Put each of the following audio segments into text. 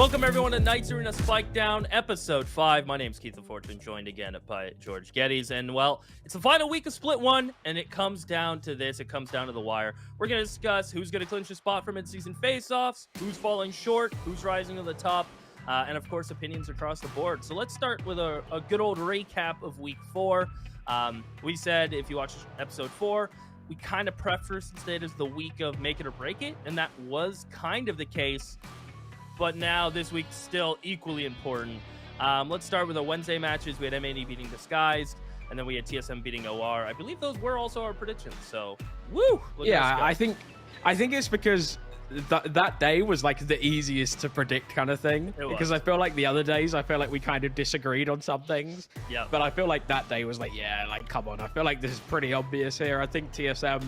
Welcome everyone to Knights Arena Spike Down, episode 5. My name's Keith LaFortune, joined again by George Geddes. And well, it's the final week of Split 1, and it comes down to this. It comes down to the wire. We're going to discuss who's going to clinch a spot for mid-season face-offs, who's falling short, who's rising to the top, and of course, opinions across the board. So let's start with a good old recap of week 4. We said, if you watch episode 4, we kind of prefaced it as the week of make it or break it, and that was kind of the case. But now this week's still equally important. Let's start with the Wednesday matches. We had M80 beating Disguised, and then we had TSM beating OR. I believe those were also our predictions. So, woo! Yeah, I think it's because that day was like the easiest to predict kind of thing. Because I feel like the other days, I feel like we kind of disagreed on some things. Yeah. But I feel like that day was like, yeah, like come on. I feel like this is pretty obvious here. I think TSM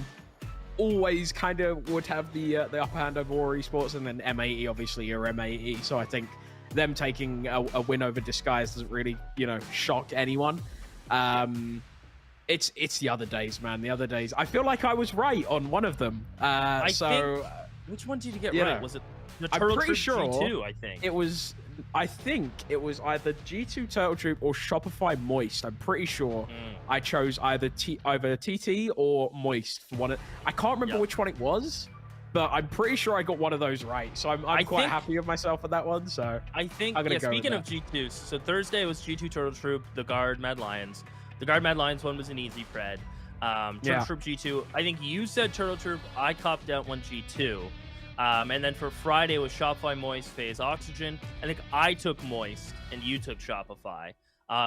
always kind of would have the upper hand over War Esports, and then M80 obviously are M80, so I think them taking a win over Disguise doesn't really, shock anyone. It's the other days, man. The other days, I feel like I was right on one of them. Which one did you get right? Was it the Turtle Troop G2? I think it was either G2 Turtle Troop or Shopify Moist. I'm pretty sure I chose either TT or Moist for one. I can't remember which one it was, but I'm pretty sure I got one of those right. So I'm quite happy with myself with that one. So I think, speaking of G2, so Thursday was G2 Turtle Troop, the Guard Mad Lions. The Guard Mad Lions one was an easy Fred. Turtle Troop G2. I think you said Turtle Troop. I copped out one G2. And then for Friday was Shopify, Moist, FaZe, Oxygen. I think I took Moist and you took Shopify.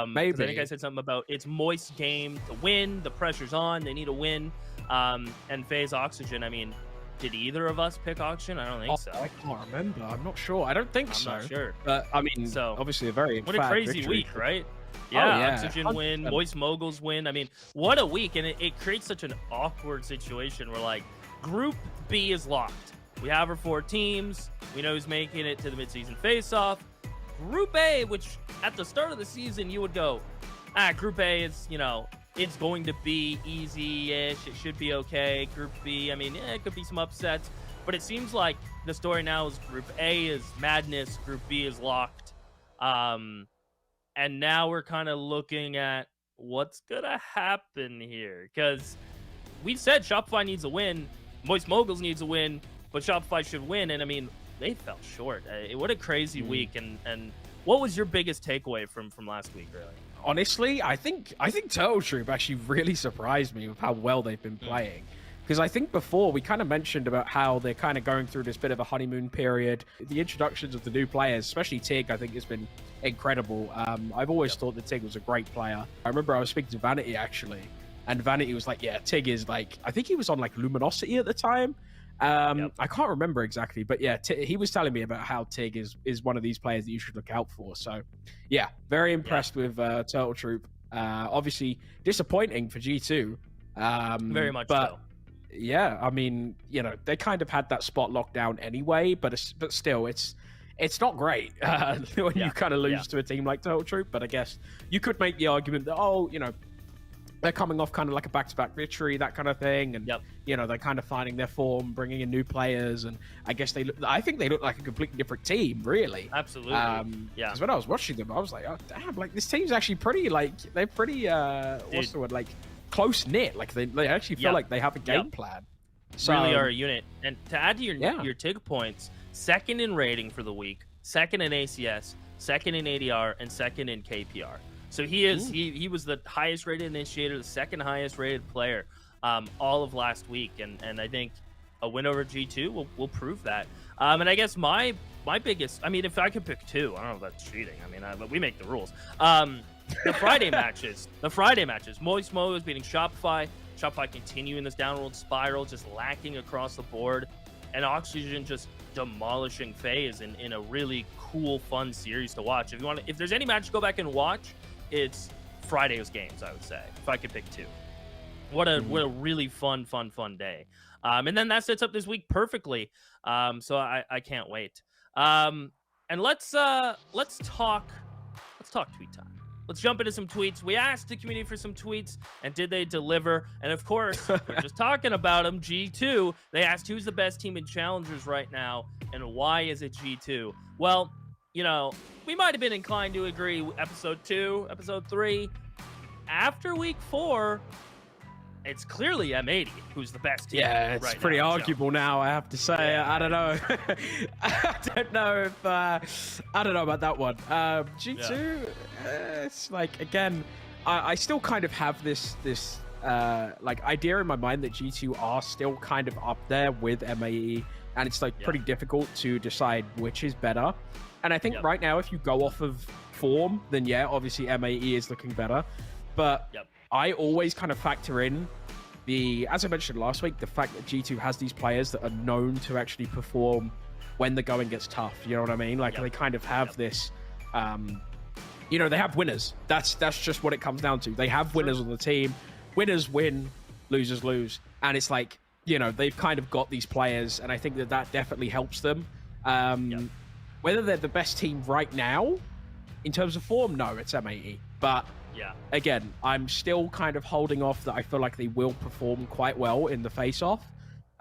Maybe. I think I said something about it's Moist game to win. The pressure's on. They need a win. And FaZe, Oxygen. I mean, did either of us pick Oxygen? I don't think so. I can't remember. I'm not sure. I don't think so. I'm not sure. But I mean, so obviously a very what a crazy victory. week, right? Yeah, Oxygen 100%. win, Moist Moguls win. I mean, what a week. And it creates such an awkward situation where, like, Group B is locked. We have our 4 teams. We know who's making it to the mid-season face-off. Group A, which at the start of the season, you would go, Group A is, it's going to be easy-ish. It should be okay. Group B, I mean, it could be some upsets. But it seems like the story now is Group A is madness. Group B is locked. And now we're kind of looking at what's going to happen here. Because we said Shopify needs a win. Moist Moguls needs a win. But Shopify should win, and I mean, they fell short. What a crazy week, and what was your biggest takeaway from last week, really? Honestly, I think Turtle Troop actually really surprised me with how well they've been playing. Because I think before, we kind of mentioned about how they're kind of going through this bit of a honeymoon period. The introductions of the new players, especially Tig, I think has been incredible. I've always thought that Tig was a great player. I remember I was speaking to Vanity, actually, and Vanity was like, yeah, Tig is like, I think he was on like Luminosity at the time. I can't remember exactly, but yeah, he was telling me about how Tig is one of these players that you should look out for. So yeah, very impressed with Turtle Troop. Obviously disappointing for G2. Very much but so. Yeah, I mean, they kind of had that spot locked down anyway, but still, it's not great when you kind of lose to a team like Turtle Troop. But I guess you could make the argument that, they're coming off kind of like a back-to-back victory, that kind of thing, and they're kind of finding their form, bringing in new players, and I guess I think they look like a completely different team, really. Absolutely. Because when I was watching them, I was like, oh damn, like this team's actually pretty, like they're pretty what's the word, like close knit. Like they actually feel like they have a game plan. So, really are a unit. And to add to your Tig points, second in rating for the week, second in ACS, second in ADR, and second in KPR. So he is he was the highest rated initiator, the second highest rated player all of last week, and I think a win over G2 will prove that. And I guess my biggest, I mean, if I could pick 2, I don't know if that's cheating. I mean, but we make the rules. The Friday matches, Moist Mo is beating Shopify. Shopify continuing this downward spiral, just lacking across the board, and Oxygen just demolishing FaZe in a really cool, fun series to watch. If there's any match to go back and watch, it's Friday's games, I would say, if I could pick 2. What a really fun day. And then that sets up this week perfectly. So I can't wait. And let's talk tweet time. Let's jump into some tweets. We asked the community for some tweets, and did they deliver? And of course, we're just talking about them. G2, they asked who's the best team in challengers right now, and why is it G2? Well, you know, we might have been inclined to agree episode 2, episode 3. After week 4, it's clearly M80 who's the best team. Yeah, it's right pretty now, arguable now, I have to say. Yeah. I don't know. I don't know if I don't know about that one. G2, it's like, again, I still kind of have this like idea in my mind that G2 are still kind of up there with M80, and it's like pretty difficult to decide which is better. And I think right now, if you go off of form, then yeah, obviously M80 is looking better. But I always kind of factor in as I mentioned last week, the fact that G2 has these players that are known to actually perform when the going gets tough. You know what I mean? Like they kind of have this, you know, they have winners. That's just what it comes down to. They have winners on the team. Winners win, losers lose. And it's like, you know, they've kind of got these players, and I think that definitely helps them. Whether they're the best team right now, in terms of form, no, it's M80. But again, I'm still kind of holding off that I feel like they will perform quite well in the face-off.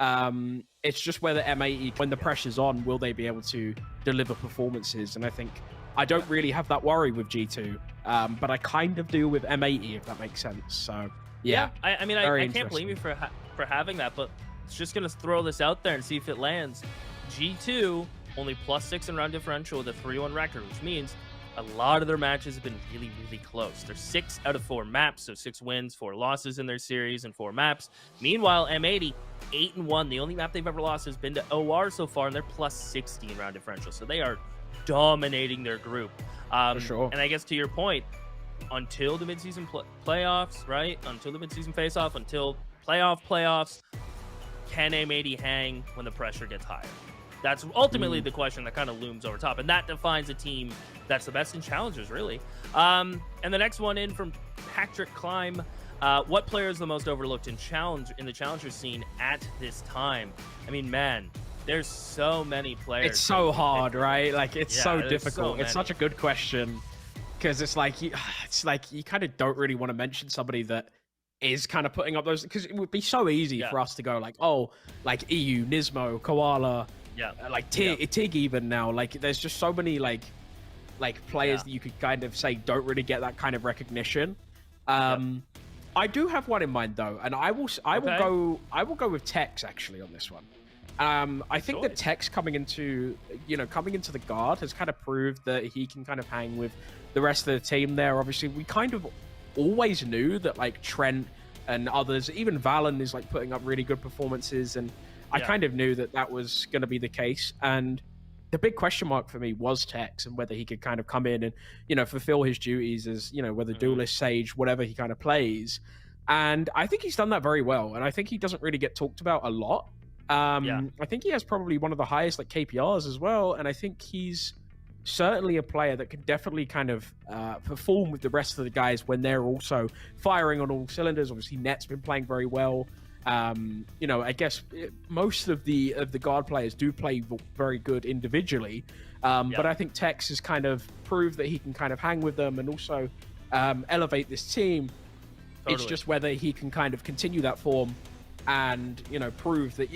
It's just whether M80, when the pressure's on, will they be able to deliver performances? And I think I don't really have that worry with G2, but I kind of do with M80, if that makes sense. So, yeah. I mean, I can't blame you for having that, but it's just going to throw this out there and see if it lands. G2, only +6 in round differential with a 3-1 record, which means a lot of their matches have been really, really close. They're 6 out of 4 maps, so 6 wins, 4 losses in their series, and 4 maps. Meanwhile, M80, 8-1. The only map they've ever lost has been to OR so far, and they're +60 in round differential. So they are dominating their group. For sure. And I guess to your point, until the midseason playoffs, right? Until the midseason face-off, until playoffs, can M80 hang when the pressure gets higher? That's ultimately the question that kind of looms over top, and that defines a team that's the best in challengers, really. And the next one in from Patrick Climb. What player is the most overlooked in the challenger scene at this time? I mean, man, there's so many players. It's so hard, right? Like, it's so difficult. So it's such a good question, because it's like you kind of don't really want to mention somebody that is kind of putting up those, because it would be so easy for us to go like, oh, like EU, Nismo, Koala, like Tig even now. Like, there's just so many like players that you could kind of say don't really get that kind of recognition. I do have one in mind though, and I will go with Tex actually on this one. I think that Tex coming into the guard has kind of proved that he can kind of hang with the rest of the team there. Obviously, we kind of always knew that like Trent and others, even Valen, is like putting up really good performances, and I kind of knew that was going to be the case. And the big question mark for me was Tex, and whether he could kind of come in and, you know, fulfill his duties as, you know, whether duelist, sage, whatever he kind of plays. And I think he's done that very well, and I think he doesn't really get talked about a lot. I think he has probably one of the highest like KPRs as well, and I think he's certainly a player that can definitely kind of perform with the rest of the guys when they're also firing on all cylinders. Obviously, Net's been playing very well. You know, I guess most of the guard players do play very good individually, but I think Tex has kind of proved that he can kind of hang with them and also elevate this team. Totally. It's just whether he can kind of continue that form and, you know, prove that,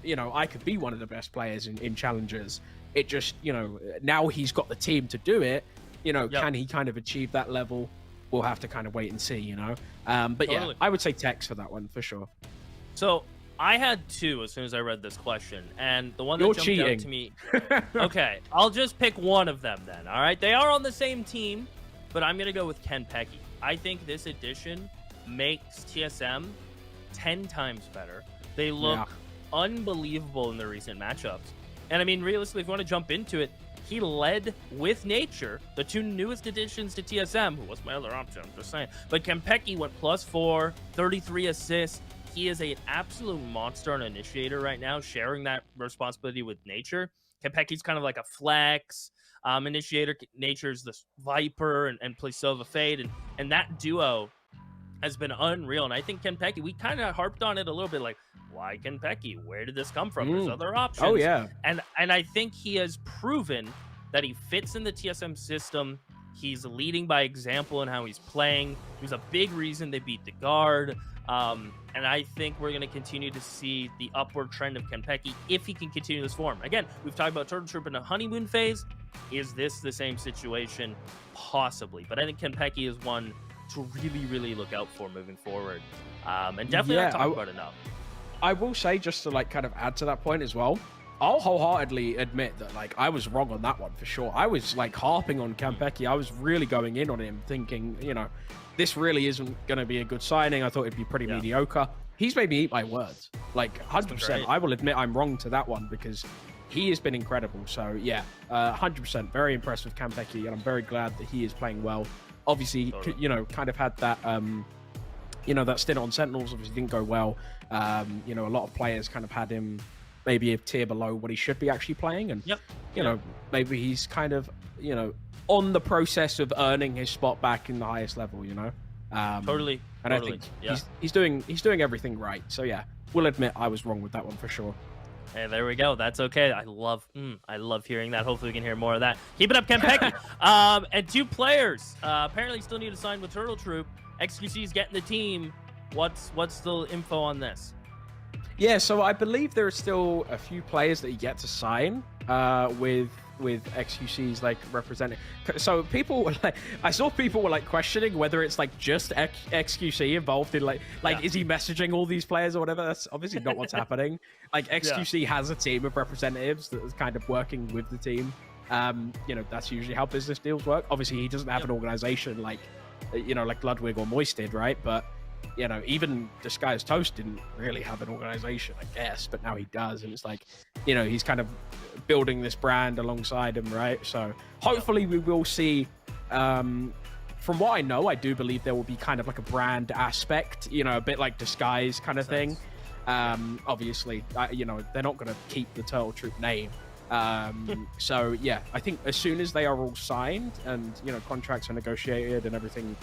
you know, I could be one of the best players in challengers. It just, you know, now he's got the team to do it, you know, can he kind of achieve that level? We'll have to kind of wait and see, you know. But yeah, I would say Tex for that one for sure. So I had 2 as soon as I read this question, and the one that jumped out to me. Okay, I'll just pick one of them then. All right, they are on the same team, but I'm gonna go with Ken Pecky. I think this addition makes TSM 10 times better. They look unbelievable in the recent matchups. And I mean, realistically, if you want to jump into it, he led with Nature, the 2 newest additions to TSM, who was my other option, I'm just saying. But Kempeki went +4, 33 assists. He is an absolute monster on Initiator right now, sharing that responsibility with Nature. Kempeki's kind of like a flex. Initiator, Nature's the Viper, and plays Sova Fade. And that duo has been unreal. And I think Kempeki, we kind of harped on it a little bit, like, why Kempeki? Where did this come from? There's other options. Oh, yeah. And I think he has proven that he fits in the TSM system. He's leading by example in how he's playing. He was a big reason they beat the guard. And I think we're going to continue to see the upward trend of Kempeki if he can continue this form. Again, we've talked about Turtle Troop in a honeymoon phase. Is this the same situation? Possibly, but I think Kenpeki is one to really look out for moving forward, and definitely not talked about enough. I will say, just to like kind of add to that point as well, I'll wholeheartedly admit that like I was wrong on that one for sure. I was like harping on Kenpeki. I was really going in on him, thinking, you know, this really isn't going to be a good signing. I thought it'd be pretty mediocre. He's made me eat my words, like 100%. I will admit I'm wrong to that one because he has been incredible. So yeah, 100%. Very impressed with Kenpeki, and I'm very glad that he is playing well. Obviously, you know, kind of had that, you know, that stint on Sentinels obviously didn't go well. You know, a lot of players kind of had him maybe a tier below what he should be actually playing, and you know, maybe he's kind of, you know, on the process of earning his spot back in the highest level, you know. Totally. And I think he's doing everything right. So yeah, we'll admit I was wrong with that one for sure. Hey, there we go. That's okay. I love hearing that. Hopefully we can hear more of that. Keep it up, Kenpeki. And 2 players apparently still need to sign with Turtle Troop. XQC is getting the team. What's the info on this? Yeah, so I believe there are still a few players that you get to sign with XQC's like representing. So people were like, I saw people were like questioning whether it's like just XQC involved in like is he messaging all these players or whatever. That's obviously not what's happening. Like XQC has a team of representatives that is kind of working with the team. You know, that's usually how business deals work. Obviously he doesn't have an organization like, you know, like Ludwig or Moist did, right? But you know, even Disguised Toast didn't really have an organization, I guess, but now he does. And it's like, you know, he's kind of building this brand alongside him, right? So hopefully we will see, from what I know, I do believe there will be kind of like a brand aspect, you know, a bit like Disguise kind of thing. Obviously, you know, they're not going to keep the Turtle Troop name. So yeah, I think as soon as they are all signed and, you know, contracts are negotiated and everything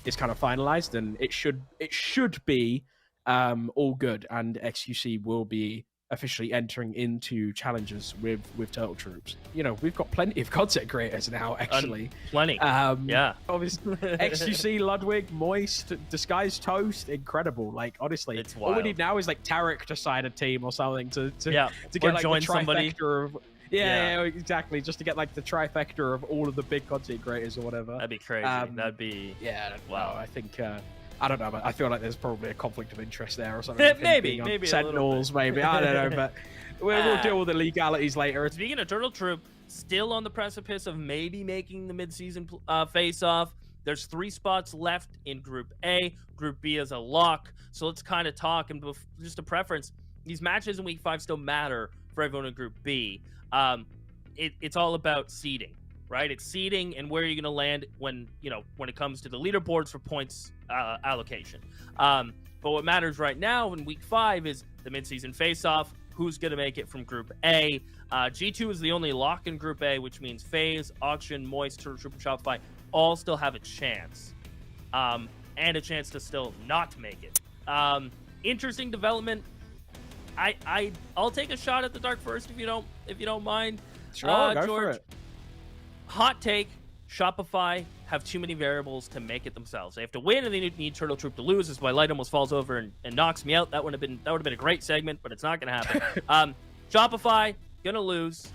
is kind of finalized, then it should be all good, and XQC will be officially entering into challenges with Turtle Troops. You know, we've got plenty of content creators now, actually. Plenty. Yeah. Obviously, XQC, Ludwig, Moist, Disguised Toast, incredible. Like, honestly, it's wild. All we need now is like Tarek to sign a team or something to get like join the somebody. Of, yeah, exactly. Just to get like the trifecta of all of the big content creators or whatever. That'd be crazy. That'd be wow. I think. I don't know, but I feel like there's probably a conflict of interest there or something. maybe Sentinels, maybe. I don't know, but we'll deal with the legalities later. Speaking of Turtle Troop, still on the precipice of maybe making the mid-season face-off. There's 3 spots left in Group A. Group B is a lock. So let's kind of talk, and just a preference. These matches in Week 5 still matter for everyone in Group B. It's all about seeding. Right, it's seeding and where you're going to land when it comes to the leaderboards for points allocation. But what matters right now in Week 5 is the mid-season face-off. Who's going to make it from Group A? G2 is the only lock in Group A, which means FaZe, Auction, Moist, Turtle Troop, and Shopify all still have a chance, and a chance to still not make it. Interesting development. I'll take a shot at the dark first if you don't mind. Sure, go George. for it. Hot take, Shopify have too many variables to make it themselves. They have to win and they need Turtle Troop to lose. This is why Light almost falls over and knocks me out. That would have been a great segment, but it's not going to happen. Shopify gonna lose.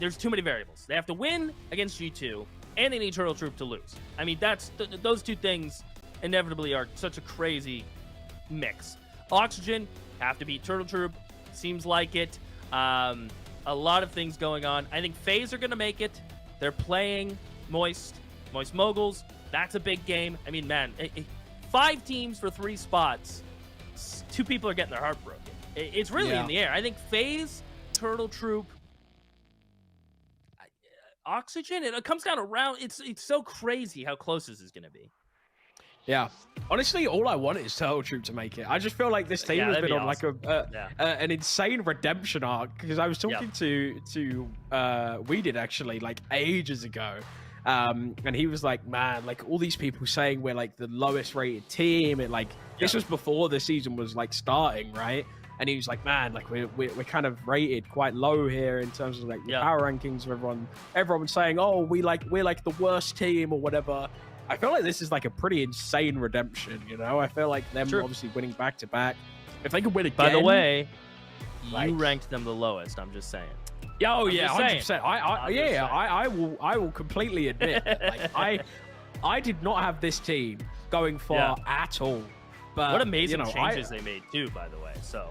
There's too many variables. They have to win against G2 and they need Turtle Troop to lose. I mean, that's those two things inevitably are such a crazy mix. Oxygen have to beat Turtle Troop. Seems like it. A lot of things going on. I think FaZe are going to make it. They're playing Moist Moguls. That's a big game. I mean, man, 5 teams for 3 spots. 2 people are getting their heart broken. It's really in the air. I think FaZe, Turtle Troop, Oxygen, it comes down around. It's so crazy how close this is going to be. Yeah. Honestly, all I want is Turtle Troop to make it. I just feel like this team has been on awesome. like an insane redemption arc, because I was talking to we did actually like ages ago, and he was like, man, like all these people saying we're like the lowest rated team, and like this was before the season was like starting, right? And he was like, man, like we're kind of rated quite low here in terms of like the power rankings of everyone's saying, oh, we're like the worst team or whatever. I feel like this is like a pretty insane redemption, you know? I feel like them obviously winning back-to-back. If they could win again... By the way, You ranked them the lowest. I'm just saying. Yeah, oh yeah, 100%. I will completely admit, like, I did not have this team going far at all. But what amazing changes they made too, by the way. So.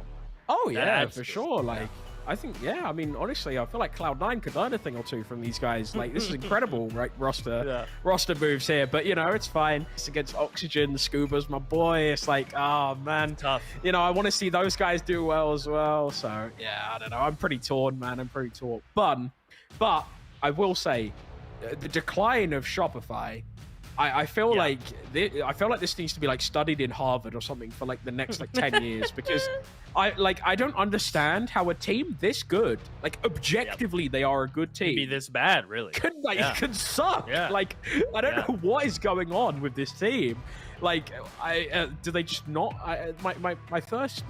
Oh yeah, for sure. Like, I think, I mean, honestly, I feel like Cloud9 could learn a thing or two from these guys. Like, this is incredible, right? Roster moves here, but it's fine. It's against Oxygen, Scuba's my boy. It's like, oh man, tough. I want to see those guys do well as well. So yeah, I don't know. I'm pretty torn, man. I'm pretty torn. But I will say, the decline of Shopify. I feel like this needs to be like studied in Harvard or something for like the next 10 years, because I don't understand how a team this good, like objectively they are a good team, be this bad, really could suck. Like, I don't know what is going on with this team. Like, do they just not? My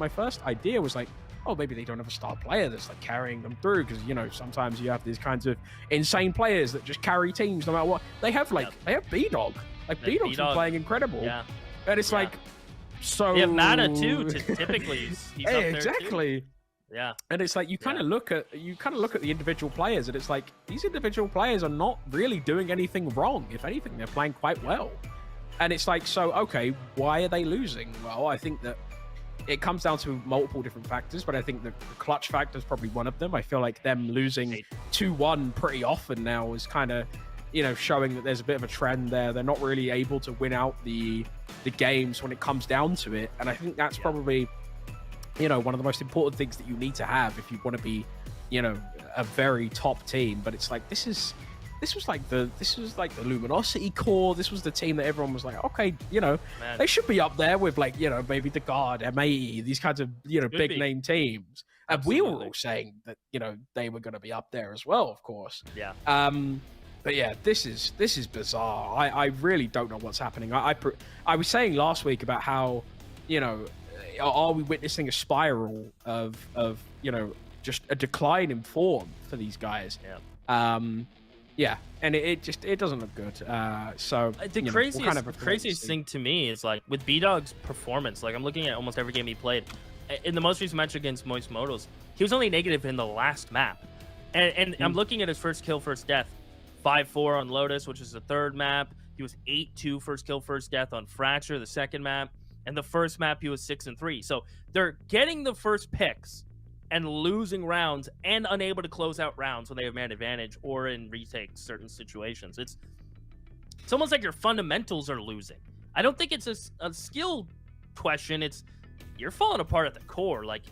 first idea was like, oh, maybe they don't have a star player that's like carrying them through, because sometimes you have these kinds of insane players that just carry teams no matter what. They have they have B-Dog. Like, B-Dog's been playing incredible. Yeah. And it's like, so they have Mana too. Typically, he's up there exactly. Too. Yeah. And it's like you kind of look at the individual players, and it's like these individual players are not really doing anything wrong. If anything, they're playing quite well. And it's like, so okay, why are they losing? Well, I think that it comes down to multiple different factors, but I think the clutch factor is probably one of them. I feel like them losing 2-1 pretty often now is kind of, showing that there's a bit of a trend there. They're not really able to win out the games when it comes down to it. And I think that's probably, one of the most important things that you need to have if you want to be, a very top team. But it's like, this was like the Luminosity core. This was the team that everyone was like, okay, they should be up there with like, maybe the Guard, M80, these kinds of, big name teams. And we were all saying that, they were going to be up there as well, of course. Yeah. But yeah, this is bizarre. I really don't know what's happening. I was saying last week about how, are we witnessing a spiral of just a decline in form for these guys? Yeah. Yeah, and it doesn't look good. So the craziest thing to me is like with B-Dog's performance. Like, I'm looking at almost every game he played. In the most recent match against Moist Motos, he was only negative in the last map. And I'm looking at his first kill, first death, 5-4 on Lotus, which is the third map. He was 8-2 first kill, first death on Fracture, the second map, and the first map he was 6-3. So they're getting the first picks and losing rounds and unable to close out rounds when they have man advantage or in retake certain situations. It's almost like your fundamentals are losing. I don't think it's a skill question. It's you're falling apart at the core. Like,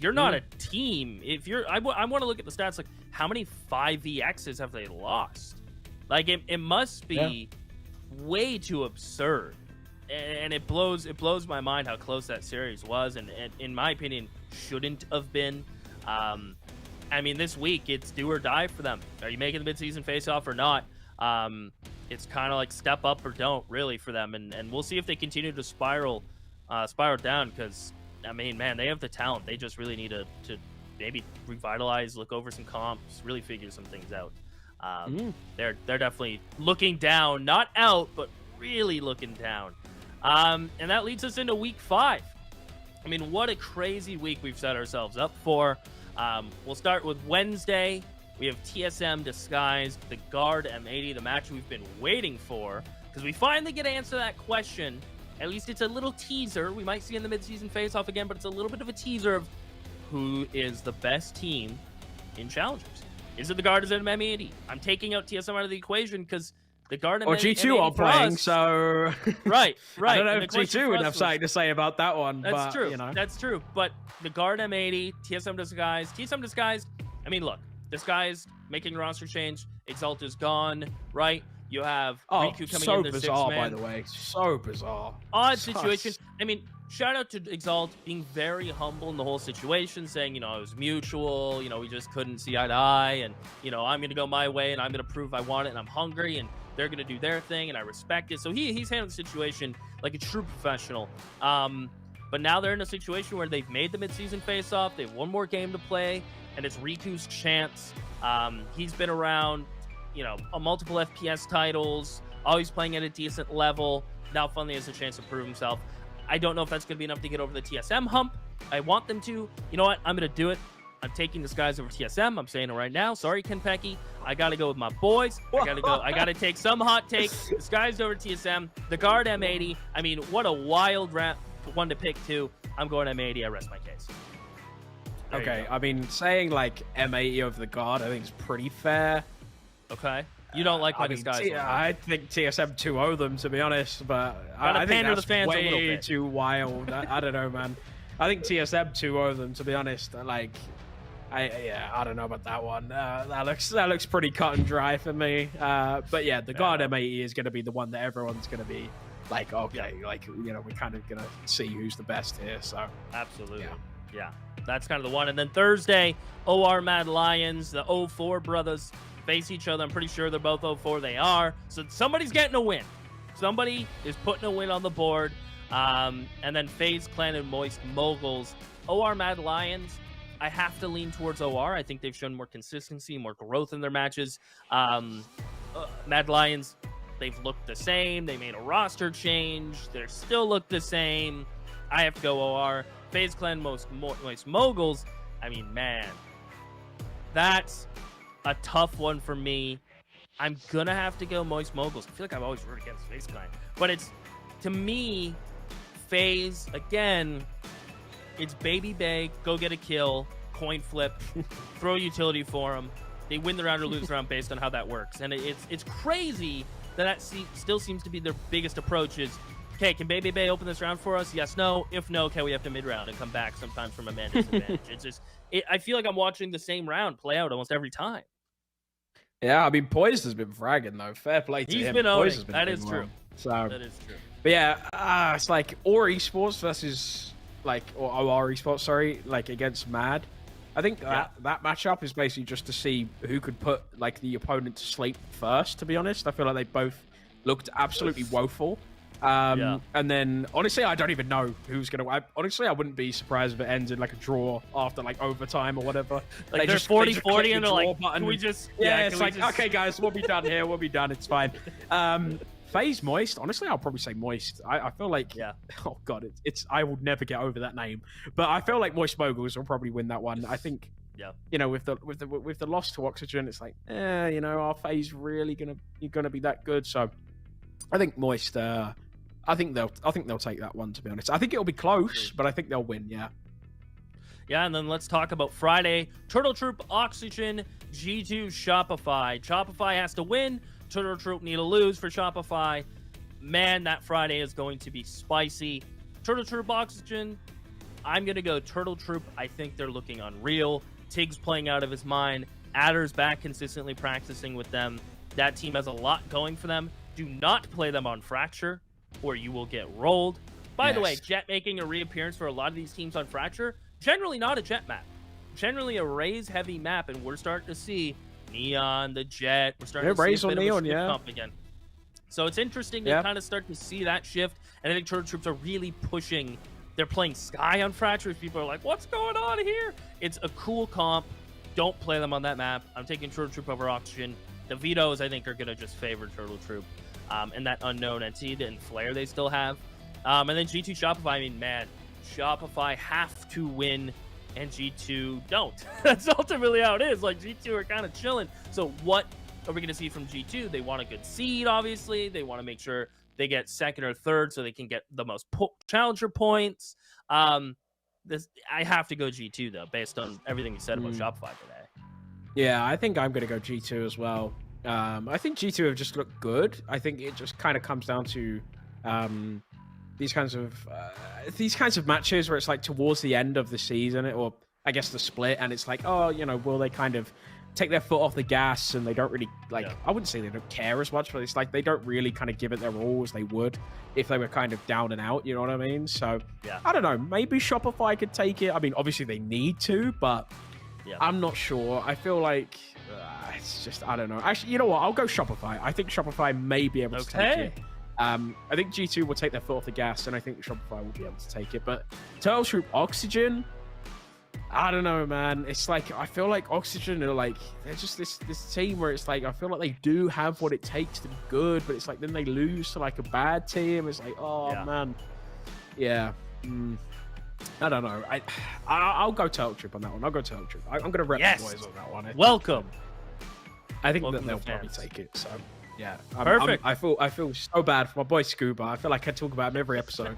you're not a team. If you're, I want to look at the stats. Like, how many 5vx's have they lost? Like, it must be way too absurd. And it blows my mind how close that series was, and in my opinion, shouldn't have been. I mean, this week it's do or die for them. Are you making the mid-season face-off or not? It's kind of like step up or don't, really, for them, and we'll see if they continue to spiral down. Because I mean, man, they have the talent. They just really need to maybe revitalize, look over some comps, really figure some things out. They're definitely looking down, not out, but really looking down. And that leads us into week 5. I mean, what a crazy week we've set ourselves up for. We'll start with Wednesday. We have TSM Disguised, the Guard M80, the match we've been waiting for, because we finally get to answer that question. At least it's a little teaser. We might see in the mid-season face-off again, but it's a little bit of a teaser of who is the best team in Challengers. Is it the Guard? Is it M80? I'm taking out TSM out of the equation because the Guard and G2 are playing, so right. I don't know if G2 would have something to say about that one. That's true. That's true. But the Guard M80, TSM Disguised. I mean, look, Disguised making roster change. Exalt is gone, right? You have Riku coming in the 6-man. By the way, so bizarre. Odd situation. I mean, shout out to Exalt being very humble in the whole situation, saying, it was mutual, we just couldn't see eye to eye, and, I'm going to go my way, and I'm going to prove I want it, and I'm hungry, and they're going to do their thing, and I respect it. So he's handling the situation like a true professional. But now they're in a situation where they've made the mid-season face-off, they have one more game to play, and it's Riku's chance. He's been around, multiple FPS titles, always playing at a decent level. Now finally has a chance to prove himself. I don't know if that's going to be enough to get over the TSM hump. I want them to. You know what? I'm going to do it. I'm taking the Skies over TSM. I'm saying it right now. Sorry, Kenpecky. I got to go with my boys. I got to take some hot takes. The Skies over TSM. The guard M80. I mean, what a wild one to pick, too. I'm going M80. I rest my case. Okay, I mean, saying like M80 over the guard, I think is pretty fair. Okay. You don't like what these guys I think TSM 2-0 them, to be honest, but I think that's way too wild. I don't know, man. I think TSM 2-0 them, to be honest. Like, I don't know about that one. That looks pretty cut and dry for me. But yeah, the guard M80 is going to be the one that everyone's going to be like, okay, like, you know, we're kind of going to see who's the best here. So absolutely, yeah. That's kind of the one. And then Thursday, OR Mad Lions, the 04 brothers face each other. I'm pretty sure they're both 04. They are. So somebody's getting a win. Somebody is putting a win on the board. And then FaZe Clan and Moist Moguls. OR Mad Lions, I have to lean towards OR. I think they've shown more consistency, more growth in their matches. Mad Lions, they've looked the same. They made a roster change. They still look the same. I have to go OR. FaZe Clan Moist Moguls, I mean, man, that's a tough one for me. I'm gonna have to go Moist Moguls. I feel like I've always rooted against FaZe Clan, but it's, to me, FaZe, again, it's Baby Bay, go get a kill, coin flip, throw utility for them. They win the round or lose the round based on how that works, and it's crazy that still seems to be their biggest approach is, okay, can Baby Bay open this round for us? Yes, no. If no, okay, we have to mid-round and come back sometimes from a man disadvantage. It's just, I feel like I'm watching the same round play out almost every time. Yeah, I mean, Poised has been fragging, though. Fair play to him. He's been owning. That is true. So, that is true. But yeah, it's like OR Esports versus, like, or OR Esports, sorry, like, against Mad. I think that matchup is basically just to see who could put, like, the opponent to sleep first, to be honest. I feel like they both looked absolutely woeful. And then honestly, I don't even know who's gonna. Honestly, I wouldn't be surprised if it ends in like a draw after like overtime or whatever. Like they're 40-40 and they're like, can we just? Yeah, it's like, okay, guys, we'll be done here. We'll be done. It's fine. FaZe Moist. Honestly, I'll probably say Moist. I feel like, oh god, it's. I will never get over that name. But I feel like Moist Moguls will probably win that one. I think. Yeah. You know, with the loss to Oxygen, it's like, you know, our FaZe really gonna be that good. So, I think Moist. I think they'll take that one, to be honest. I think it'll be close, but I think they'll win, yeah. Yeah, and then let's talk about Friday. Turtle Troop, Oxygen, G2, Shopify. Shopify has to win. Turtle Troop need to lose for Shopify. Man, that Friday is going to be spicy. Turtle Troop, Oxygen, I'm going to go Turtle Troop. I think they're looking unreal. Tig's playing out of his mind. Adder's back consistently practicing with them. That team has a lot going for them. Do not play them on Fracture, or you will get rolled. By the way, Jet making a reappearance for a lot of these teams on Fracture, generally not a Jet map. Generally a Raze heavy map, and we're starting to see Neon, the Jet. We're starting to see a bit of a shift up again. So it's interesting to kind of start to see that shift, and I think Turtle Troops are really pushing. They're playing Sky on Fracture. People are like, what's going on here? It's a cool comp. Don't play them on that map. I'm taking Turtle Troop over Oxygen. The vetoes, I think, are going to just favor Turtle Troop. And that unknown entity and flare they still have. And then G2 Shopify, I mean, man, Shopify have to win and G2 don't. That's ultimately how it is. Like, G2 are kind of chilling. So what are we going to see from G2? They want a good seed, obviously. They want to make sure they get second or third so they can get the most challenger points. I have to go G2, though, based on everything you said about Shopify today. Yeah, I think I'm going to go G2 as well. I think G2 have just looked good. I think it just kind of comes down to these kinds of matches where it's like towards the end of the season, or I guess the split, and it's like, oh, you know, will they kind of take their foot off the gas and they don't really I wouldn't say they don't care as much, but it's like they don't really kind of give it their all as they would if they were kind of down and out, you know what I mean? So I don't know, maybe Shopify could take it. I mean, obviously they need to, but I'm not sure. I feel like it's just, I don't know. Actually, you know what? I'll go Shopify. I think Shopify may be able to take it. I think G2 will take their foot off the gas, and I think Shopify will be able to take it. But Turtle Troop Oxygen, I don't know, man. It's like, I feel like Oxygen are like, they're just this team where it's like, I feel like they do have what it takes to be good, but it's like then they lose to like a bad team. It's like, oh, man. Yeah. I don't know. I'll go Turtle Troop on that one. I'll go Turtle Troop. I'm going to rep the boys on that one. Welcome. I think that they'll probably take it. So yeah, perfect. I feel so bad for my boy Scuba. I feel like I talk about him every episode.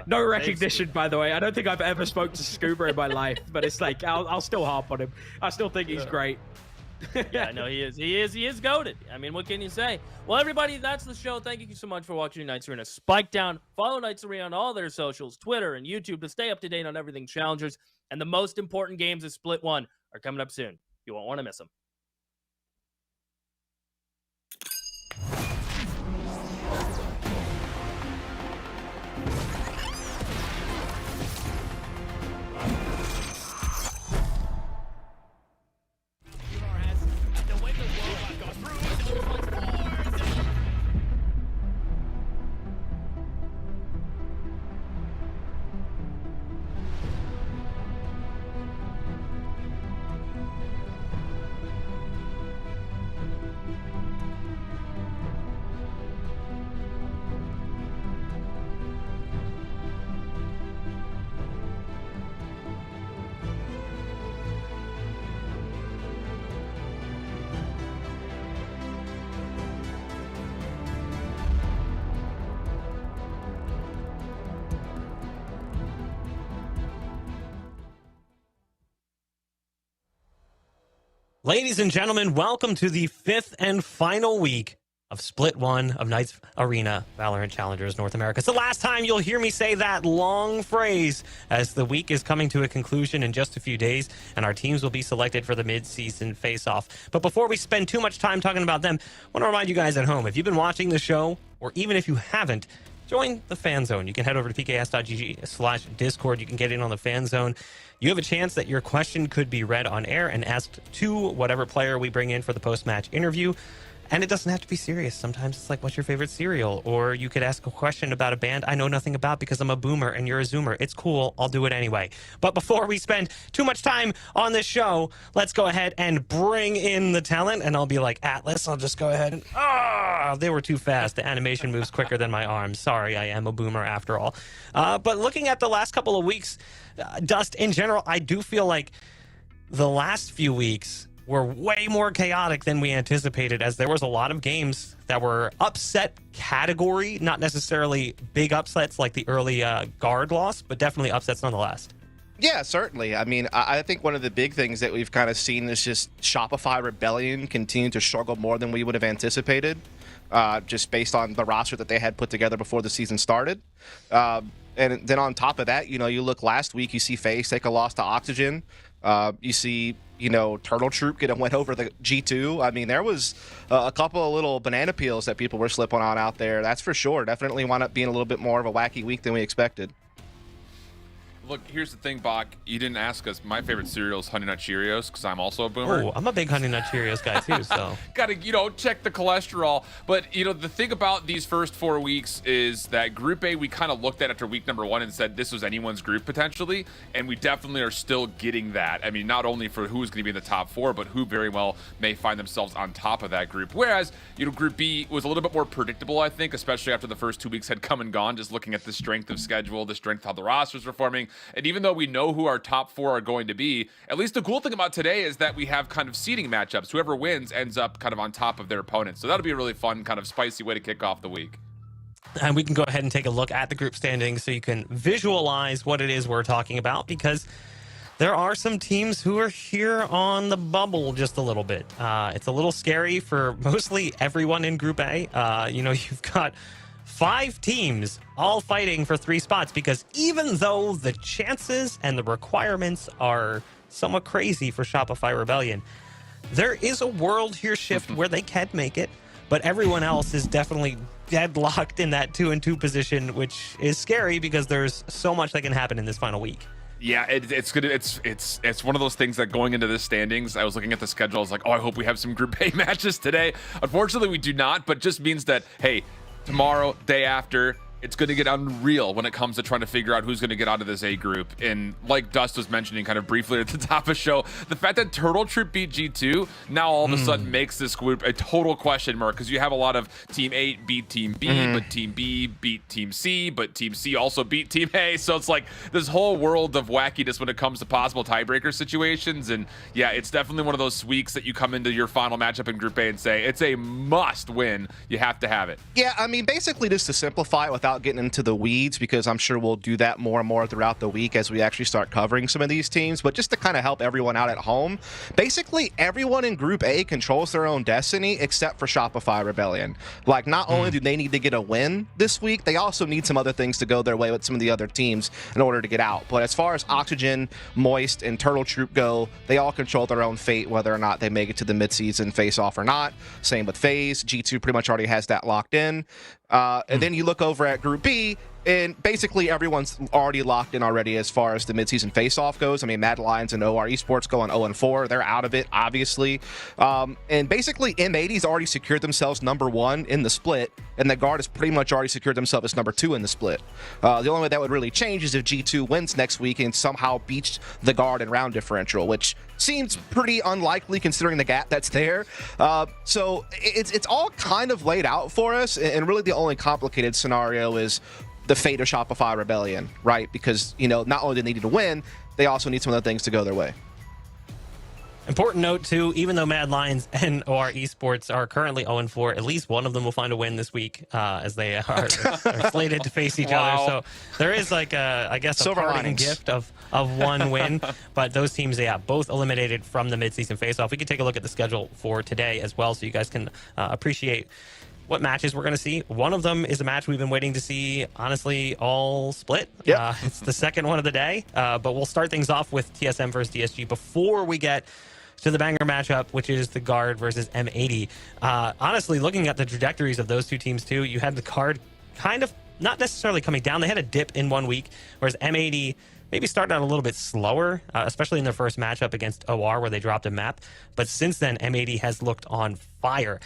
No recognition, by the way. I don't think I've ever spoke to Scuba in my life, but it's like I'll still harp on him. I still think he's great. Yeah, no, he is goated. I mean, what can you say? Well, everybody, that's the show. Thank you so much for watching Knights Arena Spike Down. Follow Knights Arena on all their socials, Twitter and YouTube, to stay up to date on everything Challengers. And the most important games of Split 1 are coming up soon. You won't want to miss them. Ladies and gentlemen, welcome to the 5th and final week of Split 1 of Knights Arena Valorant Challengers North America. It's the last time you'll hear me say that long phrase, as the week is coming to a conclusion in just a few days, and our teams will be selected for the mid-season face-off. But before we spend too much time talking about them, I want to remind you guys at home, if you've been watching the show, or even if you haven't, join the fan zone. You can head over to pks.gg/discord. You can get in on the fan zone. You have a chance that your question could be read on air and asked to whatever player we bring in for the post-match interview. And it doesn't have to be serious. Sometimes it's like, what's your favorite cereal? Or you could ask a question about a band I know nothing about because I'm a boomer and you're a zoomer. It's cool. I'll do it anyway. But before we spend too much time on this show, let's go ahead and bring in the talent. And I'll be like, Atlas, I'll just go ahead and... they were too fast. The animation moves quicker than my arms. Sorry, I am a boomer after all. But looking at the last couple of weeks, Dust, in general, I do feel like the last few weeks were way more chaotic than we anticipated, as there was a lot of games that were upset category, not necessarily big upsets like the early guard loss, but definitely upsets nonetheless. Yeah, certainly. I mean, I think one of the big things that we've kind of seen is just Shopify Rebellion continue to struggle more than we would have anticipated, just based on the roster that they had put together before the season started. And then on top of that, you know, you look last week, you see FaZe take a loss to Oxygen. You see, you know, Turtle Troop get a win over the G2. I mean, there was a couple of little banana peels that people were slipping on out there. That's for sure. Definitely wound up being a little bit more of a wacky week than we expected. Look, here's the thing, Bach. You didn't ask us. My favorite cereal is Honey Nut Cheerios because I'm also a boomer. Oh, I'm a big Honey Nut Cheerios guy too, so. Gotta, you know, check the cholesterol. But, you know, the thing about these first 4 weeks is that Group A we kind of looked at after week number 1 and said this was anyone's group potentially, and we definitely are still getting that. I mean, not only for who's going to be in the top 4, but who very well may find themselves on top of that group. Whereas, you know, Group B was a little bit more predictable, I think, especially after the first 2 weeks had come and gone, just looking at the strength of schedule, the strength of how the rosters were forming. And even though we know who our top 4 are going to be, at least the cool thing about today is that we have kind of seeding matchups. Whoever wins ends up kind of on top of their opponents. So that'll be a really fun, kind of spicy way to kick off the week. And we can go ahead and take a look at the group standings so you can visualize what it is we're talking about, because there are some teams who are here on the bubble just a little bit. It's a little scary for mostly everyone in Group A. You know, you've got 5 teams all fighting for 3 spots, because even though the chances and the requirements are somewhat crazy for Shopify Rebellion, there is a world here shift where they can make it, but everyone else is definitely deadlocked in that 2-2 position, which is scary because there's so much that can happen in this final week. Yeah, it's good. It's one of those things that going into the standings, I was looking at the schedule, I was like, oh, I hope we have some Group A matches today. Unfortunately, we do not, but just means that, hey, tomorrow, day after, it's going to get unreal when it comes to trying to figure out who's going to get out of this A group. And like Dust was mentioning kind of briefly at the top of the show, the fact that Turtle Troop beat G2 now all of a sudden makes this group a total question mark, because you have a lot of Team 8 beat Team B, but Team B beat Team C, but Team C also beat Team A. So it's like this whole world of wackiness when it comes to possible tiebreaker situations. And yeah, it's definitely one of those weeks that you come into your final matchup in Group A and say, it's a must win. You have to have it. Yeah, I mean, basically just to simplify it without getting into the weeds, because I'm sure we'll do that more and more throughout the week as we actually start covering some of these teams, but just to kind of help everyone out at home, basically everyone in Group A controls their own destiny except for Shopify Rebellion. Like, not only do they need to get a win this week, they also need some other things to go their way with some of the other teams in order to get out. But as far as Oxygen, Moist, and Turtle Troop go, they all control their own fate, whether or not they make it to the mid-season face-off or not. Same with FaZe. G2 pretty much already has that locked in. And then you look over at Group B, and basically everyone's already locked in already as far as the mid-season face-off goes. I mean, Mad Lions and OR Esports go on 0-4. They're out of it, obviously. And basically, M80's already secured themselves #1 in the split, and the Guard has pretty much already secured themselves as #2 in the split. The only way that would really change is if G2 wins next week and somehow beats the Guard in round differential, which seems pretty unlikely considering the gap that's there. So it's all kind of laid out for us, and really the only complicated scenario is the fate of Shopify Rebellion, right? Because, you know, not only do they need to win, they also need some other things to go their way. Important note, too, even though Mad Lions and OR Esports are currently 0-4, at least one of them will find a win this week, as they are slated to face each other. So there is like I guess, a Silver parting linings. gift of one win. But those teams, yeah, both eliminated from the mid-season face-off. We can take a look at the schedule for today as well, so you guys can appreciate what matches we're going to see. One of them is a match we've been waiting to see, honestly, all split. Yep. It's the second one of the day, but we'll start things off with TSM versus DSG before we get to the banger matchup, which is the Guard versus M80. Honestly, looking at the trajectories of those two teams too, you had the Guard kind of not necessarily coming down. They had a dip in 1 week, whereas M80 maybe started out a little bit slower, especially in their first matchup against OR where they dropped a map. But since then, M80 has looked on fire.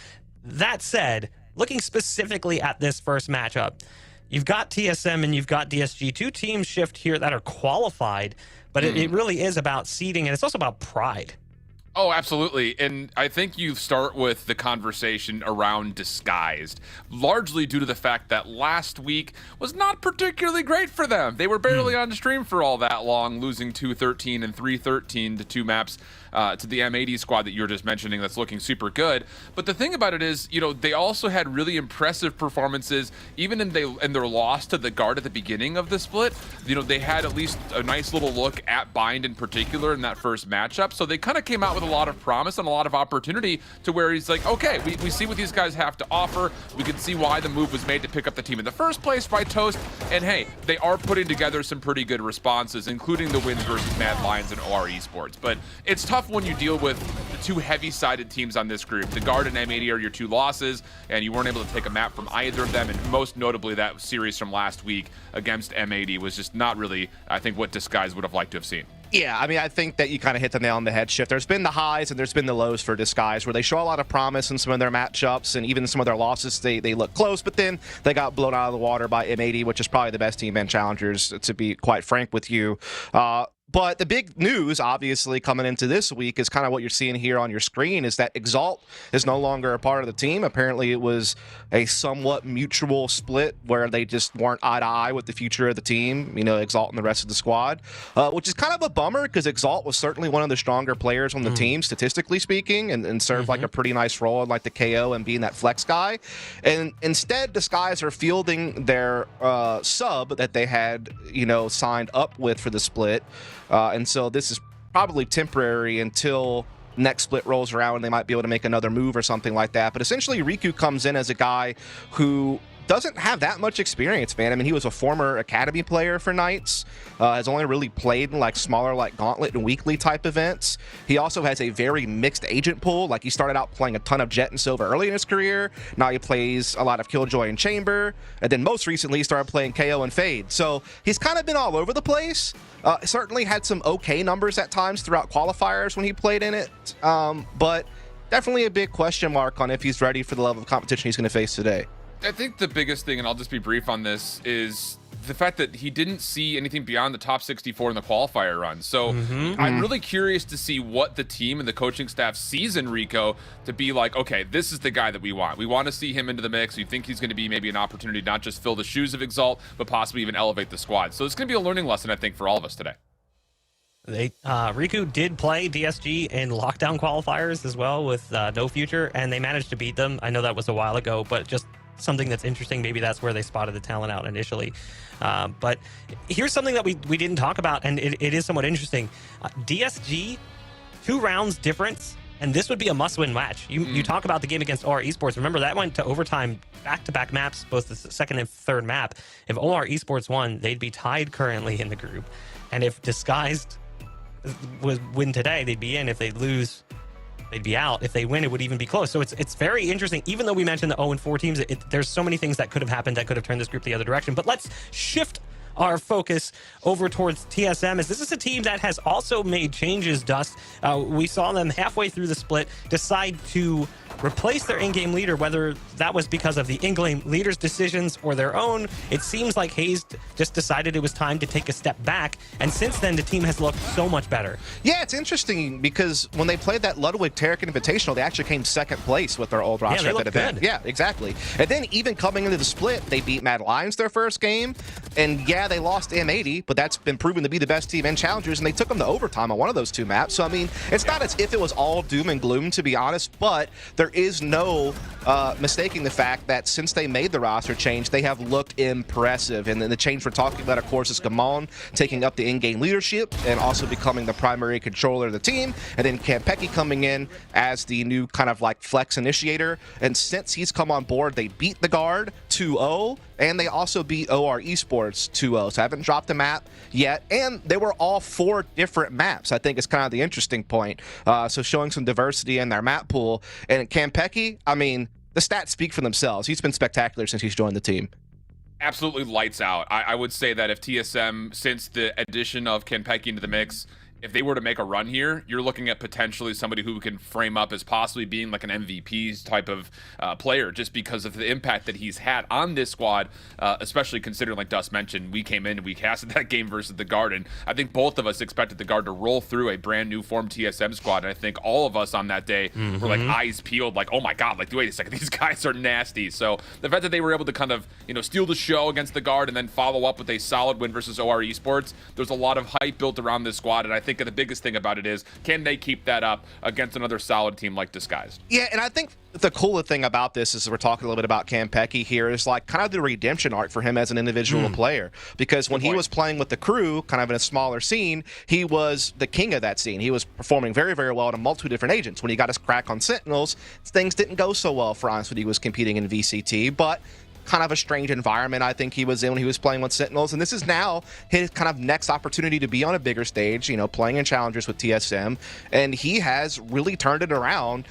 That said, looking specifically at this first matchup, you've got TSM and you've got DSG, two teams shift here that are qualified, but it really is about seeding, and it's also about pride. Oh, absolutely. And I think you start with the conversation around Disguised, largely due to the fact that last week was not particularly great for them. They were barely on stream for all that long, losing 2-13 and 3-13 to two maps to the M80 squad that you were just mentioning that's looking super good. But the thing about it is, you know, they also had really impressive performances, even in their loss to the Guard at the beginning of the split. You know, they had at least a nice little look at Bind in particular in that first matchup. So they kind of came out with a lot of promise and a lot of opportunity to where he's like, okay, we see what these guys have to offer. We can see why the move was made to pick up the team in the first place by Toast. And hey, they are putting together some pretty good responses, including the wins versus Mad Lions and OR Esports. But it's tough when you deal with the two heavy-sided teams on this group. The Guard and M80 are your two losses, and you weren't able to take a map from either of them. And most notably, that series from last week against M80 was just not really, I think, what Disguise would have liked to have seen. Yeah, I mean, I think that you kind of hit the nail on the head, Shift. There's been the highs and there's been the lows for Disguise, where they show a lot of promise in some of their matchups, and even some of their losses, they look close, but then they got blown out of the water by M80, which is probably the best team in Challengers, to be quite frank with you. But the big news, obviously, coming into this week is kind of what you're seeing here on your screen, is that Exalt is no longer a part of the team. Apparently, it was a somewhat mutual split where they just weren't eye to eye with the future of the team, you know, Exalt and the rest of the squad, which is kind of a bummer because Exalt was certainly one of the stronger players on the team, statistically speaking, and served like a pretty nice role in like the KO and being that flex guy. And instead, Disguise are fielding their sub that they had, you know, signed up with for the split. And so this is probably temporary until next split rolls around and they might be able to make another move or something like that. But essentially, Riku comes in as a guy who doesn't have that much experience, man. I mean, he was a former academy player for Knights, has only really played in like smaller like Gauntlet and weekly type events. He also has a very mixed agent pool. Like, he started out playing a ton of Jet and Silva early in his career. Now he plays a lot of Killjoy and Chamber, and then most recently he started playing KO and Fade. So he's kind of been all over the place. Certainly had some okay numbers at times throughout qualifiers when he played in it, but definitely a big question mark on if he's ready for the level of competition he's going to face today. I think the biggest thing, and I'll just be brief on this, is the fact that he didn't see anything beyond the top 64 in the qualifier run. So I'm really curious to see what the team and the coaching staff sees in Rico to be like, okay, this is the guy that we want. We want to see him into the mix. We think he's going to be maybe an opportunity to not just fill the shoes of Exalt, but possibly even elevate the squad. So it's going to be a learning lesson, I think, for all of us today. Riku did play DSG in lockdown qualifiers as well with No Future, and they managed to beat them. I know that was a while ago, but just something that's interesting. Maybe that's where they spotted the talent out initially. But here's something that we didn't talk about, and it is somewhat interesting. DSG, 2 rounds difference, and this would be a must-win match. You talk about the game against OR Esports. Remember, that went to overtime, back-to-back maps, both the second and third map. If OR Esports won, they'd be tied currently in the group. And if Disguised would win today, they'd be in. If they lose, they'd be out. If they win, it would even be close. So it's very interesting. Even though we mentioned the 0-4 teams, there's so many things that could have happened that could have turned this group the other direction. But let's shift our focus over towards TSM, as this is a team that has also made changes, Dust. We saw them halfway through the split decide to replace their in-game leader, whether that was because of the in-game leader's decisions or their own. It seems like Hayes just decided it was time to take a step back, and since then the team has looked so much better. Yeah, it's interesting because when they played that Ludwig Tarek Invitational, they actually came second place with their old roster at that event. Good. Yeah, exactly. And then even coming into the split, they beat Mad Lions their first game, and yeah, they lost M80, but that's been proven to be the best team in Challengers, and they took them to overtime on one of those 2 maps. So I mean, it's not as if it was all doom and gloom, to be honest, but there is no mistaking the fact that since they made the roster change, they have looked impressive. And then the change we're talking about, of course, is Gamon taking up the in-game leadership and also becoming the primary controller of the team, and then Campeki coming in as the new kind of like flex initiator. And since he's come on board, they beat the Guard 2-0, and they also beat OR Esports 2-0. So I haven't dropped the map yet, and they were all 4 different maps. I think is kind of the interesting point. So showing some diversity in their map pool. And Campeki, I mean, the stats speak for themselves. He's been spectacular since he's joined the team. Absolutely lights out. I would say that if TSM, since the addition of Campeki into the mix, if they were to make a run here, you're looking at potentially somebody who can frame up as possibly being like an MVP type of player, just because of the impact that he's had on this squad, especially considering, like Dust mentioned, we came in and we casted that game versus the Guard, and I think both of us expected the Guard to roll through a brand new formed TSM squad, and I think all of us on that day were like eyes peeled, like, oh my god, like, wait a second, these guys are nasty. So the fact that they were able to kind of, steal the show against the Guard and then follow up with a solid win versus OR Esports, there's a lot of hype built around this squad, and I think the biggest thing about it is, can they keep that up against another solid team like Disguised? Yeah, and I think the cooler thing about this is we're talking a little bit about Campeki here is like kind of the redemption arc for him as an individual player, because when he was playing with the crew kind of in a smaller scene, he was the king of that scene. He was performing very, very well to multiple different agents. When he got his crack on Sentinels, things didn't go so well for Honest when he was competing in VCT, but kind of a strange environment I think he was in when he was playing with Sentinels, and this is now his kind of next opportunity to be on a bigger stage, playing in Challengers with TSM, and he has really turned it around,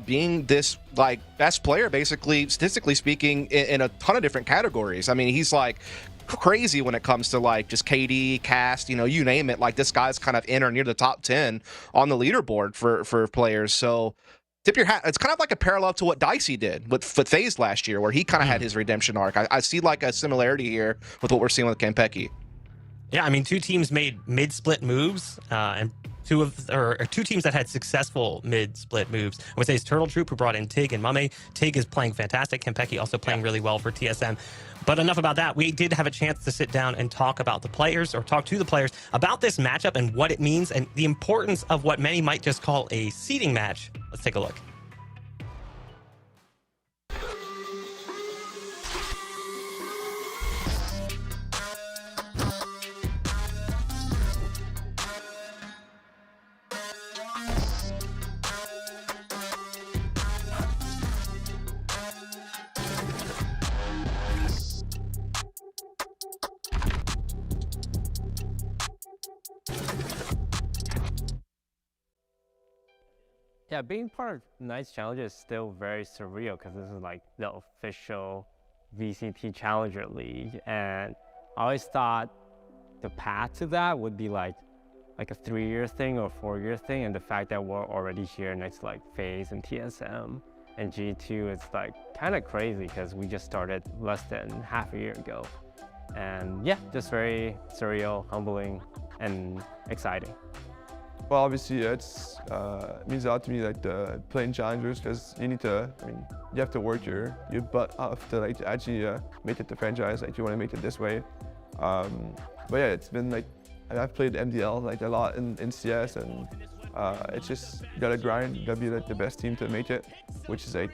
being this like best player basically, statistically speaking, in a ton of different categories. I mean, he's like crazy when it comes to like just KD, cast, you name it. Like, this guy's kind of in or near the top 10 on the leaderboard for players. So tip your hat. It's kind of like a parallel to what Dicey did with FaZe last year, where he kind of had his redemption arc. I see like a similarity here with what we're seeing with Campeki. Yeah, I mean, 2 teams made mid-split moves, and two teams that had successful mid-split moves. I would say it's Turtle Troop, who brought in Tig and Mame. Tig is playing fantastic. Campeki also playing really well for TSM. But enough about that. We did have a chance to sit down and talk to the players about this matchup and what it means and the importance of what many might just call a seeding match. Let's take a look. Yeah, being part of Night's Challenge is still very surreal because this is like the official VCT Challenger League, and I always thought the path to that would be like a 3-year thing or 4-year thing, and the fact that we're already here next to like FaZe and TSM And G2 is like kind of crazy because we just started less than half a year ago. And yeah, just very surreal, humbling, and exciting. Well, obviously, it means a lot to me, like the playing challengers, because you need to. I mean, you have to work your butt off to like actually make it the franchise. Like you want to make it this way. But yeah, it's been like I've played MDL like a lot in CS, and it's just you gotta grind. You gotta be like the best team to make it, which is like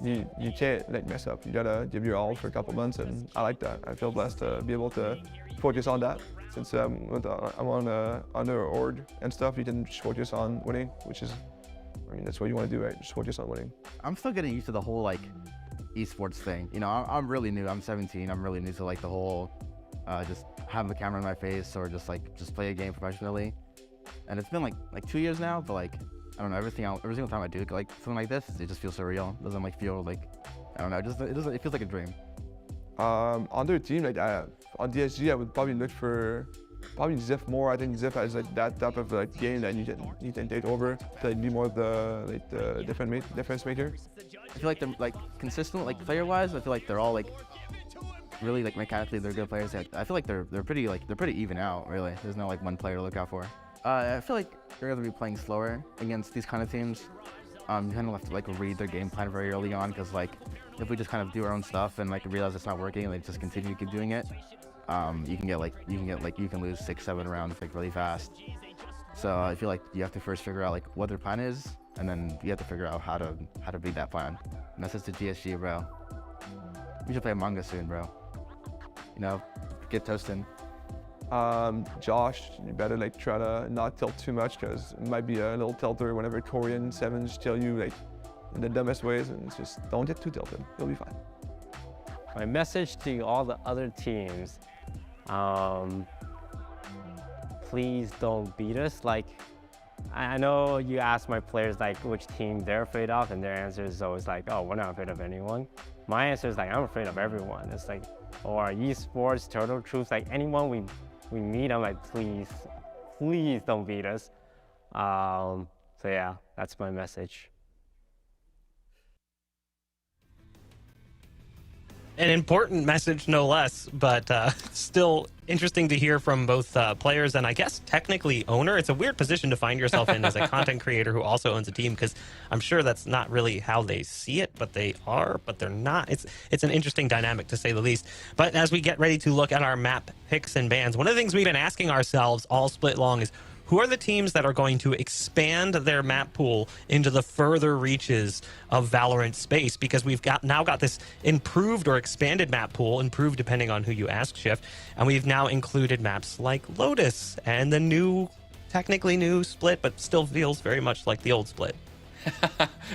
you can't like mess up. You gotta give your all for a couple months, and I like that. I feel blessed to be able to focus on that. Since I'm on under org and stuff, you can just focus on winning, which is, I mean, that's what you want to do, right? Just focus on winning. I'm still getting used to the whole like esports thing. You know, I'm really new. I'm 17. I'm really new to like the whole just having the camera in my face or just play a game professionally. And it's been like 2 years now, but like I don't know, every single time I do like something like this, it just feels surreal. It doesn't like feel like, I don't know, it feels like a dream. On their team, like on DSG, I would probably look for Ziff more. I think Ziff has like that type of like game that you can take over to like, be more of the defense maker. I feel like they're like consistent, like player-wise. I feel like they're all like really like mechanically they're good players. I feel like they're pretty even out. Really, there's no like one player to look out for. I feel like you're gonna be playing slower against these kind of teams. You kind of have to like read their game plan very early on, because like if we just kind of do our own stuff and like realize it's not working and like just continue to keep doing it, you can lose 6-7 rounds like really fast. So I feel like you have to first figure out like what their plan is, and then you have to figure out how to beat that plan. And that's just the GSG, bro. We should play Among Us soon, bro. You know, get toasting. Josh, you better like try to not tilt too much, because it might be a little tilter whenever Korean 7s tell you like in the dumbest ways, and it's just don't get too tilted. You'll be fine. My message to all the other teams, please don't beat us. Like, I know you ask my players like which team they're afraid of, and their answer is always like, oh, we're not afraid of anyone. My answer is like, I'm afraid of everyone. It's like, or esports, Turtle Troops, like anyone we meet, I'm like, please don't beat us. So yeah, that's my message. An important message, no less, but still interesting to hear from both players and I guess technically owner. It's a weird position to find yourself in as a content creator who also owns a team, because I'm sure that's not really how they see it, but they are, but they're not. It's an interesting dynamic, to say the least. But as we get ready to look at our map picks and bans, one of the things we've been asking ourselves all split long is, who are the teams that are going to expand their map pool into the further reaches of Valorant space? Because we've now got this improved or expanded map pool, improved depending on who you ask, Shift, and we've now included maps like Lotus and the new, technically new Split, but still feels very much like the old Split.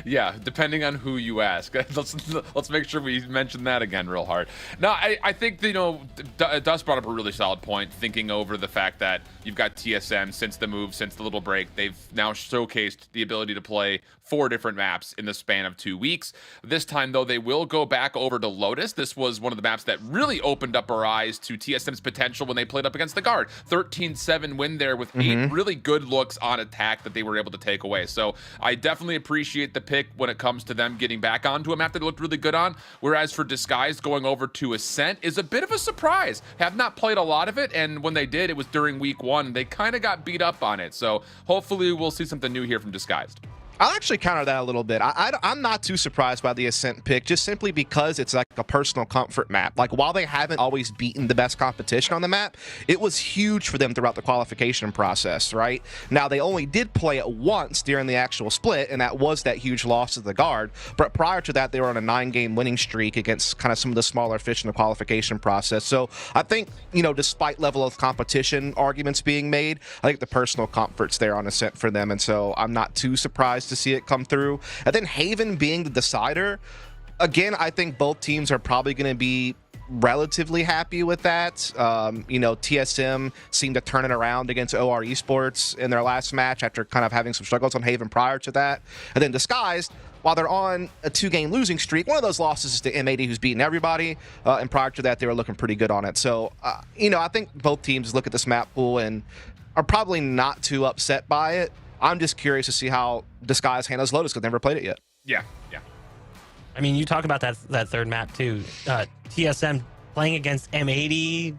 Yeah, depending on who you ask. Let's make sure we mention that again real hard. No, I think, you know, Dust brought up a really solid point, thinking over the fact that you've got TSM since the move, since the little break. They've now showcased the ability to play 4 different maps in the span of 2 weeks. This time, though, they will go back over to Lotus. This was one of the maps that really opened up our eyes to TSM's potential when they played up against the Guard. 13-7 win there with 8 really good looks on attack that they were able to take away. So I definitely appreciate the pick when it comes to them getting back onto a map that they looked really good on. Whereas for Disguised, going over to Ascent is a bit of a surprise. Have not played a lot of it, and when they did, it was during week 1. They kind of got beat up on it. So hopefully we'll see something new here from Disguised. I'll actually counter that a little bit. I'm not too surprised by the Ascent pick, just simply because it's like a personal comfort map. Like, while they haven't always beaten the best competition on the map, it was huge for them throughout the qualification process, right? Now, they only did play it once during the actual split, and that was that huge loss to the Guard. But prior to that, they were on a 9-game winning streak against kind of some of the smaller fish in the qualification process. So I think, you know, despite level of competition arguments being made, I think the personal comfort's there on Ascent for them, and so I'm not too surprised to see it come through. And then Haven being the decider, again, I think both teams are probably going to be relatively happy with that. You know, TSM seemed to turn it around against OR Esports in their last match after kind of having some struggles on Haven prior to that. And then Disguised, while they're on a 2-game losing streak, one of those losses is to M80, who's beaten everybody, and prior to that, they were looking pretty good on it. So, you know, I think both teams look at this map pool and are probably not too upset by it. I'm just curious to see how Disguise handles Lotus, because they've never played it yet. Yeah. I mean, you talk about that third map too. TSM playing against M80,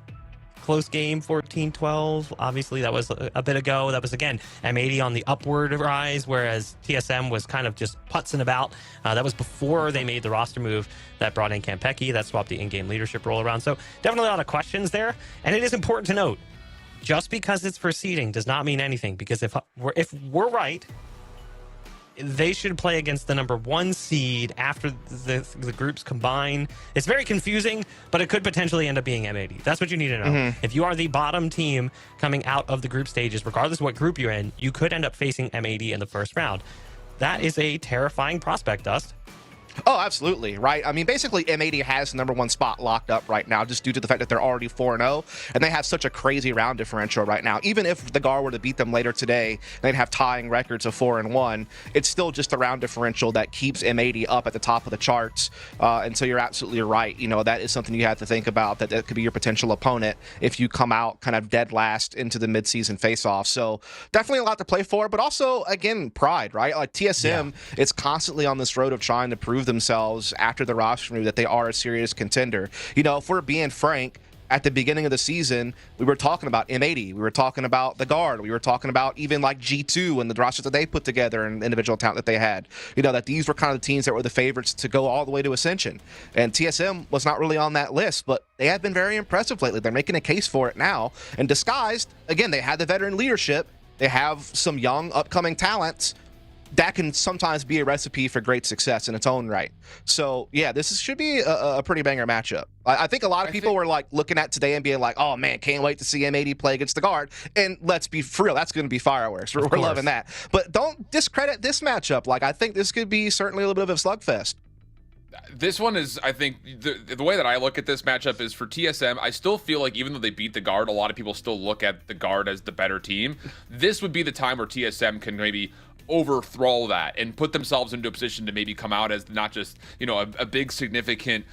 close game, 14-12. Obviously, that was a bit ago. That was, again, M80 on the upward rise, whereas TSM was kind of just putzing about. That was before they made the roster move that brought in Campeki, that swapped the in-game leadership role around. So definitely a lot of questions there. And it is important to note, just because it's for seeding does not mean anything, because if we're right, they should play against the number 1 seed after the groups combine. It's very confusing, but it could potentially end up being M80. That's what you need to know. If you are the bottom team coming out of the group stages, regardless of what group you're in, you could end up facing M80 in the first round. That is a terrifying prospect, Dust. Oh, absolutely, right? I mean, basically, M80 has the number 1 spot locked up right now just due to the fact that they're already 4-0, and they have such a crazy round differential right now. Even if the GAR were to beat them later today, they'd have tying records of 4-1. It's still just a round differential that keeps M80 up at the top of the charts, and so you're absolutely right. You know, that is something you have to think about, that could be your potential opponent if you come out kind of dead last into the mid-season face-off. So definitely a lot to play for, but also, again, pride, right? Like TSM is constantly on this road of trying to prove themselves after the roster move that they are a serious contender. You know, if we're being frank, at the beginning of the season, we were talking about M80, we were talking about the Guard, we were talking about even like G2 and the rosters that they put together and individual talent that they had. You know, that these were kind of the teams that were the favorites to go all the way to Ascension. And TSM was not really on that list, but they have been very impressive lately. They're making a case for it now. And disguised, again, they had the veteran leadership, they have some young upcoming talents that can sometimes be a recipe for great success in its own right. So, yeah, should be a pretty banger matchup. I think a lot of people were like looking at today and being like, oh, man, can't wait to see M80 play against the Guard. And let's be for real, that's going to be fireworks. We're loving that. But don't discredit this matchup. Like, I think this could be certainly a little bit of a slugfest. This one is, I think, the way that I look at this matchup is for TSM, I still feel like even though they beat the Guard, a lot of people still look at the Guard as the better team. This would be the time where TSM can maybe overthrow that and put themselves into a position to maybe come out as not just, you know, a big significant,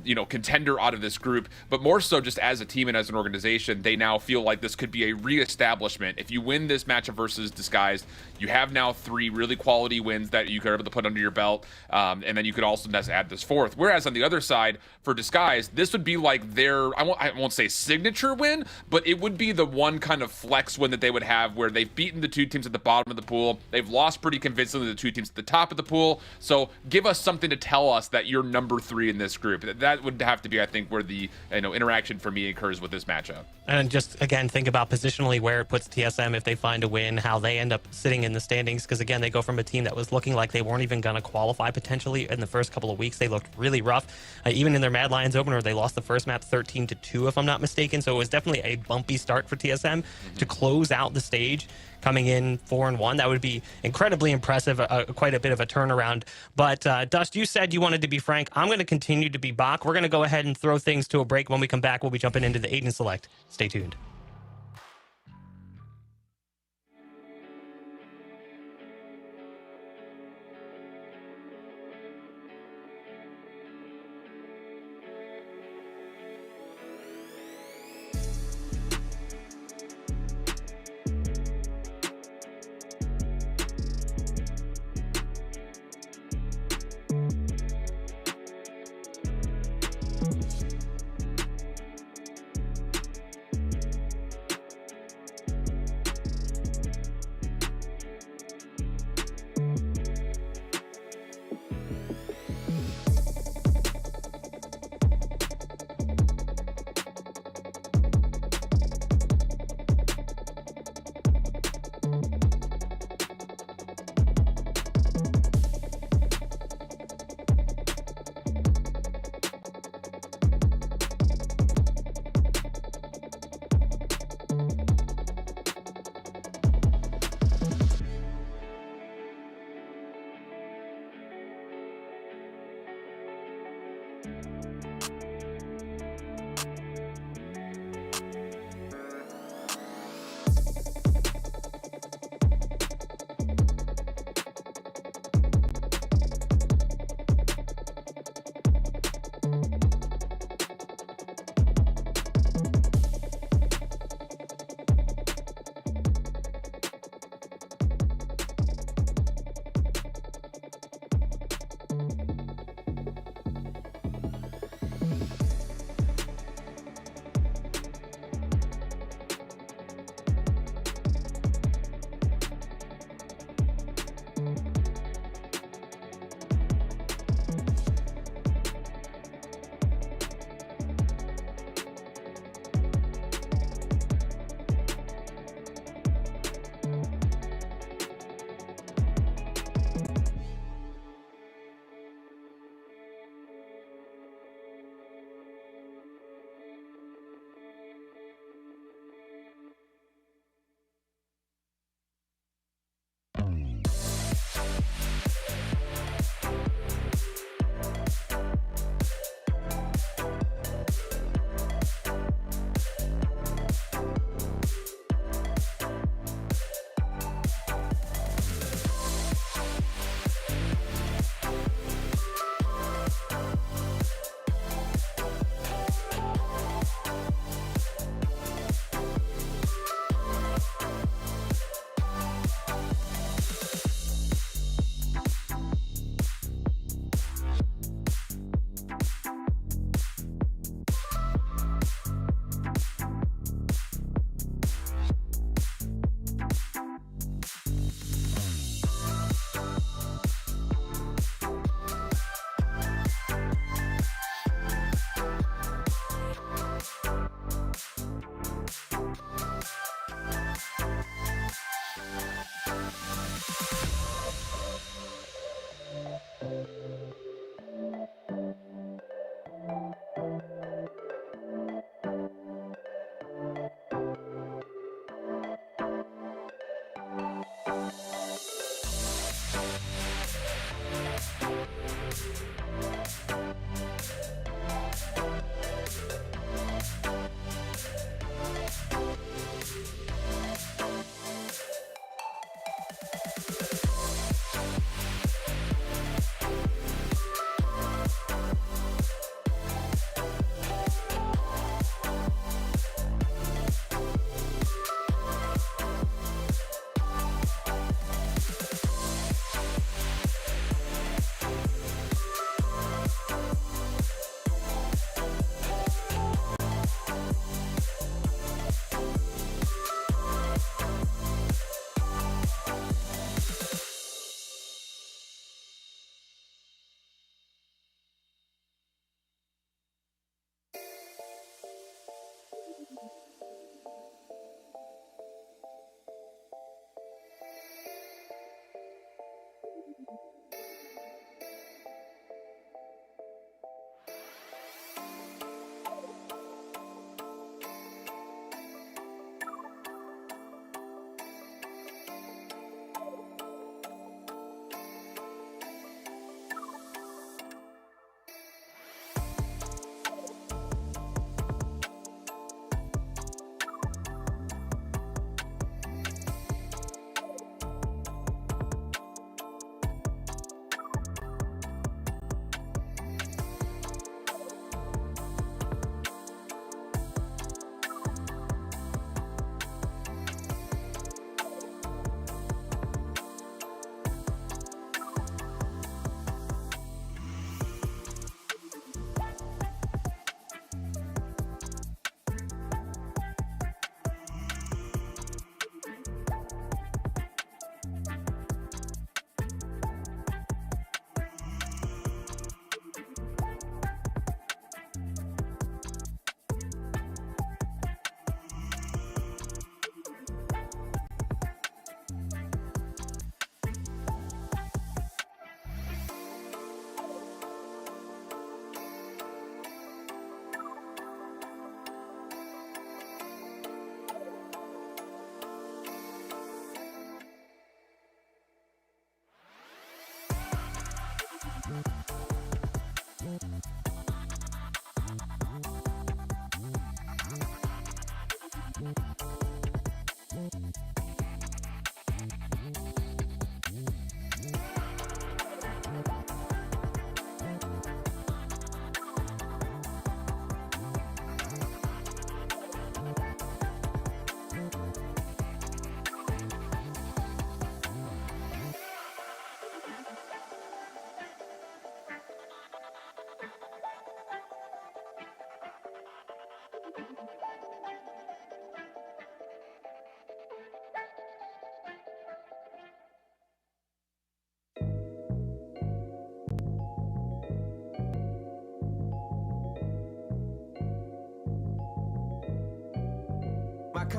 you know, contender out of this group, but more so just as a team and as an organization, they now feel like this could be a reestablishment. If you win this matchup versus Disguised, you have now 3 really quality wins that you could be able to put under your belt, and then you could also add this 4th. Whereas on the other side, for Disguised, this would be like their, I won't say signature win, but it would be the one kind of flex win that they would have where they've beaten the 2 teams at the bottom of the pool. They've lost pretty convincingly the 2 teams at the top of the pool. So give us something to tell us that you're number 3 in this group. That would have to be, I think, where the interaction for me occurs with this matchup. And just, again, think about positionally where it puts TSM if they find a win, how they end up sitting in the standings. Because, again, they go from a team that was looking like they weren't even going to qualify potentially in the first couple of weeks. They looked really rough. Even in their Mad Lions opener, they lost the first map 13-2, if I'm not mistaken. So it was definitely a bumpy start for TSM to close out the stage. Coming in 4-1, that would be incredibly impressive, quite a bit of a turnaround. But Dust, you said you wanted to be frank. I'm going to continue to be Bach. We're going to go ahead and throw things to a break. When we come back, we'll be jumping into the Aiden Select. Stay tuned.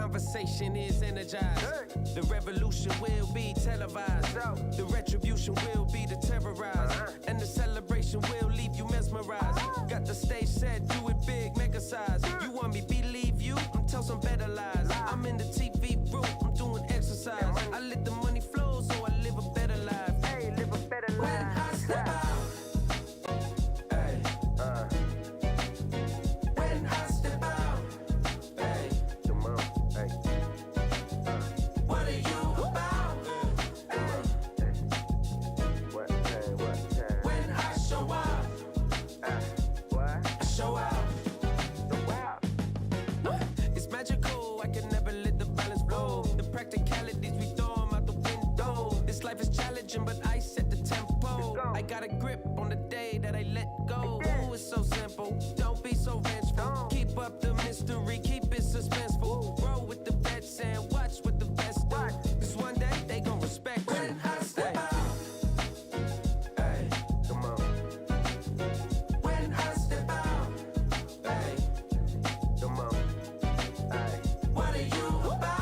conversation is energized. The revolution will be televised. The retribution will be to terrorize. And the celebration will leave you mesmerized. Got the stage set, do it big, mega size. You want me believe you? Tell some better lies. I'm in the TV room, I'm doing exercise. I let the money flow, so I live a better life. Hey, live a better life. When I step out. But I set the tempo. I got a grip on the day that I let go. Ooh, it's so simple. Don't be so vengeful. Keep up the mystery, keep it suspenseful. Roll with the vets and watch what the vets do. Cause one day they gon' respect you. When I step out. Hey, come on. When I step out. Hey, come on. Hey, what are you about?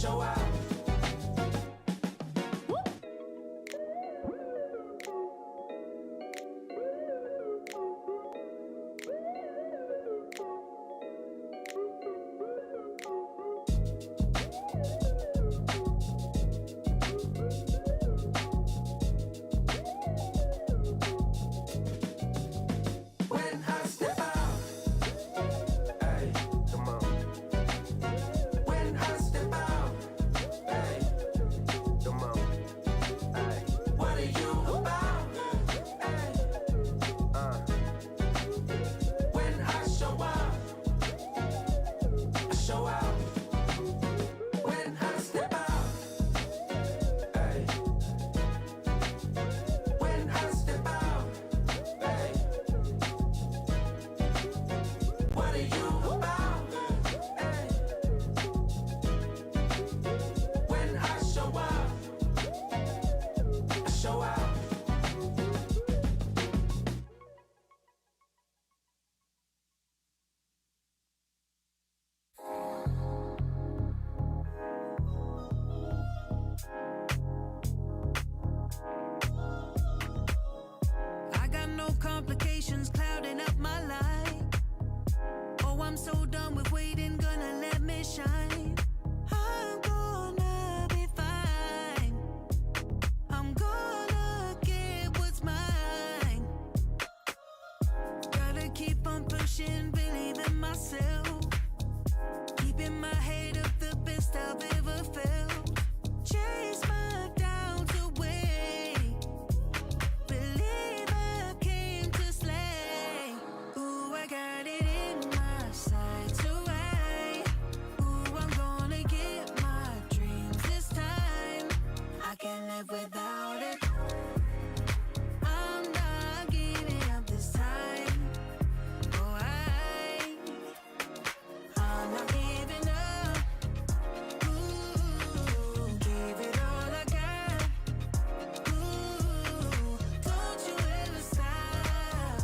Show out. Complications clouding up my life. Oh, I'm so done with waiting, gonna let me shine. I'm gonna be fine. I'm gonna get what's mine. Gotta keep on pushing, believe in myself. Keeping my head up, the best I've ever felt. Chase my doubts away. Believe I came to slay. Ooh, I got it in my sights, alright. Ooh, I'm gonna get my dreams this time. I can't live without it. I'm not giving up this time. Oh, I'm not giving up. Ooh, give it all I got. Ooh, don't you ever stop.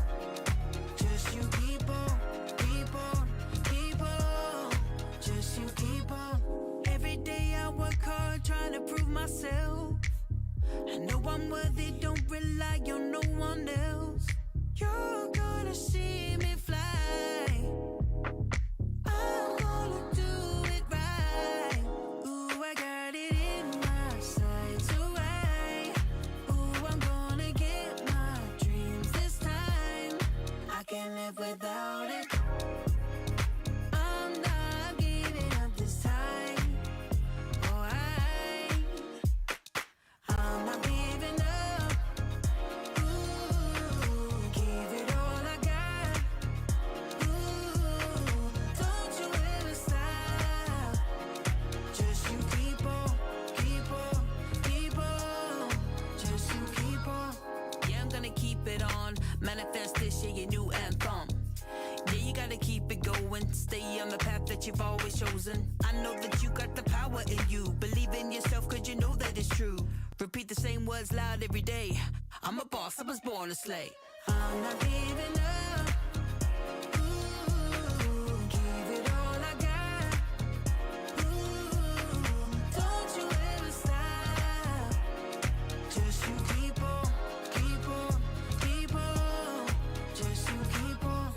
Just you keep on, keep on, keep on. Just you keep on. Every day I work hard trying to prove myself. I know I'm worthy, don't rely on no one else. You're gonna see me fly. I'm gonna do it right. Ooh, I got it in my sights, alright. Ooh, I'm gonna get my dreams this time. I can't live without it. I'm not giving up this time. Alright. I'm not giving up. Ooh, give it all I got. Ooh, don't you ever stop. Just you keep on, keep on, keep on. Just you keep on. Yeah, I'm gonna keep it on. Manifest this year, your new anthem. Yeah, you gotta keep it going. Stay on the path that you've always chosen. I know that you got the power in you. Believe in yourself, cause you know that it's true. Repeat the same words loud every day. I'm a boss, I was born to slay. I'm not giving up. Ooh, give it all I got. Ooh, don't you ever stop. Just you keep on, keep on, keep on. Just you keep on.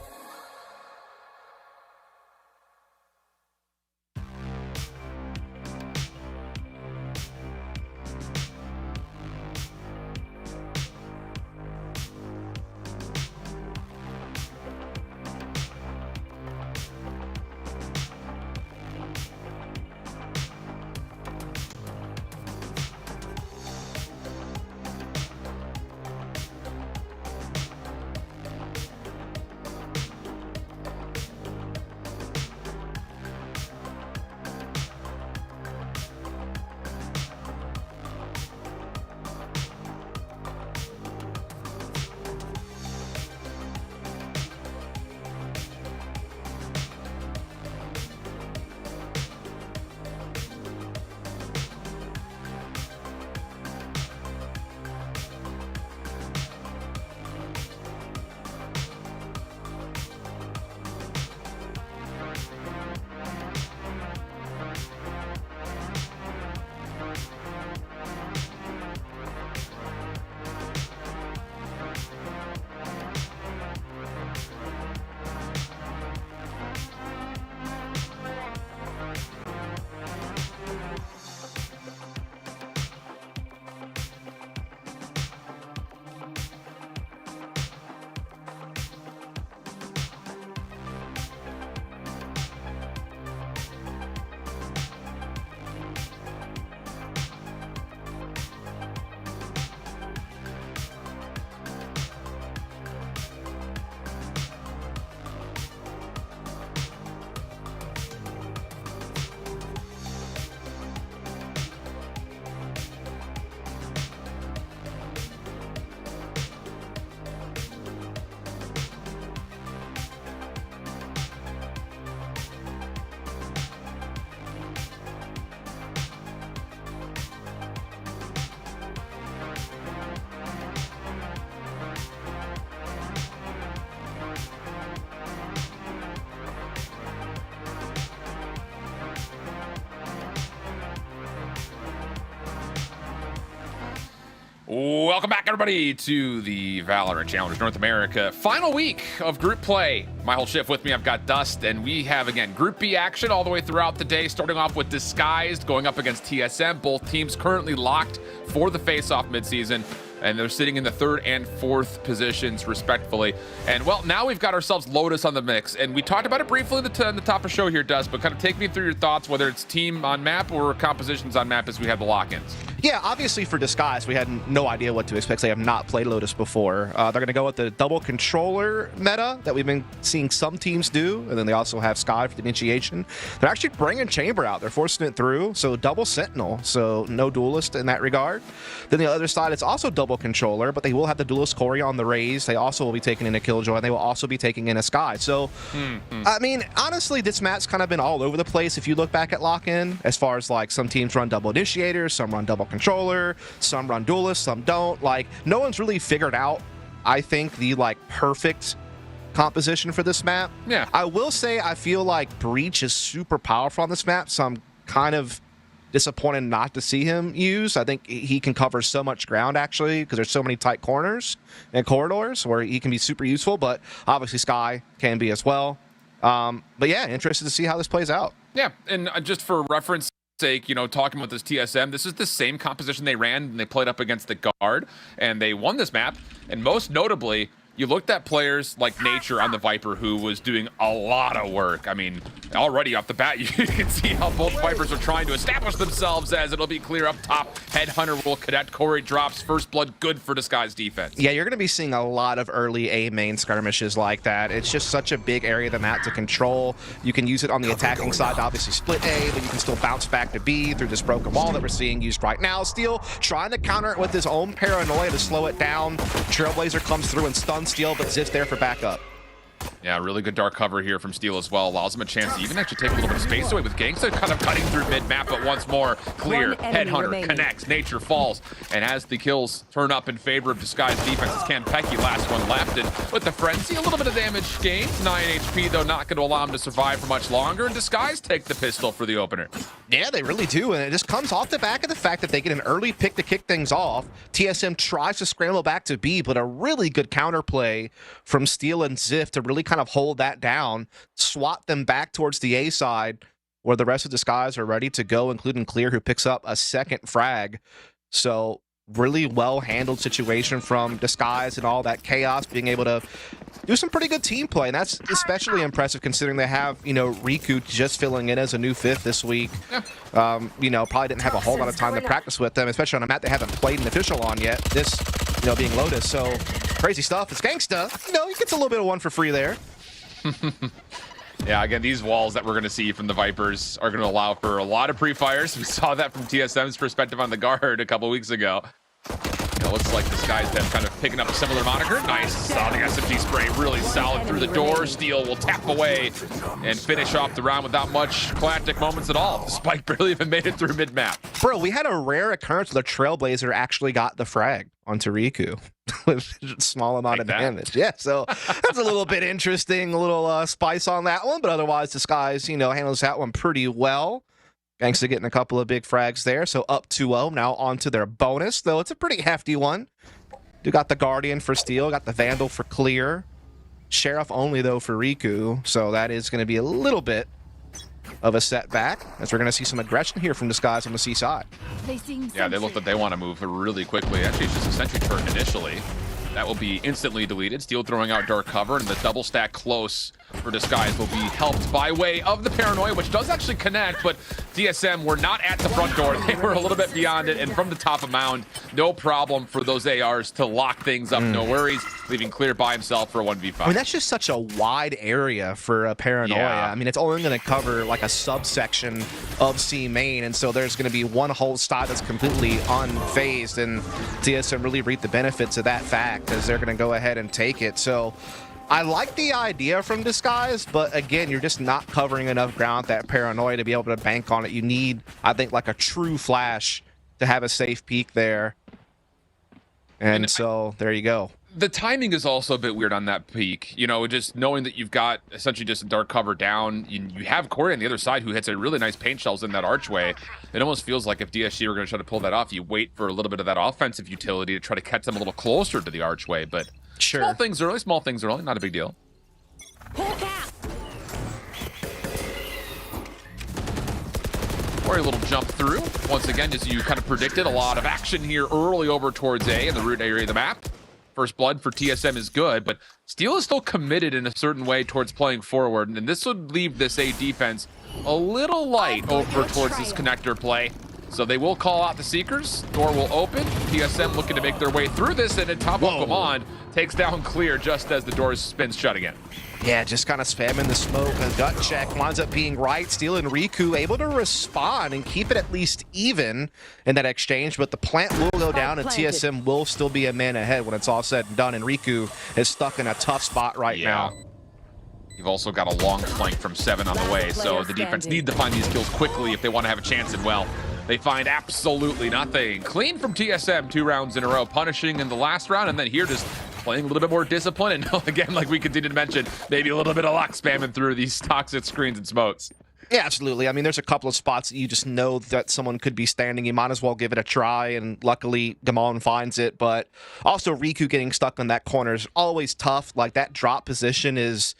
Welcome back, everybody, to the Valorant Challengers North America final week of group play. My whole shift with me, I've got Dust, and we have, again, Group B action all the way throughout the day, starting off with Disguised going up against TSM. Both teams currently locked for the face-off mid-season, and they're sitting in the 3rd and 4th positions, respectively. And, well, now we've got ourselves Lotus on the mix, and we talked about it briefly on the top of the show here, Dust, but kind of take me through your thoughts, whether it's team on map or compositions on map as we have the lock-ins. Yeah, obviously for Disguise, we had no idea what to expect. They have not played Lotus before. They're going to go with the double controller meta that we've been seeing some teams do, and then they also have Sky for the initiation. They're actually bringing Chamber out. They're forcing it through, so double Sentinel, so no Duelist in that regard. Then the other side, it's also double controller, but they will have the Duelist Corey on the Raze. They also will be taking in a Killjoy, and they will also be taking in a Sky. So, I mean, honestly, this map's kind of been all over the place if you look back at lock-in, as far as, like, some teams run double initiators, some run double controller, some run Duelist, some don't. Like, no one's really figured out, I think, the, like, perfect composition for this map. Yeah. I will say I feel like Breach is super powerful on this map, so I'm kind of disappointed not to see him used. I think he can cover so much ground, actually, because there's so many tight corners and corridors where he can be super useful, but obviously Sky can be as well. But yeah, interested to see how this plays out. Yeah, and just for reference sake, you know, talking about this TSM, this is the same composition they ran and they played up against the Guard, and they won this map. And most notably, you looked at players like Nature on the Viper, who was doing a lot of work. I mean, already off the bat, you can see how both Vipers are trying to establish themselves, as it'll be clear up top. Headhunter will cadet. Corey drops first blood, good for Disguise defense. Yeah, you're going to be seeing a lot of early A main skirmishes like that. It's just such a big area of the map to control. You can use it on the attacking side to obviously split A, but you can still bounce back to B through this broken wall that we're seeing used right now. Steel trying to counter it with his own paranoia to slow it down. Trailblazer comes through and stuns Steel, but Zip's there for backup. Yeah, really good dark cover here from Steel as well. Allows him a chance to even actually take a little bit of space away with Gangsta kind of cutting through mid-map, but once more, clear. Headhunter connects, Nature falls. And as the kills turn up in favor of Disguise defense, it's Kanpeki, last one left. And with the Frenzy, a little bit of damage gained. 9 HP, though, not going to allow him to survive for much longer. And Disguise take the pistol for the opener. Yeah, they really do, and it just comes off the back of the fact that they get an early pick to kick things off. TSM tries to scramble back to B, but a really good counterplay from Steel and Ziff to really kind of hold that down, swat them back towards the A side, where the rest of Disguise are ready to go, including Clear, who picks up a second frag. So really well-handled situation from Disguise and all that chaos, being able to do some pretty good team play, and that's especially impressive considering they have, you know, Riku just filling in as a new fifth this week. You know, probably didn't have a whole lot of time to practice with them, especially on a map they haven't played an official on yet, this, you know, being Lotus. So crazy stuff. It's Gangsta. You know, he gets a little bit of one for free there. Yeah, again, these walls that we're going to see from the Vipers are going to allow for a lot of pre-fires. We saw that from TSM's perspective on the guard a couple weeks ago. It looks like Disguise them kind of picking up a similar moniker. Nice. Saw the SMG spray really solid through the door. Steel will tap away and finish off the round without much climactic moments at all. Spike barely even made it through mid-map. Bro, we had a rare occurrence where the Trailblazer actually got the frag onto Riku with a small amount of damage. Yeah, so that's a little bit interesting, a little spice on that one, but otherwise Disguise, you know, handles that one pretty well. Gangsta getting a couple of big frags there, so up 2-0, now on to their bonus, though it's a pretty hefty one. You got the Guardian for Steel, got the Vandal for Clear. Sheriff only, though, for Riku, so that is going to be a little bit of a setback, as we're going to see some aggression here from Disguise on the C side. Yeah, they look like they want to move really quickly. Actually, it's just a sentry turret initially. That will be instantly deleted. Steel throwing out dark cover, and the double stack close for Disguise will be helped by way of the Paranoia, which does actually connect, but DSM were not at the front door. They were a little bit beyond it, and from the top of Mound, no problem for those ARs to lock things up, no worries, leaving Clear by himself for a 1v5. I mean, that's just such a wide area for a Paranoia. Yeah. I mean, it's only going to cover like a subsection of C main, and so there's going to be one whole side that's completely unfazed, and DSM really reap the benefits of that fact, as they're going to go ahead and take it. So I like the idea from Disguise, but again, you're just not covering enough ground with that Paranoia to be able to bank on it. You need, I think, like a true flash to have a safe peek there. And so there you go. The timing is also a bit weird on that peak. You know, just knowing that you've got essentially just a dark cover down, you have Corey on the other side who hits a really nice paint shells in that archway. It almost feels like if DSG were going to try to pull that off, you wait for a little bit of that offensive utility to try to catch them a little closer to the archway. But sure, small things early, not a big deal. Or a little jump through. Once again, as you kind of predicted, a lot of action here early over towards A in the root area of the map. First blood for TSM is good, but Steel is still committed in a certain way towards playing forward, and this would leave this A defense a little light over towards this connector play. So they will call out the Seekers. Door will open. TSM looking to make their way through this, and then top of Command takes down Clear just as the door spins shut again. Yeah, just kind of spamming the smoke. A gut check winds up being right. Steel and Riku able to respond and keep it at least even in that exchange, but the plant will go down and TSM will still be a man ahead when it's all said and done, and Riku is stuck in a tough spot right now. You've also got a long flank from 7 on the way, so the defense need to find these kills quickly if they want to have a chance, and well, they find absolutely nothing. Clean from TSM 2 rounds in a row, punishing in the last round, and then here just playing a little bit more discipline, and again, like we continue to mention, maybe a little bit of luck spamming through these toxic screens and smokes. Yeah, absolutely. I mean, there's a couple of spots that you just know that someone could be standing. You might as well give it a try, and luckily Gamon finds it, but also Riku getting stuck on that corner is always tough. Like, that drop position is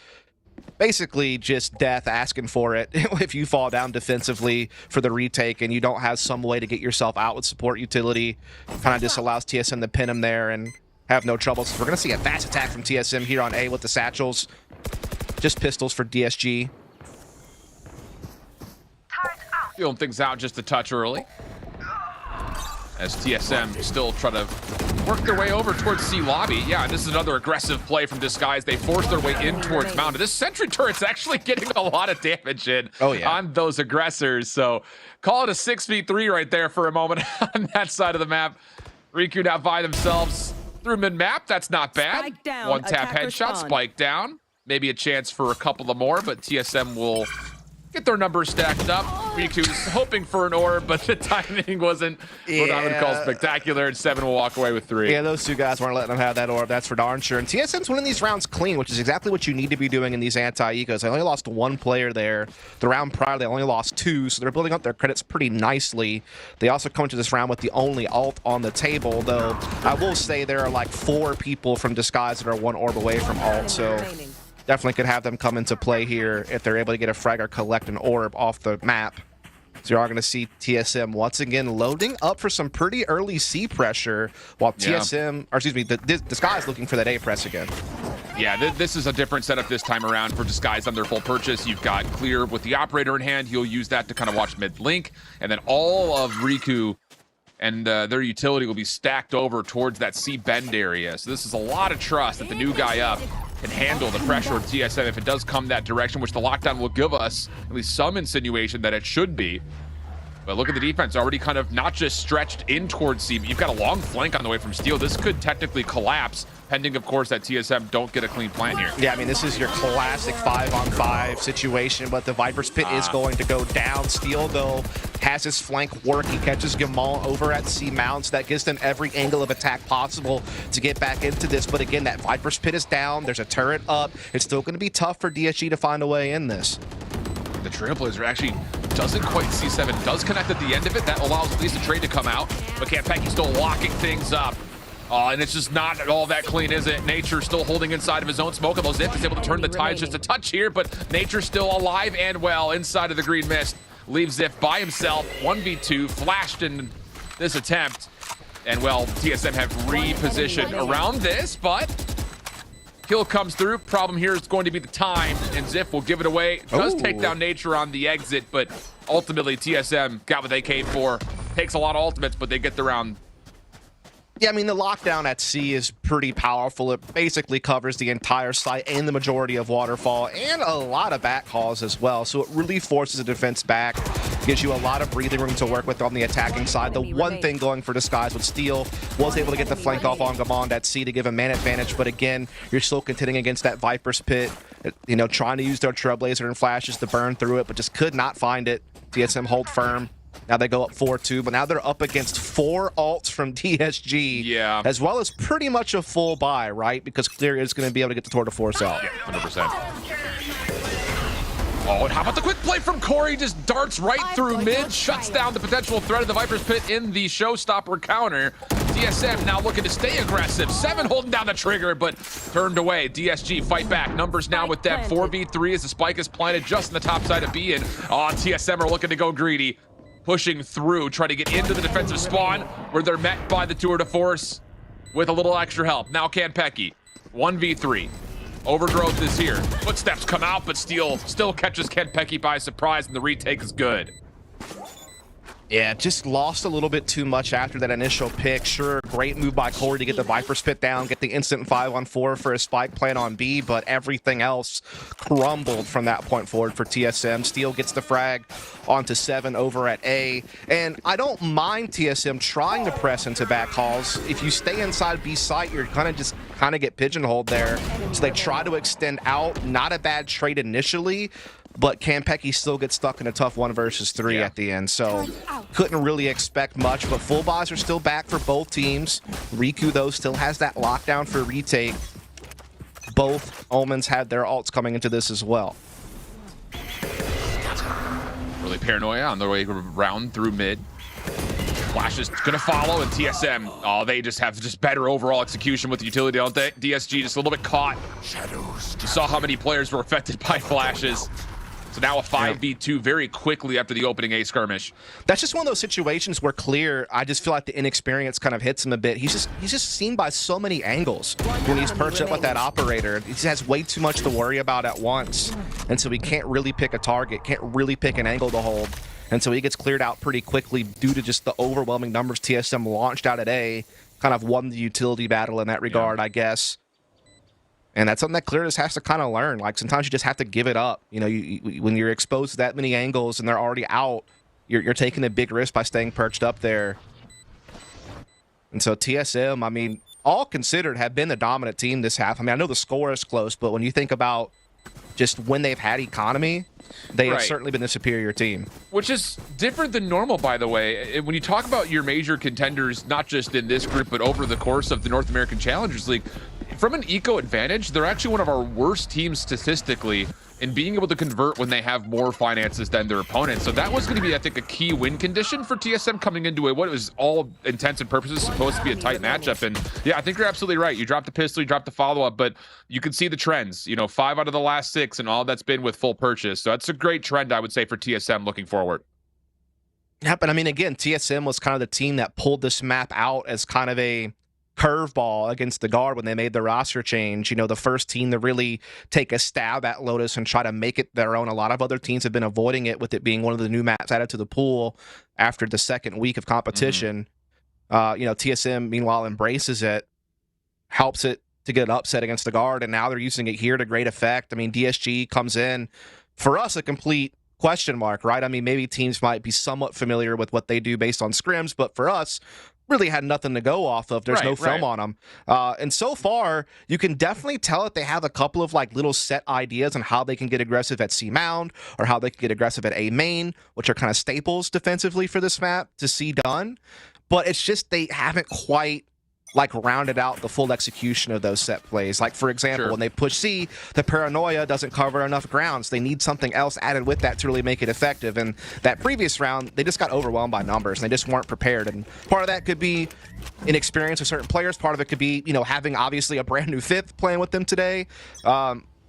basically just death asking for it if you fall down defensively for the retake and you don't have some way to get yourself out with support utility. Kind of just allows TSM to pin him there and have no trouble. So we're going to see a fast attack from TSM here on A with the satchels. Just pistols for DSG. Feeling things out just a touch early, as TSM still try to work their way over towards C lobby. Yeah, this is another aggressive play from Disguise. They force their way in towards Mountain. This sentry turret's actually getting a lot of damage in on those aggressors. So call it a 6v3 right there for a moment on that side of the map. Riku now by themselves through mid-map. That's not bad. One tap headshot, spike down. maybe a chance for a couple of more, but TSM will get their numbers stacked up. Riku's hoping for an orb, but the timing wasn't what I would call spectacular, and 7 will walk away with 3. Yeah, those two guys weren't letting them have that orb, that's for darn sure. And TSM's winning these rounds clean, which is exactly what you need to be doing in these anti-ecos. They only lost 1 player there. The round prior, they only lost 2, so they're building up their credits pretty nicely. They also come into this round with the only ult on the table, though I will say there are like 4 people from Disguise that are 1 orb away from ult, so definitely could have them come into play here if they're able to get a frag or collect an orb off the map. So you are going to see TSM once again loading up for some pretty early C pressure, while TSM, or excuse me, the Disguise looking for that A press again. Yeah, this is a different setup this time around for Disguise on their full purchase. You've got Clear with the operator in hand. You'll use that to kind of watch mid link, and then all of Riku and their utility will be stacked over towards that C bend area. So this is a lot of trust that the new guy up can handle the pressure of TSM if it does come that direction, which the lockdown will give us at least some insinuation that it should be. But look at the defense, already kind of not just stretched in towards C, but you've got a long flank on the way from Steel. This could technically collapse, pending, of course, that TSM don't get a clean plant here. Yeah, I mean, this is your classic 5-on-5 situation, but the Viper's Pit is going to go down. Steel, though, has his flank work. He catches Gamal over at C mounts. That gives them every angle of attack possible to get back into this. But again, that Viper's Pit is down. There's a turret up. It's still going to be tough for DSG to find a way in this. The Trailblazer actually doesn't quite see 7. Does connect at the end of it. That allows at least a trade to come out. But Kanpeki still locking things up. And it's just not all that clean, is it? Nature still holding inside of his own smoke. Although Zip is able to turn the tides just a touch here, but Nature still alive and well inside of the green mist. Leaves Zip by himself. 1v2, flashed in this attempt. And well, TSM have repositioned around this, but kill comes through. Problem here is going to be the time, and Ziff will give it away. Does take down Nature on the exit, but ultimately TSM got what they came for. Takes a lot of ultimates, but they get the round. Yeah, I mean, the lockdown at C is pretty powerful. It basically covers the entire site and the majority of Waterfall, and a lot of back calls as well. So it really forces the defense back, gives you a lot of breathing room to work with on the attacking side. The one thing going for Disguise with Steel was able to get the flank off on Gamond at C to give him man advantage, but again, you're still contending against that Viper's Pit, you know, trying to use their Trailblazer and flashes to burn through it, but just could not find it. TSM hold firm. Now they go up 4-2, but now they're up against 4 ults from DSG, as well as pretty much a full buy, right? Because Clear is going to be able to get the Tour de Force out. Yeah, 100%. Oh, and how about the quick play from Corey? Just darts right through mid, shuts down the potential threat of the Viper's Pit in the showstopper counter. DSM now looking to stay aggressive. 7 holding down the trigger, but turned away. DSG fight back. Numbers now with them. 4v3 as the spike is planted just in the top side of B, and TSM are looking to go greedy. Pushing through, trying to get into the defensive spawn, where they're met by the Tour de Force with a little extra help. Now Kanpeki, 1v3. Overgrowth is here. Footsteps come out, but Steel still catches Kanpeki by surprise, and the retake is good. Yeah, just lost a little bit too much after that initial pick. Sure, great move by Corey to get the Viper's Pit down, get the instant 5-on-4 for a spike plan on B, but everything else crumbled from that point forward for TSM. Steel gets the frag onto 7 over at A, and I don't mind TSM trying to press into back calls. If you stay inside B site, you're gonna just kind of get pigeonholed there. So they try to extend out. Not a bad trade initially, but Kanpeki still gets stuck in a tough 1 versus 3 at the end, so couldn't really expect much, but full buys are still back for both teams. Riku, though, still has that lockdown for retake. Both Omens had their ults coming into this as well. Really paranoia on their way around through mid. Flash is gonna follow, and TSM, they just have better overall execution with the utility, don't they? DSG just a little bit caught. Shadows. You saw how many players were affected by flashes. So now a 5v2 very quickly after the opening A skirmish. That's just one of those situations where Clear, I just feel like the inexperience kind of hits him a bit. He's just seen by so many angles when he's perched up with that operator. He just has way too much to worry about at once, and so he can't really pick a target, can't really pick an angle to hold. And so he gets cleared out pretty quickly due to just the overwhelming numbers TSM launched out at A. Kind of won the utility battle in that regard, I guess. And that's something that Clear just has to kind of learn. Like, sometimes you just have to give it up. You know, when you're exposed to that many angles and they're already out, you're taking a big risk by staying perched up there. And so TSM, I mean, all considered, have been the dominant team this half. I mean, I know the score is close, but when you think about just when they've had economy, they have certainly been the superior team. Which is different than normal, by the way. When you talk about your major contenders, not just in this group, but over the course of the North American Challengers League, from an eco advantage, they're actually one of our worst teams statistically in being able to convert when they have more finances than their opponents. So that was going to be, I think, a key win condition for TSM coming into it. What was all intents and purposes supposed to be a tight matchup. And yeah, I think you're absolutely right. You dropped the pistol, you dropped the follow-up, but you can see the trends. You know, 5 out of the last 6, and all that's been with full purchase. So that's a great trend, I would say, for TSM looking forward. Yeah, but I mean, again, TSM was kind of the team that pulled this map out as kind of a curveball against the Guard when they made the roster change. You know, the first team to really take a stab at Lotus and try to make it their own. A lot of other teams have been avoiding it, with it being one of the new maps added to the pool after the second week of competition. You know, TSM, meanwhile, embraces it, helps it to get an upset against the Guard, and now they're using it here to great effect. I mean, DSG comes in, for us, a complete question mark, right? I mean, maybe teams might be somewhat familiar with what they do based on scrims, but for us, really had nothing to go off of. There's no film on them. And so far, you can definitely tell that they have a couple of like little set ideas on how they can get aggressive at C Mound or how they can get aggressive at A main, which are kind of staples defensively for this map to see done. But it's just they haven't quite like rounded out the full execution of those set plays. Like, for example, when they push C, the paranoia doesn't cover enough grounds. They need something else added with that to really make it effective. And that previous round, they just got overwhelmed by numbers, and they just weren't prepared. And part of that could be inexperience of certain players. Part of it could be, you know, having obviously a brand new fifth playing with them today.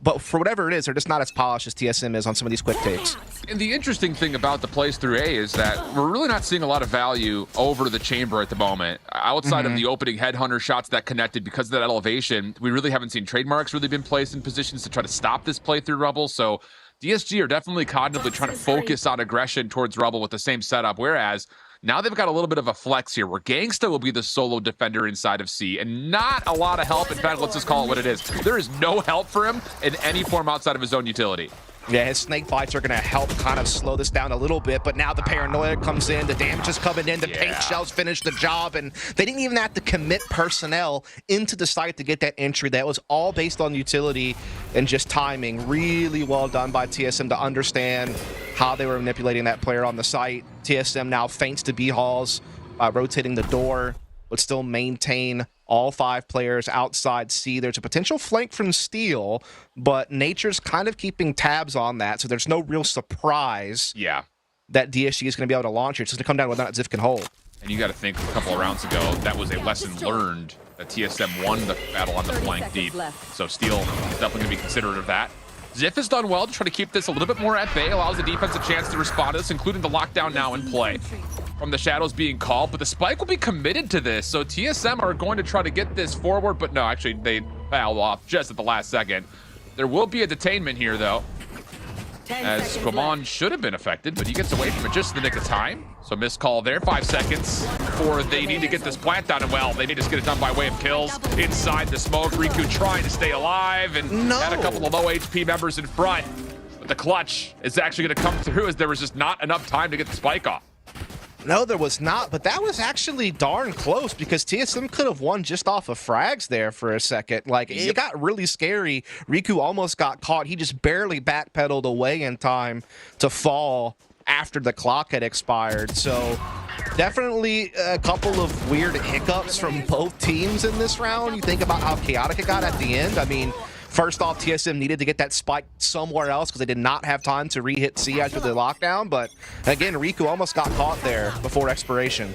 But for whatever it is, they're just not as polished as TSM is on some of these quick takes. And the interesting thing about the plays through A is that we're really not seeing a lot of value over the chamber at the moment. Outside of the opening headhunter shots that connected because of that elevation, we really haven't seen trademarks really been placed in positions to try to stop this play through Rubble. So DSG are definitely cognitively trying to focus on aggression towards Rubble with the same setup, whereas now they've got a little bit of a flex here where Gangsta will be the solo defender inside of C, and not a lot of help. In fact, let's just call it what it is. There is no help for him in any form outside of his own utility. Yeah, his snake bites are going to help kind of slow this down a little bit, but now the paranoia comes in, the damage is coming in, the paint shells finish the job, and they didn't even have to commit personnel into the site to get that entry. That was all based on utility and just timing. Really well done by TSM to understand how they were manipulating that player on the site. TSM now feints to B-Halls by rotating the door, but still maintain all 5 players outside C. There's a potential flank from Steel, but Nature's kind of keeping tabs on that, so there's no real surprise that DSG is going to be able to launch it. It's just going to come down to whether or not Ziff can hold. And you got to think a couple of rounds ago, that was a lesson learned that TSM won the battle on the flank deep. So Steel is definitely going to be considerate of that. Ziff has done well to try to keep this a little bit more at bay, allows the defense a chance to respond to this, including the lockdown now in play from the shadows being called, but the spike will be committed to this. So TSM are going to try to get this forward, but no, actually they fouled off just at the last second. There will be a detainment here though, as Goman should have been affected, but he gets away from it just in the nick of time. So missed call there, 5 seconds before they need to get this plant down, and well, they need to just get it done by way of kills inside the smoke. Riku trying to stay alive and had a couple of low HP members in front, but the clutch is actually going to come through as there was just not enough time to get the spike off. No, there was not, but that was actually darn close because TSM could have won just off of frags there for a second. Like, it got really scary. Riku almost got caught. He just barely backpedaled away in time to fall after the clock had expired. So definitely a couple of weird hiccups from both teams in this round. You think about how chaotic it got at the end. I mean, first off, TSM needed to get that spike somewhere else because they did not have time to re-hit C after the lockdown. But again, Riku almost got caught there before expiration.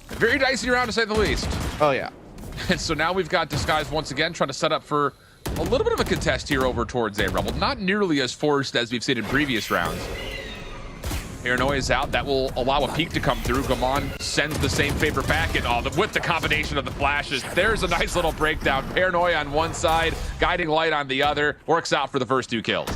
Very dicey round to say the least. Oh, yeah. And so now we've got Disguise once again trying to set up for a little bit of a contest here over towards A Rebel. Not nearly as forced as we've seen in previous rounds. Paranoia is out. That will allow a peek to come through. Gaman sends the same favor back, and with the combination of the flashes, there's a nice little breakdown. Paranoia on one side, Guiding Light on the other. Works out for the first 2 kills.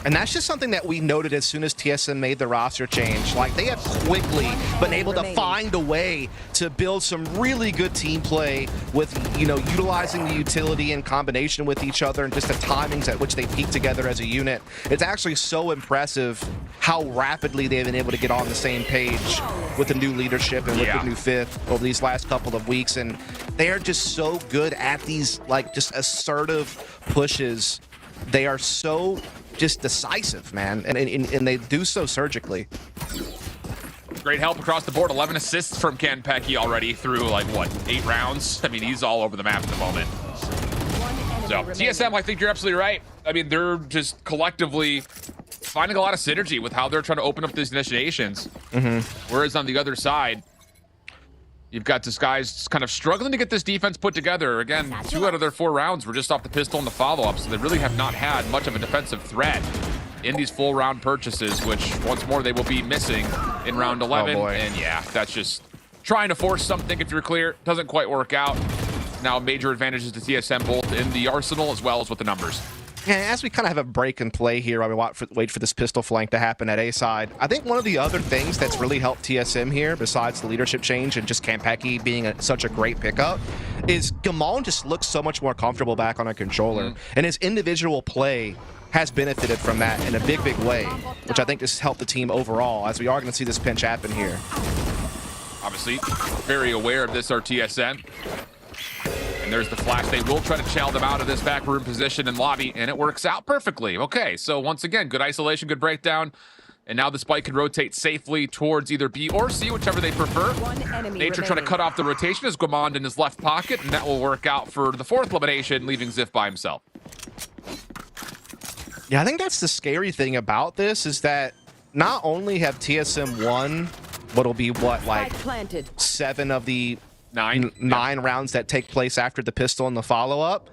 And that's just something that we noted as soon as TSM made the roster change. Like, they have quickly been able to find a way to build some really good team play with, you know, utilizing the utility in combination with each other and just the timings at which they peak together as a unit. It's actually so impressive how rapidly they've been able to get on the same page with the new leadership and with the new fifth over these last couple of weeks. And they are just so good at these, like, just assertive pushes. They are so just decisive, man, and they do so surgically. Great help across the board. 11 assists from Kanpeki already through, like, what, 8 rounds? I mean, he's all over the map at the moment. So, TSM, I think you're absolutely right. I mean, they're just collectively finding a lot of synergy with how they're trying to open up these initiations. Whereas on the other side, you've got Disguise kind of struggling to get this defense put together. Again, 2 out of their 4 rounds were just off the pistol and the follow-up, so they really have not had much of a defensive threat in these full round purchases, which once more they will be missing in round 11. Oh boy. And yeah, that's just trying to force something, if you're clear, doesn't quite work out. Now major advantages to TSM both in the arsenal as well as with the numbers. Yeah, as we kind of have a break and play here while we wait for this pistol flank to happen at A side, I think one of the other things that's really helped TSM here, besides the leadership change and just Kanpeki being such a great pickup, is Gamon just looks so much more comfortable back on a controller. And his individual play has benefited from that in a big, big way, which I think has helped the team overall, as we are going to see this pinch happen here. Obviously, very aware of this are TSM. And there's the flash. They will try to chow them out of this backroom position and lobby, and it works out perfectly. Okay, so once again, good isolation, good breakdown. And now the spike can rotate safely towards either B or C, whichever they prefer. Nature trying to cut off the rotation as Guamond in his left pocket, and that will work out for the 4th elimination, leaving Ziff by himself. Yeah, I think that's the scary thing about this, is that not only have TSM won what'll be, what, like 7 of the 9 rounds that take place after the pistol and the follow-up,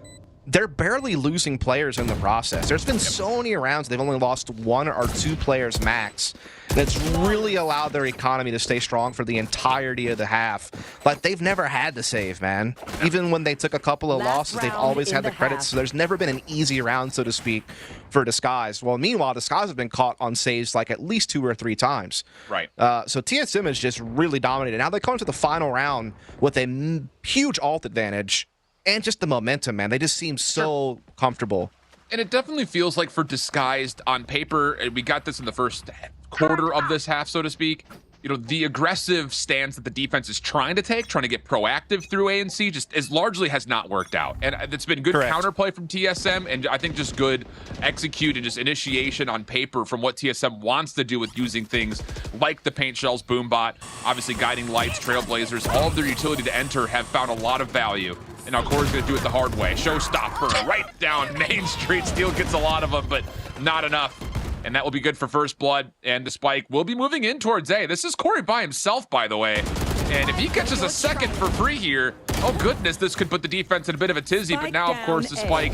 they're barely losing players in the process. There's been so many rounds they've only lost 1 or 2 players max. That's really allowed their economy to stay strong for the entirety of the half. Like, they've never had to save, man. Even when they took a couple of losses, they've always had the credits. So there's never been an easy round, so to speak, for Disguise. Well, meanwhile, Disguise have been caught on saves like at least 2 or 3 times. Right. So TSM is just really dominated. Now they come to the final round with a huge ult advantage. And just the momentum, man. They just seem so comfortable. And it definitely feels like for Disguised on paper, and we got this in the first quarter of this half, so to speak, you know, the aggressive stance that the defense is trying to take, trying to get proactive through A and C, just largely has not worked out. And it's been good counterplay from TSM, and I think just good execute and just initiation on paper from what TSM wants to do with using things like the paint shells, boombot, obviously guiding lights, trailblazers, all of their utility to enter have found a lot of value. And now Corey's going to do it the hard way. Showstopper right down Main Street. Steel gets a lot of them, but not enough. And that will be good for First Blood. And the spike will be moving in towards A. This is Corey by himself, by the way. And if he catches a second for free here, oh goodness, this could put the defense in a bit of a tizzy. But now, of course, the spike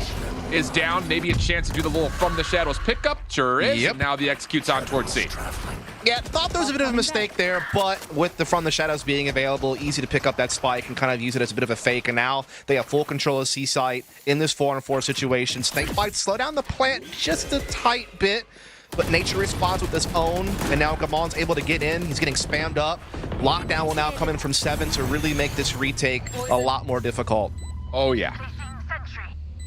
is down. Maybe a chance to do the little from the shadows pickup. Sure is. And now the execute's on towards C. Yeah, thought there was a bit of a mistake there, but with the From the Shadows being available, easy to pick up that spike and kind of use it as a bit of a fake. And now they have full control of C site in this 4-on-4 situation. Snakebite slow down the plant just a tight bit, but Nature responds with his own, and now Gamon's able to get in. He's getting spammed up. Lockdown will now come in from 7 to really make this retake a lot more difficult. Oh, yeah.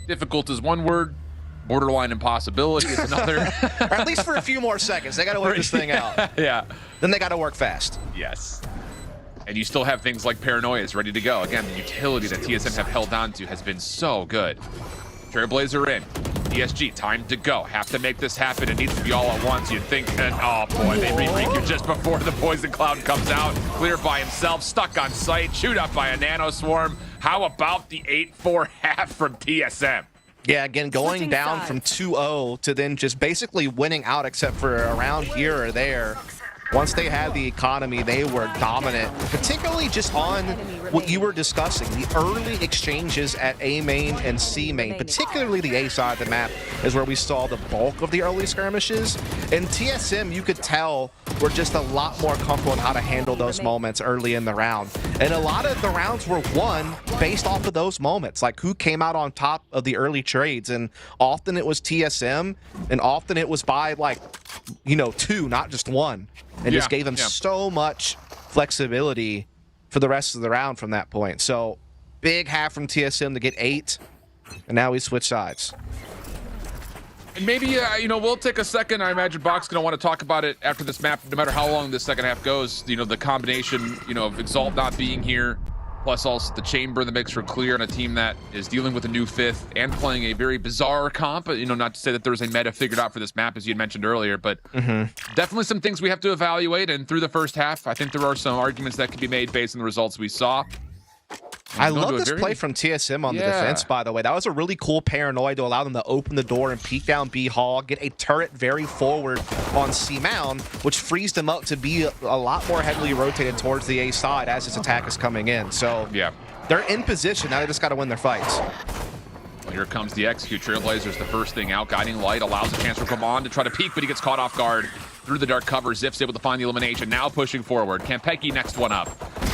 Difficult is one word. Borderline impossibility is another. Or at least for a few more seconds. They got to work this thing out. Yeah. Then they got to work fast. Yes. And you still have things like Paranoias ready to go. Again, the utility that TSM have held on to has been so good. Trailblazer in. ESG, time to go. Have to make this happen. It needs to be all at once. You'd think, and oh boy, they re-link you just before the Poison Cloud comes out. Clear by himself, stuck on site, chewed up by a Nano Swarm. How about the 8-4 half from TSM? Yeah, again, going down from 2-0 to then just basically winning out except for around here or there. once they had the economy, they were dominant, particularly just on what you were discussing, the early exchanges at A main and C main, particularly the A side of the map is where we saw the bulk of the early skirmishes. And TSM, you could tell, were just a lot more comfortable in how to handle those moments early in the round. And a lot of the rounds were won based off of those moments, like who came out on top of the early trades. And often it was TSM, and often it was by like, you know, 2, not just 1. And just gave them so much flexibility for the rest of the round from that point. So big half from TSM to get 8, and now we switch sides. And maybe, you know, we'll take a second. I imagine Bach's going to want to talk about it after this map, no matter how long this second half goes. You know, the combination, you know, of Exalt not being here, plus also the Chamber in the mix for Clear on a team that is dealing with a new 5th and playing a very bizarre comp. You know, not to say that there's a meta figured out for this map, as you had mentioned earlier, but definitely some things we have to evaluate. And through the first half, I think there are some arguments that can be made based on the results we saw. I love this play from TSM on the defense, by the way. That was a really cool paranoia to allow them to open the door and peek down B Hall, get a turret very forward on C Mound, which frees them up to be a lot more heavily rotated towards the A side as this attack is coming in. So they're in position. Now they just got to win their fights. Well, here comes the execute. Trailblazers the first thing out. Guiding Light allows a chance for Pamon to try to peek, but he gets caught off guard through the dark cover. Zip's able to find the elimination. Now pushing forward. Kampeki next one up.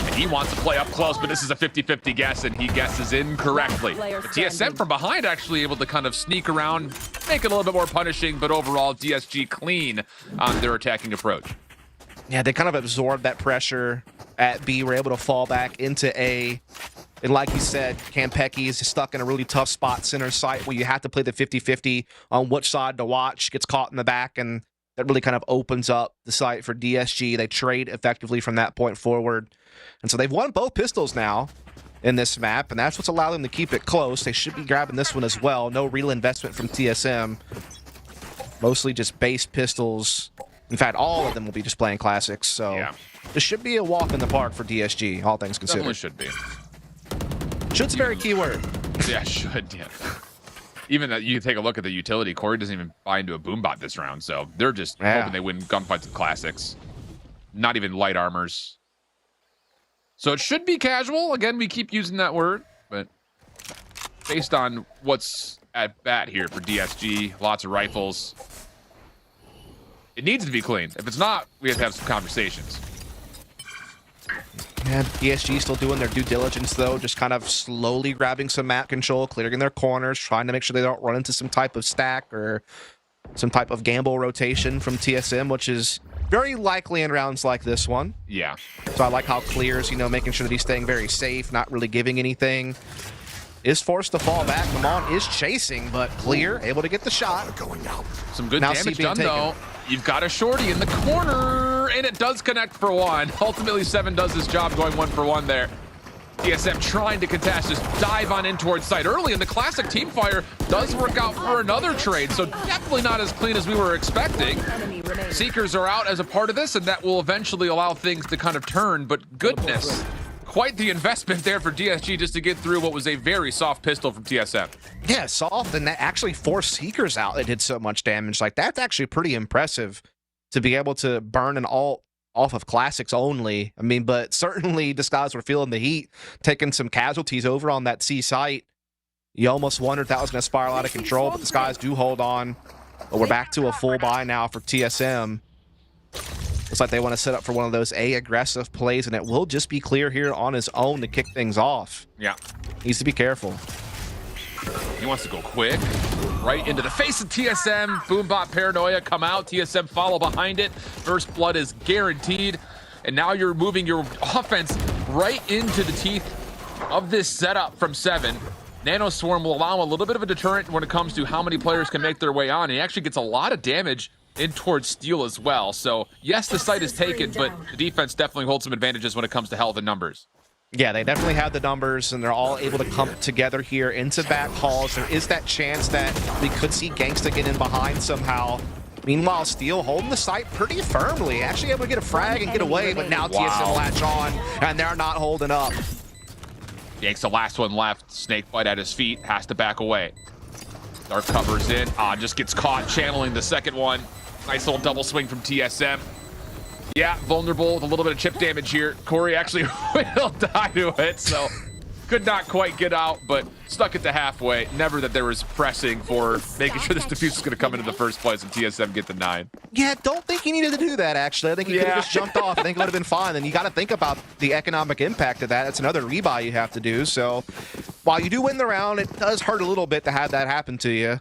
And he wants to play up close, but this is a 50-50 guess, and he guesses incorrectly. But TSM from behind actually able to kind of sneak around, make it a little bit more punishing, but overall DSG clean on their attacking approach. Yeah, they kind of absorbed that pressure at B, were able to fall back into A. And like you said, Kampeki is stuck in a really tough spot, center site, where you have to play the 50-50 on which side to watch, gets caught in the back, and that really kind of opens up the site for DSG. They trade effectively from that point forward. And so they've won both pistols now in this map, and that's what's allowed them to keep it close. They should be grabbing this one as well. No real investment from TSM. Mostly just base pistols. In fact, all of them will be just playing classics. So this should be a walk in the park for DSG, all things considered. Definitely should be. Should's a very key word. Yeah, should, yeah. Even that you take a look at the utility, Corey doesn't even buy into a boombot this round, so they're just hoping they win gunfights and classics. Not even light armors. So it should be casual. Again, we keep using that word, but based on what's at bat here for DSG, lots of rifles, it needs to be clean. If it's not, we have to have some conversations. Yeah, DSG still doing their due diligence, though, just kind of slowly grabbing some map control, clearing their corners, trying to make sure they don't run into some type of stack or some type of gamble rotation from TSM, which is very likely in rounds like this one. Yeah. So I like how Clear's, you know, making sure that he's staying very safe, not really giving anything. Is forced to fall back. Lamont is chasing, but Clear able to get the shot. Some good damage done, though. You've got a shorty in the corner, and it does connect for one. Ultimately, 7 does his job going 1 for 1 there. DSM trying to contest, just dive on in towards site. Early in the classic teamfire does work out for another trade, so definitely not as clean as we were expecting. Seekers are out as a part of this, and that will eventually allow things to kind of turn, but goodness. Quite the investment there for DSG just to get through what was a very soft pistol from TSM. Yeah, soft, and that actually forced Seekers out. It did so much damage. Like, that's actually pretty impressive to be able to burn an ult off of classics only. I mean, but certainly these guys were feeling the heat, taking some casualties over on that C site. You almost wondered that was going to spiral out of control, but these guys do hold on. But we're back to a full buy now for TSM. Looks like they want to set up for one of those A aggressive plays, and it will just be Clear here on his own to kick things off. Yeah. Needs to be careful. He wants to go quick. Right into the face of TSM. Boombot paranoia come out. TSM follow behind it. First blood is guaranteed. And now you're moving your offense right into the teeth of this setup from 7. Nano Swarm will allow a little bit of a deterrent when it comes to how many players can make their way on. He actually gets a lot of damage in towards Steel as well. So yes, the site is taken, but the defense definitely holds some advantages when it comes to health and numbers. Yeah, they definitely have the numbers, and they're all able to come together here into back halls. There is that chance that we could see Gangsta get in behind somehow. Meanwhile, Steel holding the site pretty firmly, actually able to get a frag and get away, but now TSM latch on, and they're not holding up. Yanks the last one left. Snakebite at his feet, has to back away. Dark covers in, just gets caught channeling the second one. Nice little double swing from TSM. Yeah, vulnerable with a little bit of chip damage here. Corey actually will die to it, so could not quite get out, but stuck it to halfway. Never that there was pressing for making sure this defuse is going to come into the first place and TSM get the 9. Yeah, don't think he needed to do that, actually. I think he could have just jumped off. I think it would have been fine. And you got to think about the economic impact of that. It's another rebuy you have to do. So while you do win the round, it does hurt a little bit to have that happen to you.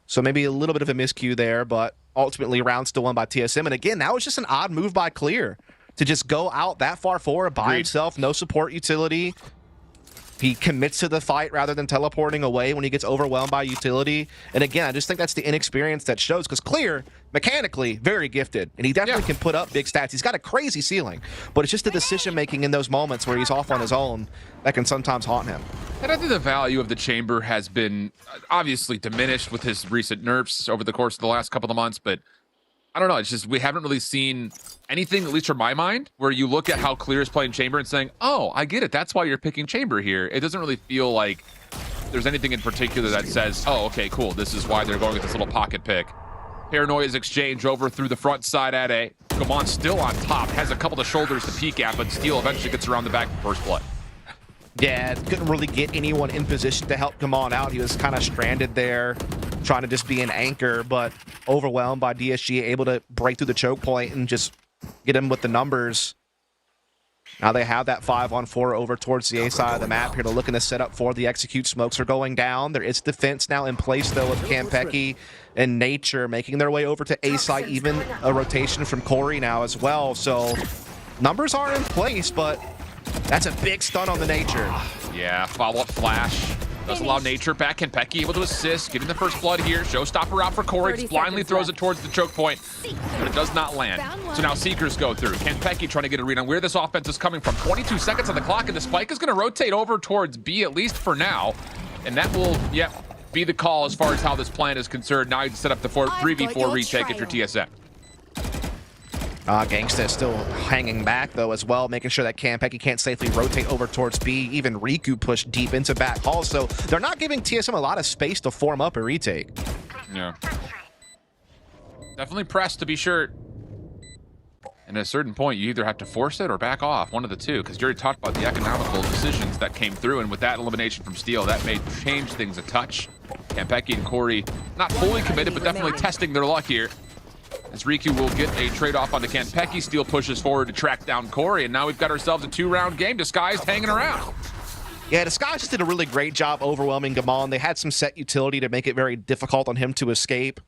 So maybe a little bit of a miscue there, but ultimately round still won by TSM. And again, that was just an odd move by Clear to just go out that far forward by himself, no support utility. He commits to the fight rather than teleporting away when he gets overwhelmed by utility. And again, I just think that's the inexperience that shows, because Clear, mechanically, very gifted. And he definitely can put up big stats. He's got a crazy ceiling. But it's just the decision-making in those moments where he's off on his own that can sometimes haunt him. And I think the value of the chamber has been obviously diminished with his recent nerfs over the course of the last couple of months, but I don't know. It's just we haven't really seen anything, at least from my mind, where you look at how Clear is playing Chamber and saying, oh, I get it. That's why you're picking Chamber here. It doesn't really feel like there's anything in particular that says, oh, okay, cool. This is why they're going with this little pocket pick. Paranoia's exchange over through the front side at A. Gaman still on top. Has a couple of shoulders to peek at, but Steel eventually gets around the back for first blood. Yeah, couldn't really get anyone in position to help Gaman out. He was kind of stranded there, trying to just be an anchor, but overwhelmed by DSG, able to break through the choke point and just get him with the numbers. Now they have that 5-on-4 over towards the A side of the map here to look in the setup for the execute. Smokes are going down. There is defense now in place, though, with Campeki and Nature making their way over to A side. Even a rotation from Corey now as well. So numbers are in place, but that's a big stun on the Nature. Yeah, follow-up flash. Does allow Nature back. Campeki able to assist, getting the first blood here. Showstopper out for Corey. Blindly throws it towards the choke point, but it does not land. So now Seekers go through. Campeki trying to get a read on where this offense is coming from. 22 seconds on the clock, and the spike is going to rotate over towards B, at least for now. And that will, be the call as far as how this plan is concerned. Now you set up the 3v4 retake if you're TSM. Gangsta is still hanging back, though, as well, making sure that Campeki can't safely rotate over towards B. Even Riku pushed deep into back hall, so they're not giving TSM a lot of space to form up a retake. Yeah. Definitely pressed, to be sure. And at a certain point, you either have to force it or back off, one of the two, because Jerry talked about the economical decisions that came through, and with that elimination from Steel, that may change things a touch. Campeki and Corey not fully committed, but definitely testing their luck here. As Riku will get a trade-off on the Campeki. Steel pushes forward to track down Corey, and now we've got ourselves a 2-round game. Disguised hanging around. Yeah, Disguised just did a really great job overwhelming Gaman. They had some set utility to make it very difficult on him to escape.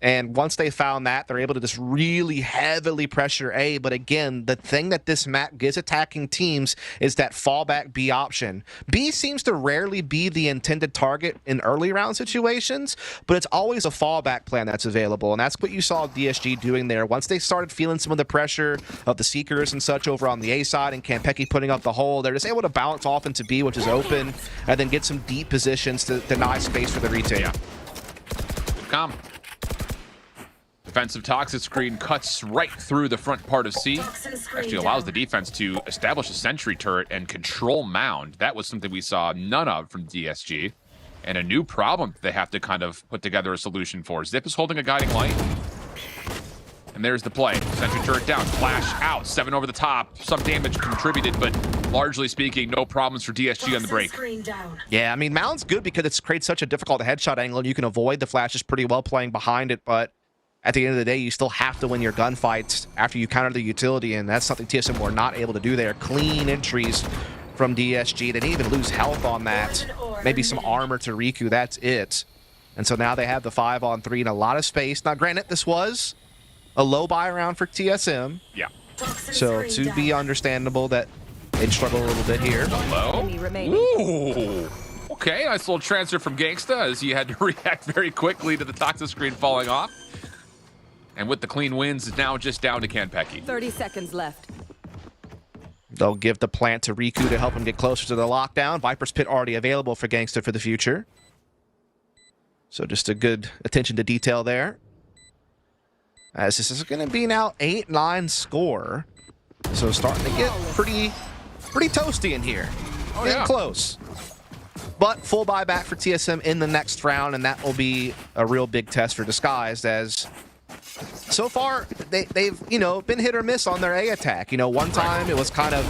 And once they found that, they're able to just really heavily pressure A. But again, the thing that this map gives attacking teams is that fallback B option. B seems to rarely be the intended target in early round situations, but it's always a fallback plan that's available. And that's what you saw DSG doing there. Once they started feeling some of the pressure of the Seekers and such over on the A side and Campeki putting up the hole, they're just able to bounce off into B, which is open, and then get some deep positions to deny space for the retake. Yeah. Good comp. Defensive toxic screen cuts right through the front part of C. Actually allows the defense to establish a sentry turret and control mound. That was something we saw none of from DSG. And a new problem they have to kind of put together a solution for. Zip is holding a guiding light. And there's the play. Sentry turret down. Flash out. 7 over the top. Some damage contributed, but largely speaking, no problems for DSG on the break. Yeah, I mean, mound's good because it creates such a difficult headshot angle, and you can avoid the flashes pretty well playing behind it, but at the end of the day, you still have to win your gunfights after you counter the utility, and that's something TSM were not able to do there. Clean entries from DSG. They didn't even lose health on that. Maybe some armor to Riku, that's it. And so now they have the 5-on-3 and a lot of space. Now, granted, this was a low buy round for TSM. Yeah. So to be understandable that they'd struggle a little bit here. Hello? Ooh. Okay, nice little transfer from Gangsta as he had to react very quickly to the toxic screen falling off. And with the clean wins, it's now just down to Campeki. 30 seconds left. They'll give the plant to Riku to help him get closer to the lockdown. Viper's Pit already available for Gangsta for the future. So just a good attention to detail there. As this is going to be now 8-9 score. So starting to get pretty toasty in here. Getting close. But full buyback for TSM in the next round, and that will be a real big test for Disguised as so far they've been hit or miss on their A attack. One time it was kind of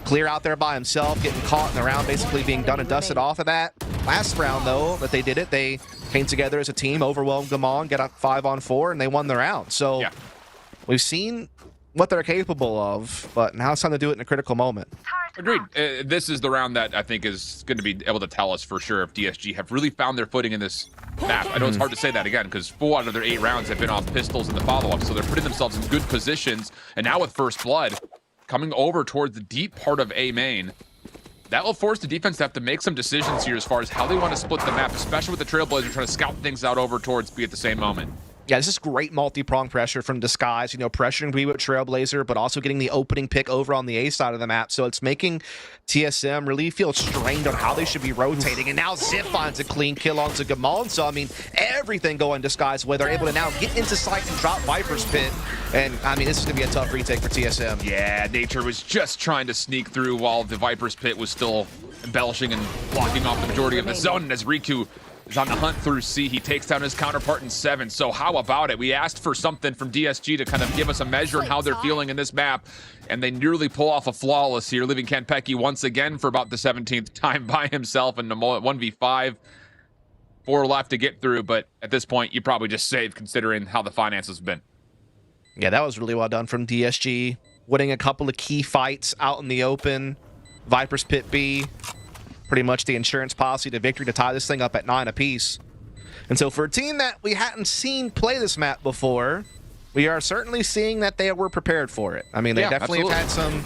clear out there by himself, getting caught in the round, basically being done and dusted off of that. Last round though that they did it, they came together as a team, overwhelmed Gamon, get up 5-on-4, and they won the round. So Yeah. we've seen what they're capable of, but now it's time to do it in a critical moment. Agreed. This is the round that I think is going to be able to tell us for sure if DSG have really found their footing in this map. I know it's hard to say that again because 4 out of their 8 rounds have been off pistols in the follow-up, so they're putting themselves in good positions. And now with First Blood coming over towards the deep part of A main, that will force the defense to have to make some decisions here as far as how they want to split the map, especially with the Trailblazer trying to scout things out over towards B at the same moment. Yeah, this is great multi-prong pressure from Disguise, pressuring B with Trailblazer, but also getting the opening pick over on the A side of the map. So it's making TSM really feel strained on how they should be rotating. And now Zip finds a clean kill onto Gamon. So, I mean, everything going Disguise where they're able to now get into sight and drop Viper's Pit. And, I mean, this is going to be a tough retake for TSM. Yeah, Nature was just trying to sneak through while the Viper's Pit was still embellishing and blocking off the majority of the zone. And as Riku is on the hunt through C, he takes down his counterpart in 7. So how about it? We asked for something from DSG to kind of give us a measure on how they're feeling in this map, and they nearly pull off a flawless here, leaving Kanpeki once again for about the 17th time by himself in the 1v5. 4 left to get through, but at this point, you probably just saved considering how the finances have been. Yeah, that was really well done from DSG. Winning a couple of key fights out in the open. Viper's Pit B. Pretty much the insurance policy to victory to tie this thing up at 9 apiece. And so for a team that we hadn't seen play this map before, we are certainly seeing that they were prepared for it. I mean, they definitely have had some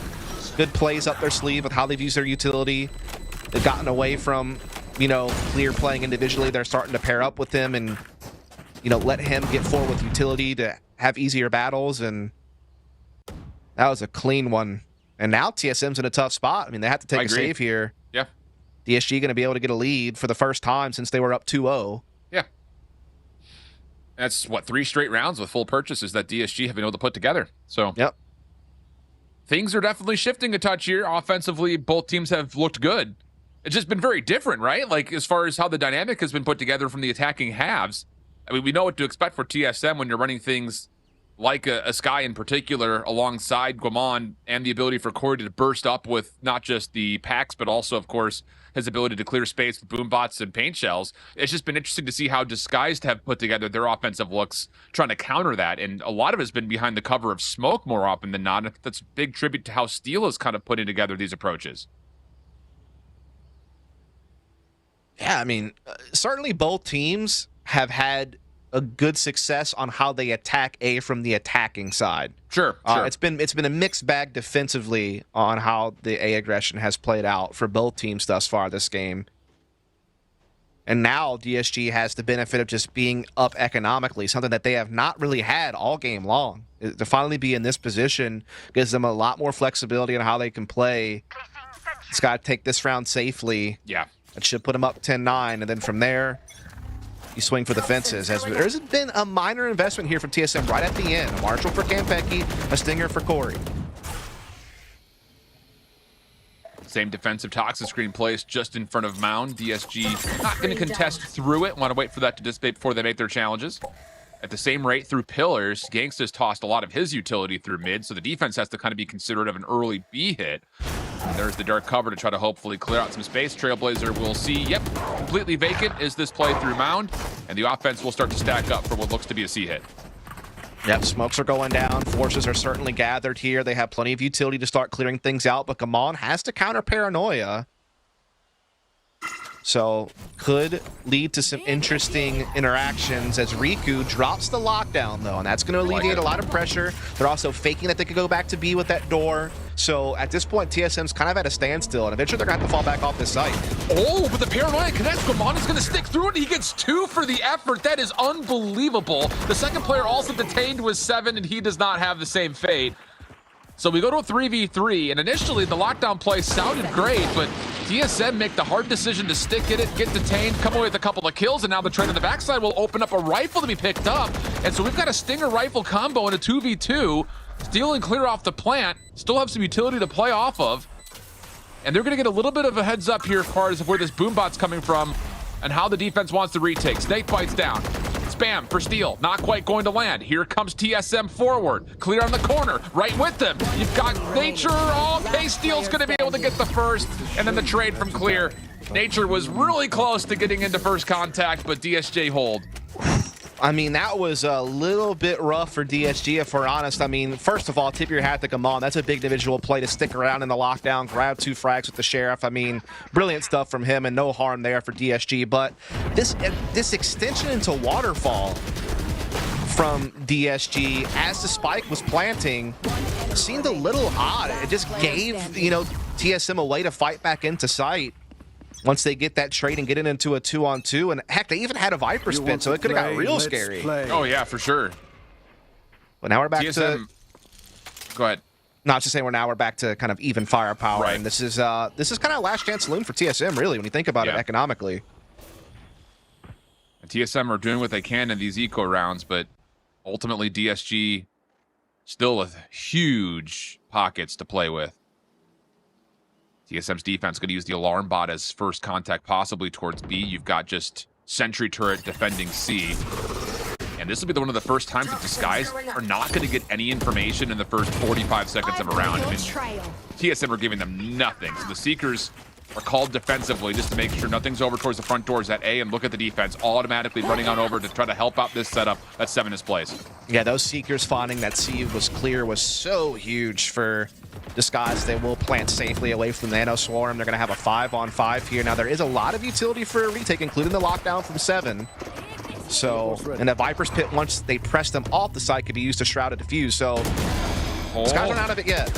good plays up their sleeve with how they've used their utility. They've gotten away from, clear playing individually. They're starting to pair up with him and, let him get forward with utility to have easier battles. And that was a clean one. And now TSM's in a tough spot. I mean, they have to take a save here. Yeah. DSG going to be able to get a lead for the first time since they were up 2-0. Yeah. That's, 3 straight rounds with full purchases that DSG have been able to put together. So, yep. Things are definitely shifting a touch here. Offensively, both teams have looked good. It's just been very different, right? Like, as far as how the dynamic has been put together from the attacking halves. I mean, we know what to expect for TSM when you're running things like a Sky in particular alongside Guamon, and the ability for Corey to burst up with not just the packs, but also, of course, his ability to clear space with boom bots and paint shells. It's just been interesting to see how Disguised have put together their offensive looks, trying to counter that. And a lot of it has been behind the cover of smoke more often than not. That's a big tribute to how Steel is kind of putting together these approaches. Yeah, I mean, certainly both teams have had a good success on how they attack A from the attacking side. Sure. It's been a mixed bag defensively on how the A aggression has played out for both teams thus far this game. And now DSG has the benefit of just being up economically, something that they have not really had all game long. To finally be in this position gives them a lot more flexibility on how they can play. It's got to take this round safely. Yeah. It should put them up 10-9, and then from there, you swing for the fences. As there's been a minor investment here from TSM right at the end. A Marshall for Kanpeki, a Stinger for Corey. Same defensive toxic screen placed just in front of Mound. DSG not going to contest through it. Want to wait for that to dissipate before they make their challenges. At the same rate through pillars, Gangsta's tossed a lot of his utility through mid, so the defense has to kind of be considerate of an early B hit. And there's the dark cover to try to hopefully clear out some space. Trailblazer will see, yep, completely vacant is this play through Mound, and the offense will start to stack up for what looks to be a C hit. Yep, smokes are going down. Forces are certainly gathered here. They have plenty of utility to start clearing things out, but Gamon has to counter Paranoia. So, could lead to some interesting interactions as Riku drops the lockdown, though, and that's going to alleviate a lot of pressure. They're also faking that they could go back to B with that door. So, at this point, TSM's kind of at a standstill, and eventually they're going to have to fall back off this site. Oh, but the Paranoia connects. Gamon is going to stick through it. He gets 2 for the effort. That is unbelievable. The second player also detained with 7, and he does not have the same fate. So we go to a 3v3, and initially the lockdown play sounded great, but TSM make the hard decision to stick in it, get detained, come away with a couple of kills, and now the trade on the backside will open up a rifle to be picked up. And so we've got a Stinger rifle combo in a 2v2, steal and clear off the plant, still have some utility to play off of. And they're gonna get a little bit of a heads up here as far as where this boombot's coming from and how the defense wants to retake. Snake bites down. Spam for steal, not quite going to land. Here comes TSM forward, clear on the corner, right with them. You've got Nature, okay, Steel's gonna be able to get the first, and then the trade from Clear. Nature was really close to getting into first contact, but DSJ hold. I mean, that was a little bit rough for DSG, if we're honest. I mean, first of all, tip your hat to Gaman. That's a big individual play to stick around in the lockdown, grab 2 frags with the Sheriff. I mean, brilliant stuff from him, and no harm there for DSG. But this extension into Waterfall from DSG, as the spike was planting, seemed a little odd. It just gave, you know, TSM a way to fight back into sight once they get that trade and get it into a 2-on-2. And heck, they even had a Viper spin, so it could have got real scary. Oh yeah, for sure. But now we're back to... Go ahead. No, I was just saying we're back to kind of even firepower, right. And this is kind of last chance saloon for TSM, really, when you think about it economically. And TSM are doing what they can in these eco rounds, but ultimately DSG still with huge pockets to play with. TSM's defense going to use the alarm bot as first contact, possibly towards B. You've got just sentry turret defending C. And this will be one of the first times that Disguise are not going to get any information in the first 45 seconds of a round. I mean, TSM are giving them nothing. So the Seekers are called defensively just to make sure nothing's over towards the front doors at A, and look at the defense all automatically running on over to try to help out this setup that 7 is placed. Yeah, those Seekers finding that C was clear was so huge for Disguise. They will plant safely away from the Nano Swarm. They're going to have a 5-on-5 here. Now, there is a lot of utility for a retake, including the lockdown from 7. So, and the Viper's Pit, once they press them off the site, could be used to shroud a defuse. So, Disguise aren't out of it yet.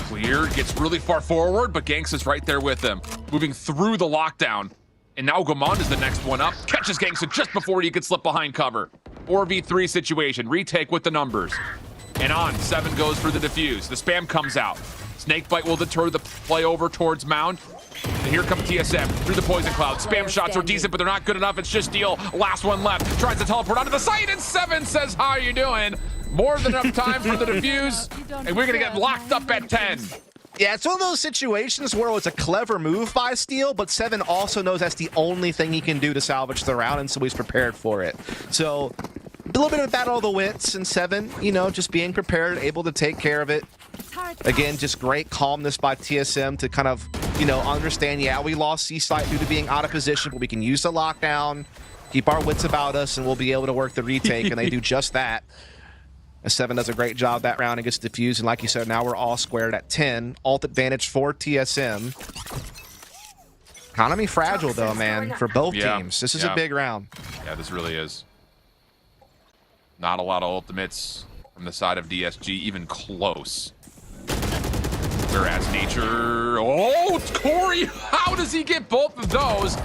Clear, gets really far forward, but Ganks is right there with him, moving through the lockdown. And now Gaman is the next one up, catches Ganks just before he could slip behind cover. 4v3 situation, retake with the numbers. And on, 7 goes for the defuse. The spam comes out. Snakebite will deter the play over towards Mound. And here comes TSM through the poison cloud. Spam shots are decent, but they're not good enough. It's just Steel. Last one left. Tries to teleport onto the site, and 7 says, how are you doing? More than enough time for the defuse, and we're going to get locked up at 10. Yeah, it's one of those situations where it's a clever move by Steel, but 7 also knows that's the only thing he can do to salvage the round, and so he's prepared for it. So, a little bit of a battle of the wits, and 7, you know, just being prepared, able to take care of it. Again, just great calmness by TSM to kind of, you know, understand, yeah, we lost C-Site due to being out of position, but we can use the lockdown, keep our wits about us, and we'll be able to work the retake, and they do just that. 7 does a great job that round and gets diffused, and like you said, now we're all squared at 10. Ult advantage for TSM. Economy fragile, though, man, for both teams. This is a big round. Yeah, this really is. Not a lot of ultimates from the side of DSG, even close. Whereas Nature... Oh, it's Corey! How does he get both of those?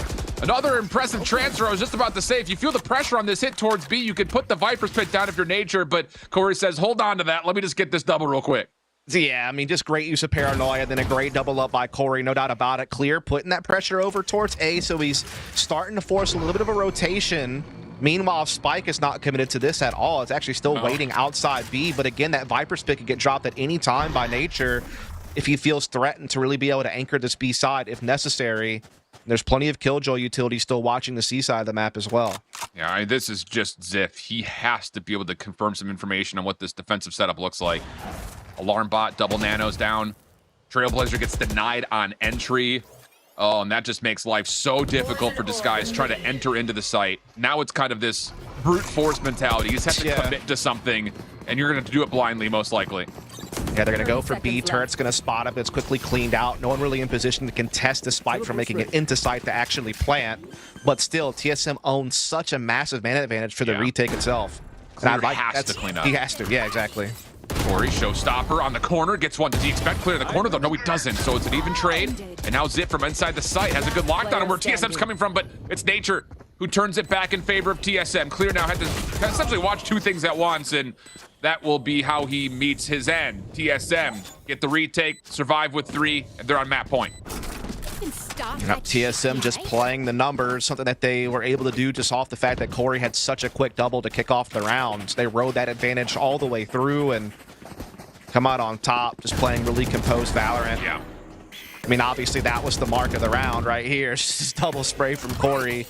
Another impressive transfer. I was just about to say, if you feel the pressure on this hit towards B, you could put the Viper's Pit down if you're Nature, but Corey says, hold on to that. Let me just get this double real quick. Yeah, I mean, just great use of Paranoia, then a great double up by Corey, no doubt about it. Clear, putting that pressure over towards A, so he's starting to force a little bit of a rotation. Meanwhile, Spike is not committed to this at all. It's actually still waiting outside B, but again, that Viper's Pit could get dropped at any time by Nature if he feels threatened to really be able to anchor this B side if necessary. There's plenty of Killjoy utility still watching the C side of the map as well. Yeah, I mean, this is just Ziff. He has to be able to confirm some information on what this defensive setup looks like. Alarm bot, double nanos down. Trailblazer gets denied on entry. Oh, and that just makes life so difficult for Disguise trying to enter into the site. Now it's kind of this brute force mentality. You just have to commit to something, and you're going to do it blindly, most likely. Yeah, they're going to go for B. Turret's going to spot up. It's quickly cleaned out. No one really in position to contest the spike from making it into sight to actually plant. But still, TSM owns such a massive man advantage for the retake itself. Clear has to clean up. He has to, yeah, exactly. Corey, showstopper on the corner, gets one. Does he expect Clear in the corner, though? No, he doesn't. So it's an even trade. And now Zip from inside the site has a good lockdown on where TSM's coming from, but it's Nature who turns it back in favor of TSM. Clear now had to essentially watch 2 things at once, and that will be how he meets his end. TSM get the retake, survive with 3, and they're on map point. TSM just playing the numbers, something that they were able to do just off the fact that Corey had such a quick double to kick off the rounds. They rode that advantage all the way through and come out on top, just playing really composed Valorant. Yeah. I mean, obviously that was the mark of the round right here. Just double spray from Corey.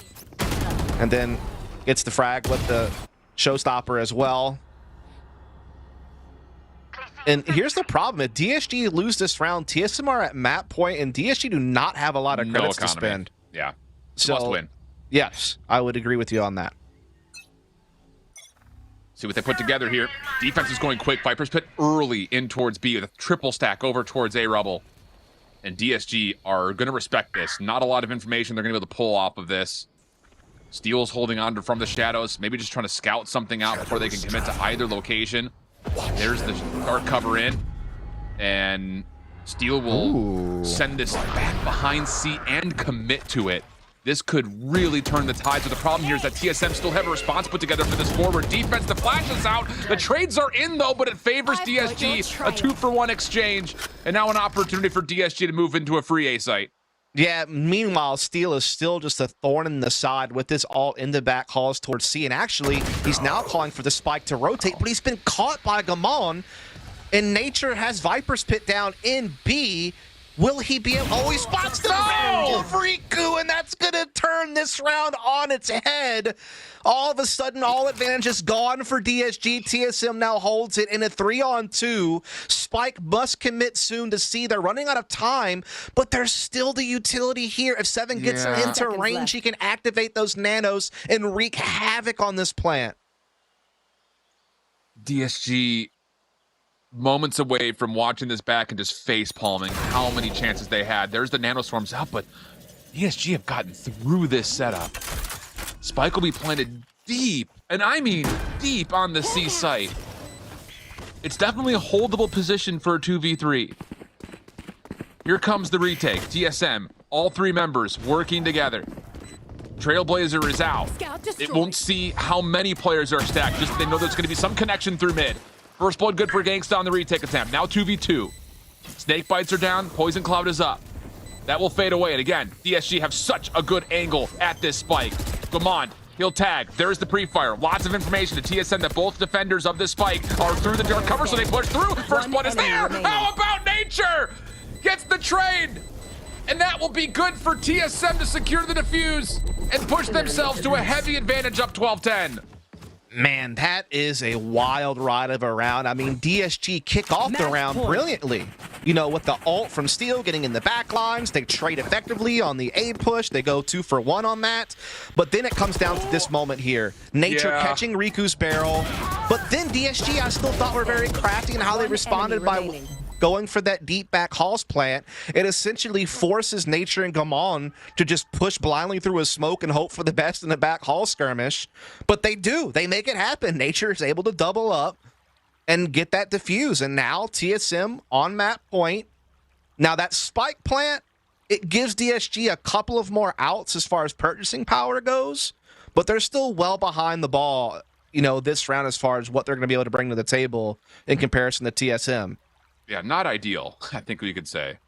And then gets the frag with the Showstopper as well. And here's the problem. If DSG lose this round, TSM are at map point, and DSG do not have a lot of credits to spend. Yeah. So, must win. Yes, I would agree with you on that. See what they put together here. Defense is going quick. Viper's Pit early in towards B with a triple stack over towards A Rubble. And DSG are going to respect this. Not a lot of information they're going to be able to pull off of this. Steel's holding on from the shadows, maybe just trying to scout something out before they can commit to either location. There's the dark cover in, and Steel will send this back behind C and commit to it. This could really turn the tides, but the problem here is that TSM still have a response put together for this forward defense. The flash is out. The trades are in, though, but it favors DSG. A 2-for-1 exchange, and now an opportunity for DSG to move into a free A site. Yeah, meanwhile, Steel is still just a thorn in the side with this all in the back hauls towards C. And actually, he's now calling for the spike to rotate, but he's been caught by Gamon. And Nature has Viper's Pit down in B. Will he be able... Oh, he spots the barrel of Riku, and that's going to turn this round on its head. All of a sudden, all advantage is gone for DSG. TSM now holds it in a 3-on-2. Spike must commit soon to C. They're running out of time, but there's still the utility here. If Seven gets into range, he can activate those nanos and wreak havoc on this plant. DSG... moments away from watching this back and just face palming how many chances they had. There's the nanostorms out, but ESG have gotten through this setup. Spike will be planted deep, and I mean deep on the C site. It's definitely a holdable position for a 2v3. Here comes the retake. TSM, all three members working together. Trailblazer is out. It won't see how many players are stacked, just they know there's going to be some connection through mid. First blood good for Gangsta on the retake attempt. Now 2v2. Snake bites are down. Poison Cloud is up. That will fade away. And again, DSG have such a good angle at this spike. Gamond, he'll tag. There's the pre-fire. Lots of information to TSM that both defenders of this spike are through the dark cover, so they push through. First blood is there. How about Nature? Gets the trade. And that will be good for TSM to secure the defuse and push themselves to a heavy advantage up 12-10. Man, that is a wild ride of a round. I mean, DSG kick off the round brilliantly. You know, with the ult from Steel getting in the back lines, they trade effectively on the A push. They go 2-for-1 on that. But then it comes down to this moment here. Nature catching Riku's barrel. But then DSG, I still thought were very crafty in how they responded by going for that deep back halls plant. It essentially forces Nature and Gamon to just push blindly through a smoke and hope for the best in the back hall skirmish. But they do. They make it happen. Nature is able to double up and get that defuse. And now TSM on map point. Now that spike plant, it gives DSG a couple of more outs as far as purchasing power goes, but they're still well behind the ball, you know, this round as far as what they're going to be able to bring to the table in comparison to TSM. Yeah, not ideal, I think we could say.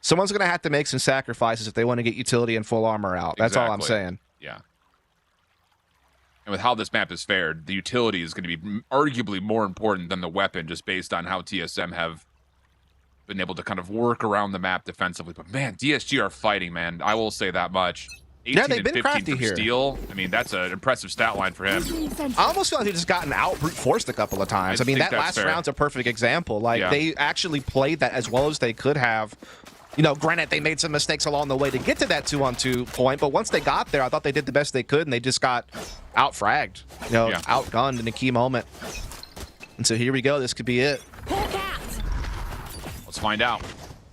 Someone's going to have to make some sacrifices if they want to get utility and full armor out. That's all I'm saying. Yeah. And with how this map is fared, the utility is going to be arguably more important than the weapon, just based on how TSM have been able to kind of work around the map defensively. But man, DSG are fighting, man. I will say that much. 18 yeah, they've been and 15 crafty from here. Steel. I mean, that's an impressive stat line for him. I almost feel like they've just gotten out brute forced a couple of times. I mean, that last round's a perfect example. Like, they actually played that as well as they could have. You know, granted, they made some mistakes along the way to get to that 2-on-2 point, but once they got there, I thought they did the best they could, and they just got out-fragged, you know, outgunned in a key moment. And so here we go. This could be it. Let's find out.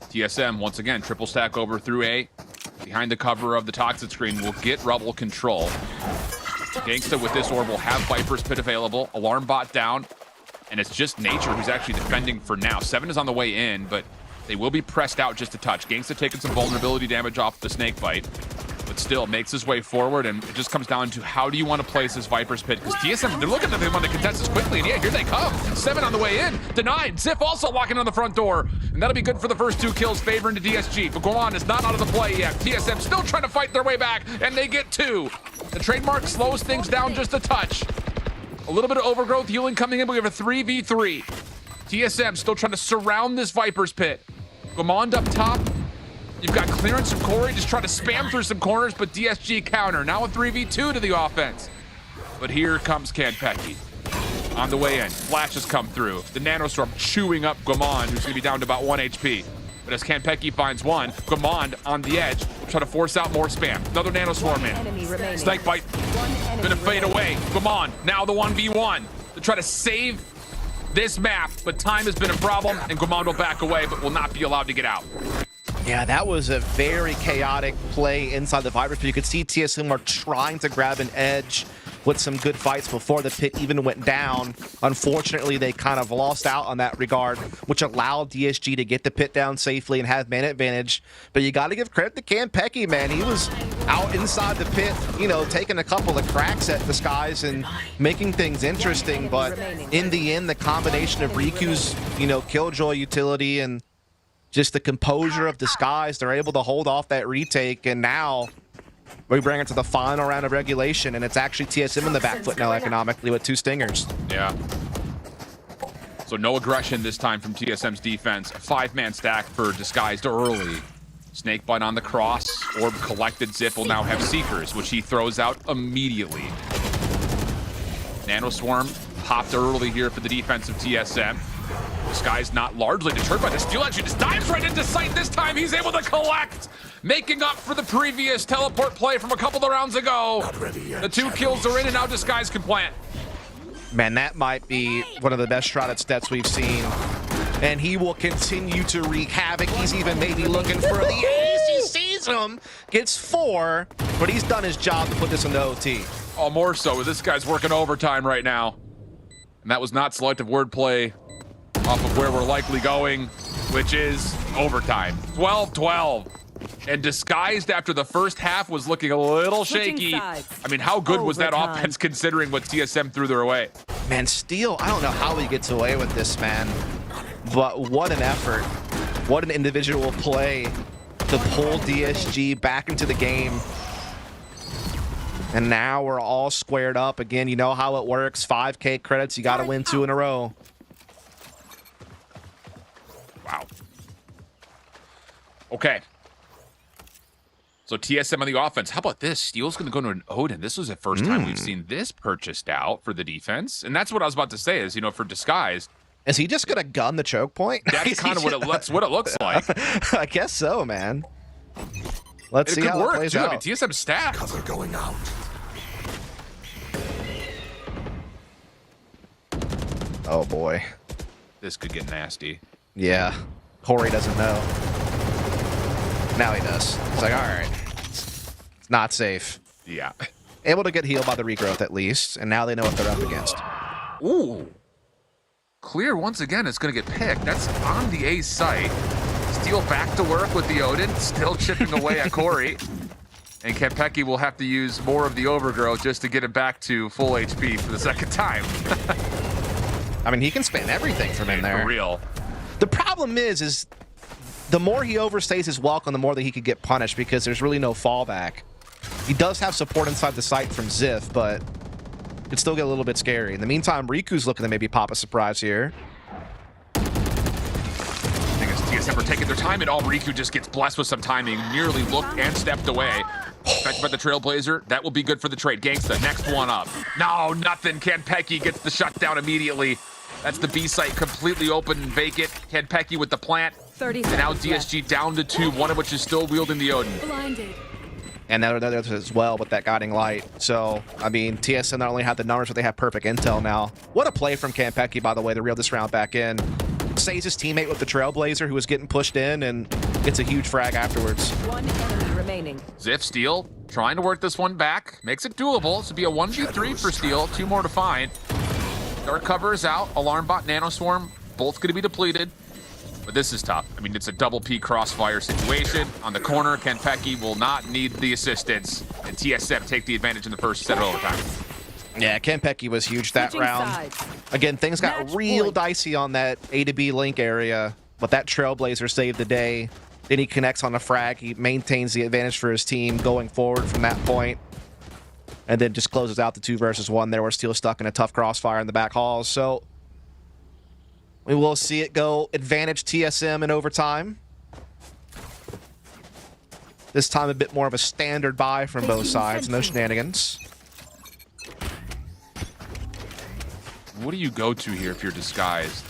TSM, once again, triple stack over through A. Behind the cover of the toxic screen will get Rubble control. Gangsta with this orb will have Viper's Pit available. Alarm bot down. And it's just Nature who's actually defending for now. Seven is on the way in, but they will be pressed out just a touch. Gangsta taking some vulnerability damage off the snake bite, but still makes his way forward, and it just comes down to how do you want to place this Viper's Pit? Because TSM, they're looking at they want to contest this quickly, and yeah, here they come. Seven on the way in, denied. Ziff also locking on the front door, and that'll be good for the first two kills, favoring to DSG. But Goran is not out of the play yet. TSM still trying to fight their way back, and they get two. The trademark slows things down just a touch. A little bit of overgrowth healing coming in, but we have a 3v3. TSM still trying to surround this Viper's Pit. Gamond up top. You've got clearance from Corey, just trying to spam through some corners, but DSG counter. Now a 3v2 to the offense. But here comes Kanpeki. On the way in, flashes come through. The Nanostorm chewing up Guamond, who's going to be down to about 1 HP. But as Kanpeki finds one, Guamond on the edge will try to force out more spam. Another Nanostorm in. Snake Bite gonna fade away. Guamond, now the 1v1 to try to save this map, but time has been a problem, and Guamond will back away, but will not be allowed to get out. Yeah, that was a very chaotic play inside the Vipers, but you could see TSM were trying to grab an edge with some good fights before the pit even went down. Unfortunately, they kind of lost out on that regard, which allowed DSG to get the pit down safely and have man advantage. But you got to give credit to Kanpeki, man. He was out inside the pit, you know, taking a couple of cracks at the skies and making things interesting. But in the end, the combination of Riku's, you know, Killjoy utility and just the composure of the skies, they're able to hold off that retake. And now we bring it to the final round of regulation, and it's actually TSM in the back foot now economically with 2 stingers. Yeah. So no aggression this time from TSM's defense. A 5-man stack for Disguised early. Snakebite on the cross. Orb collected. Zip will now have Seekers, which he throws out immediately. Nanoswarm popped early here for the defense of TSM. Disguised not largely deterred by the steal edge. He just dives right into sight. This time he's able to collect, making up for the previous teleport play from a couple of rounds ago. The 2 kills are in, and now Disguised can plant. Man, that might be one of the best shrouded stats we've seen. And he will continue to wreak havoc. He's even maybe looking for the ace. He sees him, gets 4, but he's done his job to put this into OT. Oh, more so. This guy's working overtime right now. And that was not selective wordplay off of where we're likely going, which is overtime. 12-12. And Disguised after the first half was looking a little shaky. I mean, how good was that offense considering what TSM threw their way? Man, Steel, I don't know how he gets away with this, man. But what an effort. What an individual play to pull DSG back into the game. And now we're all squared up. Again, you know how it works. 5K credits, you got to win 2 in a row. Wow. Okay. So TSM on the offense. How about this? Steel's going to go to an Odin. This was the first time we've seen this purchased out for the defense. And that's what I was about to say is, you know, for Disguised. Is he just going to gun the choke point? That's kind of what it looks like. I guess so, man. Let's see how it plays out. I mean, TSM stack. Cover going out. Oh, boy. This could get nasty. Yeah. Corey doesn't know. Now he does. It's like, all right. It's not safe. Yeah. Able to get healed by the regrowth at least, and now they know what they're up against. Ooh. Clear once again is going to get picked. That's on the A site. Steel back to work with the Odin, still chipping away at Corey. And Kanpeki will have to use more of the overgrowth just to get him back to full HP for the second time. I mean, he can spam everything from in there. For real. The problem is the more he overstays his welcome, the more that he could get punished because there's really no fallback. He does have support inside the site from Ziff, but it'd still get a little bit scary. In the meantime, Riku's looking to maybe pop a surprise here. I think it's TSM are taking their time, and all Riku just gets blessed with some timing. Nearly looked and stepped away. Affected by the Trailblazer. That will be good for the trade. Gangsta, next one up. No, nothing. Kanpeki gets the shutdown immediately. That's the B site completely open and vacant. Kanpeki with the plant. 30 and now DSG down to 2, one of which is still wielding the Odin. Blinded. And that as well with that guiding light. So, I mean, TSM not only have the numbers, but they have perfect intel now. What a play from Kanpeki, by the way, to reel this round back in. Saves his teammate with the Trailblazer, who was getting pushed in, and gets a huge frag afterwards. One enemy remaining. Ziff, Steel, trying to work this one back. Makes it doable. This would be a 1v3 for Steel. 2 more to find. Dark cover is out. Alarm bot, Nanoswarm, both going to be depleted. But this is tough. I mean, it's a double P crossfire situation. On the corner, Kanpeki will not need the assistance. And TSM take the advantage in the first set of overtime. Yeah, Kanpeki was huge that round. Again, things got real dicey on that A to B link area, but that Trailblazer saved the day. Then he connects on a frag. He maintains the advantage for his team going forward from that point. And then just closes out the 2 versus 1 there, where Steel stuck in a tough crossfire in the back halls. So we will see it go advantage TSM in overtime. This time a bit more of a standard buy from both sides. No shenanigans. what do you go to here if you're disguised?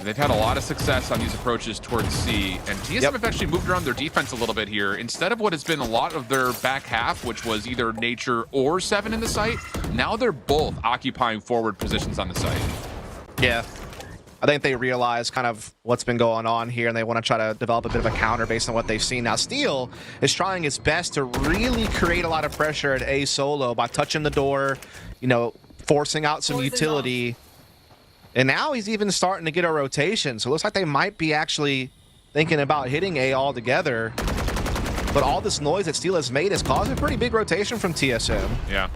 They've had a lot of success on these approaches towards C, and TSM have actually moved around their defense a little bit here. Instead of what has been a lot of their back half, which was either Nature or 7 in the site, now they're both occupying forward positions on the site. Yeah. I think they realize kind of what's been going on here, and they want to try to develop a bit of a counter based on what they've seen. Now, Steel is trying his best to really create a lot of pressure at A solo by touching the door, you know, forcing out some utility. And now he's even starting to get a rotation, so it looks like they might be actually thinking about hitting A altogether. But all this noise that Steel has made has caused a pretty big rotation from TSM. Yeah.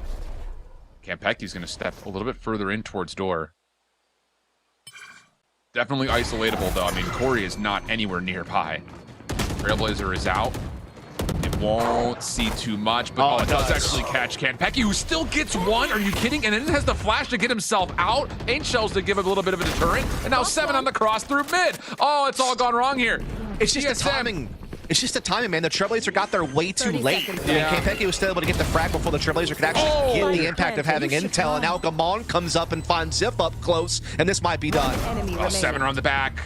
Kampeki's going to step a little bit further in towards door. Definitely isolatable, though. I mean, Corey is not anywhere nearby. Trailblazer is out. It won't see too much, but it does actually catch Kampeky, who still gets one. Are you kidding? And then has the flash to get himself out. 8 shells to give him a little bit of a deterrent. And now 7 on the cross through mid. Oh, it's all gone wrong here. It's just the timing. It's just the timing, man. The Trailblazer got there way too late. Yeah. Kampeky was still able to get the frag before the Trailblazer could actually get the impact of having intel. And now Gamon comes up and finds Zip up close, and this might be done. 7 are on the back.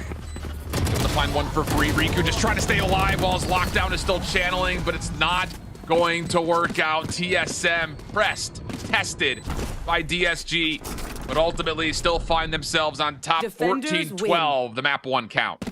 Able to find one for free. Riku just trying to stay alive while his lockdown is still channeling, but it's not going to work out. TSM pressed, tested by DSG, but ultimately still find themselves on top 14-12, the map 1 count.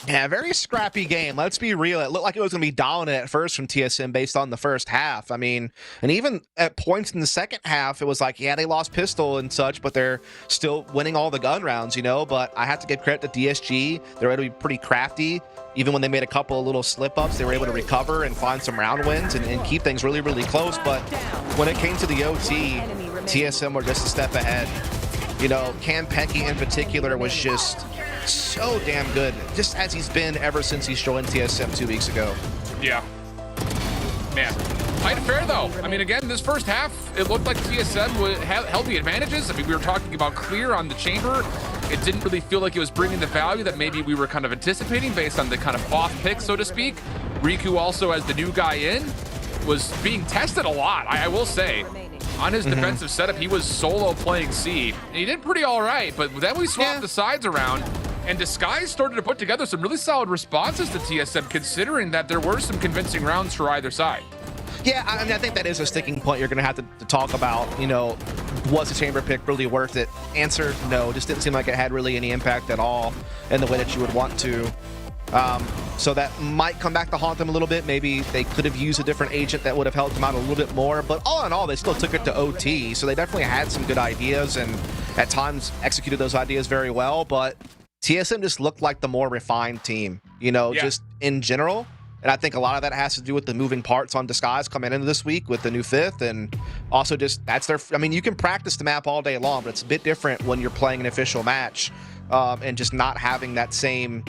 Yeah, very scrappy game. Let's be real. It looked like it was going to be dominant at first from TSM based on the first half. I mean, and even at points in the second half, it was like, yeah, they lost pistol and such, but they're still winning all the gun rounds, you know? But I have to give credit to DSG. They're able to be pretty crafty. Even when they made a couple of little slip-ups, they were able to recover and find some round wins and keep things really, really close. But when it came to the OT, TSM were just a step ahead. You know, Kampeky in particular was just so damn good, just as he's been ever since he's joined TSM 2 weeks ago. Yeah. Man, tight affair though. I mean, again, this first half, it looked like TSM would have held the advantages. I mean, we were talking about clear on the chamber. It didn't really feel like it was bringing the value that maybe we were kind of anticipating based on the kind of off pick, so to speak. Riku also, as the new guy in, was being tested a lot, I will say. On his defensive setup, he was solo playing C. And he did pretty all right, but then we swapped the sides around, and Disguise started to put together some really solid responses to TSM, considering that there were some convincing rounds for either side. Yeah, I mean, I think that is a sticking point you're going to have to talk about. You know, was the chamber pick really worth it? Answer, no. Just didn't seem like it had really any impact at all in the way that you would want to. So that might come back to haunt them a little bit. Maybe they could have used a different agent that would have helped them out a little bit more. But all in all, they still took it to OT. So they definitely had some good ideas and at times executed those ideas very well. But TSM just looked like the more refined team, you know, just in general. And I think a lot of that has to do with the moving parts on Disguise coming into this week with the new 5th. And also just that's their, I mean, you can practice the map all day long, but it's a bit different when you're playing an official match and just not having that same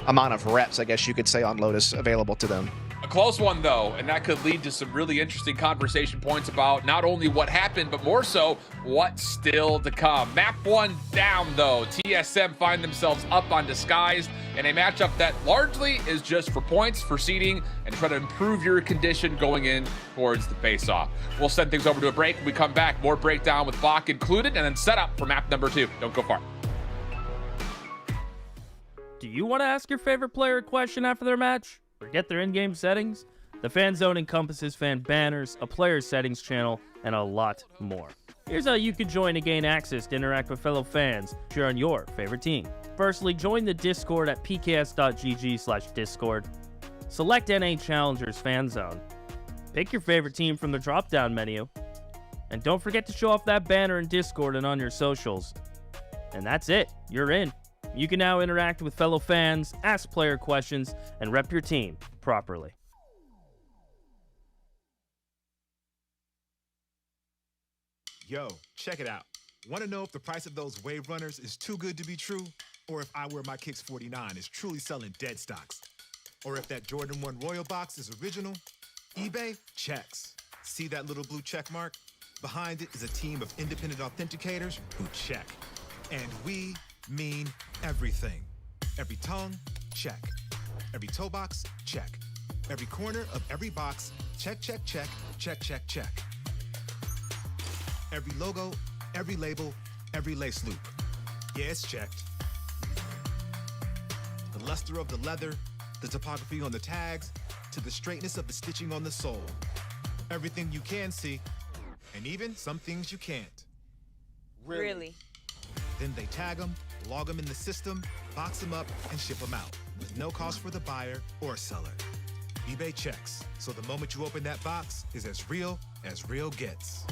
amount of reps, I guess you could say, on Lotus available to them. A close one, though, and that could lead to some really interesting conversation points about not only what happened, but more so what's still to come. Map 1 down, though. TSM find themselves up on Disguised in a matchup that largely is just for points, for seeding, and try to improve your condition going in towards the face-off. We'll send things over to a break. When we come back, more breakdown with Bach included, and then set up for map number 2. Don't go far. Do you want to ask your favorite player a question after their match? Forget their in-game settings? The Fan Zone encompasses fan banners, a player settings channel, and a lot more. Here's how you can join to gain access to interact with fellow fans, cheer on your favorite team. Firstly, join the Discord at pks.gg/discord. Select NA Challengers Fan Zone. Pick your favorite team from the drop-down menu. And don't forget to show off that banner in Discord and on your socials. And that's it. You're in. You can now interact with fellow fans, ask player questions, and rep your team properly. Yo, check it out. Want to know if the price of those Wave Runners is too good to be true? Or if I Wear My Kicks 49 is truly selling dead stocks? Or if that Jordan 1 Royal Box is original? eBay checks. See that little blue check mark? Behind it is a team of independent authenticators who check. And we mean everything. Every tongue, check. Every toe box, check. Every corner of every box, check, check, check, check, check, check. Every logo, every label, every lace loop. Yeah, it's checked. The luster of the leather, the topography on the tags, to the straightness of the stitching on the sole. Everything you can see, and even some things you can't. Really? Then they tag them, log them in the system, box them up, and ship them out, with no cost for the buyer or seller. eBay checks, so the moment you open that box is as real gets.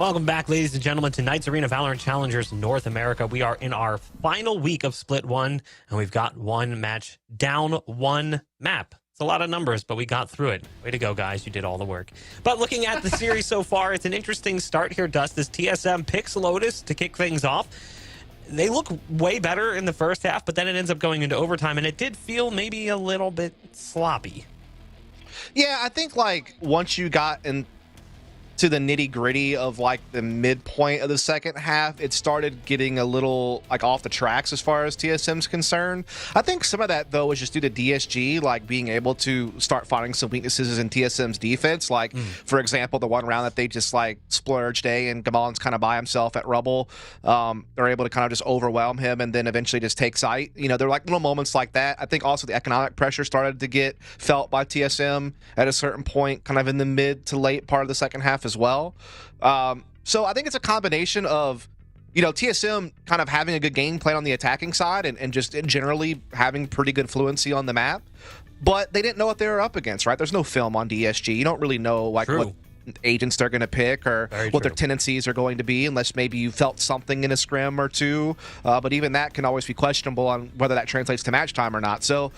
Welcome back, ladies and gentlemen, to Knights Arena Valorant Challengers North America. We are in our final week of Split 1, and we've got one match down, one map. It's a lot of numbers, but we got through it. Way to go, guys. You did all the work. But looking at the series so far, it's an interesting start here, Dust, as TSM picks Lotus to kick things off. They look way better in the first half, but then it ends up going into overtime, and it did feel maybe a little bit sloppy. Yeah, I think like once you got into the nitty gritty of like the midpoint of the second half, it started getting a little like off the tracks as far as TSM's concerned. I think some of that though was just due to DSG like being able to start finding some weaknesses in TSM's defense. Like for example, the one round that they just like splurged A and Gamon's kind of by himself at Rubble. They're able to kind of just overwhelm him and then eventually just take sight. You know, there were like little moments like that. I think also the economic pressure started to get felt by TSM at a certain point, kind of in the mid to late part of the second half as well. So I think it's a combination of, you know, TSM kind of having a good game plan on the attacking side and just generally having pretty good fluency on the map, but they didn't know what they were up against, right? There's no film on DSG. You don't really know like what agents they're going to pick or what their tendencies are going to be unless maybe you felt something in a scrim or two, but even that can always be questionable on whether that translates to match time or not. So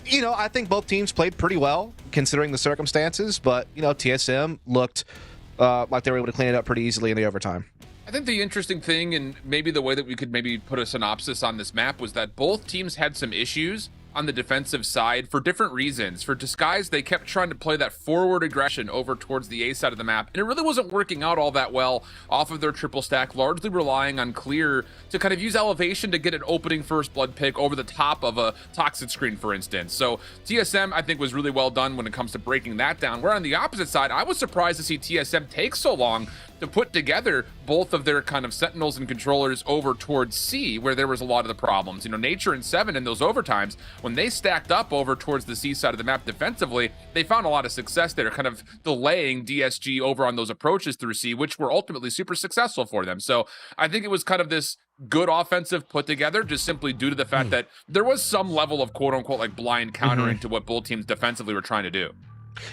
you know, I think both teams played pretty well considering the circumstances, but you know, TSM looked like they were able to clean it up pretty easily in the overtime. I think the interesting thing, and maybe the way that we could maybe put a synopsis on this map, was that both teams had some issues on the defensive side for different reasons. For Disguise, they kept trying to play that forward aggression over towards the A side of the map, and it really wasn't working out all that well off of their triple stack, largely relying on Clear to kind of use elevation to get an opening first blood pick over the top of a toxic screen, for instance. So TSM, I think, was really well done when it comes to breaking that down. Where on the opposite side, I was surprised to see TSM take so long to put together both of their kind of sentinels and controllers over towards C, where there was a lot of the problems. You know, Nature and Seven in those overtimes, when they stacked up over towards the C side of the map defensively, they found a lot of success there, kind of delaying DSG over on those approaches through C, which were ultimately super successful for them. So I think it was kind of this good offensive put together, just simply due to the fact that there was some level of quote unquote like blind countering to what both teams defensively were trying to do.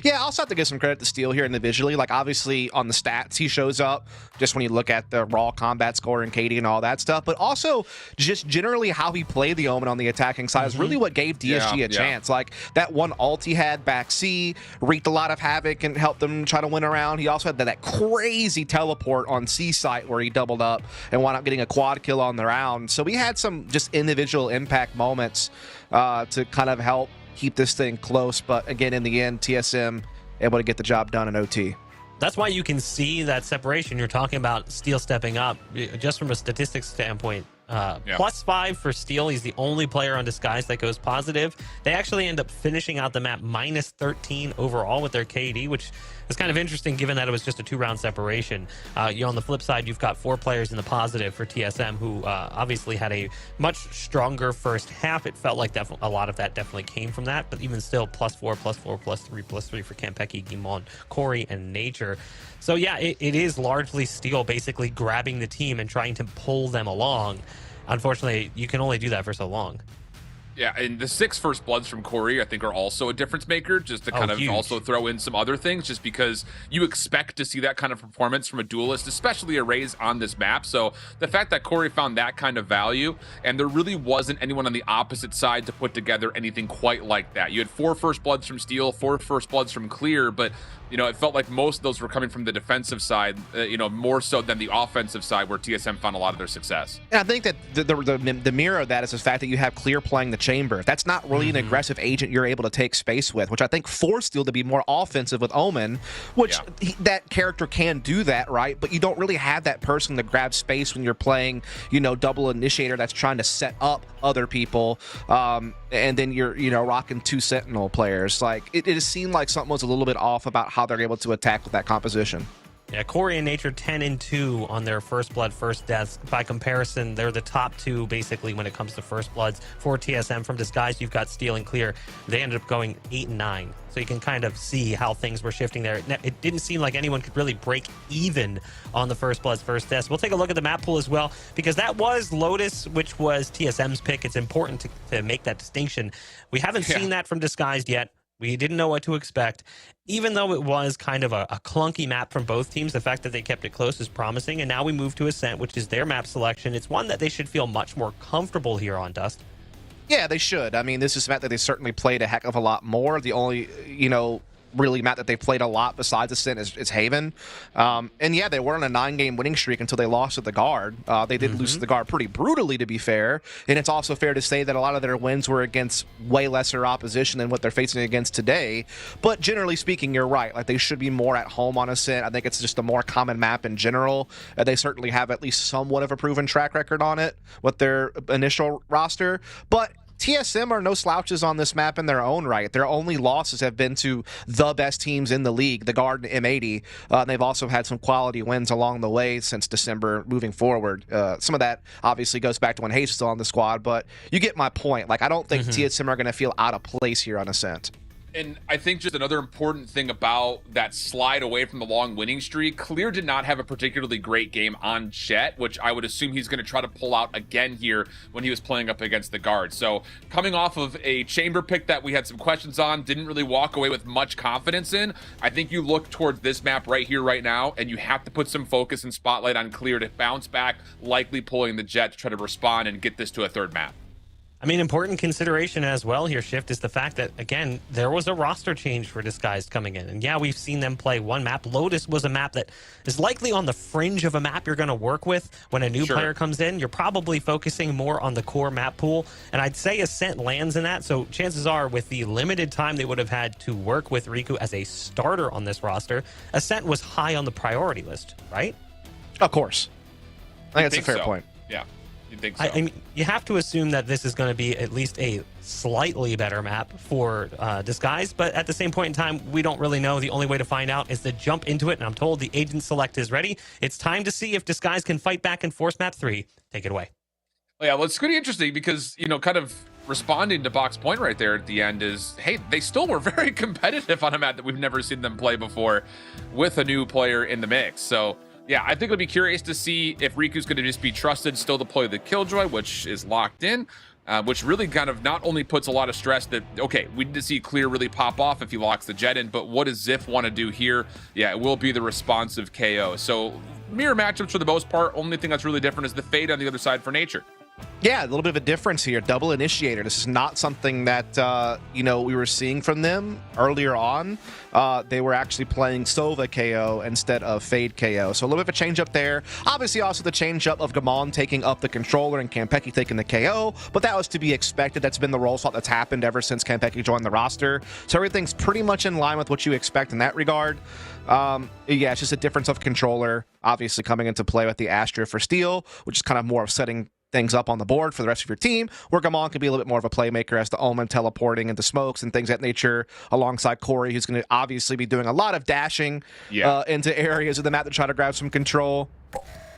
Yeah, I also have to give some credit to Steel here individually. Like, obviously, on the stats, he shows up just when you look at the raw combat score and KD and all that stuff. But also, just generally how he played the Omen on the attacking side is really what gave DSG a chance. Like, that one ult he had back C wreaked a lot of havoc and helped them try to win around. He also had that crazy teleport on C site where he doubled up and wound up getting a quad kill on the round. So we had some just individual impact moments to kind of help keep this thing close, but again, in the end, TSM able to get the job done in OT. That's why you can see that separation. You're talking about Steel stepping up, just from a statistics standpoint. +5 for Steel. He's the only player on Disguise that goes positive. They actually end up finishing out the map -13 overall with their KD, which is kind of interesting given that it was just a 2-round separation. On the flip side, you've got 4 players in the positive for TSM who obviously had a much stronger first half. It felt like a lot of that definitely came from that, but even still, +4, +4, +3, +3 for Campeki, Gimon, Corey, and Nature. So yeah, it is largely Steel basically grabbing the team and trying to pull them along. Unfortunately, you can only do that for so long. Yeah, and the 6 first bloods from Corey, I think, are also a difference maker, just to kind of also throw in some other things, just because you expect to see that kind of performance from a duelist, especially a Raze on this map. So the fact that Corey found that kind of value, and there really wasn't anyone on the opposite side to put together anything quite like that. You had 4 first bloods from Steel, 4 first bloods from Clear, but you know, it felt like most of those were coming from the defensive side, you know, more so than the offensive side where TSM found a lot of their success. And I think that the mirror of that is the fact that you have Clear playing the chamber. That's not really an aggressive agent you're able to take space with, which I think forced Steel to be more offensive with Omen, which that character can do that, right? But you don't really have that person to grab space when you're playing, you know, double initiator that's trying to set up other people, and then you're, you know, rocking 2 Sentinel players. Like, it seemed like something was a little bit off about how they're able to attack with that composition. Yeah, Corey and Nature 10-2 on their first blood, first deaths. By comparison, they're the top 2 basically when it comes to first bloods for TSM. From Disguise, you've got Steel and Clear. They ended up going 8-9. So you can kind of see how things were shifting there. It didn't seem like anyone could really break even on the first bloods, first deaths. We'll take a look at the map pool as well, because that was Lotus, which was TSM's pick. It's important to make that distinction. We haven't seen that from Disguised yet. We didn't know what to expect. Even though it was kind of a clunky map from both teams, the fact that they kept it close is promising. And now we move to Ascent, which is their map selection. It's one that they should feel much more comfortable here on, Dust. Yeah, they should. I mean, this is a map that they certainly played a heck of a lot more. The only, really map that they played a lot besides Ascent is Haven. And yeah, they were on a 9-game winning streak until they lost to the Guard. They did lose to the Guard pretty brutally, to be fair. And it's also fair to say that a lot of their wins were against way lesser opposition than what they're facing against today. But generally speaking, you're right. Like, they should be more at home on Ascent. I think it's just a more common map in general. They certainly have at least somewhat of a proven track record on it with their initial roster. But TSM are no slouches on this map in their own right. Their only losses have been to the best teams in the league, the Guard and M80. And they've also had some quality wins along the way since December moving forward. Some of that obviously goes back to when Hayes was still on the squad, but you get my point. Like, I don't think TSM are going to feel out of place here on Ascent. And I think just another important thing about that slide away from the long winning streak, Clear did not have a particularly great game on Jet, which I would assume he's going to try to pull out again here when he was playing up against the Guard. So coming off of a chamber pick that we had some questions on, didn't really walk away with much confidence in, I think you look towards this map right here, right now, and you have to put some focus and spotlight on Clear to bounce back, likely pulling the Jet to try to respond and get this to a third map. I mean, important consideration as well here, Shift, is the fact that, again, there was a roster change for Disguised coming in. And yeah, we've seen them play one map. Lotus was a map that is likely on the fringe of a map you're going to work with when a new player comes in. You're probably focusing more on the core map pool. And I'd say Ascent lands in that. So chances are, with the limited time they would have had to work with Riku as a starter on this roster, Ascent was high on the priority list, right? Of course. I think that's a fair point. Yeah. Think so. I mean, you have to assume that this is going to be at least a slightly better map for Disguise, but at the same point in time, we don't really know. The only way to find out is to jump into it, and I'm told the agent select is ready. It's time to see if Disguise can fight back in Force Map 3. Take it away. Yeah, well, it's pretty interesting because, kind of responding to Box Point right there at the end is, hey, they still were very competitive on a map that we've never seen them play before with a new player in the mix. So yeah, I think I'll be curious to see if Riku's going to just be trusted still to play the Killjoy, which is locked in, which really kind of not only puts a lot of stress that, okay, we need to see Clear really pop off if he locks the Jet in, but what does Ziff want to do here? Yeah, it will be the responsive KO. So mirror matchups for the most part. Only thing that's really different is the Fade on the other side for Nature. Yeah, a little bit of a difference here. Double initiator. This is not something that, we were seeing from them earlier on. They were actually playing Sova KO instead of Fade KO. So a little bit of a change up there. Obviously, also the change up of Gamon taking up the controller and Kampeki taking the KO, but that was to be expected. That's been the role swap that's happened ever since Kampeki joined the roster. So everything's pretty much in line with what you expect in that regard. Yeah, it's just a difference of controller, obviously coming into play with the Astra for Steel, which is kind of more of setting things up on the board for the rest of your team, where Gamon can be a little bit more of a playmaker as the Omen teleporting into smokes and things of that nature, alongside Corey, who's going to obviously be doing a lot of dashing into areas of the map to try to grab some control.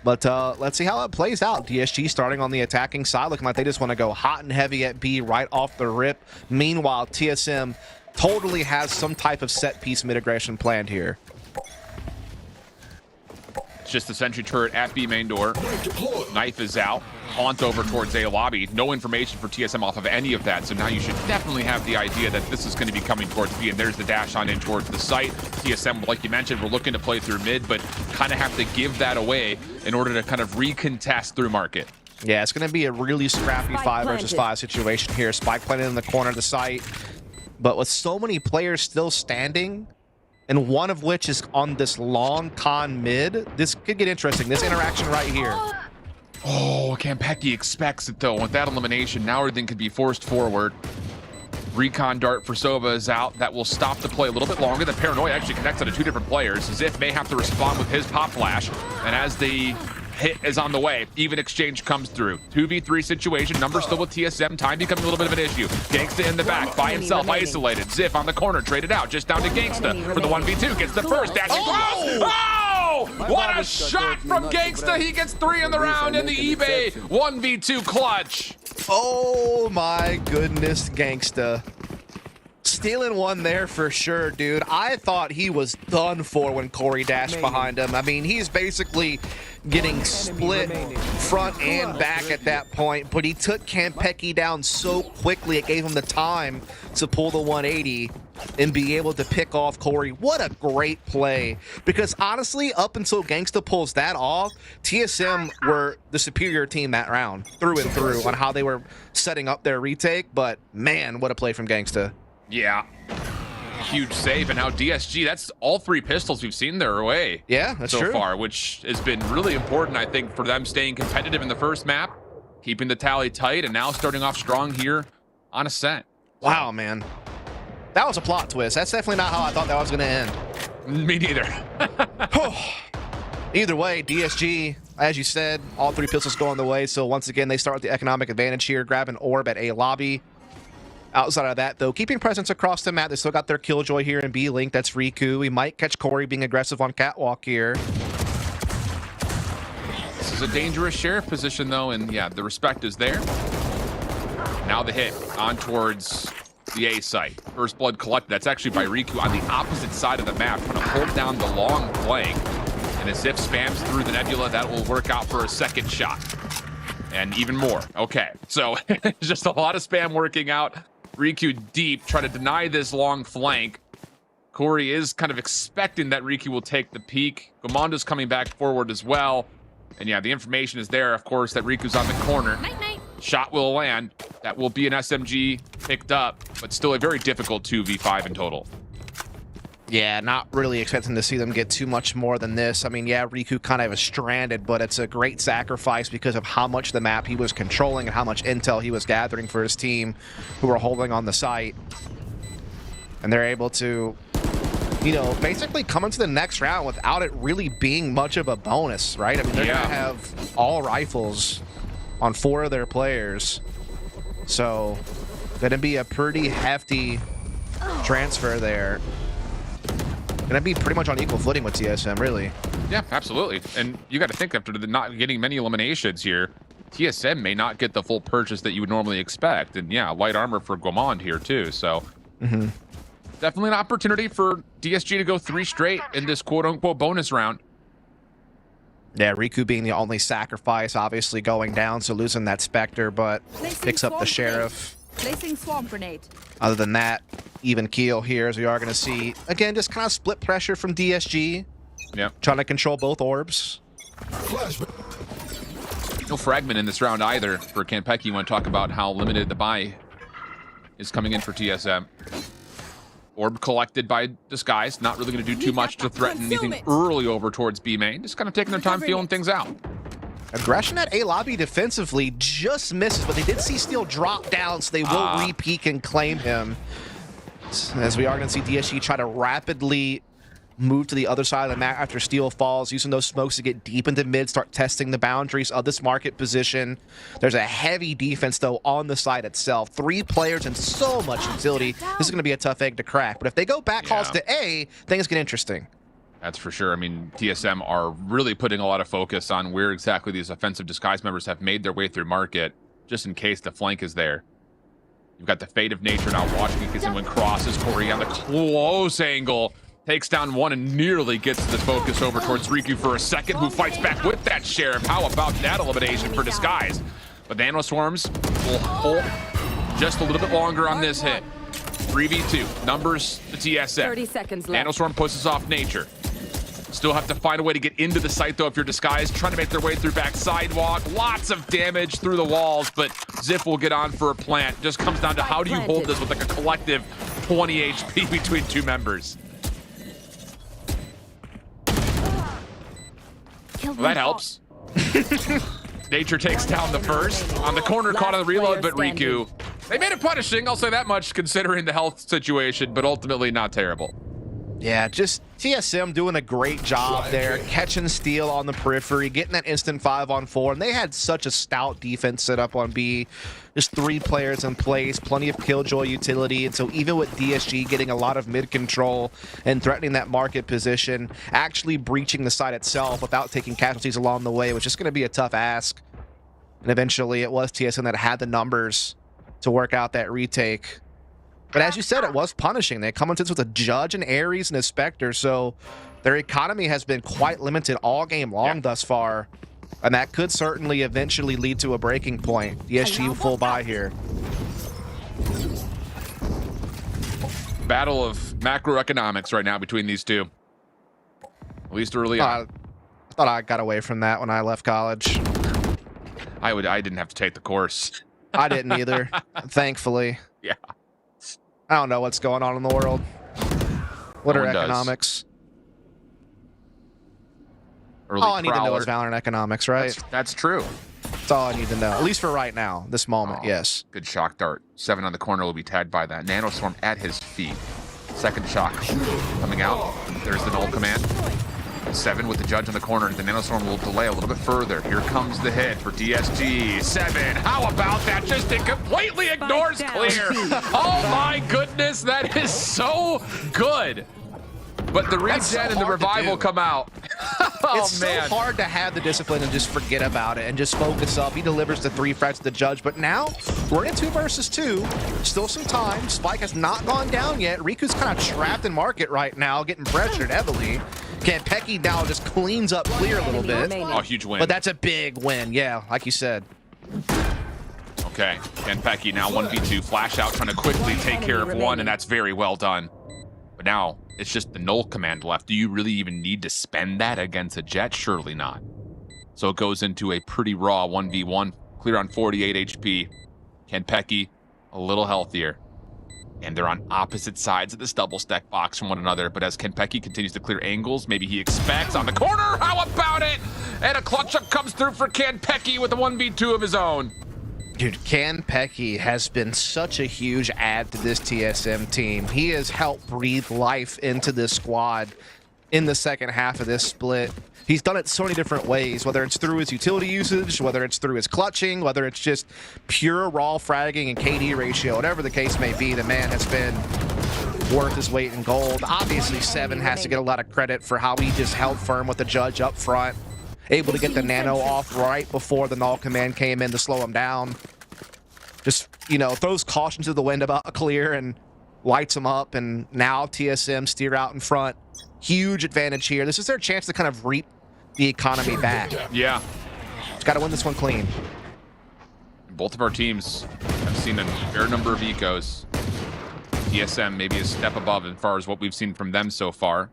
But let's see how it plays out. DSG starting on the attacking side, looking like they just want to go hot and heavy at B right off the rip. Meanwhile, TSM totally has some type of set piece mid-aggression planned here. It's just the sentry turret at B main door. Knife is out. Haunt over towards A lobby. No information for TSM off of any of that, so now you should definitely have the idea that this is going to be coming towards B, and there's the dash on in towards the site. TSM, like you mentioned, we're looking to play through mid, but kind of have to give that away in order to kind of recontest through market. Yeah, it's going to be a really scrappy 5 versus 5 situation here. Spike planted in the corner of the site, but with so many players still standing, and one of which is on this long con mid, this could get interesting. This interaction right here. Oh, Kampeki expects it though. With that elimination, now everything could be forced forward. Recon dart for Sova is out. That will stop the play a little bit longer. The Paranoia actually connects onto 2 different players. Ziff may have to respond with his pop flash. And as the hit is on the way, even exchange comes through. 2v3 situation, number still with TSM, time becoming a little bit of an issue. Gangsta in the back, by himself, isolated. Ziff on the corner, traded out, just down to Gangsta for the 1v2, gets the first, dashing close. Oh! What a shot from Gangsta! He gets 3 in the round in the eBay 1v2 clutch. Oh my goodness, Gangsta. Stealing one there for sure, dude. I thought he was done for when Corey dashed behind him. I mean, he's basically getting split front and back at that point, but he took Campeki down so quickly it gave him the time to pull the 180 and be able to pick off Corey. What a great play, because honestly, up until Gangsta pulls that off, TSM were the superior team that round through and through on how they were setting up their retake. But man, what a play from Gangsta. Yeah, huge save. And now DSG, that's all 3 pistols we've seen their way. Yeah, that's so true. far, which has been really important, I think, for them staying competitive in the first map, keeping the tally tight, and now starting off strong here on Ascent. Wow, man. That was a plot twist. That's definitely not how I thought that was going to end. Me neither. Either way, DSG, as you said, all 3 pistols go on the way. So once again, they start with the economic advantage here, grab an orb at A lobby. Outside of that, though, keeping presence across the map, they still got their Killjoy here in B Link. That's Riku. We might catch Corey being aggressive on Catwalk here. This is a dangerous sheriff position, though, and yeah, the respect is there. Now the hit on towards the A site. First blood collected. That's actually by Riku on the opposite side of the map, trying to hold down the long flank. And as if spams through the nebula, that will work out for a second shot. And even more. Okay, so just a lot of spam working out. Riku deep, trying to deny this long flank. Corey is kind of expecting that Riku will take the peak. Gomondo's coming back forward as well. And yeah, the information is there, of course, that Riku's on the corner. Night-night. Shot will land. That will be an SMG picked up, but still a very difficult 2v5 in total. Yeah, not really expecting to see them get too much more than this. I mean, yeah, Riku kind of is stranded, but it's a great sacrifice because of how much the map he was controlling and how much intel he was gathering for his team who were holding on the site. And they're able to, you know, basically come into the next round without it really being much of a bonus, right? I mean, they're going to have all rifles on 4 of their players. So, going to be a pretty hefty transfer there. Gonna be pretty much on equal footing with TSM, really. Yeah, absolutely. And you got to think, after the not getting many eliminations here, TSM may not get the full purchase that you would normally expect. And yeah, light armor for Gomond here too. So definitely an opportunity for DSG to go 3 straight in this quote-unquote bonus round. Yeah, Riku being the only sacrifice, obviously going down, so losing that Spectre, but picks up the Sheriff. Placing swarm grenade. Other than that, even keel here, as we are going to see, again, just kind of split pressure from DSG. Yeah. Trying to control both orbs. No fragment in this round either for Campeki. You want to talk about how limited the buy is coming in for TSM. Orb collected by Disguise. Not really going to do too much to threaten anything early over towards B main. Just kind of taking their time feeling things out. Aggression at A lobby defensively just misses, but they did see Steel drop down, so they will re-peek and claim him. As we are going to see DSG try to rapidly move to the other side of the map after Steel falls, using those smokes to get deep into mid, start testing the boundaries of this market position. There's a heavy defense, though, on the side itself. 3 players and so much utility. This is going to be a tough egg to crack. But if they go back calls to A, things get interesting. That's for sure. I mean, TSM are really putting a lot of focus on where exactly these offensive Disguise members have made their way through market, just in case the flank is there. You've got the Fate of Nature now watching it, when crosses Corey on the close angle. Takes down one and nearly gets the focus over towards Riku for a second, who fights back with that Sheriff. How about that elimination for Disguise? But the Nano Swarms will hold just a little bit longer on this hit. 3v2. Numbers the TSM. 30 seconds left. Nano Swarm pushes off Nature. Still have to find a way to get into the site, though, if you're Disguised. Trying to make their way through back sidewalk. Lots of damage through the walls, but Zip will get on for a plant. Just comes down to how do you hold this with like a collective 20 HP between 2 members. Well, that helps. Nature takes down the first. On the corner, caught on the reload, but Riku. They made it punishing, I'll say that much, considering the health situation, but ultimately not terrible. Yeah, just TSM doing a great job there, catching Steel on the periphery, getting that instant 5-on-4, and they had such a stout defense set up on B. Just 3 players in place, plenty of Killjoy utility, and so even with DSG getting a lot of mid control and threatening that market position, actually breaching the site itself without taking casualties along the way was just going to be a tough ask. And eventually it was TSM that had the numbers to work out that retake. But as you said, it was punishing. They come into this with a Judge, an Ares, and a Spectre, so their economy has been quite limited all game long thus far. And that could certainly eventually lead to a breaking point. DSG full buy here. Battle of macroeconomics right now between these two. At least early on. I thought I got away from that when I left college. I didn't have to take the course. I didn't either, thankfully. Yeah. I don't know what's going on in the world. What No are one does. economics? Early All I need to know prowler. is Valorant economics, right? That's true. That's all I need to know. At least for right now, this moment, yes. Good shock dart. 7 on the corner will be tagged by that. Nanoswarm at his feet. Second shock coming out. There's the null command. 7 with the Judge on the corner. The Nanoswarm will delay a little bit further. Here comes the hit for DSG. 7. How about that? Just it completely ignores clear. Oh my goodness, that is so good. But the regen so and the hard to revival do. come out. It's man. so hard to have the discipline and just forget about it and just focus up. He delivers the 3 frags to the Judge, but now we're in 2 versus 2. Still some time. Spike has not gone down yet. Riku's kind of trapped in market right now, getting pressured heavily. Kanpeki now just cleans up clear a little bit. Oh, huge win. But that's a big win, yeah, like you said. Okay, Kanpeki now 1v2. Flash out, trying to quickly take care of one, and that's very well done. But now it's just the null command left. Do you really even need to spend that against a Jet? Surely not. So it goes into a pretty raw 1v1. Clear on 48 HP. Kanpeki a little healthier. And they're on opposite sides of this double stack box from one another. But as Kanpeki continues to clear angles, maybe he expects on the corner. How about it? And a clutch up comes through for Kanpeki with a 1v2 of his own. Dude, Kanpeki has been such a huge add to this TSM team. He has helped breathe life into this squad in the second half of this split. He's done it so many different ways, whether it's through his utility usage, whether it's through his clutching, whether it's just pure raw fragging and KD ratio, whatever the case may be, the man has been worth his weight in gold. Obviously, 7 has to get a lot of credit for how he just held firm with the Judge up front. Able to get the nano off right before the null command came in to slow him down. Just, you know, throws caution to the wind about a clear and lights him up. And now TSM steer out in front. Huge advantage here. This is their chance to kind of reap the economy back. Yeah. Just got to win this one clean. Both of our teams have seen a fair number of ecos. TSM maybe a step above as far as what we've seen from them so far.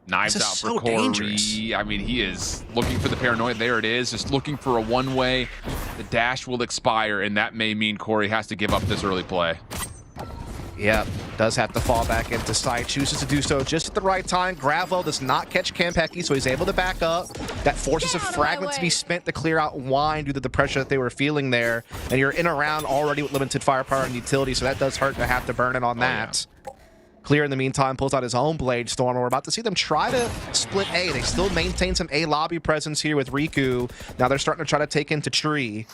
Knives out for Corey. Dangerous. I mean, he is looking for the paranoia. There it is. Just looking for a one-way. The dash will expire, and that may mean Corey has to give up this early play. Yep, does have to fall back into sight. Chooses to do so just at the right time. Gravo does not catch Kanpeki, so he's able to back up. That forces a fragment to be spent to clear out Wine due to the pressure that they were feeling there. And you're in a round already with limited firepower and utility, so that does hurt to have to burn it on that. Yeah. Clear in the meantime pulls out his own Blade Storm. We're about to see them try to split A. They still maintain some A lobby presence here with Riku. Now they're starting to try to take into Tree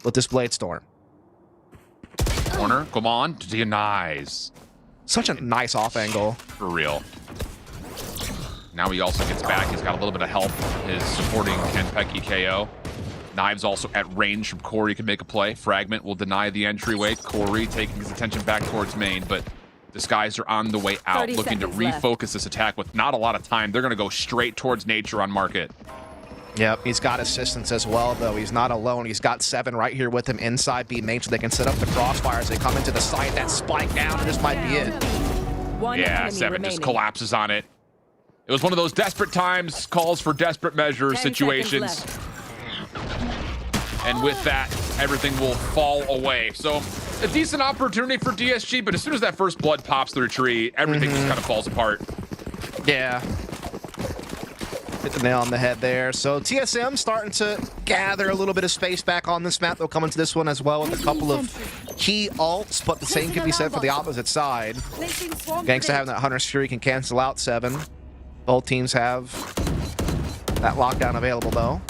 with this Blade Storm. Corner, come on, denies. Such a nice off angle. For real. Now he also gets back. He's got a little bit of help. His supporting Kanpeki KO. Knives also at range from Corey can make a play. Fragment will deny the entryway. Corey taking his attention back towards main, but Disguise are on the way out, looking to refocus this attack with not a lot of time. They're going to go straight towards Nature on market. Yep, he's got assistance as well, though. He's not alone. He's got 7 right here with him inside B main, so they can set up the crossfires. They come into the site, that spike down, and this might be it. Yeah, 7 just collapses on it. It was one of those desperate times, calls for desperate measures situations. And with that, everything will fall away. So a decent opportunity for DSG, but as soon as that first blood pops through a tree, everything just kind of falls apart. Yeah. Hit the nail on the head there. So TSM starting to gather a little bit of space back on this map. They'll come into this one as well with a couple of key ults, but the same can be said for the opposite side. Gangsta having that Hunter's Fury can cancel out 7. Both teams have that lockdown available, though.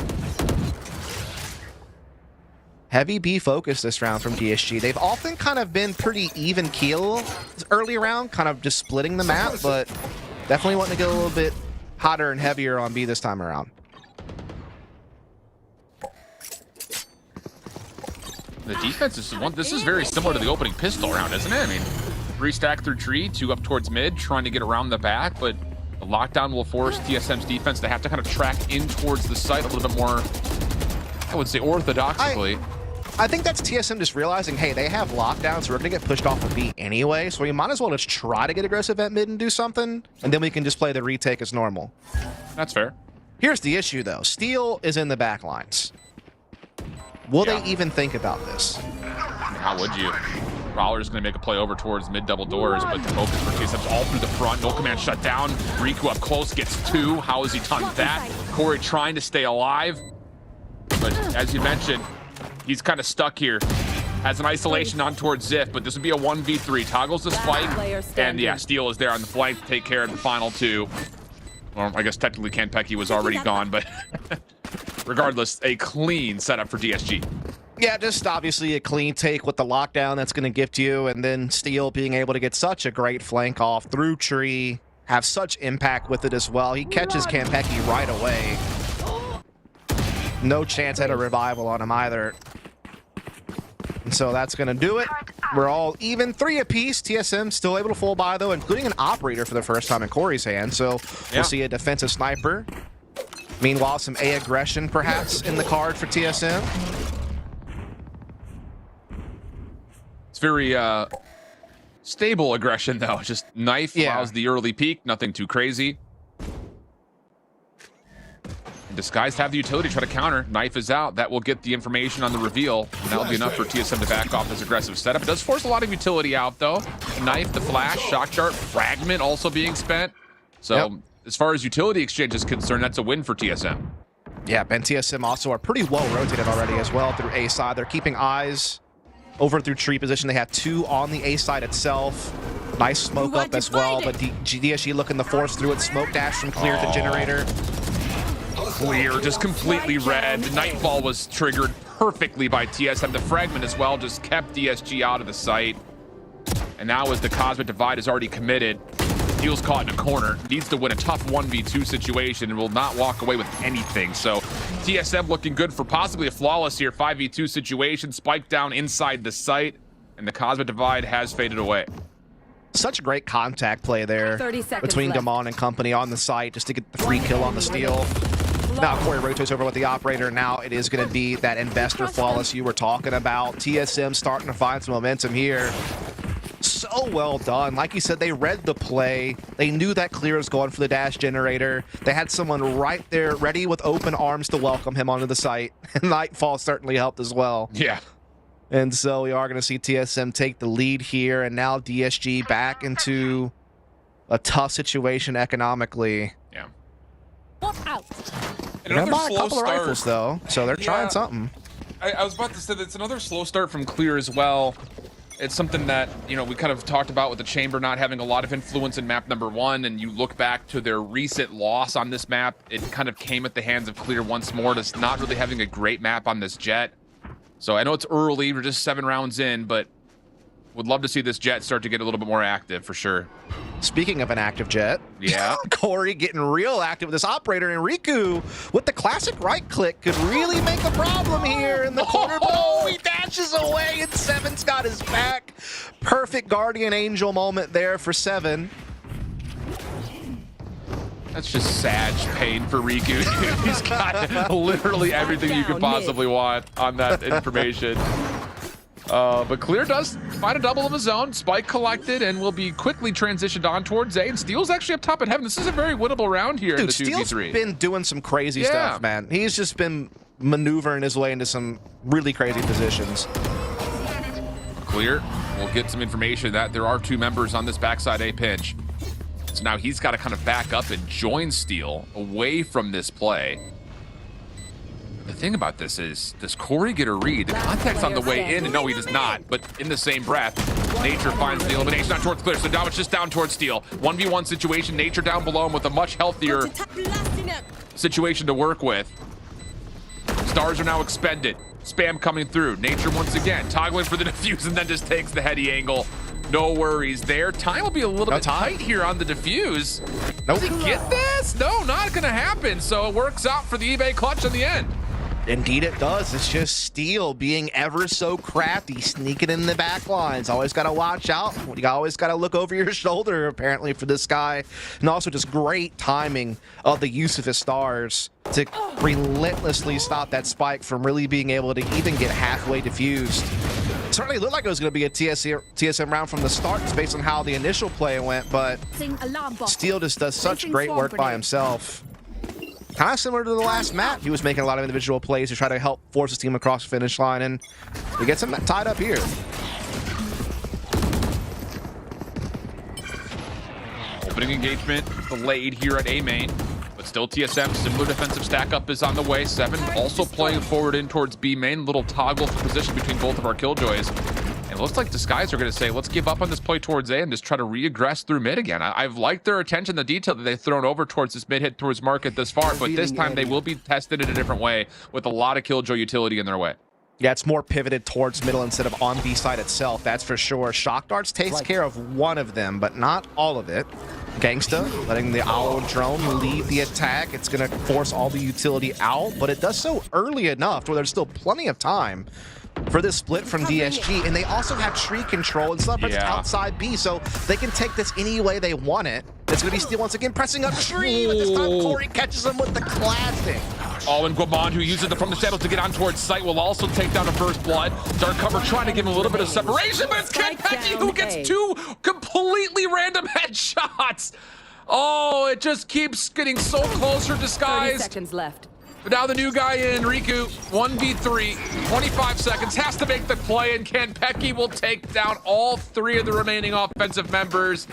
Heavy B focus this round from DSG. They've often kind of been pretty even keel early round, kind of just splitting the map, but definitely wanting to get a little bit hotter and heavier on B this time around. The defense is one. This is very similar to the opening pistol round, isn't it? I mean, 3-stack through tree, 2 up towards mid, trying to get around the back, but the lockdown will force TSM's defense to have to kind of track in towards the site a little bit more, I would say, orthodoxically. I think that's TSM just realizing, hey, they have lockdown, so we're going to get pushed off the B anyway, so we might as well just try to get aggressive at mid and do something, and then we can just play the retake as normal. That's fair. Here's the issue, though. Steel is in the back lines. Will they even think about this? How would you? Prowler's going to make a play over towards mid double doors, but the focus for TSM's all through the front. No command shut down. Riku up close, gets 2. How has he done that? Corey trying to stay alive, but as you mentioned, he's kind of stuck here. Has an isolation on towards Ziff, but this would be a 1v3. Toggles the spike, and yeah, Steel is there on the flank to take care of the final 2. Well, I guess technically Kanpeki was already gone, but regardless, a clean setup for DSG. Yeah, just obviously a clean take with the lockdown that's going to gift you, and then Steel being able to get such a great flank off through tree, have such impact with it as well. He catches Kanpeki right away. No chance at a revival on him either. And so that's going to do it. We're all even 3 apiece. TSM still able to full buy, though, including an operator for the first time in Corey's hand. So we'll see a defensive sniper. Meanwhile, some A aggression perhaps in the card for TSM. It's very stable aggression, though. Just knife allows the early peek. Nothing too crazy. Disguised have the utility to try to counter. Knife is out. That will get the information on the reveal. And that'll be enough for TSM to back off this aggressive setup. It does force a lot of utility out, though. Knife, the flash, shock dart, fragment also being spent. So as far as utility exchange is concerned, that's a win for TSM. Yeah, and TSM also are pretty well rotated already as well through A side. They're keeping eyes over through tree position. They have 2 on the A side itself. Nice smoke up as well, but DSG looking to force through it. Smoke dash from Clear to Generator. Clear, just completely red. The Nightfall was triggered perfectly by TSM. The fragment as well just kept DSG out of the site. And now as the Cosmic Divide is already committed, Steel's caught in a corner. Needs to win a tough 1v2 situation and will not walk away with anything. So TSM looking good for possibly a flawless here 5v2 situation. Spike down inside the site, and the Cosmic Divide has faded away. Such great contact play there between Damon and company on the site just to get the free kill on the Steel. Now Corey rotates over with the operator. Now it is going to be that investor flawless you were talking about. TSM starting to find some momentum here. So well done. Like you said, they read the play. They knew that Clear was going for the dash generator. They had someone right there ready with open arms to welcome him onto the site. Nightfall certainly helped as well. Yeah. And so we are going to see TSM take the lead here, and now DSG back into a tough situation economically. Yeah. Out. And another buy a slow couple start. of rifles, though, so they're trying something. I was about to say that's another slow start from Clear as well. It's something that, you know, we kind of talked about with the Chamber not having a lot of influence in map number 1, and you look back to their recent loss on this map, it kind of came at the hands of Clear once more, just not really having a great map on this Jet. So I know it's early, we're just 7 rounds in, but would love to see this Jet start to get a little bit more active for sure. Speaking of an active Jet, yeah, Corey getting real active with this operator, and Riku with the classic right click could really make a problem here in the corner. Oh, he dashes away, and Seven's got his back. Perfect Guardian Angel moment there for Seven. That's just Sag pain for Riku. He's got literally everything you could possibly want on that information. But Clear does find a double of his own. Spike collected and will be quickly transitioned on towards A. And Steel's actually up top in heaven. This is a very winnable round here. Dude, in the 2v3. Steel's been doing some crazy stuff, man. He's just been maneuvering his way into some really crazy positions. Clear will get some information that there are 2 members on this backside A pinch. So now he's got to kind of back up and join Steel away from this play. The thing about this is, does Corey get a read? The contact's on the way in, and no, he does not. But in the same breath, Nature finds the elimination down towards Clear. So now it's just down towards Steel. 1v1 situation, Nature down below him with a much healthier situation to work with. Stars are now expended. Spam coming through. Nature once again, toggling for the defuse, and then just takes the heady angle. No worries there. Time will be a little bit tight here on the defuse. Nope. Does he get this? No, not gonna happen. So it works out for the eBay clutch in the end. Indeed it does. It's just Steel being ever so crafty, sneaking in the back lines. Always got to watch out. You always got to look over your shoulder, apparently, for this guy. And also just great timing of the use of his stars to relentlessly stop that spike from really being able to even get halfway diffused. Certainly looked like it was going to be a TSM round from the start, just based on how the initial play went, but Steel just does such great work by himself. Kind of similar to the last map. He was making a lot of individual plays to try to help force his team across the finish line, and he gets him tied up here. Opening engagement delayed here at A main, but still TSM, similar defensive stack up is on the way. 7 also playing forward in towards B main. Little toggle for position between both of our Killjoys. And it looks like Disguise are going to say, let's give up on this play towards A and just try to re-aggress through mid again. I've liked their attention, the detail that they've thrown over towards this mid hit towards market this far, but this time they will be tested in a different way with a lot of Killjoy utility in their way. Yeah, it's more pivoted towards middle instead of on B side itself, that's for sure. Shock Darts takes care of one of them, but not all of it. Gangsta letting the Owl drone lead the attack. It's going to force all the utility out, but it does so early enough where there's still plenty of time for this split from DSG, and they also have tree control and stuff outside B, so they can take this any way they want it. It's going to be Steel once again pressing up tree, but this time Corey catches him with the classic. All in Guamon, who uses it from the shadow to get on towards site, will also take down a first blood. Dark Cover trying to give him a little bit of separation, but it's KenPecky who gets 2 completely random headshots. Oh, it just keeps getting so close for Disguise. 30 seconds left. But now the new guy in, Riku, 1v3, 25 seconds, has to make the play, and KenPecky will take down all 3 of the remaining offensive members.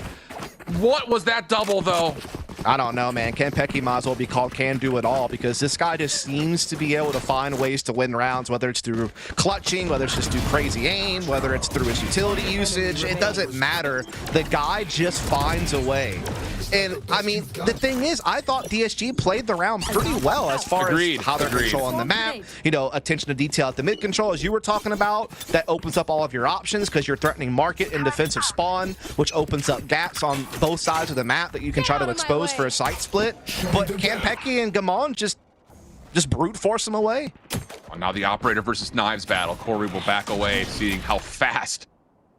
What was that double, though? I don't know, man. KenPecky might as well be called Can Do It All, because this guy just seems to be able to find ways to win rounds, whether it's through clutching, whether it's just through crazy aim, whether it's through his utility usage. It doesn't matter. The guy just finds a way. And, I mean, the thing is, I thought DSG played the round pretty well as far as how they're controlling the map. You know, attention to detail at the mid control, as you were talking about. That opens up all of your options because you're threatening market and defensive spawn, which opens up gaps on both sides of the map that you can try to expose for a site split. But KenPecky and Gamon just brute force him away. Well, now the Operator versus Knives battle. Corey will back away, seeing how fast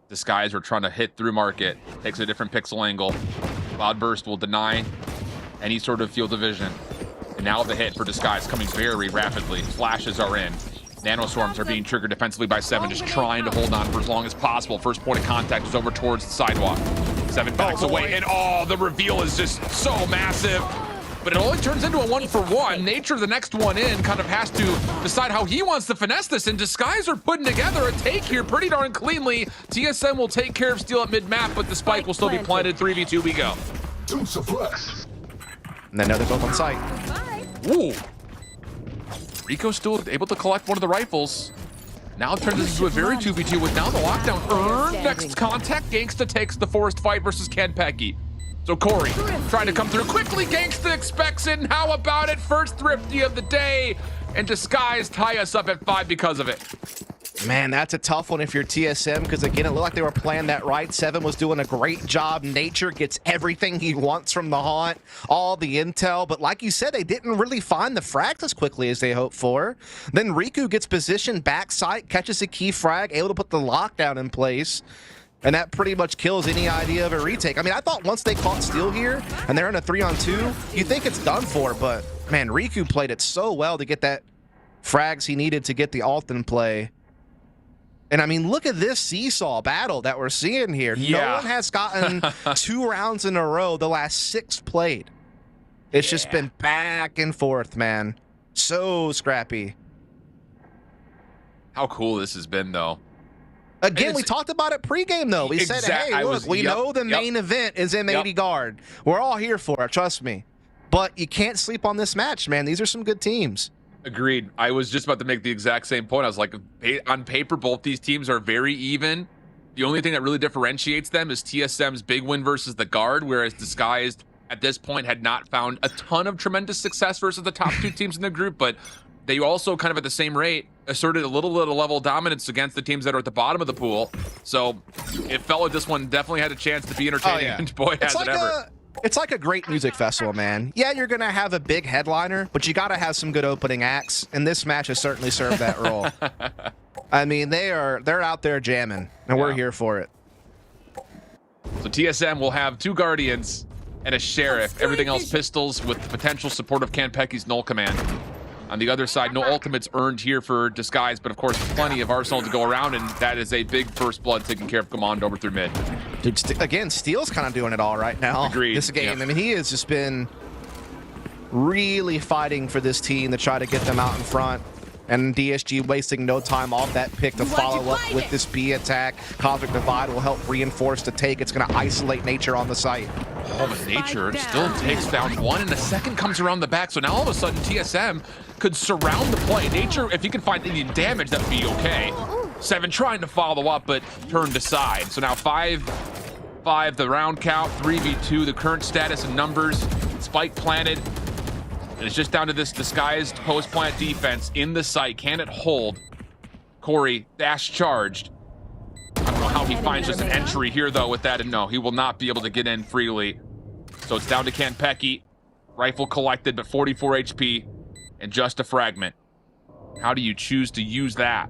Disguise are trying to hit through market. Takes a different pixel angle. Cloudburst will deny any sort of field of vision. And now the hit for Disguise coming very rapidly. Flashes are in. Nanoswarms are being triggered defensively by 7, just trying to hold on for as long as possible. First point of contact is over towards the sidewalk. 7 backs away, and the reveal is just so massive. But it only turns into a 1-for-1. Nature, the next one in, kind of has to decide how he wants to finesse this, and Disguise are putting together a take here pretty darn cleanly. TSM will take care of Steel at mid-map, but the spike will still be planted. 3v2 we go. And then now they're both on site. Ooh. Rico still able to collect one of the rifles. Now it turns into a very 2v2 with now the lockdown earned. Next contact, Gangsta takes the forced fight versus KenPecky. So Corey trying to come through quickly. Gangsta expects it, and how about it? First thrifty of the day, and Disguise tie us up at 5 because of it. Man, that's a tough one if you're TSM, because again, it looked like they were playing that right. 7 was doing a great job. Nature gets everything he wants from the haunt, all the intel, but like you said, they didn't really find the frags as quickly as they hoped for. Then Riku gets positioned backside, catches a key frag, able to put the lockdown in place, and that pretty much kills any idea of a retake. I mean, I thought once they caught Steel here, and they're in a 3-on-2, you think it's done for, but man, Riku played it so well to get that frags he needed to get the ult in play. And I mean, look at this seesaw battle that we're seeing here. Yeah. No one has gotten 2 rounds in a row the last 6 played. It's just been back and forth, man. So scrappy. How cool this has been, though. Again, we talked about it pregame, though. We said, hey, look, we know the main event is M80 guard. We're all here for it, trust me. But you can't sleep on this match, man. These are some good teams. Agreed. I was just about to make the exact same point. I was like, on paper, both these teams are very even. The only thing that really differentiates them is TSM's big win versus the guard, whereas Disguised at this point had not found a ton of tremendous success versus the top 2 teams in the group, but they also kind of at the same rate asserted a little level of dominance against the teams that are at the bottom of the pool. So it felt like this one definitely had a chance to be entertaining. And boy, has it ever. It's like a great music festival, man. Yeah, you're going to have a big headliner, but you got to have some good opening acts, and this match has certainly served that role. I mean, they're out there jamming, and we're here for it. So TSM will have 2 Guardians and a Sheriff. Everything else pistols with the potential support of Kanpeki's Null Command. On the other side, no ultimates earned here for Disguise, but of course, plenty of arsenal to go around, and that is a big first blood taking care of Command over through mid. Dude, again, Steel's kind of doing it all right now. Agreed. This game, Yep. I mean, he has just been really fighting for this team to try to get them out in front. And DSG wasting no time off that pick to follow up with this B attack. Cosmic Divide will help reinforce the take. It's going to isolate Nature on the site. Oh, but Nature still takes down 1, and the second comes around the back. So now all of a sudden, TSM could surround the play. Nature, if he can find any damage, that would be okay. 7 trying to follow up, but turned aside. So now 5-5, the round count, 3v2, the current status and numbers. Spike planted. And it's just down to this disguised post-plant defense in the site. Can it hold? Corey, dash charged. I don't know how he finds just an entry here, though, with that. And no, he will not be able to get in freely. So it's down to Kanpeki. Rifle collected, but 44 HP and just a fragment. How do you choose to use that?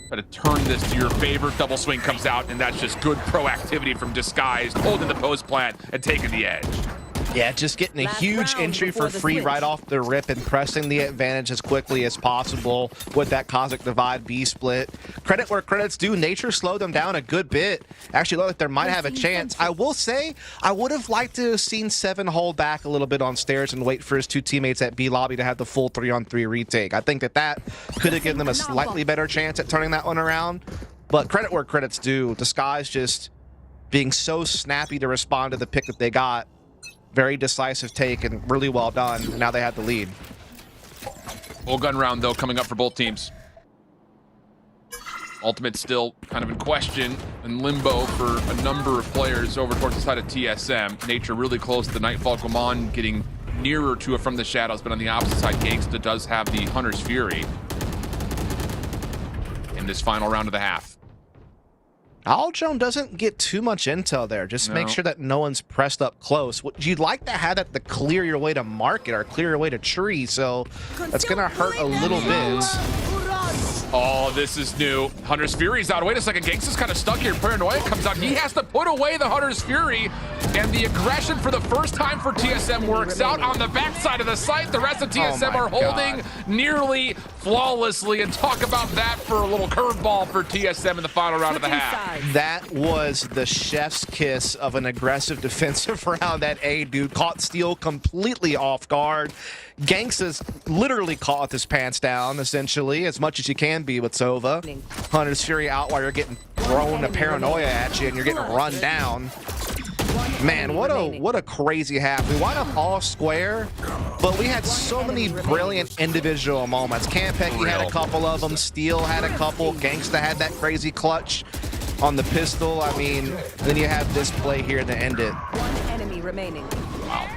Try to turn this to your favor. Double swing comes out, and that's just good proactivity from Disguised, holding the post-plant and taking the edge. Yeah, just getting a huge entry for free right off the rip and pressing the advantage as quickly as possible with that Cosmic Divide B split. Credit where credit's due. Nature slowed them down a good bit. Actually looked like there might have a chance. I will say, I would have liked to have seen 7 hold back a little bit on stairs and wait for his 2 teammates at B lobby to have the full 3-on-3 retake. I think that could have given them a slightly better chance at turning that one around. But credit where credit's due. Disguise just being so snappy to respond to the pick that they got. Very decisive take and really well done. And now they had the lead. Full gun round, though, coming up for both teams. Ultimate still kind of in question and limbo for a number of players over towards the side of TSM. Nature really close to the Nightfall. Gomon getting nearer to it from the shadows, but on the opposite side, Gangsta does have the Hunter's Fury in this final round of the half. Aljone doesn't get too much intel there. Just make sure that no one's pressed up close. What you'd like to have that to clear your way to market or clear your way to tree, so that's gonna hurt a little bit. Oh, this is new. Hunter's Fury's out. Wait a second, Gangsta's kind of stuck here. Paranoia comes out. He has to put away the Hunter's Fury, and the aggression for the first time for TSM works out on the backside of the site. The rest of TSM are holding nearly flawlessly, and talk about that for a little curveball for TSM in the final round of the half. That was the chef's kiss of an aggressive defensive round. That A dude caught Steel completely off guard. Gangsta's literally caught his pants down, essentially, as much as you can be with Sova. Hunter's Fury out while you're getting thrown a Paranoia at you and you're getting run down. Man, what a crazy half. We wound up all square, but we had so many brilliant individual moments. Kanpeki had a couple of them. Steel had a couple. Gangsta had that crazy clutch on the pistol. I mean, then you have this play here to end it. One enemy remaining. Wow.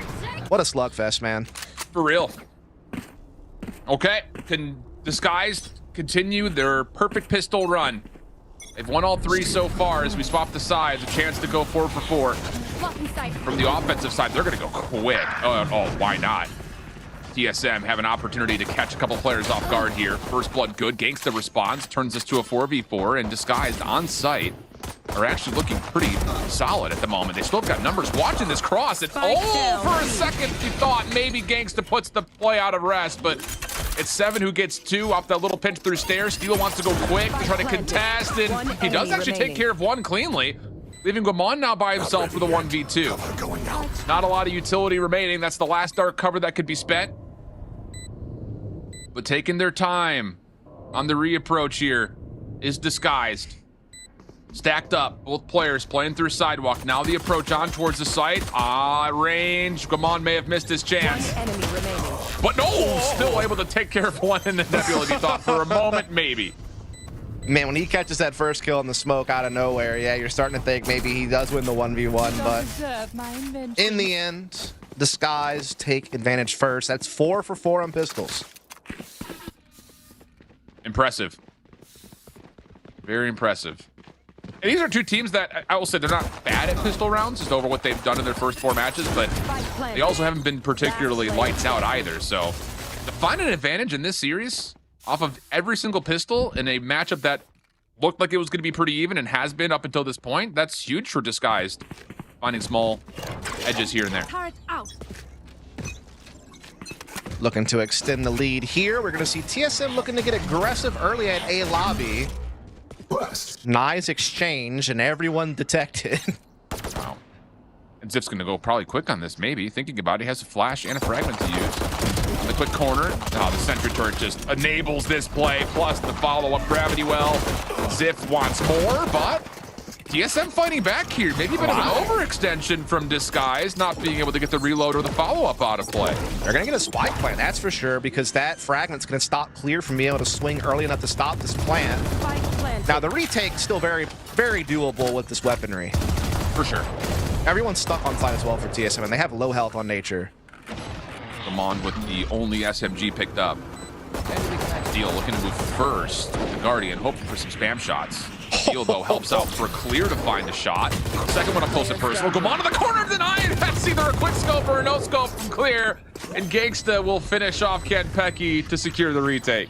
What a slugfest, man. For real. Okay, can Disguised continue their perfect pistol run? They've won all 3 so far as we swap the sides. A chance to go 4 for 4. From the offensive side, they're going to go quick. Oh, why not? TSM have an opportunity to catch a couple players off guard here. First blood good. Gangsta responds, turns this to a 4v4, and Disguised on site are actually looking pretty solid at the moment. They still got numbers watching this cross. And for a second, you thought maybe Gangsta puts the play out of rest, but it's 7 who gets 2 off that little pinch through stairs. Steel wants to go quick to try to contest, and he does actually take care of 1 cleanly, leaving Gomon now by himself for the 1v2. Not a lot of utility remaining. That's the last dark cover that could be spent. But taking their time on the reapproach here is Disguised. Stacked up, both players playing through sidewalk. Now the approach on towards the site. Range. Gomon may have missed his chance. But no, still able to take care of 1 in the nebula. He thought for a moment, maybe. Man, when he catches that first kill in the smoke out of nowhere, yeah, you're starting to think maybe he does win the 1v1, but in the end, Disguise take advantage first. That's 4 for 4 on pistols. Impressive. Very impressive. And these are two teams that I will say they're not bad at pistol rounds, just over what they've done in their first 4 matches, but they also haven't been particularly lights out either. So to find an advantage in this series off of every single pistol in a matchup that looked like it was going to be pretty even and has been up until this point, that's huge for Disguised. Finding small edges here and there. Looking to extend the lead here. We're going to see TSM looking to get aggressive early at A lobby. Nice exchange, and everyone detected. Wow. And Zip's going to go probably quick on this, maybe. Thinking about it, he has a flash and a fragment to use. The quick corner. Oh, the sentry turret just enables this play, plus the follow-up gravity well. Zip wants more, but TSM fighting back here. Maybe a bit of an overextension from Disguise, not being able to get the reload or the follow-up out of play. They're going to get a spike plant, that's for sure, because that fragment's going to stop Clear from being able to swing early enough to stop this plant. Now, the retake's still very, very doable with this weaponry. For sure. Everyone's stuck on site as well for TSM, and they have low health on nature. Lamond with the only SMG picked up. Steel looking to move first. The Guardian hoping for some spam shots. Steel, though, helps out for Clear to find the shot. Second one up close and personal. Gamon to the corner, denied. That's either a quick scope or a no scope from Clear. And Gangsta will finish off Kenpecky to secure the retake.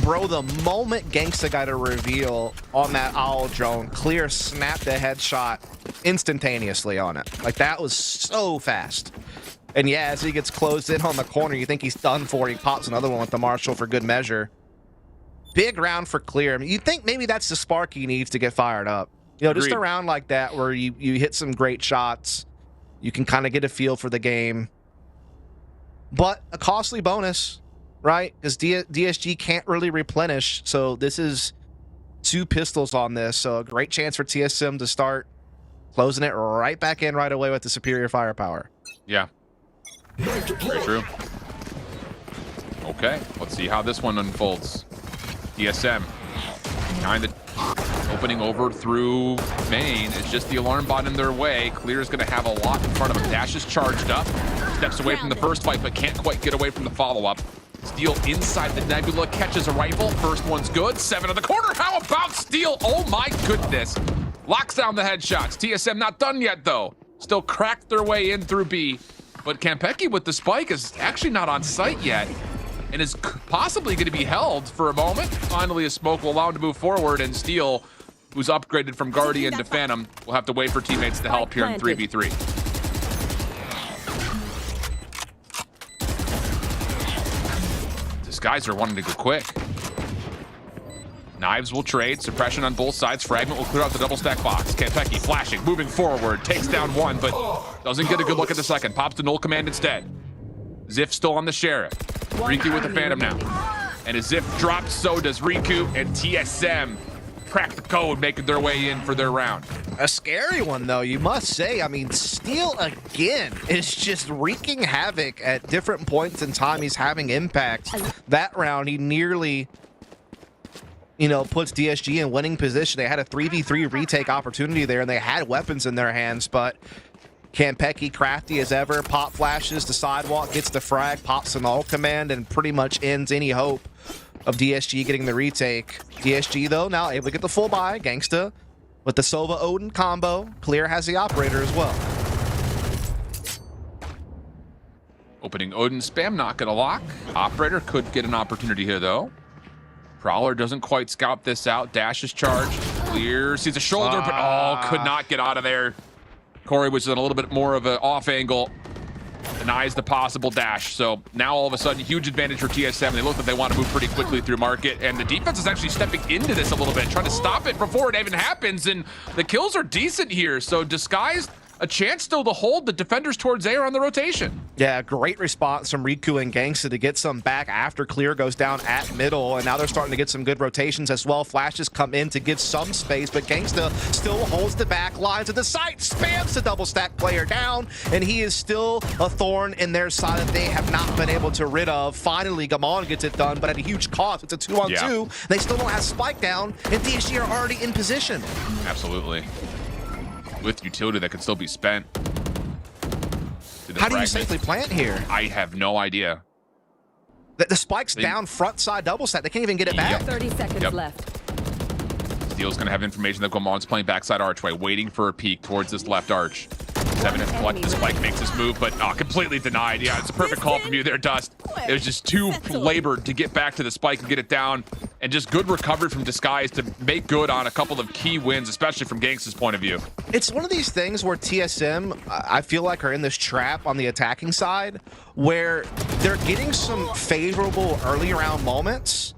Bro, the moment Gangsta got a reveal on that owl drone, Clear snapped a headshot instantaneously on it. Like, that was so fast. And yeah, as he gets closed in on the corner, you think he's done for. He pops another one with the Marshall for good measure. Big round for Clear. I mean, you'd think maybe that's the spark he needs to get fired up. You know, just Agreed. a round like that where you hit some great shots. You can kind of get a feel for the game. But a costly bonus, right? Because DSG can't really replenish. So this is 2 pistols on this. So a great chance for TSM to start closing it right back in right away with the superior firepower. Yeah. Very true. Okay, let's see how this one unfolds. TSM behind the opening over through main. It's just the alarm bot in their way. Clear is going to have a lot in front of him. Dash is charged up. Steps away from the first fight, but can't quite get away from the follow-up. Steel inside the nebula, catches a rifle. First one's good. 7 in the corner. How about Steel? Oh my goodness. Locks down the headshots. TSM not done yet, though. Still cracked their way in through B. But Kenpecky with the spike is actually not on site yet and is possibly going to be held for a moment. Finally, a smoke will allow him to move forward, and Steel, who's upgraded from Guardian to Phantom, will have to wait for teammates to help here in 3v3. These guys are wanting to go quick. Knives will trade, suppression on both sides. Fragment will clear out the double stack box. Kenpecky flashing, moving forward, takes down one, but doesn't get a good look at the second. Pops to null command instead. Ziff still on the Sheriff. Riku with the Phantom now. And as Ziff drops, so does Riku, and TSM crack the code, making their way in for their round. A scary one, though, you must say. I mean, Steel, again, is just wreaking havoc at different points in time. He's having impact. That round, he nearly, you know, puts DSG in winning position. They had a 3v3 retake opportunity there, and they had weapons in their hands, but Kenpecky, crafty as ever, pop flashes the sidewalk, gets the frag, pops an all command, and pretty much ends any hope of DSG getting the retake. DSG, though, now able to get the full buy. Gangsta with the Sova Odin combo. Clear has the operator as well. Opening Odin spam, not gonna lock. Operator could get an opportunity here, though. Prowler doesn't quite scout this out. Dash is charged. Clear sees a shoulder, but could not get out of there. Corey was in a little bit more of an off angle. Denies the possible dash. So now all of a sudden, huge advantage for TSM. They look like they want to move pretty quickly through market. And the defense is actually stepping into this a little bit, trying to stop it before it even happens. And the kills are decent here. So Disguised, a chance still to hold the defenders towards A on the rotation. Yeah, great response from Riku and Gangsta to get some back after Clear goes down at middle, and now they're starting to get some good rotations as well. Flashes come in to give some space, but Gangsta still holds the back line to the site, spams the double stack player down, and he is still a thorn in their side that they have not been able to rid of. Finally, Gamon gets it done, but at a huge cost. It's a 2-on-2. They still don't have spike down, and DSG are already in position. Absolutely. With utility that could still be spent. How do you safely plant here? I have no idea. The spike's down front side double stack. They can't even get it back. 30 seconds left. Steel's going to have information that Gomon's playing backside archway, waiting for a peek towards this left arch. Seven has collected the spike, makes his move, but completely denied. Yeah, it's a perfect call from you there, Dust. It was just too labored to get back to the spike and get it down, and just good recovery from Disguise to make good on a couple of key wins, especially from Gangsta's point of view. It's one of these things where TSM, I feel like, are in this trap on the attacking side where they're getting some favorable early round moments,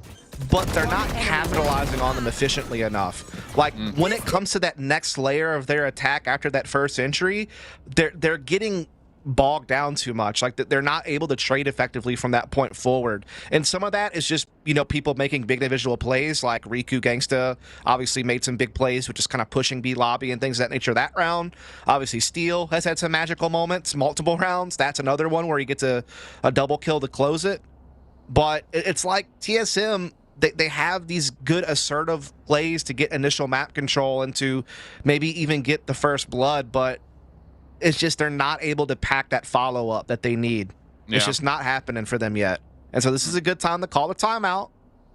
but they're not capitalizing on them efficiently enough. Like, when it comes to that next layer of their attack after that first entry, they're getting bogged down too much. Like, they're not able to trade effectively from that point forward. And some of that is just, you know, people making big individual plays, like Riku Gangsta obviously made some big plays, which is kind of pushing B lobby and things of that nature that round. Obviously, Steel has had some magical moments, multiple rounds. That's another one where he gets a double kill to close it. But it's like TSM, they have these good assertive plays to get initial map control and to maybe even get the first blood, but it's just they're not able to pack that follow-up that they need. Yeah. It's just not happening for them yet. And so this is a good time to call the timeout,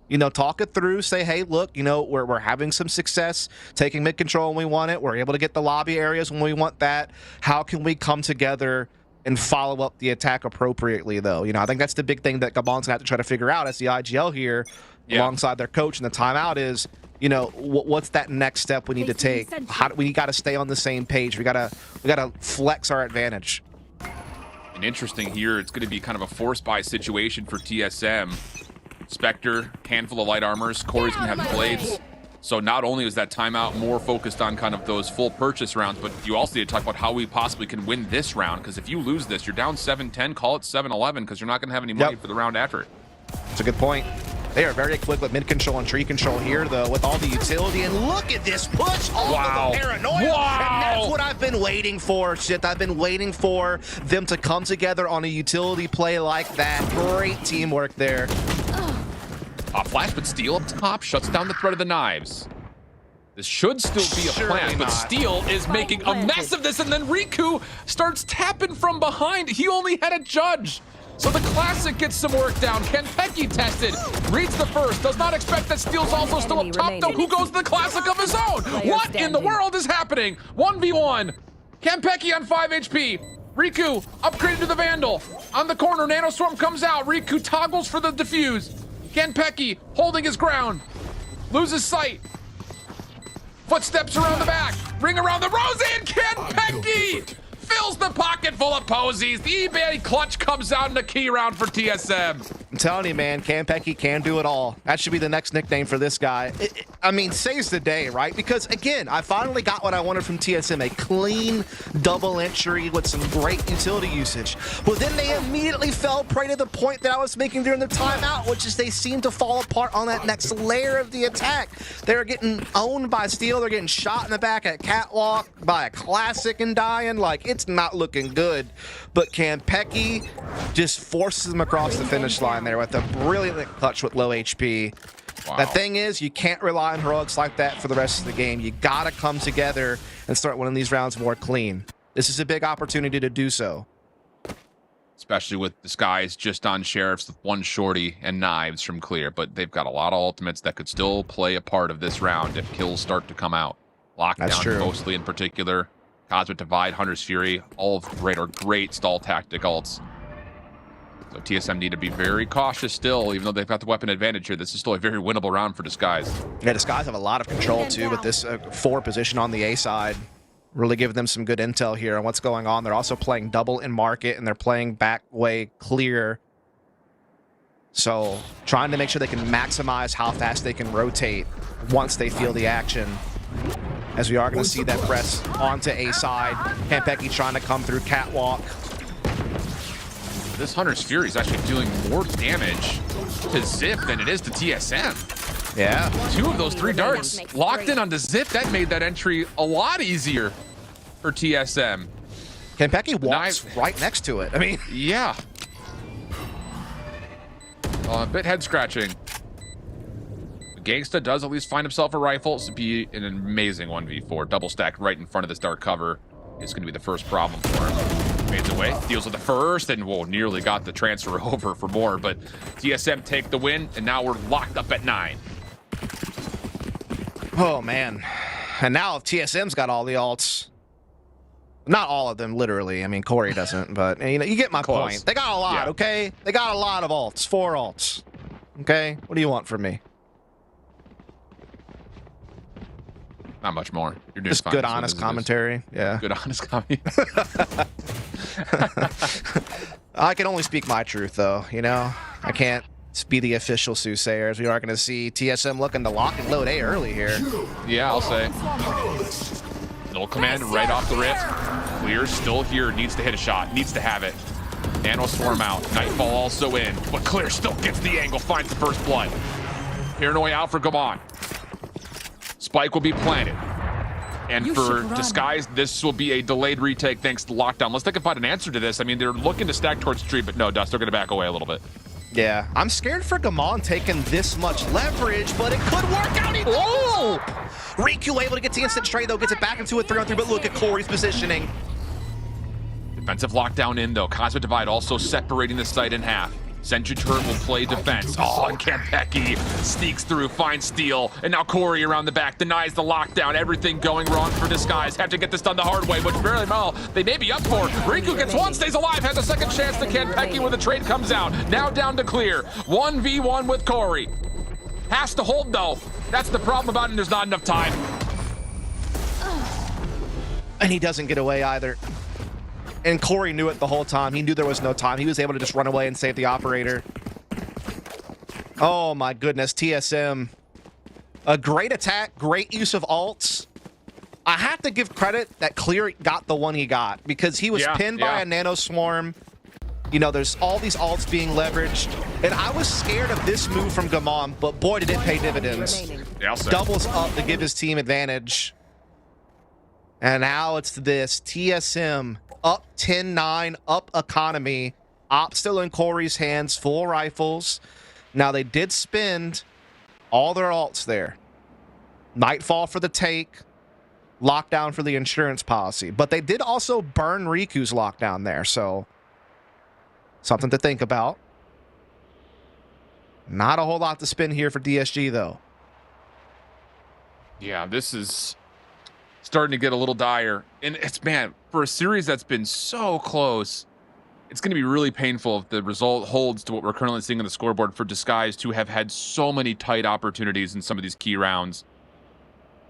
you know, talk it through, say, hey, look, you know, we're having some success taking mid control when we want it. We're able to get the lobby areas when we want that. How can we come together and follow up the attack appropriately, though? You know, I think that's the big thing that Gabon's going to have to try to figure out as the IGL here, alongside their coach. And the timeout is, you know, what's that next step we need to take? We got to stay on the same page. We got to flex our advantage. And interesting here, it's going to be kind of a force buy situation for TSM. Spectre, handful of light armors. Corey's going to have blades. So not only is that timeout more focused on kind of those full purchase rounds, but you also need to talk about how we possibly can win this round. Because if you lose this, you're down 7-10, call it 7-11, because you're not going to have any money for the round after it. That's a good point. They are very quick with mid control and tree control here, though, with all the utility. And look at this push off of the paranoia. And that's what I've been waiting for, shit. I've been waiting for them to come together on a utility play like that. Great teamwork there. Flash, but Steel up top shuts down the threat of the knives. This should still be a plan, but Steel is making a mess of this, and then Riku starts tapping from behind. He only had a judge. So the Classic gets some work down. Kenpeki tested, reads the first, does not expect that Steel's also still up top, though. Who goes to the Classic of his own? What in the world is happening? 1v1. Kenpeki on 5 HP. Riku upgraded to the Vandal. On the corner, Nanoswarm comes out. Riku toggles for the defuse. Kenpeki holding his ground. Loses sight. Footsteps around the back. Ring around the rose, and Kenpeki fills the pocket full of posies. The eBay clutch comes out in a key round for TSM. I'm telling you, man, Kenpeki can do it all. That should be the next nickname for this guy. I mean, saves the day, right? Because, again, I finally got what I wanted from TSM, a clean double entry with some great utility usage. But then they immediately fell prey to the point that I was making during the timeout, which is they seem to fall apart on that next layer of the attack. They're getting owned by Steel. They're getting shot in the back at Catwalk by a Classic and dying. Like, it's not looking good. But Kenpeki just forces them across the finish line there with a brilliant clutch with low HP. Wow. The thing is, you can't rely on heroics like that for the rest of the game. You gotta come together and start winning these rounds more clean. This is a big opportunity to do so. Especially with Disguise just on Sheriffs with one shorty and knives from clear, but they've got a lot of ultimates that could still play a part of this round if kills start to come out. Lockdown mostly in particular. Cosmic Divide, Hunter's Fury, all great stall tactic ults. So TSM need to be very cautious still, even though they've got the weapon advantage here. This is still a very winnable round for Disguise. Yeah, Disguise have a lot of control too with this forward position on the A side. Really giving them some good intel here on what's going on. They're also playing double in market and they're playing back way clear. So trying to make sure they can maximize how fast they can rotate once they feel the action. As we are going to see that press onto A side. Kenpeki trying to come through Catwalk. This Hunter's Fury is actually doing more damage to Zip than it is to TSM. Yeah. 2 of those 3 darts locked in onto Zip. That made that entry a lot easier for TSM. Kenpeki walks right next to it. I mean, yeah. A bit head scratching. Gangsta does at least find himself a rifle. This would be an amazing 1v4. Double stacked right in front of this dark cover is going to be the first problem for him. Fades away, deals with the first, and nearly got the transfer over for more. But TSM take the win, and now we're locked up at 9. Oh, man. And now TSM's got all the alts. Not all of them, literally. I mean, Corey doesn't, but you know, you get my point. They got a lot, okay? They got a lot of alts. 4 alts. Okay? What do you want from me? Not much more. You're doing just fine. Good, honest commentary. Yeah. Good, honest commentary. I can only speak my truth, though. You know, I can't be the official soothsayers. We are going to see TSM looking to lock and load A early here. Yeah, I'll say. Null command right off the rip. Clear still here. Needs to hit a shot. Needs to have it. Nano swarm out. Nightfall also in. But Clear still gets the angle. Finds the first blood. Paranoia out for Gabon. Spike will be planted. And for Disguise, this will be a delayed retake thanks to lockdown. Let's think about an answer to this. I mean, they're looking to stack towards tree, but no, Dust, they're going to back away a little bit. Yeah, I'm scared for Gamon taking this much leverage, but it could work out. Oh! Riku able to get the instant trade, though, gets it back into a 3-on-3, but look at Corey's positioning. Defensive lockdown in, though. Cosmic Divide also separating the site in half. Ascension Tournament will play defense. Oh, and Campecki sneaks through, finds steal, and now Corey around the back denies the lockdown. Everything going wrong for Disguise. Have to get this done the hard way, which very well they may be up for. Riku gets one, stays alive, has a second chance to Campecki when the trade comes out. Now down to Clear. 1v1 with Corey. Has to hold, though. That's the problem about it, there's not enough time. And he doesn't get away either. And Corey knew it the whole time. He knew there was no time. He was able to just run away and save the operator. Oh my goodness, TSM. A great attack, great use of alts. I have to give credit that Clear got the one he got because he was pinned by a nano swarm. You know, there's all these alts being leveraged. And I was scared of this move from Gamon, but boy, did it pay dividends. Doubles up to give his team advantage. And now it's this TSM up 10-9, up economy. Op still in Corey's hands, full rifles. Now they did spend all their alts there. Nightfall for the take, lockdown for the insurance policy. But they did also burn Riku's lockdown there, so something to think about. Not a whole lot to spend here for DSG, though. Yeah, this is starting to get a little dire. And it's, man, for a series that's been so close, it's going to be really painful if the result holds to what we're currently seeing on the scoreboard for Disguise to have had so many tight opportunities in some of these key rounds.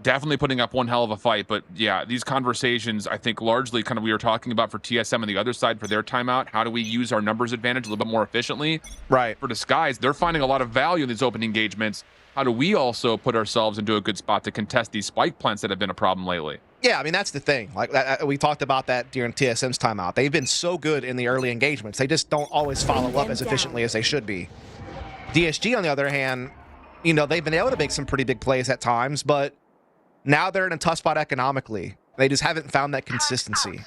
Definitely putting up one hell of a fight, but yeah, these conversations, I think largely kind of we were talking about for TSM on the other side for their timeout. How do we use our numbers advantage a little bit more efficiently? Right. For Disguise, they're finding a lot of value in these open engagements. How do we also put ourselves into a good spot to contest these spike plants that have been a problem lately? Yeah, I mean, that's the thing. Like we talked about that during TSM's timeout. They've been so good in the early engagements. They just don't always follow up as efficiently as they should be. DSG, on the other hand, you know, they've been able to make some pretty big plays at times, but now they're in a tough spot economically. They just haven't found that consistency.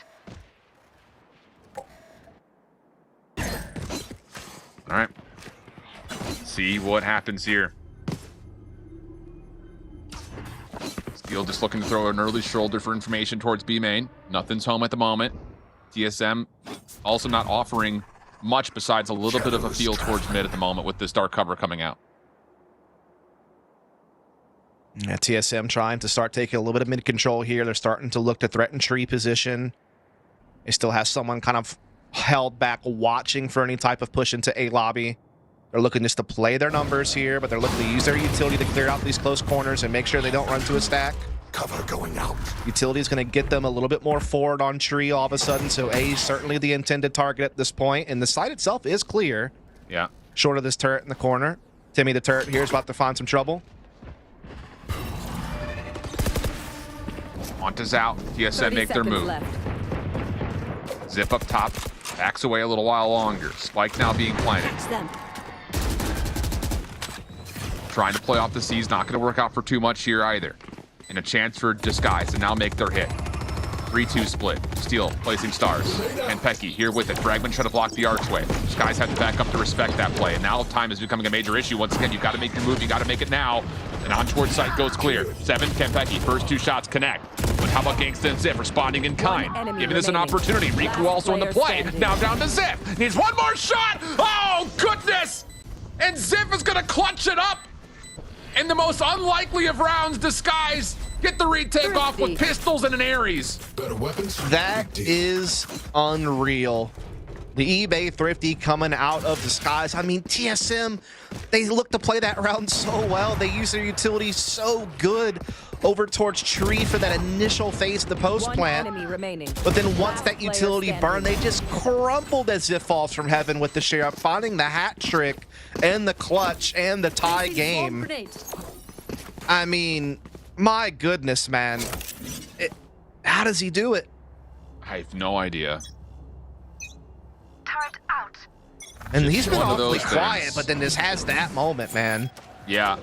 All right. See what happens here. Steel just looking to throw an early shoulder for information towards B main. Nothing's home at the moment. TSM also not offering much besides a little bit of a feel towards mid at the moment with this dark cover coming out. Yeah, TSM trying to start taking a little bit of mid control here. They're starting to look to threaten tree position. They still have someone kind of held back watching for any type of push into A lobby. They're looking just to play their numbers here, but they're looking to use their utility to clear out these close corners and make sure they don't run to a stack. Cover going out. Utility is going to get them a little bit more forward on tree all of a sudden, so A is certainly the intended target at this point, and the site itself is clear. Yeah. Short of this turret in the corner. Timmy the turret here is about to find some trouble. Monta's out. TSM make their move. Zip up top. Backs away a little while longer. Spike now being planted. Trying to play off the C's. Not going to work out for too much here either. And a chance for Disguise to now make their hit. 3-2 split. Steel placing stars. And Pecky here with it. Fragment trying to block the archway. Disguise have to back up to respect that play. And now time is becoming a major issue. Once again, you've got to make your move. You got to make it now. And on towards site goes Clear. 7, Campecki. First 2 shots connect. But how about Gangsta and Zip responding in kind? Giving us an opportunity. Riku also in the play. Now down to Zip. Needs one more shot. Oh, goodness. And Zip is going to clutch it up. in the most unlikely of rounds, Disguise get the retake off with pistols and an Ares. That is unreal. The eBay Thrifty coming out of Disguise. I mean, TSM, they look to play that round so well. They use their utility so good over towards Tree for that initial phase of the post plant. But then once that utility burned, they just crumbled as if falls from heaven with the Sheriff, finding the hat trick and the clutch and the tie game. I mean, my goodness, man. How does he do it? I have no idea. And he's been awfully quiet, but then this has that moment, man. Yeah.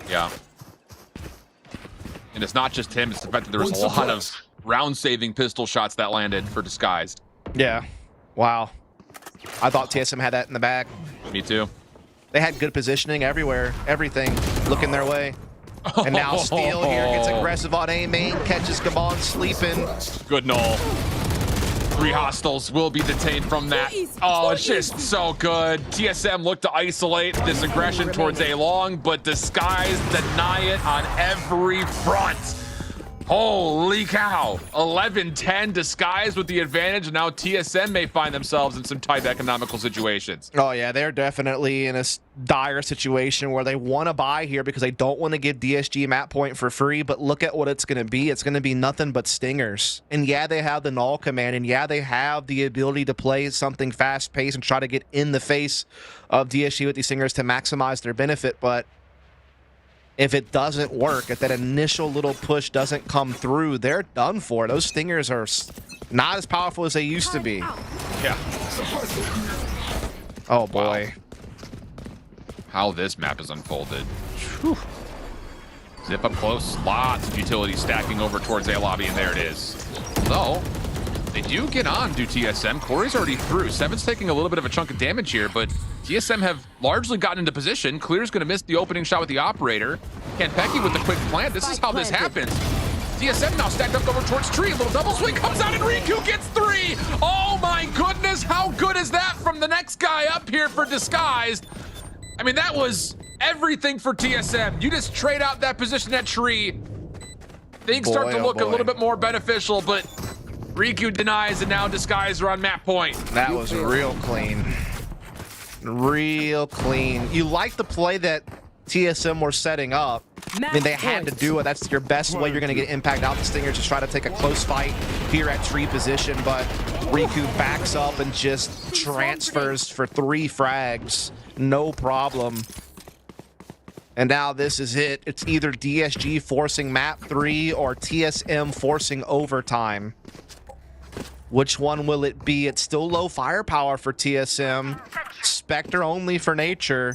And it's not just him, it's the fact that there was a lot of round-saving pistol shots that landed for Disguised. Yeah. Wow. I thought TSM had that in the bag. Me too. They had good positioning everywhere, everything looking their way. And now Steel here gets aggressive on A main, catches Gabon sleeping. Good null. 3 hostiles will be detained from that. Oh, it's just so good. TSM looked to isolate this aggression towards A long, but Disguise deny it on every front. Holy cow. 11-10 Disguise with the advantage. Now TSM may find themselves in some tight economical situations. Oh yeah, they're definitely in a dire situation where they want to buy here because they don't want to give DSG map point for free, but look at what it's going to be. It's going to be nothing but stingers. And yeah, they have the null command, and yeah, they have the ability to play something fast-paced and try to get in the face of DSG with these stingers to maximize their benefit, but if it doesn't work, if that initial little push doesn't come through, they're done for. Those stingers are not as powerful as they used to be. Yeah. Oh boy. Wow. How this map is unfolded. Whew. Zip up close. Lots of utility stacking over towards A lobby, and there it is. Though, they do get on to TSM. Corey's already through. Seven's taking a little bit of a chunk of damage here, but TSM have largely gotten into position. Clear's going to miss the opening shot with the operator. Kenpecky with the quick plant. This is how this happens. TSM now stacked up over towards Tree. A little double swing comes out, and Riku gets 3. Oh my goodness, how good is that from the next guy up here for Disguised? I mean, that was everything for TSM. You just trade out that position at Tree. Things start to look a little bit more beneficial, but Riku denies, and now Disguised are on map point. That was real clean. Real clean. You like the play that TSM were setting up. I mean, they had to do it. That's your best way you're going to get impact out the Stingers. Just try to take a close fight here at Tree position, but Riku backs up and just transfers for 3 frags. No problem. And now this is it. It's either DSG forcing map 3 or TSM forcing overtime. Which one will it be? It's still low firepower for TSM. Spectre only for Nature.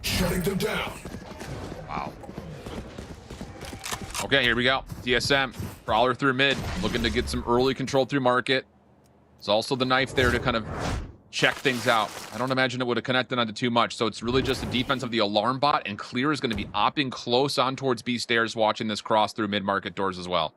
Shutting them down. Wow. Okay, here we go. TSM, Prowler through mid, looking to get some early control through market. There's also the knife there to kind of check things out. I don't imagine it would have connected onto too much, so it's really just the defense of the alarm bot, and Clear is going to be opting close on towards B stairs, watching this cross through mid-market doors as well.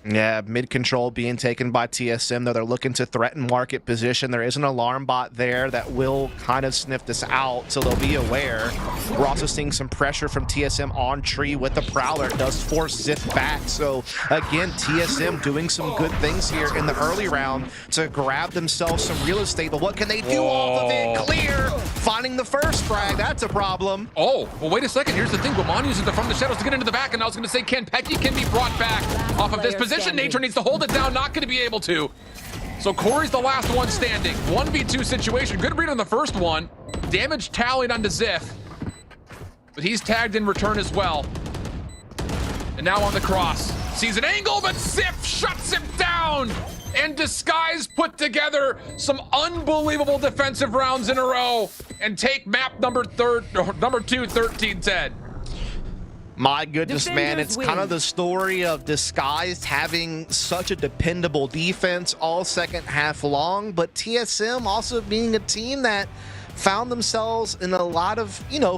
Yeah, mid-control being taken by TSM, though they're looking to threaten market position. There is an alarm bot there that will kind of sniff this out, so they'll be aware. We're also seeing some pressure from TSM on Tree with the Prowler. It does force Ziff back, so again, TSM doing some good things here in the early round to grab themselves some real estate, but what can they do off of it? Clear, finding the first frag, that's a problem. Oh, well, wait a second. Here's the thing. Guamon using the From the Shadows to get into the back, and I was going to say Kenpecky can be brought back off of this position. Nature needs to hold it down, not going to be able to. So Corey's the last one standing. 1v2 situation. Good read on the first one. Damage tallied onto Ziff, but he's tagged in return as well. And now on the cross. Sees an angle, but Ziff shuts him down. And Disguise put together some unbelievable defensive rounds in a row and take map number 2, 13-10. My goodness, man, it's kind of the story of Disguised having such a dependable defense all second half long, but TSM also being a team that found themselves in a lot of,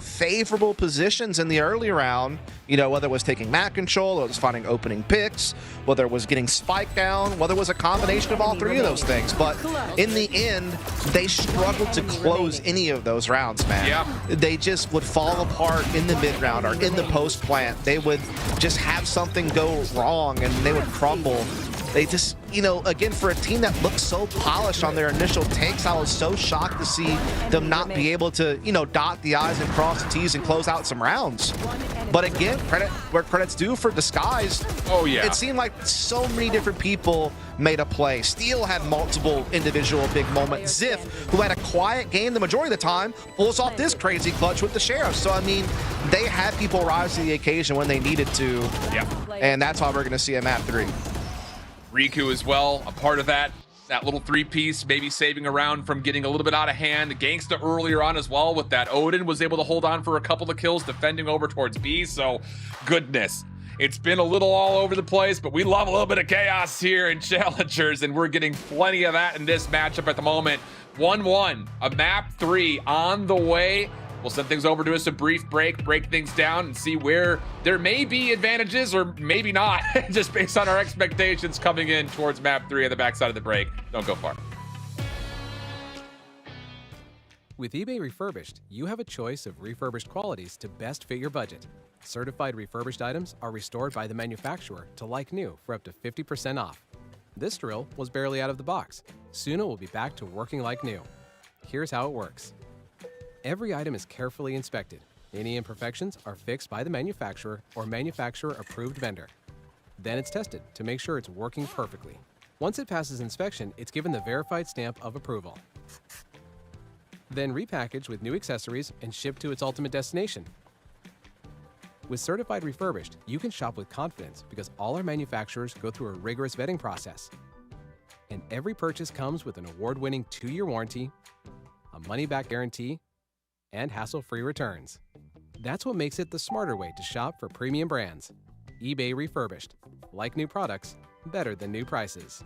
favorable positions in the early round, whether it was taking map control, or it was finding opening picks, whether it was getting spike down, whether it was a combination of all three of those things. But in the end, they struggled to close any of those rounds, man. Yeah. They just would fall apart in the mid round or in the post plant. They would just have something go wrong and they would crumble. They just, again, for a team that looked so polished on their initial takes, I was so shocked to see them not be able to, dot the I's and cross the T's and close out some rounds. But again, credit where credit's due for Disguise. Oh, yeah. It seemed like so many different people made a play. Steel had multiple individual big moments. Ziff, who had a quiet game the majority of the time, pulls off this crazy clutch with the Sheriff. So, I mean, they had people rise to the occasion when they needed to. Yeah. And that's why we're going to see a map 3. Riku as well, a part of that little three-piece, maybe saving a round from getting a little bit out of hand. Gangsta earlier on as well with that. Odin was able to hold on for a couple of kills, defending over towards B. So, goodness, it's been a little all over the place, but we love a little bit of chaos here in Challengers, and we're getting plenty of that in this matchup at the moment. 1-1, a map 3 on the way. We'll send things over to us, a brief break things down, and see where there may be advantages or maybe not, just based on our expectations coming in towards map 3 on the backside of the break. Don't go far. With eBay Refurbished, you have a choice of refurbished qualities to best fit your budget. Certified refurbished items are restored by the manufacturer to like new for up to 50% off. This drill was barely out of the box. Soon it will be back to working like new. Here's how it works. Every item is carefully inspected. Any imperfections are fixed by the manufacturer or manufacturer-approved vendor. Then it's tested to make sure it's working perfectly. Once it passes inspection, it's given the verified stamp of approval. Then repackaged with new accessories and shipped to its ultimate destination. With Certified Refurbished, you can shop with confidence because all our manufacturers go through a rigorous vetting process. And every purchase comes with an award-winning 2-year warranty, a money-back guarantee, and hassle-free returns. That's what makes it the smarter way to shop for premium brands. eBay Refurbished. Like new products, better than new prices.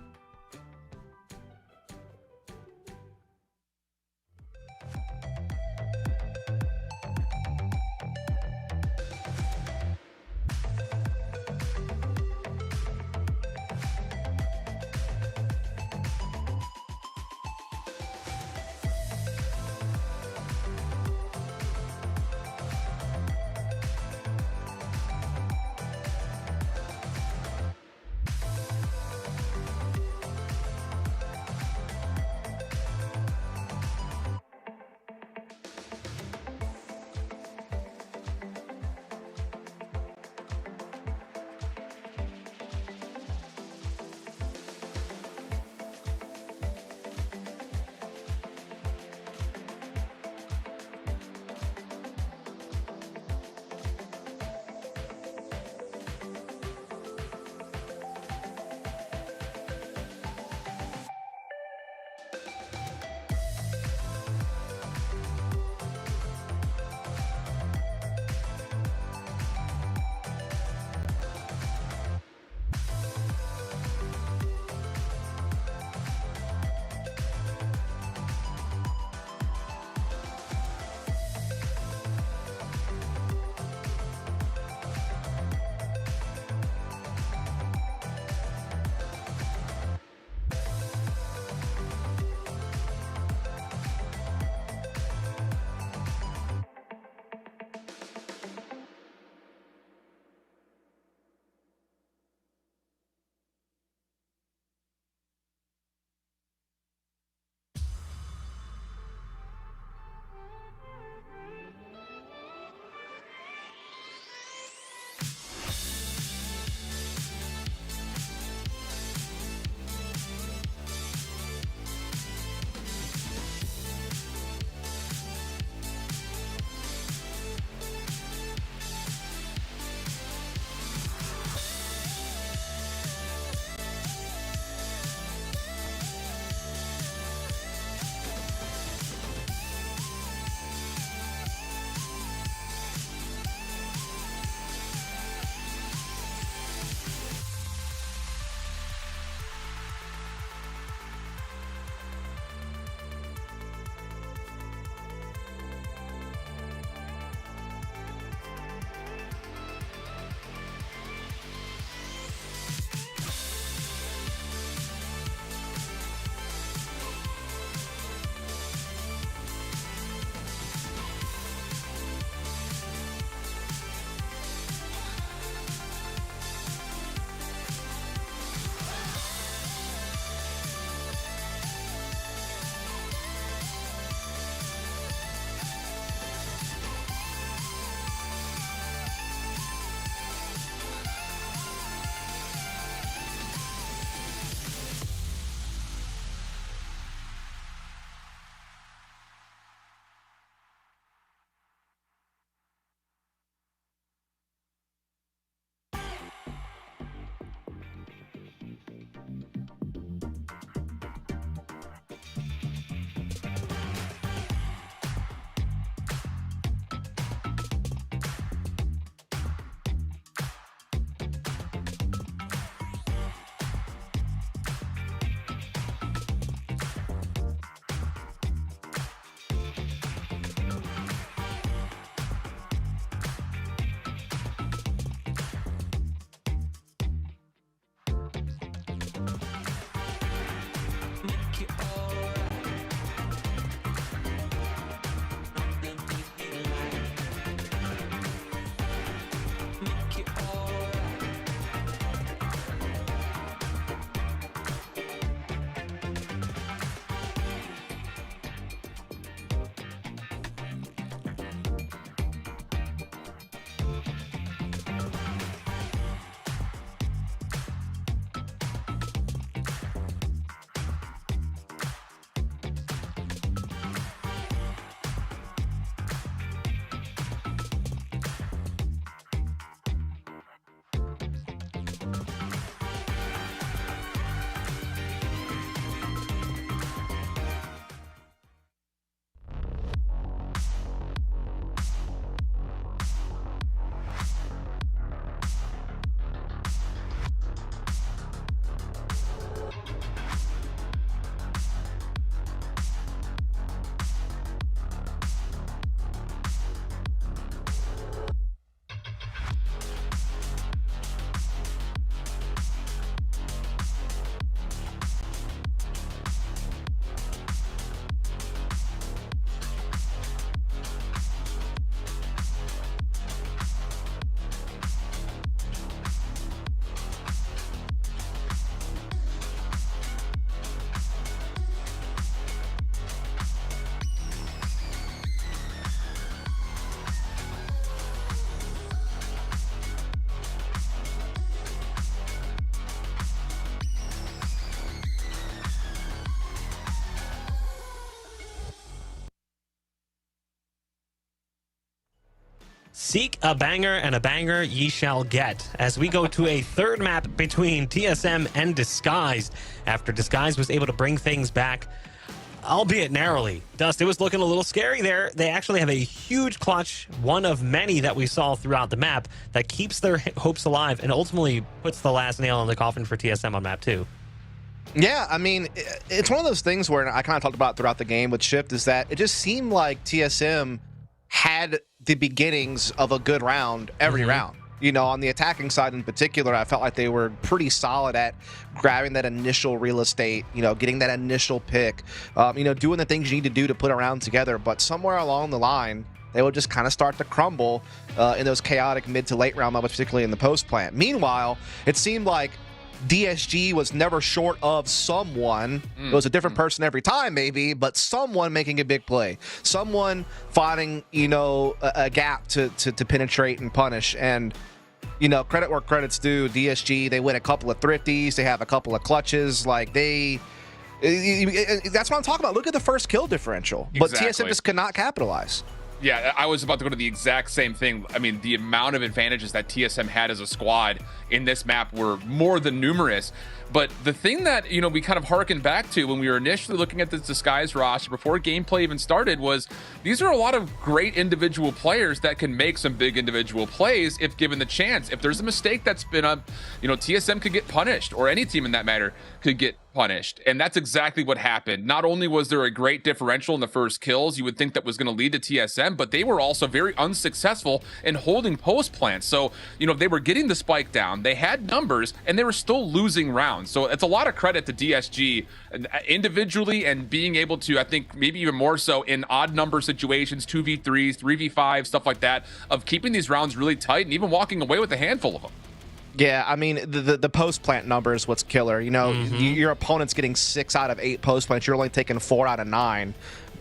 Seek a banger, and a banger ye shall get, as we go to a third map between TSM and Disguised. After Disguised was able to bring things back, albeit narrowly. Dust, it was looking a little scary there. They actually have a huge clutch, one of many that we saw throughout the map, that keeps their hopes alive and ultimately puts the last nail in the coffin for TSM on map 2. Yeah, I mean, it's one of those things where I kind of talked about throughout the game with Shift, is that it just seemed like TSM had the beginnings of a good round every round. You know, on the attacking side in particular, I felt like they were pretty solid at grabbing that initial real estate, you know, getting that initial pick, you know, doing the things you need to do to put a round together. But somewhere along the line, they would just kind of start to crumble in those chaotic mid to late round moments, particularly in the post plant. Meanwhile, it seemed like DSG was never short of someone. It was a different person every time, maybe, but someone making a big play, someone finding, you know, a gap to penetrate and punish. And, you know, credit where credit's due. DSG, they win a couple of thrifties, they have a couple of clutches. Like, that's what I'm talking about. Look at the first kill differential. But TSM just could not capitalize. Yeah, I was about to go to the exact same thing. I mean, the amount of advantages that TSM had as a squad in this map were more than numerous. But the thing that, you know, we kind of harkened back to when we were initially looking at this Disguised roster before gameplay even started was these are a lot of great individual players that can make some big individual plays if given the chance. If there's a mistake that's been up, you know, TSM could get punished, or any team in that matter could get punished. And that's exactly what happened. Not only was there a great differential in the first kills, you would think that was going to lead to TSM, but they were also very unsuccessful in holding post plants. So, you know, they were getting the spike down, they had numbers, and they were still losing rounds. So it's a lot of credit to DSG individually, and being able to, I think maybe even more so in odd number situations, 2v3s, 3v5, stuff like that, of keeping these rounds really tight and even walking away with a handful of them. Yeah, I mean, the post plant number is what's killer. You know, your opponent's getting 6 out of 8 post plants. You're only taking 4 out of 9.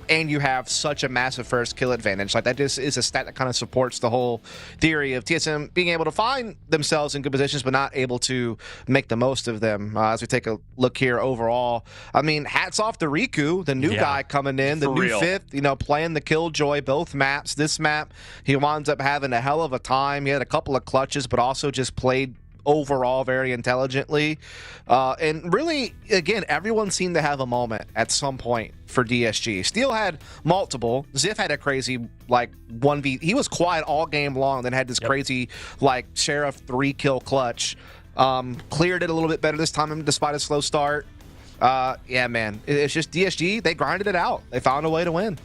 And you have such a massive first kill advantage. Like, that just is a stat that kind of supports the whole theory of TSM being able to find themselves in good positions, but not able to make the most of them. As we take a look here overall, I mean, hats off to Riku, the new guy coming in, the new fifth, you know, playing the Killjoy both maps. This map, he winds up having a hell of a time. He had a couple of clutches, but also just played overall very intelligently. And really, again, everyone seemed to have a moment at some point for DSG. Steel had multiple. Ziff had a crazy, like, 1v. He was quiet all game long, then had this crazy, like, Sheriff 3-kill clutch. Cleared it a little bit better this time despite a slow start. Yeah, man. It's just DSG, they grinded it out. They found a way to win.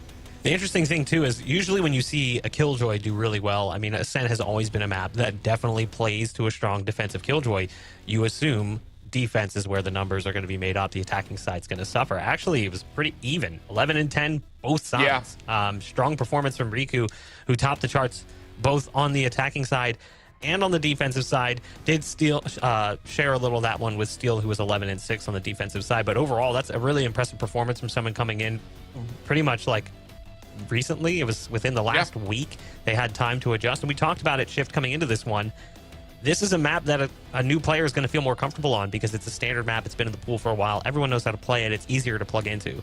The interesting thing, too, is usually when you see a Killjoy do really well, I mean, Ascent has always been a map that definitely plays to a strong defensive Killjoy. You assume defense is where the numbers are going to be made up. The attacking side's going to suffer. Actually, it was pretty even. 11 and 10, both sides. Yeah. Strong performance from Riku, who topped the charts both on the attacking side and on the defensive side. Did Steel share a little of that one with Steel, who was 11 and 6 on the defensive side. But overall, that's a really impressive performance from someone coming in pretty much like recently. It was within the last week they had time to adjust, and we talked about it, Shift, coming into this one. This is a map that a new player is going to feel more comfortable on because it's a standard map. It's been in the pool for a while. Everyone knows how to play it. It's easier to plug into.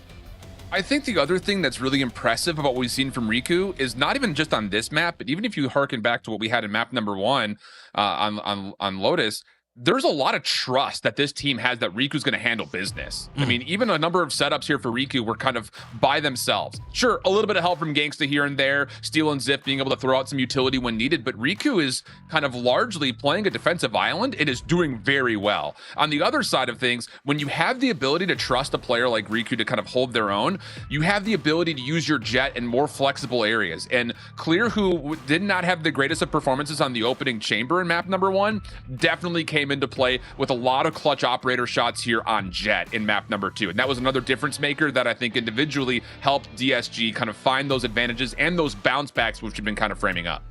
I think the other thing that's really impressive about what we've seen from Riku is not even just on this map, but even if you harken back to what we had in map number 1 on Lotus, there's a lot of trust that this team has that Riku's going to handle business. I mean, even a number of setups here for Riku were kind of by themselves. Sure, a little bit of help from Gangsta here and there, Steel and Ziff being able to throw out some utility when needed, but Riku is kind of largely playing a defensive island and is doing very well. On the other side of things, when you have the ability to trust a player like Riku to kind of hold their own, you have the ability to use your jet in more flexible areas. And Clear, who did not have the greatest of performances on the opening chamber in map number 1, definitely came into play with a lot of clutch operator shots here on Jet in map number 2. And that was another difference maker that I think individually helped DSG kind of find those advantages and those bounce backs, which have been kind of framing up.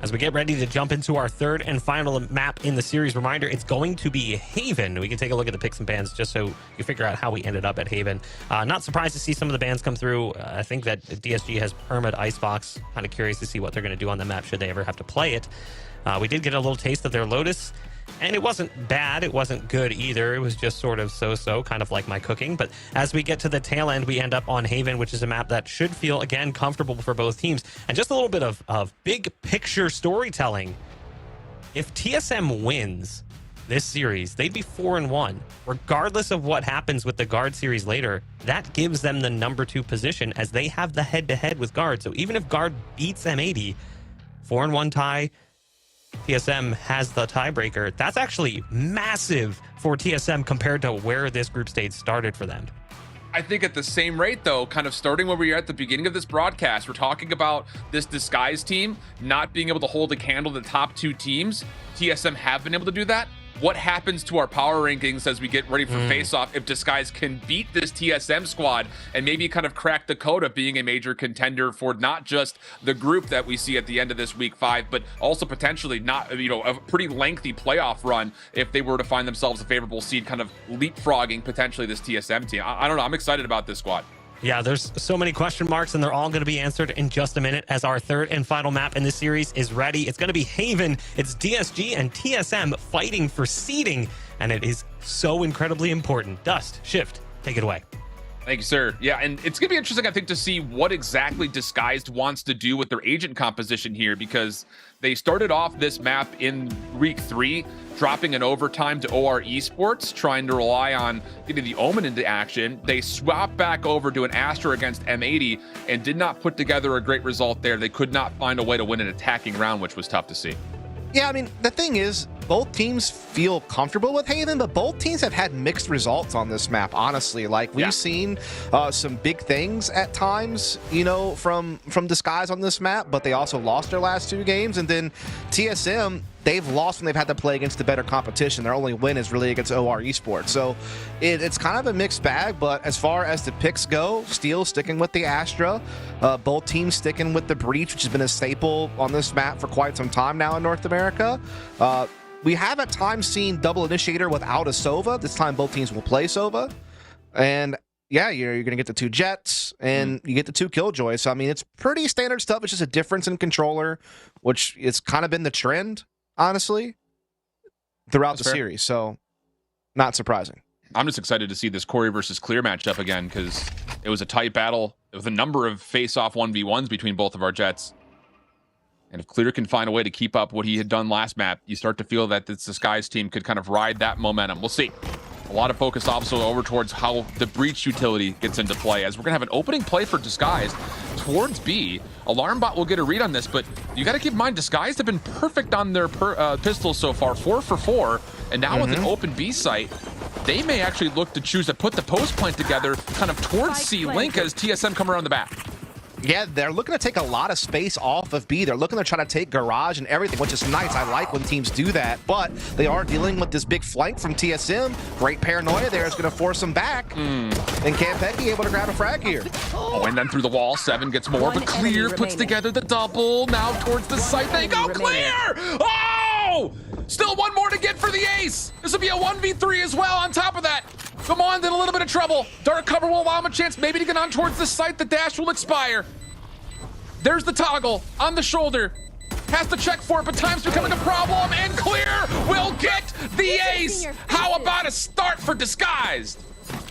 As we get ready to jump into our third and final map in the series, reminder, it's going to be Haven. We can take a look at the picks and bans just so you figure out how we ended up at Haven. Not surprised to see some of the bans come through. I think that DSG has perma'd Icebox. Kind of curious to see what they're going to do on the map should they ever have to play it. We did get a little taste of their Lotus. And it wasn't bad. It wasn't good either. It was just sort of so-so, kind of like my cooking. But as we get to the tail end, we end up on Haven, which is a map that should feel, again, comfortable for both teams. And just a little bit of big picture storytelling. If TSM wins this series, they'd be 4-1. Regardless of what happens with the Guard series later, that gives them the number 2 position as they have the head-to-head with Guard. So even if Guard beats M80, 4-1 tie, TSM has the tiebreaker. That's actually massive for TSM compared to where this group stage started for them. I think at the same rate, though, kind of starting where we are at the beginning of this broadcast, we're talking about this Disguise team not being able to hold a candle to the top 2 teams. TSM have been able to do that. What happens to our power rankings as we get ready for face-off if Disguise can beat this TSM squad and maybe kind of crack the code of being a major contender for not just the group that we see at the end of this week 5, but also potentially not, a pretty lengthy playoff run if they were to find themselves a favorable seed, kind of leapfrogging potentially this TSM team. I don't know. I'm excited about this squad. Yeah, there's so many question marks, and they're all going to be answered in just a minute as our third and final map in this series is ready. It's going to be Haven. It's DSG and TSM fighting for seeding, and it is so incredibly important. Dust, Shift, take it away. Thank you, sir. Yeah, and it's going to be interesting, I think, to see what exactly Disguised wants to do with their agent composition here, because they started off this map in week 3, dropping an overtime to OR Esports, trying to rely on getting the Omen into action. They swapped back over to an Astra against M80 and did not put together a great result there. They could not find a way to win an attacking round, which was tough to see. Yeah, I mean, the thing is, both teams feel comfortable with Haven, but both teams have had mixed results on this map, honestly. Like, we've seen some big things at times, from Disguise on this map, but they also lost their last 2 games. And then TSM, they've lost when they've had to play against the better competition. Their only win is really against OR Esports. So it's kind of a mixed bag, but as far as the picks go, Steel sticking with the Astra, both teams sticking with the Breach, which has been a staple on this map for quite some time now in North America. We have at times seen double initiator without a Sova. This time both teams will play Sova. And yeah, you're going to get the 2 Jets and you get the 2 Killjoys. So, I mean, it's pretty standard stuff. It's just a difference in controller, which it's kind of been the trend, honestly, throughout the series. So, not surprising. I'm just excited to see this Corey versus Clear matchup again, because it was a tight battle with a number of face-off 1v1s between both of our Jets. And if Clear can find a way to keep up what he had done last map, you start to feel that this Disguise team could kind of ride that momentum. We'll see. A lot of focus also over towards how the Breach utility gets into play, as we're going to have an opening play for Disguised towards B. Alarmbot will get a read on this, but you got to keep in mind, Disguised have been perfect on their pistols so far, 4 for 4. And now with an open B site, they may actually look to choose to put the post plant together kind of towards C-Link as TSM come around the back. Yeah, they're looking to take a lot of space off of B. They're looking to try to take garage and everything, which is nice. I like when teams do that, but they are dealing with this big flank from TSM. Great paranoia there is going to force them back. And can Pecky able to grab a frag here? Oh, and then through the wall, 7 gets more, but Clear puts together the double. Now towards the site they go. Clear! Oh! Still one more to get for the ace. This will be a 1v3 as well on top of that. Come on, in a little bit of trouble. Dark cover will allow him a chance maybe to get on towards the site. The dash will expire. There's the toggle on the shoulder. Has to check for it, but time's becoming a problem, and Clear will get the ace. How about a start for Disguised?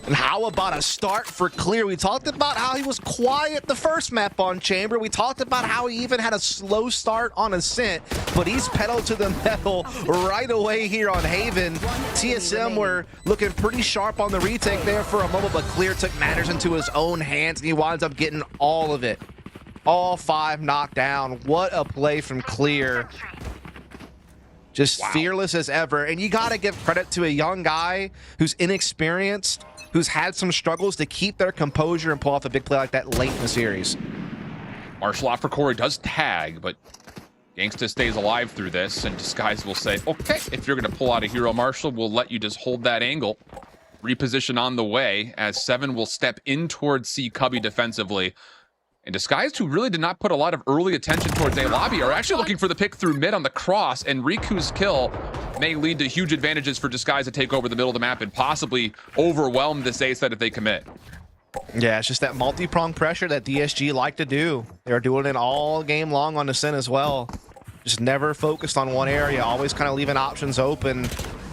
And how about a start for Clear? We talked about how he was quiet the first map on Chamber. We talked about how he even had a slow start on Ascent, but he's pedal to the metal right away here on Haven. TSM were looking pretty sharp on the retake there for a moment, but Clear took matters into his own hands, and he winds up getting all of it. All 5 knocked down. What a play from Clear. Just fearless as ever. And you got to give credit to a young guy who's inexperienced, who's had some struggles to keep their composure and pull off a big play like that late in the series. Martial off for Corey does tag, but Gangsta stays alive through this, and Disguise will say, okay, if you're going to pull out a hero Martial, we'll let you just hold that angle. Reposition on the way, as 7 will step in towards C Cubby defensively. And Disguised, who really did not put a lot of early attention towards A lobby, are actually looking for the pick through mid on the cross, and Riku's kill may lead to huge advantages for Disguised to take over the middle of the map and possibly overwhelm this A set if they commit. Yeah, it's just that multi-pronged pressure that DSG like to do. They're doing it all game long on Ascent as well. Just never focused on one area, always kind of leaving options open.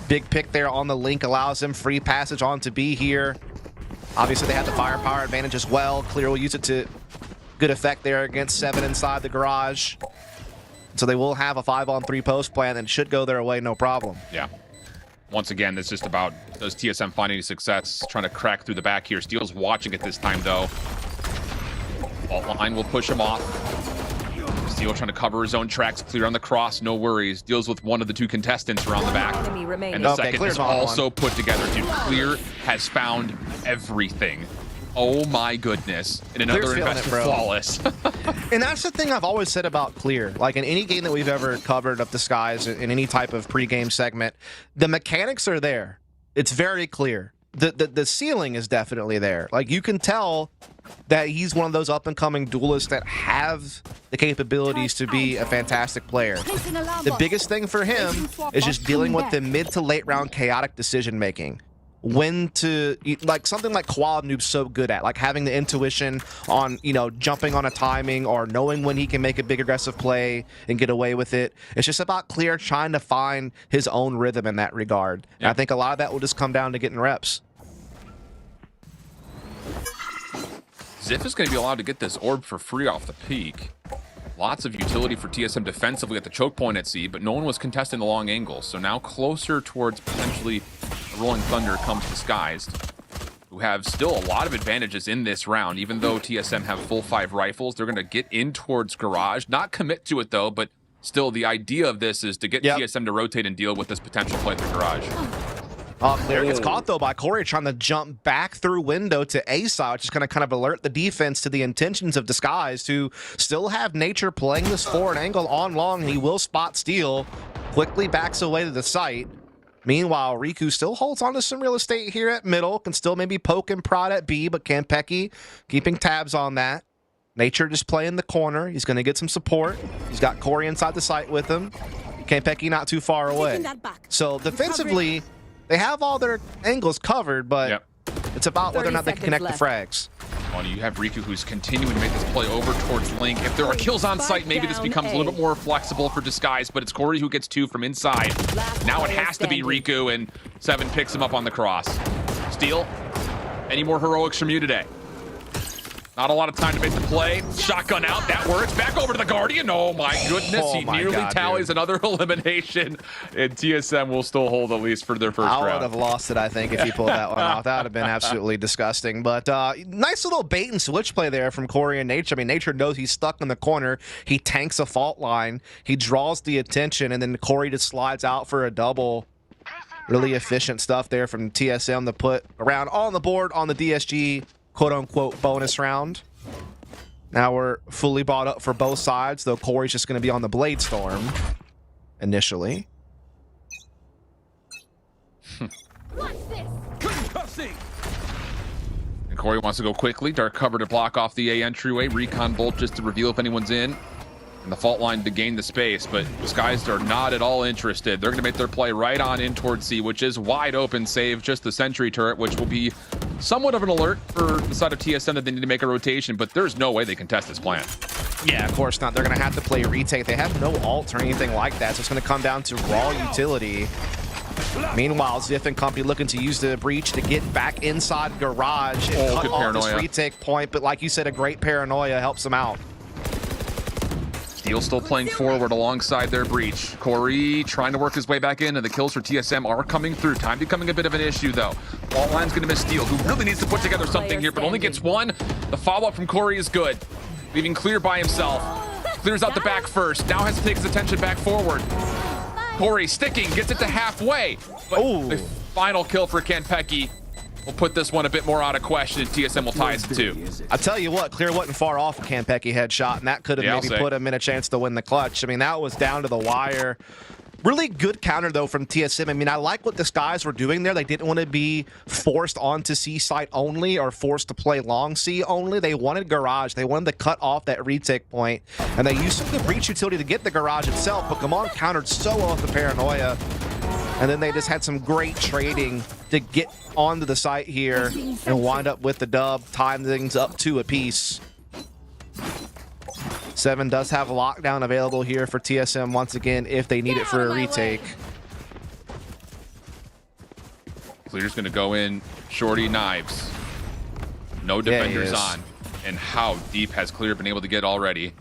Big pick there on the link allows them free passage on to B here. Obviously, they have the firepower advantage as well. Clear will use it to good effect there against 7 inside the garage. So they will have a 5-on-3 post plan and should go their way, no problem. Yeah. Once again, it's just about does TSM find any success trying to crack through the back here. Steel's watching it this time, though. Alt line will push him off. Steel trying to cover his own tracks, clear on the cross, no worries. Deals with one of the 2 contestants around the back. And the second is also put together, dude. Clear has found everything. Oh my goodness. And another investor flawless. And that's the thing I've always said about Clear. Like in any game that we've ever covered up the skies, in any type of pregame segment, the mechanics are there. It's very clear. The ceiling is definitely there. Like you can tell that he's one of those up-and-coming duelists that have the capabilities to be a fantastic player. The biggest thing for him is just dealing with the mid to late round chaotic decision making. When to, like something like Quad Noob's so good at, like having the intuition on, you know, jumping on a timing or knowing when he can make a big aggressive play and get away with it. It's just about Clear trying to find his own rhythm in that regard. And I think a lot of that will just come down to getting reps. Ziff is going to be allowed to get this orb for free off the peak. Lots of utility for TSM defensively at the choke point at C, but no one was contesting the long angle. So now closer towards potentially a Rolling Thunder comes Disguised, who have still a lot of advantages in this round. Even though TSM have full 5 rifles, they're going to get in towards Garage. Not commit to it though, but still the idea of this is to get TSM to rotate and deal with this potential play through Garage. Clear gets caught though by Corey trying to jump back through window to A side, which is going to kind of alert the defense to the intentions of Disguised, who still have Nature playing this forward angle on long. He will spot Steel, quickly backs away to the site. Meanwhile, Riku still holds on to some real estate here at middle, can still maybe poke and prod at B, but Kanpeki keeping tabs on that. Nature just playing the corner. He's going to get some support. He's got Corey inside the site with him. Kanpeki not too far away. So defensively, they have all their angles covered, but it's about whether or not they can connect the frags. Well, you have Riku who's continuing to make this play over towards Link. If there are kills on site, maybe this becomes a little bit more flexible for Disguise, but it's Corey who gets 2 from inside. Now it has to be Riku, and 7 picks him up on the cross. Steel, any more heroics from you today? Not a lot of time to make the play. Shotgun out, that works. Back over to the Guardian. Oh my goodness, he nearly tallies another elimination. And TSM will still hold at least for their first round. I would have lost it, I think, if he pulled that one off. That would have been absolutely disgusting. But nice little bait and switch play there from Corey and Nature. I mean, Nature knows he's stuck in the corner. He tanks a fault line. He draws the attention, and then Corey just slides out for a double. Really efficient stuff there from TSM to put around on the board on the DSG quote-unquote bonus round. Now we're fully bought up for both sides, though Corey's just going to be on the Blade Storm initially. And Corey wants to go quickly. Dark cover to block off the A entryway. Recon bolt just to reveal if anyone's in. And the fault line to gain the space, but Disguised are not at all interested. They're going to make their play right on in towards C, which is wide open, save just the sentry turret, which will be somewhat of an alert for the side of TSM that they need to make a rotation, but there's no way they can test this plan. Yeah, of course not. They're going to have to play retake. They have no ult or anything like that, so it's going to come down to raw utility. Meanwhile, Ziff and company looking to use the breach to get back inside Garage and cut off this retake point, but like you said, a great paranoia helps them out. Steel still playing forward alongside their breach. Corey trying to work his way back in, and the kills for TSM are coming through. Time becoming a bit of an issue, though. Fault line's going to miss Steel, who really needs to put together something here, but only gets 1. The follow-up from Corey is good, leaving Clear by himself. Clears out the back first. Now has to take his attention back forward. Corey sticking, gets it to halfway. But the final kill for Kanpeki will put this one a bit more out of question, and TSM will tie us to 2. I tell you what, Clear wasn't far off a Kanpeki headshot, and that could have maybe put him in a chance to win the clutch. I mean, that was down to the wire. Really good counter, though, from TSM. I mean, I like what the guys were doing there. They didn't want to be forced onto C site only or forced to play long C only. They wanted Garage. They wanted to cut off that retake point, and they used some of the breach utility to get the Garage itself, but Gamon countered so well with the paranoia. And then they just had some great trading to get onto the site here and wind up with the dub, time things up 2 apiece. 7 does have a lockdown available here for TSM once again if they need it for a retake. Clear's going to go in. Shorty knives. No defenders on. And how deep has Clear been able to get already?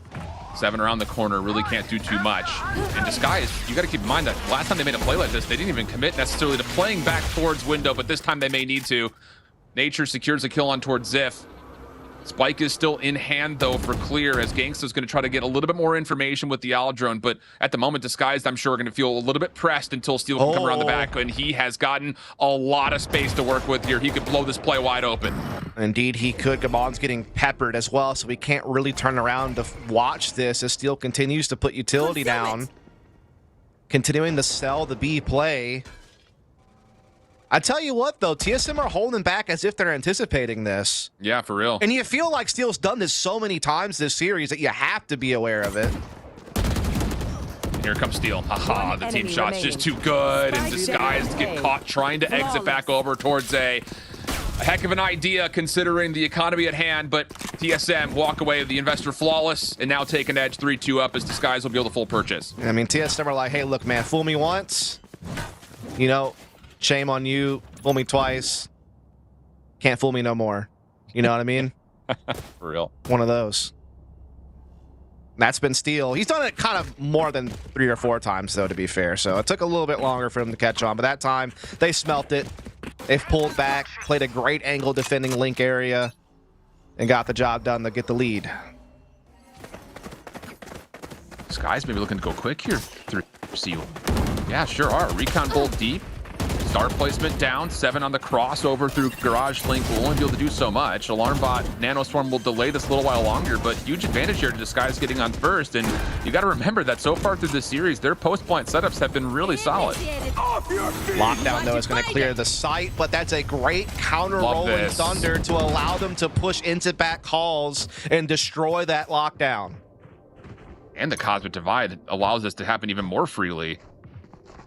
7 around the corner, really can't do too much. And Disguise, you got to keep in mind that last time they made a play like this, they didn't even commit necessarily to playing back towards window, but this time they may need to. Nature secures a kill on towards Ziff. Spike is still in hand, though, for Clear, as Gangsta's going to try to get a little bit more information with the Owl Drone, but at the moment, Disguised, I'm sure, are going to feel a little bit pressed until Steel can come around the back, and he has gotten a lot of space to work with here. He could blow this play wide open. Indeed, he could. Gabon's getting peppered as well, so we can't really turn around to watch this as Steel continues to put utility down, continuing to sell the B play. I tell you what, though, TSM are holding back as if they're anticipating this. Yeah, for real. And you feel like Steel's done this so many times this series that you have to be aware of it. Here comes Steel. Haha, the team shot's just too good, and Disguised get caught trying to exit back over towards A heck of an idea considering the economy at hand, but TSM walk away with the investor flawless and now take an edge 3-2 up as Disguise will be able to full purchase. I mean, TSM are like, hey, look, man, fool me once, you know, shame on you. Fool me twice. Can't fool me no more. You know what I mean? For real. One of those. That's been Steel. He's done it kind of more than 3 or 4 times, though, to be fair. So it took a little bit longer for him to catch on. But that time, they smelt it. They've pulled back, played a great angle defending Link area, and got the job done to get the lead. Sky's maybe looking to go quick here through Seal. Yeah, sure are. Recon bolt deep. Star placement down. 7 on the crossover through Garage. Link will only be able to do so much. Alarm bot, Nanoswarm will delay this a little while longer, but huge advantage here to Disguise getting on first. And you got to remember that so far through this series, their post-point setups have been really solid. Lockdown, though, is going to clear the site, but that's a great counter rolling thunder to allow them to push into back calls and destroy that lockdown. And the Cosmic Divide allows this to happen even more freely.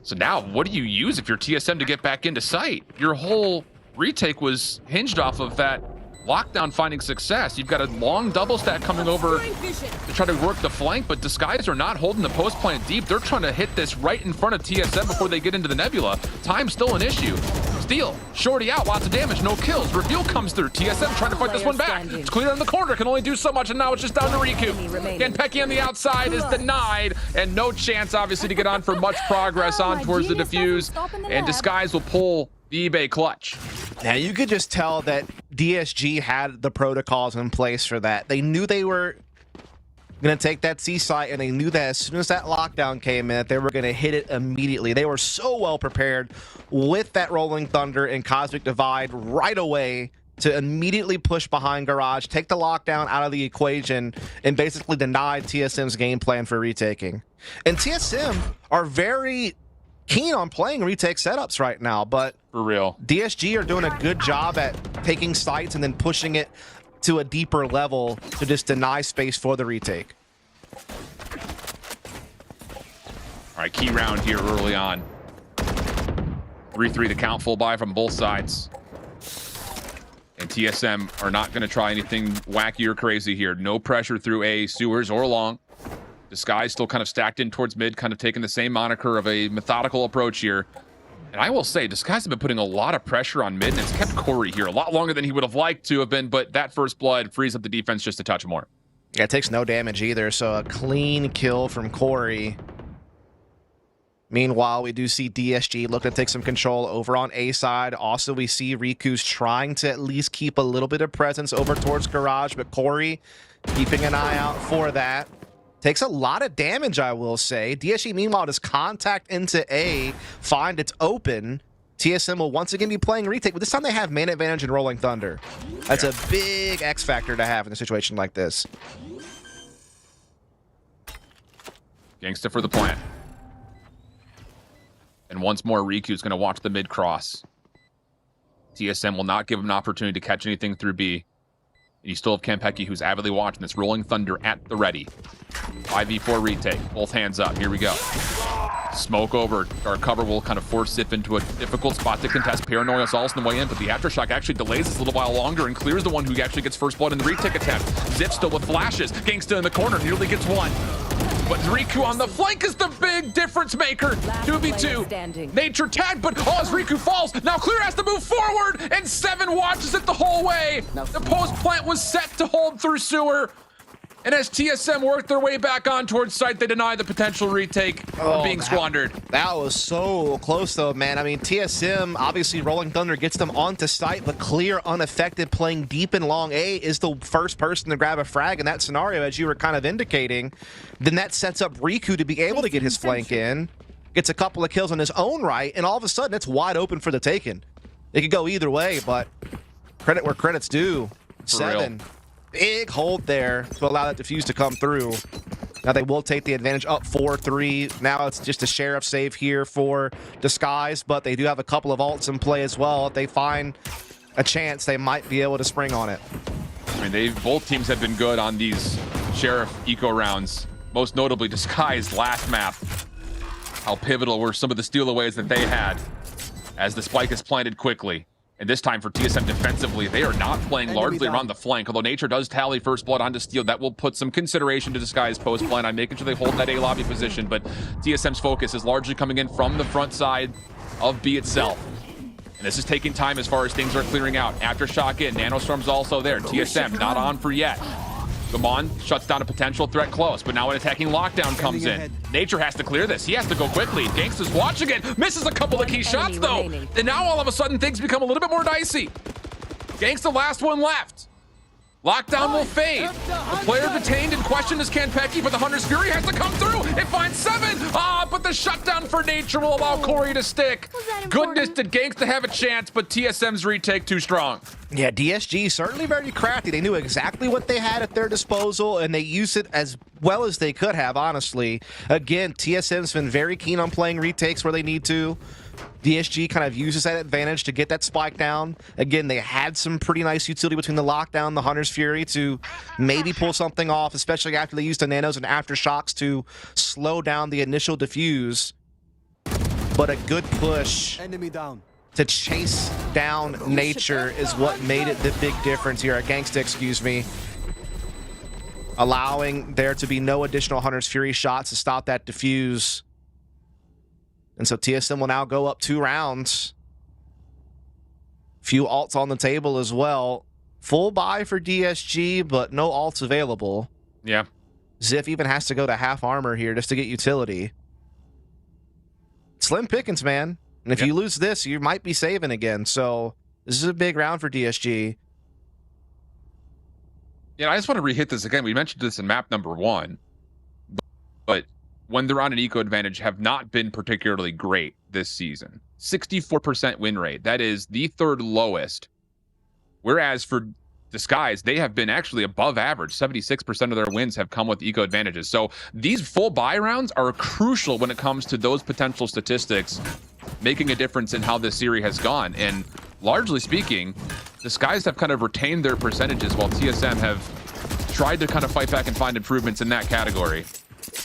So now, what do you use if you're TSM to get back into sight? Your whole retake was hinged off of that lockdown finding success. You've got a long double stack coming over to try to work the flank, but Disguise are not holding the post plant deep. They're trying to hit this right in front of TSM before they get into the Nebula. Time's still an issue. Steel, Shorty out, lots of damage, no kills. Reveal comes through. TSM trying to fight this one back. It's clear in the corner, can only do so much, and now it's just down to Riku. Again, Pecky on the outside is denied, and no chance, obviously, to get on for much progress on towards the defuse. And Disguise will pull the eBay clutch. Now, you could just tell that DSG had the protocols in place for that. They knew they were going to take that C site, and they knew that as soon as that lockdown came in, they were going to hit it immediately. They were so well prepared with that Rolling Thunder and Cosmic Divide right away to immediately push behind Garage, take the lockdown out of the equation, and basically deny TSM's game plan for retaking. And TSM are very keen on playing retake setups right now, but for real, DSG are doing a good job at taking sites and then pushing it to a deeper level to just deny space for the retake. All right, key round here early on. 3-3 the count, full buy from both sides. And TSM are not going to try anything wacky or crazy here. No pressure through A, sewers or long. Disguise still kind of stacked in towards mid, kind of taking the same moniker of a methodical approach here. And I will say, Disguise have been putting a lot of pressure on mid, and it's kept Corey here a lot longer than he would have liked to have been, but that first blood frees up the defense just a touch more. Yeah, it takes no damage either, so a clean kill from Corey. Meanwhile, we do see DSG looking to take some control over on A side. Also, we see Riku's trying to at least keep a little bit of presence over towards Garage, but Corey keeping an eye out for that. Takes a lot of damage, I will say. DSG, meanwhile, does contact into A, find it's open. TSM will once again be playing retake, but this time they have main advantage in Rolling Thunder. That's a big X factor to have in a situation like this. Gangsta for the plant. And once more, Riku's going to watch the mid cross. TSM will not give him an opportunity to catch anything through B. You still have Campecki, who's avidly watching this. Rolling Thunder at the ready. 5v4 retake. Both hands up. Here we go. Smoke over. Dark cover will kind of force Ziff into a difficult spot to contest. Paranoia is also in the way in, but the Aftershock actually delays this a little while longer and clears the one who actually gets first blood in the retake attempt. Ziff still with flashes. Gangsta in the corner. Nearly gets one. But Riku on the flank is the big difference maker. 2v2. Nature tagged, but as Riku falls, now Clear has to move forward, and 7 watches it the whole way. The post plant was set to hold through sewer. And as TSM worked their way back on towards site, they deny the potential retake of being squandered. That was so close, though, man. I mean, TSM, obviously, Rolling Thunder gets them onto site, but Clear, unaffected, playing deep and long A, is the first person to grab a frag in that scenario, as you were kind of indicating. Then that sets up Riku to be able to get his flank in, gets a couple of kills on his own right, and all of a sudden, it's wide open for the taking. It could go either way, but credit where credit's due. 7. Big hold there to allow that defuse to come through. Now they will take the advantage up 4-3. Now it's just a sheriff save here for Disguise, but they do have a couple of ults in play as well. If they find a chance, they might be able to spring on it. I mean, both teams have been good on these sheriff eco rounds. Most notably, Disguise last map. How pivotal were some of the stealaways that they had as the spike is planted quickly. And this time for TSM defensively, they are not playing largely around the flank. Although Nature does tally first blood onto Steel, that will put some consideration to Disguise post plan on making sure they hold that A lobby position. But TSM's focus is largely coming in from the front side of B itself. And this is taking time as far as things are clearing out. Aftershock in, Nanostorm's also there. TSM not on for yet. Gamon shuts down a potential threat close, but now an attacking lockdown comes in. Nature has to clear this. He has to go quickly. Gangsta's watching it. Misses a couple of key shots, though. And now all of a sudden, things become a little bit more dicey. Gangsta last one left. Lockdown will fade. The player detained in question is Campecki, but the Hunter's Fury has to come through. It finds 7. But the shutdown for Nature will allow Corey to stick. Goodness, did Gangsta have a chance, but TSM's retake too strong. Yeah, DSG certainly very crafty. They knew exactly what they had at their disposal, and they used it as well as they could have, honestly. Again, TSM's been very keen on playing retakes where they need to. DSG kind of uses that advantage to get that spike down. Again, they had some pretty nice utility between the lockdown and the Hunter's Fury to maybe pull something off, especially after they used the nanos and aftershocks to slow down the initial diffuse. But a good push to chase down Nature is what made it the big difference here at Gangsta, excuse me. Allowing there to be no additional Hunter's Fury shots to stop that diffuse. And so TSM will now go up 2 rounds. Few alts on the table as well. Full buy for DSG, but no alts available. Yeah. Ziff even has to go to half armor here just to get utility. Slim pickings, man. And if you lose this, you might be saving again. So this is a big round for DSG. Yeah, I just want to re-hit this again. We mentioned this in map number 1. But when they're on an eco advantage, have not been particularly great this season. 64% win rate. That is the 3rd lowest. Whereas for Disguise, they have been actually above average. 76% of their wins have come with eco advantages. So these full buy rounds are crucial when it comes to those potential statistics, making a difference in how this series has gone. And largely speaking, Disguise have kind of retained their percentages while TSM have tried to kind of fight back and find improvements in that category.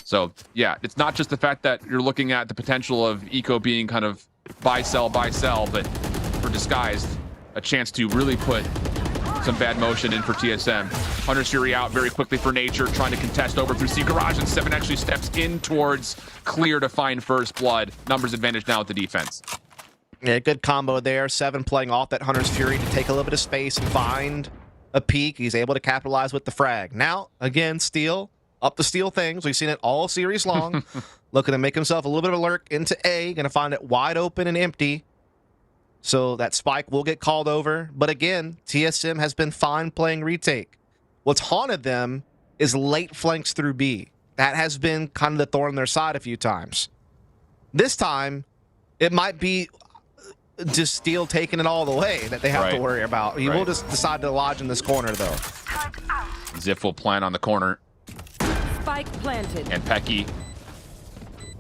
So, yeah, it's not just the fact that you're looking at the potential of eco being kind of buy, sell, but for Disguised, a chance to really put some bad motion in for TSM. Hunter's Fury out very quickly for Nature, trying to contest over through C Garage, and 7 actually steps in towards Clear to find first blood. Numbers advantage now with the defense. Yeah, good combo there. 7 playing off that Hunter's Fury to take a little bit of space and find a peak. He's able to capitalize with the frag. Now, again, Steel. Up to steal things. We've seen it all series long. Looking to make himself a little bit of a lurk into A. Going to find it wide open and empty. So that spike will get called over. But again, TSM has been fine playing retake. What's haunted them is late flanks through B. That has been kind of the thorn in their side a few times. This time, it might be just Steel taking it all the way that they have to worry about. He will just decide to lodge in this corner, though. Ziff will plant on the corner. Spike planted. And Pecky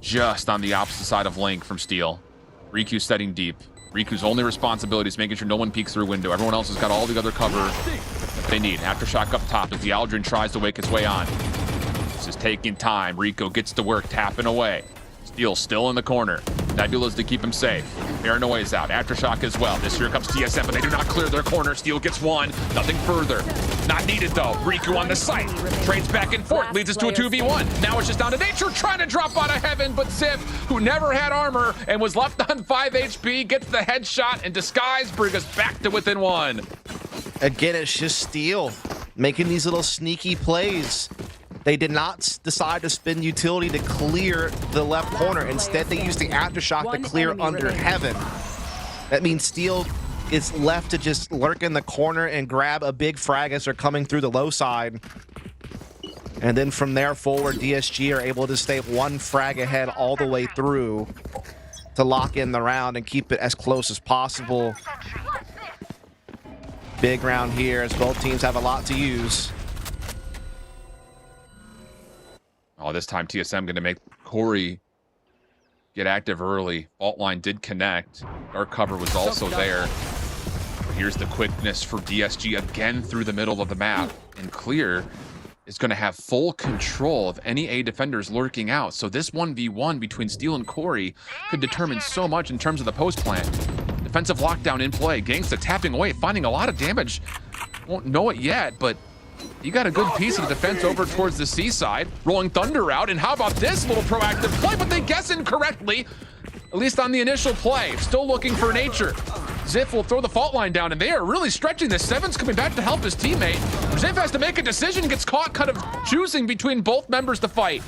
just on the opposite side of Link from Steel. Riku setting deep. Riku's only responsibility is making sure no one peeks through a window. Everyone else has got all the other cover that they need. Aftershock up top as the Aldrin tries to wake its way on. This is taking time. Rico gets to work, tapping away. Steel still in the corner. Nebula's to keep him safe. Paranoia is out. Aftershock as well. This here comes TSM, but they do not clear their corner. Steel gets one. Nothing further. Not needed though. Riku on the site. Trades back and forth. Leads us to a 2v1. Now it's just down to Nature trying to drop out of heaven, but Ziv, who never had armor and was left on 5 HP, gets the headshot and Disguise bring us back to within 1. Again, it's just Steel making these little sneaky plays. They did not decide to spend utility to clear the left corner. Instead, they used the Aftershock to clear under heaven. That means Steel is left to just lurk in the corner and grab a big frag as they're coming through the low side. And then from there forward, DSG are able to stay 1 frag ahead all the way through to lock in the round and keep it as close as possible. Big round here as both teams have a lot to use. Oh, this time TSM going to make Corey get active early. Fault line did connect. Our cover was also there. Here's the quickness for DSG again through the middle of the map. And Clear is going to have full control of any A defenders lurking out. So this 1v1 between Steel and Corey could determine so much in terms of the post plant. Defensive lockdown in play. Gangsta tapping away, finding a lot of damage. Won't know it yet, but you got a good piece of the defense over towards the seaside. Rolling Thunder out, and how about this little proactive play? But they guess incorrectly, at least on the initial play. Still looking for Nature. Ziff will throw the fault line down, and they are really stretching this. Seven's coming back to help his teammate. Ziff has to make a decision, gets caught kind of choosing between both members to fight.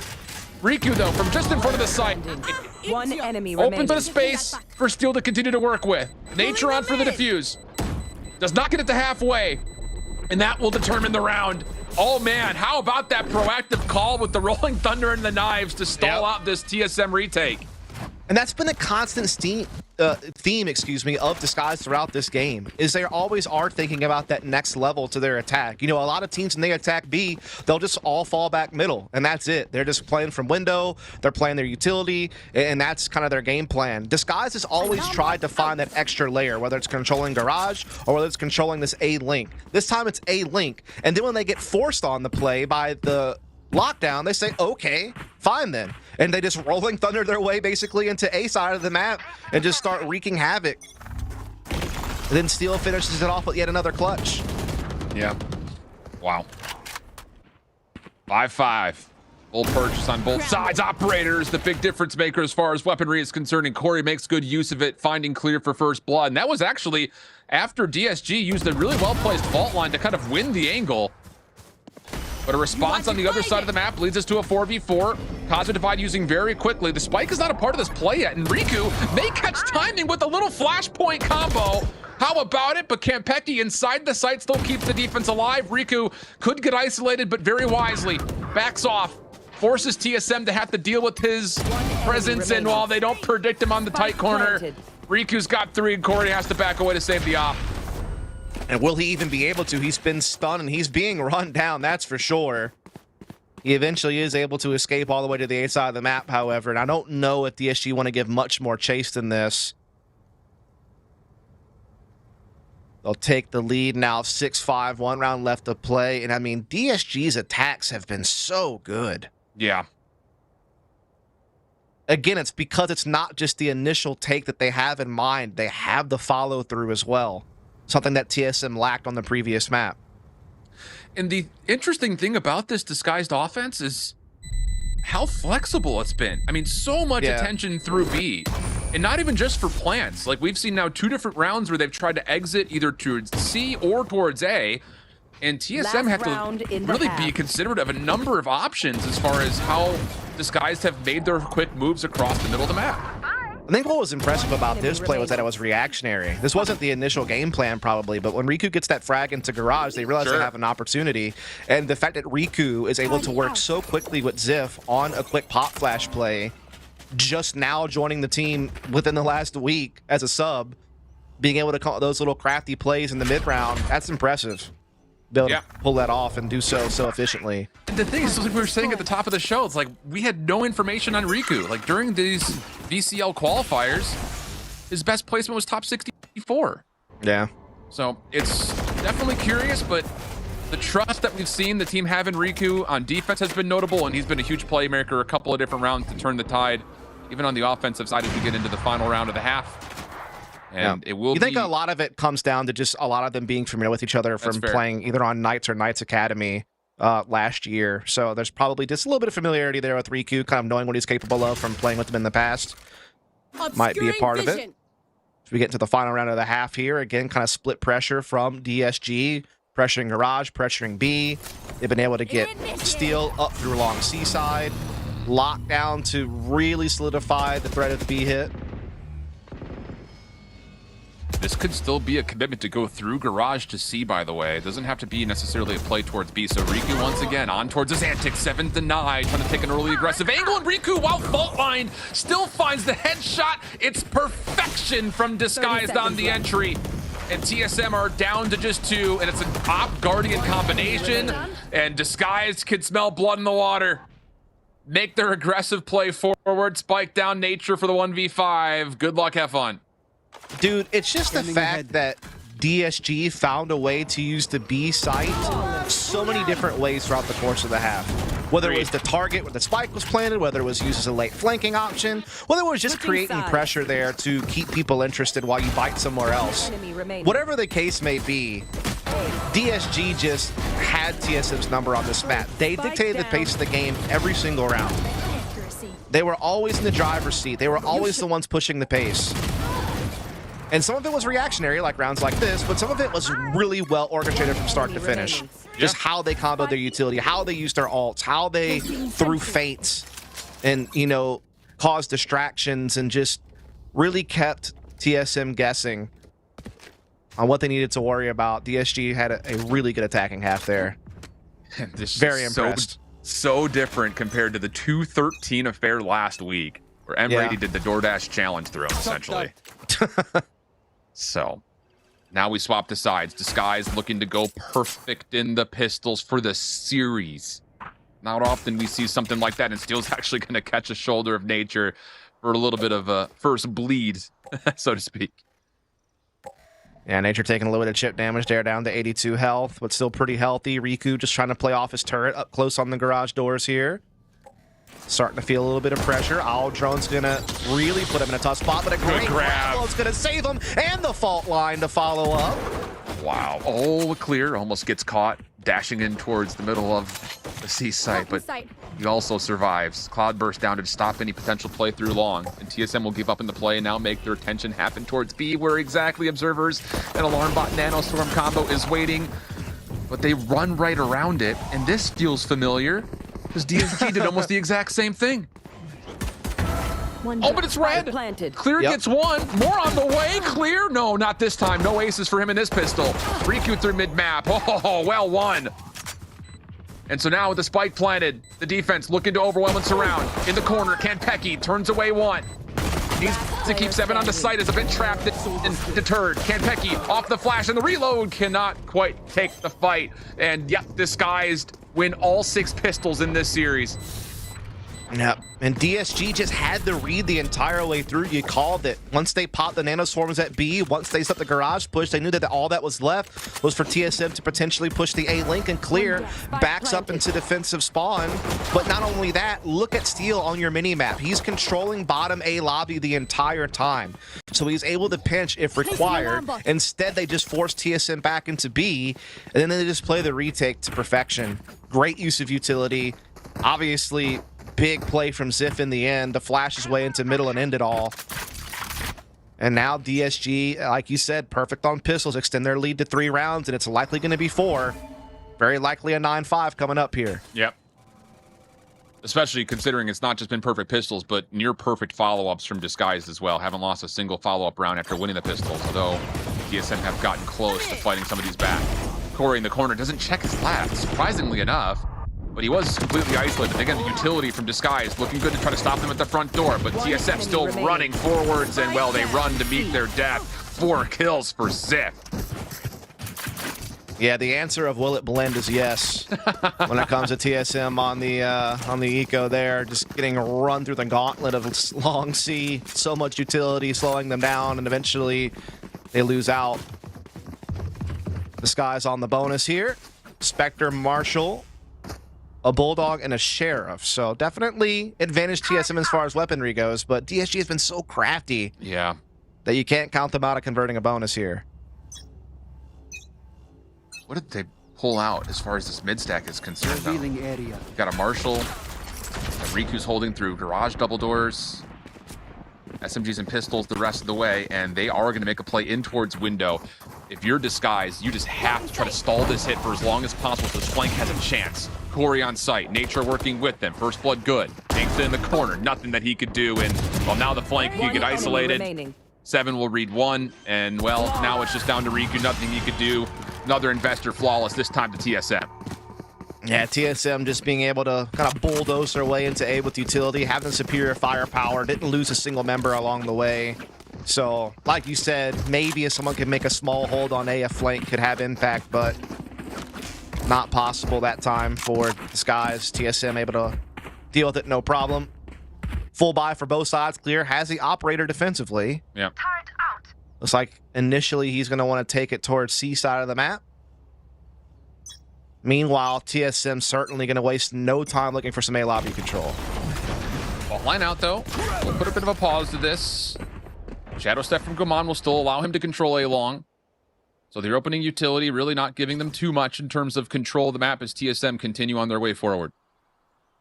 Riku, though, from just in front of the site. One enemy Open remaining. bit of space for Steel to continue to work with. Nature on for the defuse. Does not get it to halfway. And that will determine the round. Oh man, how about that proactive call with the Rolling Thunder and the knives to stall out this TSM retake? And that's been a constant theme, of Disguise throughout this game, is they always are thinking about that next level to their attack. You know, a lot of teams when they attack B, they'll just all fall back middle, and that's it. They're just playing from window, they're playing their utility, and that's kind of their game plan. Disguise has always tried to find that extra layer, whether it's controlling Garage or whether it's controlling this A link. This time it's A link, and then when they get forced on the play by the lockdown, they say, okay, fine then. And they just Rolling Thunder their way basically into A side of the map and just start wreaking havoc. And then Steel finishes it off with yet another clutch. Yeah. Wow. 5-5. Full purchase on both sides. Operators, the big difference maker as far as weaponry is concerned, and Corey makes good use of it, finding Clear for first blood. And that was actually after DSG used a really well-placed fault line to kind of win the angle. But a response on the other side of the map leads us to a 4v4. Cosmic Divide using very quickly. The spike is not a part of this play yet, and Riku may catch timing with a little flashpoint combo. How about it? But Kampeki inside the site still keeps the defense alive. Riku could get isolated, but very wisely backs off. Forces TSM to have to deal with his presence, and while they don't predict him on the tight corner, Riku's got 3, and Corey has to back away to save the op. And will he even be able to? He's been stunned and he's being run down, that's for sure. He eventually is able to escape all the way to the A side of the map, however, and I don't know if DSG want to give much more chase than this. They'll take the lead now, 6-5, 1 round left to play, and I mean, DSG's attacks have been so good. Yeah. Again, it's because it's not just the initial take that they have in mind, they have the follow through as well. Something that TSM lacked on the previous map. And the interesting thing about this disguised offense is how flexible it's been. I mean, so much attention through B. And not even just for plants. Like, we've seen now 2 different rounds where they've tried to exit either towards C or towards A. And TSM have to really be considerate of a number of options as far as how Disguised have made their quick moves across the middle of the map. I think what was impressive about this play was that it was reactionary. This wasn't the initial game plan probably, but when Riku gets that frag into Garage, they realize they have an opportunity. And the fact that Riku is able to work so quickly with Ziff on a quick pop flash play, just now joining the team within the last week as a sub, being able to call those little crafty plays in the mid round, that's impressive. Be able to pull that off and do so efficiently. And the thing is, like we were saying at the top of the show, it's like we had no information on Riku. Like during these VCL qualifiers, his best placement was top 64. Yeah. So it's definitely curious, but The trust that we've seen the team have in Riku on defense has been notable, and he's been a huge playmaker a couple of different rounds to turn the tide, even on the offensive side as we get into the final round of the half. And it will. You think a lot of it comes down to just a lot of them being familiar with each other from playing either on Knights or Knights Academy last year. So there's probably just a little bit of familiarity there with Riku, kind of knowing what he's capable of from playing with him in the past. Might be a part of it. As we get into the final round of the half here, again, kind of split pressure from DSG, pressuring Garage, pressuring B. They've been able to get Steel up through along C side, locked down to really solidify the threat of the B hit. This could still be a commitment to go through Garage to C, by the way. It doesn't have to be necessarily a play towards B. So Riku once again on towards his antics. 7 denied, trying to take an early aggressive angle. And Riku, while fault line, still finds the headshot. It's perfection from Disguised on the entry. And TSM are down to just 2, and it's an Op Guardian combination. And Disguised can smell blood in the water. Make their aggressive play forward. Spike down Nature for the 1v5. Good luck, have fun. Dude, it's just the fact that DSG found a way to use the B site so many different ways throughout the course of the half. Whether it was the target where the spike was planted, whether it was used as a late flanking option, whether it was just creating pressure there to keep people interested while you bite somewhere else. Whatever the case may be, DSG just had TSM's number on this map. They dictated the pace of the game every single round. They were always in the driver's seat. They were always the ones pushing the pace. And some of it was reactionary, like rounds like this, but some of it was really well orchestrated from start to finish. Just how they comboed their utility, how they used their ults, how they threw feints and, you know, caused distractions and just really kept TSM guessing on what they needed to worry about. DSG had a really good attacking half there. Very impressed. So different compared to the 2-13 affair last week, where M80 did the DoorDash challenge throw, essentially. So now we swap the sides. Disguise looking to go perfect in the pistols for the series. Not often we see something like that, and Steel's actually going to catch a shoulder of Nature for a little bit of a first bleed, so to speak. Yeah, Nature taking a little bit of chip damage there, down to 82 health, but still pretty healthy. Riku just trying to play off his turret up close on the garage doors here. Starting to feel a little bit of pressure. Owl Drone's gonna really put him in a tough spot, but a great grab. It's gonna save him, and the fault line to follow up. Wow. Oh, clear. Almost gets caught dashing in towards the middle of the C site, but he also survives. Cloud burst down to stop any potential play through long, and TSM will give up in the play and now make their attention happen towards B, where exactly Observers and Alarm Bot Nanostorm combo is waiting, but they run right around it, and this feels familiar. Because DSG did almost the exact same thing. Oh, but it's red. Clear gets 1. More on the way. Clear. No, not this time. No aces for him in this pistol. Riku through mid-map. Oh, well won. And so now with the spike planted, the defense looking to overwhelm and surround. In the corner, Kanpeki turns away 1. Needs to keep 7 on the site, is a bit trapped and deterred. Kanpeki off the flash, and the reload cannot quite take the fight. And yep, Disguised win all 6 pistols in this series. Yep, and DSG just had the read the entire way through. You called it. Once they popped the nanoswarms at B, once they set the garage push, they knew that all that was left was for TSM to potentially push the A link and clear, backs up into defensive spawn. But not only that, look at Steel on your mini-map. He's controlling bottom A lobby the entire time. So he's able to pinch if required. Instead, they just force TSM back into B, and then they just play the retake to perfection. Great use of utility. Obviously, big play from Ziff in the end to flash his way into middle and end it all. And now DSG, like you said, perfect on pistols, extend their lead to 3 rounds, and it's likely going to be 4. Very likely a 9-5 coming up here. Yep. Especially considering it's not just been perfect pistols, but near perfect follow-ups from Disguised as well. Haven't lost a single follow-up round after winning the pistols, although TSM have gotten close to fighting some of these back. Corey in the corner doesn't check his lap, surprisingly enough. But he was completely isolated. Again, the utility from Disguise looking good to try to stop them at the front door. But TSM still running forwards, and well, they run to meet their death. 4 kills for Ziff. Yeah, the answer of will it blend is yes. When it comes to TSM on the eco there, just getting run through the gauntlet of long C. So much utility slowing them down, and eventually they lose out. Disguise on the bonus here. Spectre, Marshall, a Bulldog, and a Sheriff. So definitely advantage TSM as far as weaponry goes, but DSG has been so crafty that you can't count them out of converting a bonus here. What did they pull out as far as this mid stack is concerned, though? You got a Marshall, and Riku's holding through garage double doors, SMGs and pistols the rest of the way, and they are going to make a play in towards window. If you're disguised, you just have to try to stall this hit for as long as possible so this flank has a chance. Corey on site, Nature working with them. First blood good. Gangsta in the corner, nothing that he could do, and well, now the flank can get isolated. 7 will read 1, and well, now it's just down to Riku, nothing he could do. Another investor flawless, this time to TSM. Yeah, TSM just being able to kind of bulldoze their way into A with utility, having superior firepower, didn't lose a single member along the way. So, like you said, maybe if someone could make a small hold on A flank could have impact, but not possible that time for Disguise. TSM able to deal with it, no problem. Full buy for both sides. Clear has the operator defensively. Yeah. Looks like initially he's going to want to take it towards C side of the map. Meanwhile, TSM certainly going to waste no time looking for some A lobby control. Well, line out though. We'll put a bit of a pause to this. Shadow Step from Gaman will still allow him to control A long. So they're opening utility, really not giving them too much in terms of control of the map as TSM continue on their way forward.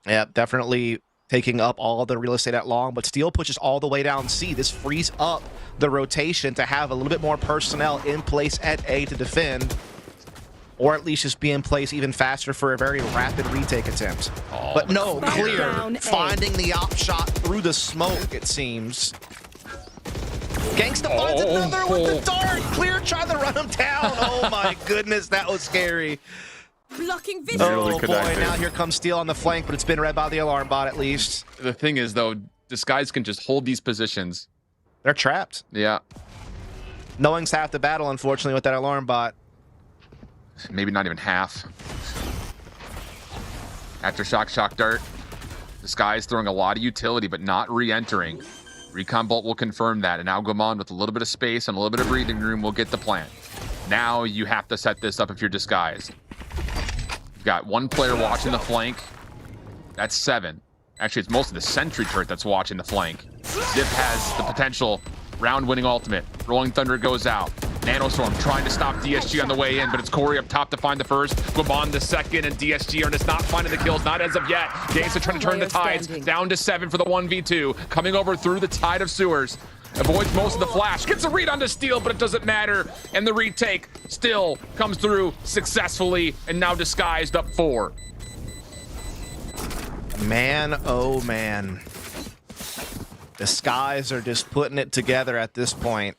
Yeah, definitely taking up all the real estate at long, but Steel pushes all the way down C. This frees up the rotation to have a little bit more personnel in place at A to defend, or at least just be in place even faster for a very rapid retake attempt. But no, Clear finding the op shot through the smoke, it seems. Gangsta finds another with the dart. Clear trying to run him down. Oh my goodness, that was scary. Blocking vision. Oh boy, now here comes Steel on the flank, but it's been read by the alarm bot at least. The thing is though, Disguise can just hold these positions. They're trapped. Yeah. Knowing's half the battle, unfortunately, with that alarm bot. Maybe not even half. Aftershock, shock dart. Disguise throwing a lot of utility, but not re-entering. Recon Bolt will confirm that, and now Gaman with a little bit of space and a little bit of breathing room will get the plant. Now you have to set this up if you're Disguised. You've got one player watching the flank. That's 7. Actually, it's mostly the sentry turret that's watching the flank. Zip has the potential round-winning ultimate. Rolling Thunder goes out. Nanostorm trying to stop DSG on the way in, but it's Corey up top to find the first. Guaban the second, and DSG are just not finding the kills, not as of yet. Gangsta trying to turn the tides. Down to 7 for the 1v2. Coming over through the tide of sewers. Avoids most of the flash. Gets a read onto Steel, but it doesn't matter. And the retake still comes through successfully, and now Disguised up 4. Man, oh man. The Skies are just putting it together at this point.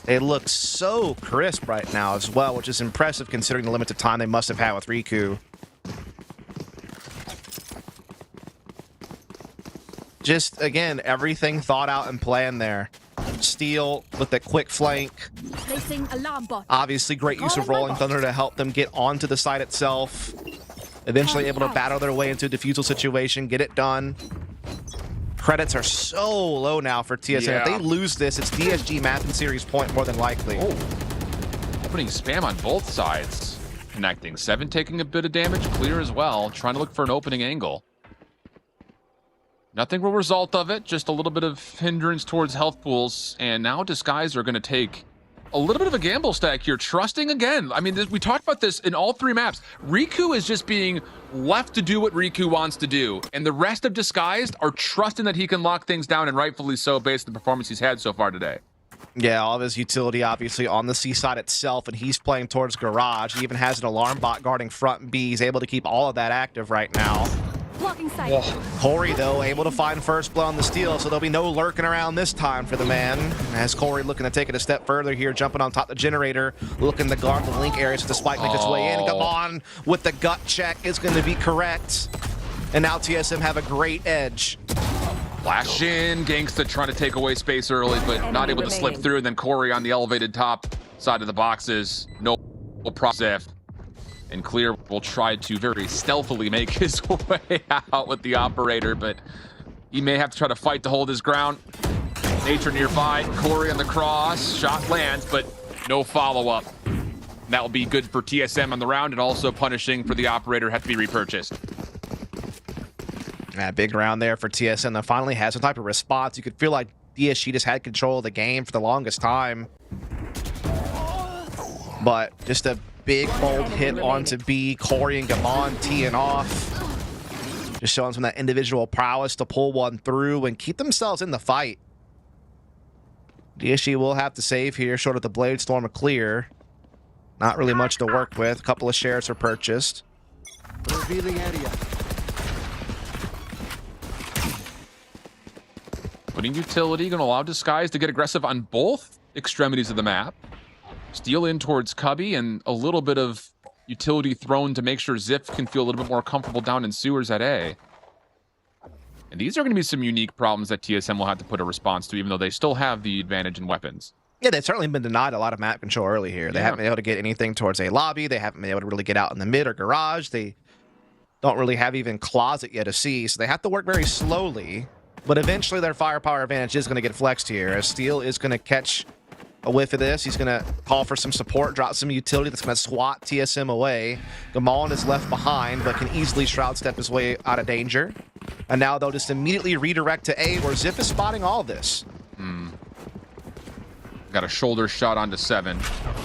They look so crisp right now as well, which is impressive considering the limited time they must have had with Riku. Just, again, everything thought out and planned there. Steel with that quick flank. Obviously, great use of Rolling Thunder to help them get onto the site itself. Eventually able to battle their way into a defusal situation, get it done. Credits are so low now for TSM. Yeah. If they lose this, it's DSG map and series point more than likely. Opening spam on both sides. Connecting. 7 taking a bit of damage. Clear as well. Trying to look for an opening angle. Nothing will result of it. Just a little bit of hindrance towards health pools. And now Disguise are going to take a little bit of a gamble stack here. Trusting again. I mean, we talked about this in all 3 maps. Riku is just being left to do what Riku wants to do. And the rest of Disguised are trusting that he can lock things down, and rightfully so based on the performance he's had so far today. Yeah, all of his utility obviously on the C side itself, and he's playing towards garage. He even has an alarm bot guarding front B. He's able to keep all of that active right now. Corey, though, able to find first blow on the Steel, so there'll be no lurking around this time for the man. As Corey looking to take it a step further here, jumping on top of the generator, looking to guard the link area so the spike makes its way in. Come on, with the gut check is going to be correct. And now TSM have a great edge. Flash in, Gangsta trying to take away space early, but not able to slip through. And then Corey on the elevated top side of the boxes. No process. And Clear will try to very stealthily make his way out with the operator, but he may have to try to fight to hold his ground. Nature nearby, Corey on the cross, shot lands, but no follow-up. That will be good for TSM on the round, and also punishing for the operator had to be repurchased. Yeah, big round there for TSM that finally has some type of response. You could feel like DSG just had control of the game for the longest time. But just a big bold hit onto B. Corey and Gamon teeing off. Just showing some of that individual prowess to pull one through and keep themselves in the fight. DSG will have to save here, short of the Blade Storm a clear. Not really much to work with. A couple of shares are purchased. Revealing area. Putting utility, going to allow Disguise to get aggressive on both extremities of the map. Steal in towards Cubby, and a little bit of utility thrown to make sure Ziff can feel a little bit more comfortable down in sewers at A. And these are going to be some unique problems that TSM will have to put a response to, even though they still have the advantage in weapons. Yeah, they've certainly been denied a lot of map control early here. They haven't been able to get anything towards a lobby. They haven't been able to really get out in the mid or garage. They don't really have even closet yet to see, so they have to work very slowly. But eventually their firepower advantage is going to get flexed here, as Steel is going to catch a whiff of this. He's going to call for some support, drop some utility that's going to swat TSM away. Gamal is left behind, but can easily Shroud Step his way out of danger. And now they'll just immediately redirect to A, where Ziff is spotting all this. Got a shoulder shot onto 7.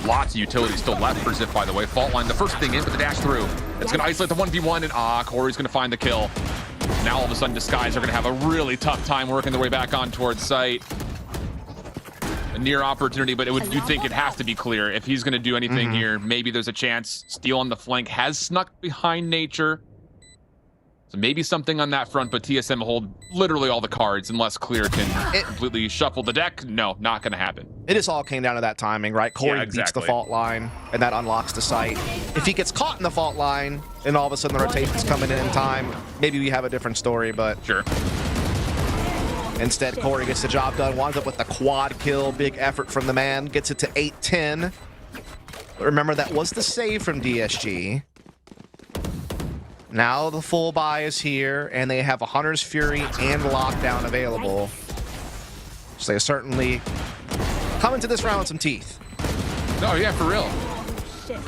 Lots of utility still left for Ziff, by the way. Fault line, the first thing in, but the dash through. It's going to isolate the 1v1, and Corey's going to find the kill. Now all of a sudden, Disguise are going to have a really tough time working their way back on towards site. A near opportunity, but you'd think it has to be clear. If he's going to do anything here, maybe there's a chance. Steel on the flank has snuck behind Nature. So maybe something on that front, but TSM hold literally all the cards unless Clear can completely shuffle the deck. No, not going to happen. It just all came down to that timing, right? Corey beats the fault line, and that unlocks the site. If he gets caught in the fault line, and all of a sudden the rotation's coming in time, maybe we have a different story, but... Sure. Instead, Corey gets the job done, winds up with the quad kill. Big effort from the man, gets it to 8-10. Remember, that was the save from DSG. Now the full buy is here, and they have a Hunter's Fury and Lockdown available. So they certainly come into this round with some teeth. Oh, yeah, for real.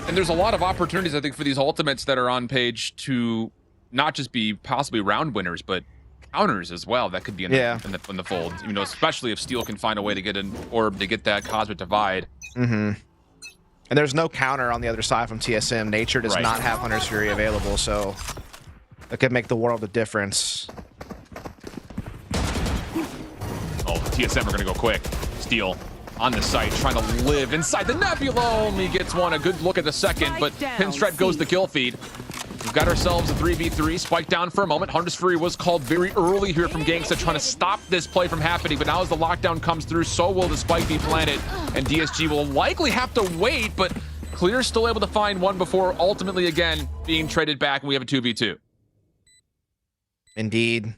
And there's a lot of opportunities, I think, for these ultimates that are on page to not just be possibly round winners, but counters as well. That could be in the fold. You know, especially if Steel can find a way to get an orb to get that Cosmic Divide. And there's no counter on the other side from TSM. Nature does not have Hunter's Fury available, so that could make the world of difference. Oh, TSM are going to go quick. Steel on the site, trying to live inside the Nebula. Only gets one. A good look at the second, but Pinstripe goes the kill feed. We've got ourselves a 3v3. Spike down for a moment. Hunter's Fury was called very early here from Gangsta, trying to stop this play from happening. But now as the lockdown comes through, so will the spike be planted. And DSG will likely have to wait, but Clear's still able to find one before ultimately, again, being traded back. And we have a 2v2. Indeed.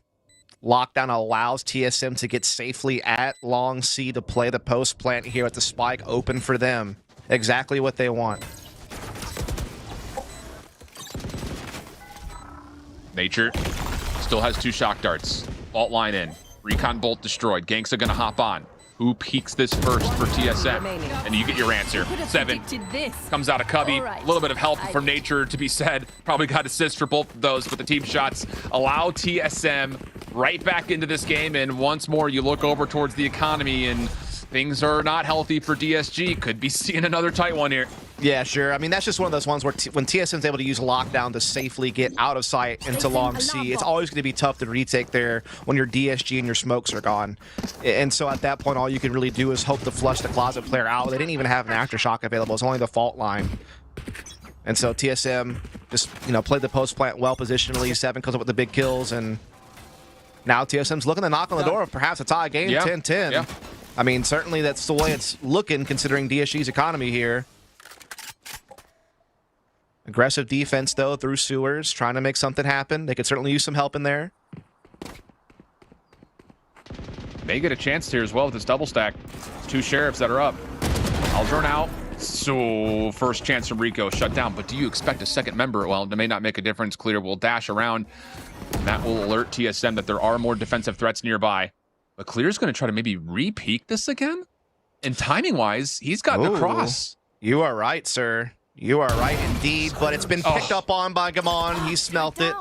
Lockdown allows TSM to get safely at Long C to play the post plant here with the spike open for them. Exactly what they want. Nature still has 2 shock darts. Fault line in. Recon bolt destroyed. Gangsta gonna hop on. Who peeks this first for TSM? And you get your answer. 7 comes out of Cubby. A little bit of help from Nature to be said. Probably got assists for both of those, but the team shots allow TSM right back into this game. And once more, you look over towards the economy and things are not healthy for DSG. Could be seeing another tight one here. Yeah, sure. I mean, that's just one of those ones where when TSM's able to use lockdown to safely get out of sight into Long C, it's always going to be tough to retake there when your DSG and your smokes are gone. And so at that point, all you can really do is hope to flush the closet player out. They didn't even have an aftershock available. It's only the fault line. And so TSM just, played the post plant well positionally. 7 comes up with the big kills, and now TSM's looking to knock on the door of perhaps a tie game, 10-10. Yeah. I mean, certainly that's the way it's looking considering DSG's economy here. Aggressive defense, though, through sewers, trying to make something happen. They could certainly use some help in there. May get a chance here as well with this double stack. 2 sheriffs that are up. Aldrin out. So, first chance from Rico shut down. But do you expect a second member? Well, it may not make a difference. Clear will dash around. And that will alert TSM that there are more defensive threats nearby. But Clear's going to try to maybe re-peek this again? And timing-wise, he's got the cross. You are right, sir. You are right indeed, but it's been picked up on by Gamon. He smelt it.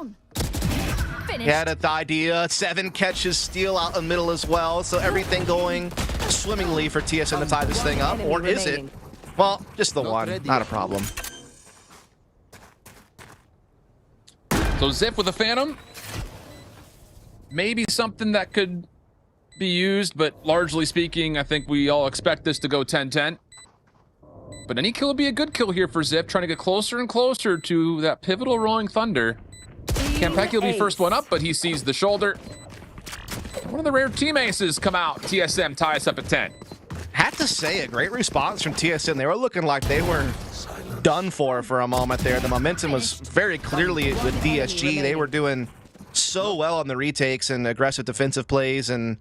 He had an idea. 7 catches, steal out in the middle as well. So everything going swimmingly for TSM to tie this thing up. Or is it? Well, just the one. Not a problem. So Zip with a Phantom. Maybe something that could be used, but largely speaking, I think we all expect this to go 10-10. But any kill would be a good kill here for Zip, trying to get closer and closer to that pivotal Rolling Thunder. Campeki will be first one up, but he sees the shoulder. One of the rare team aces come out. TSM ties up at 10. Have to say, a great response from TSM. They were looking like they were done for a moment there. The momentum was very clearly with DSG. They were doing so well on the retakes and aggressive defensive plays and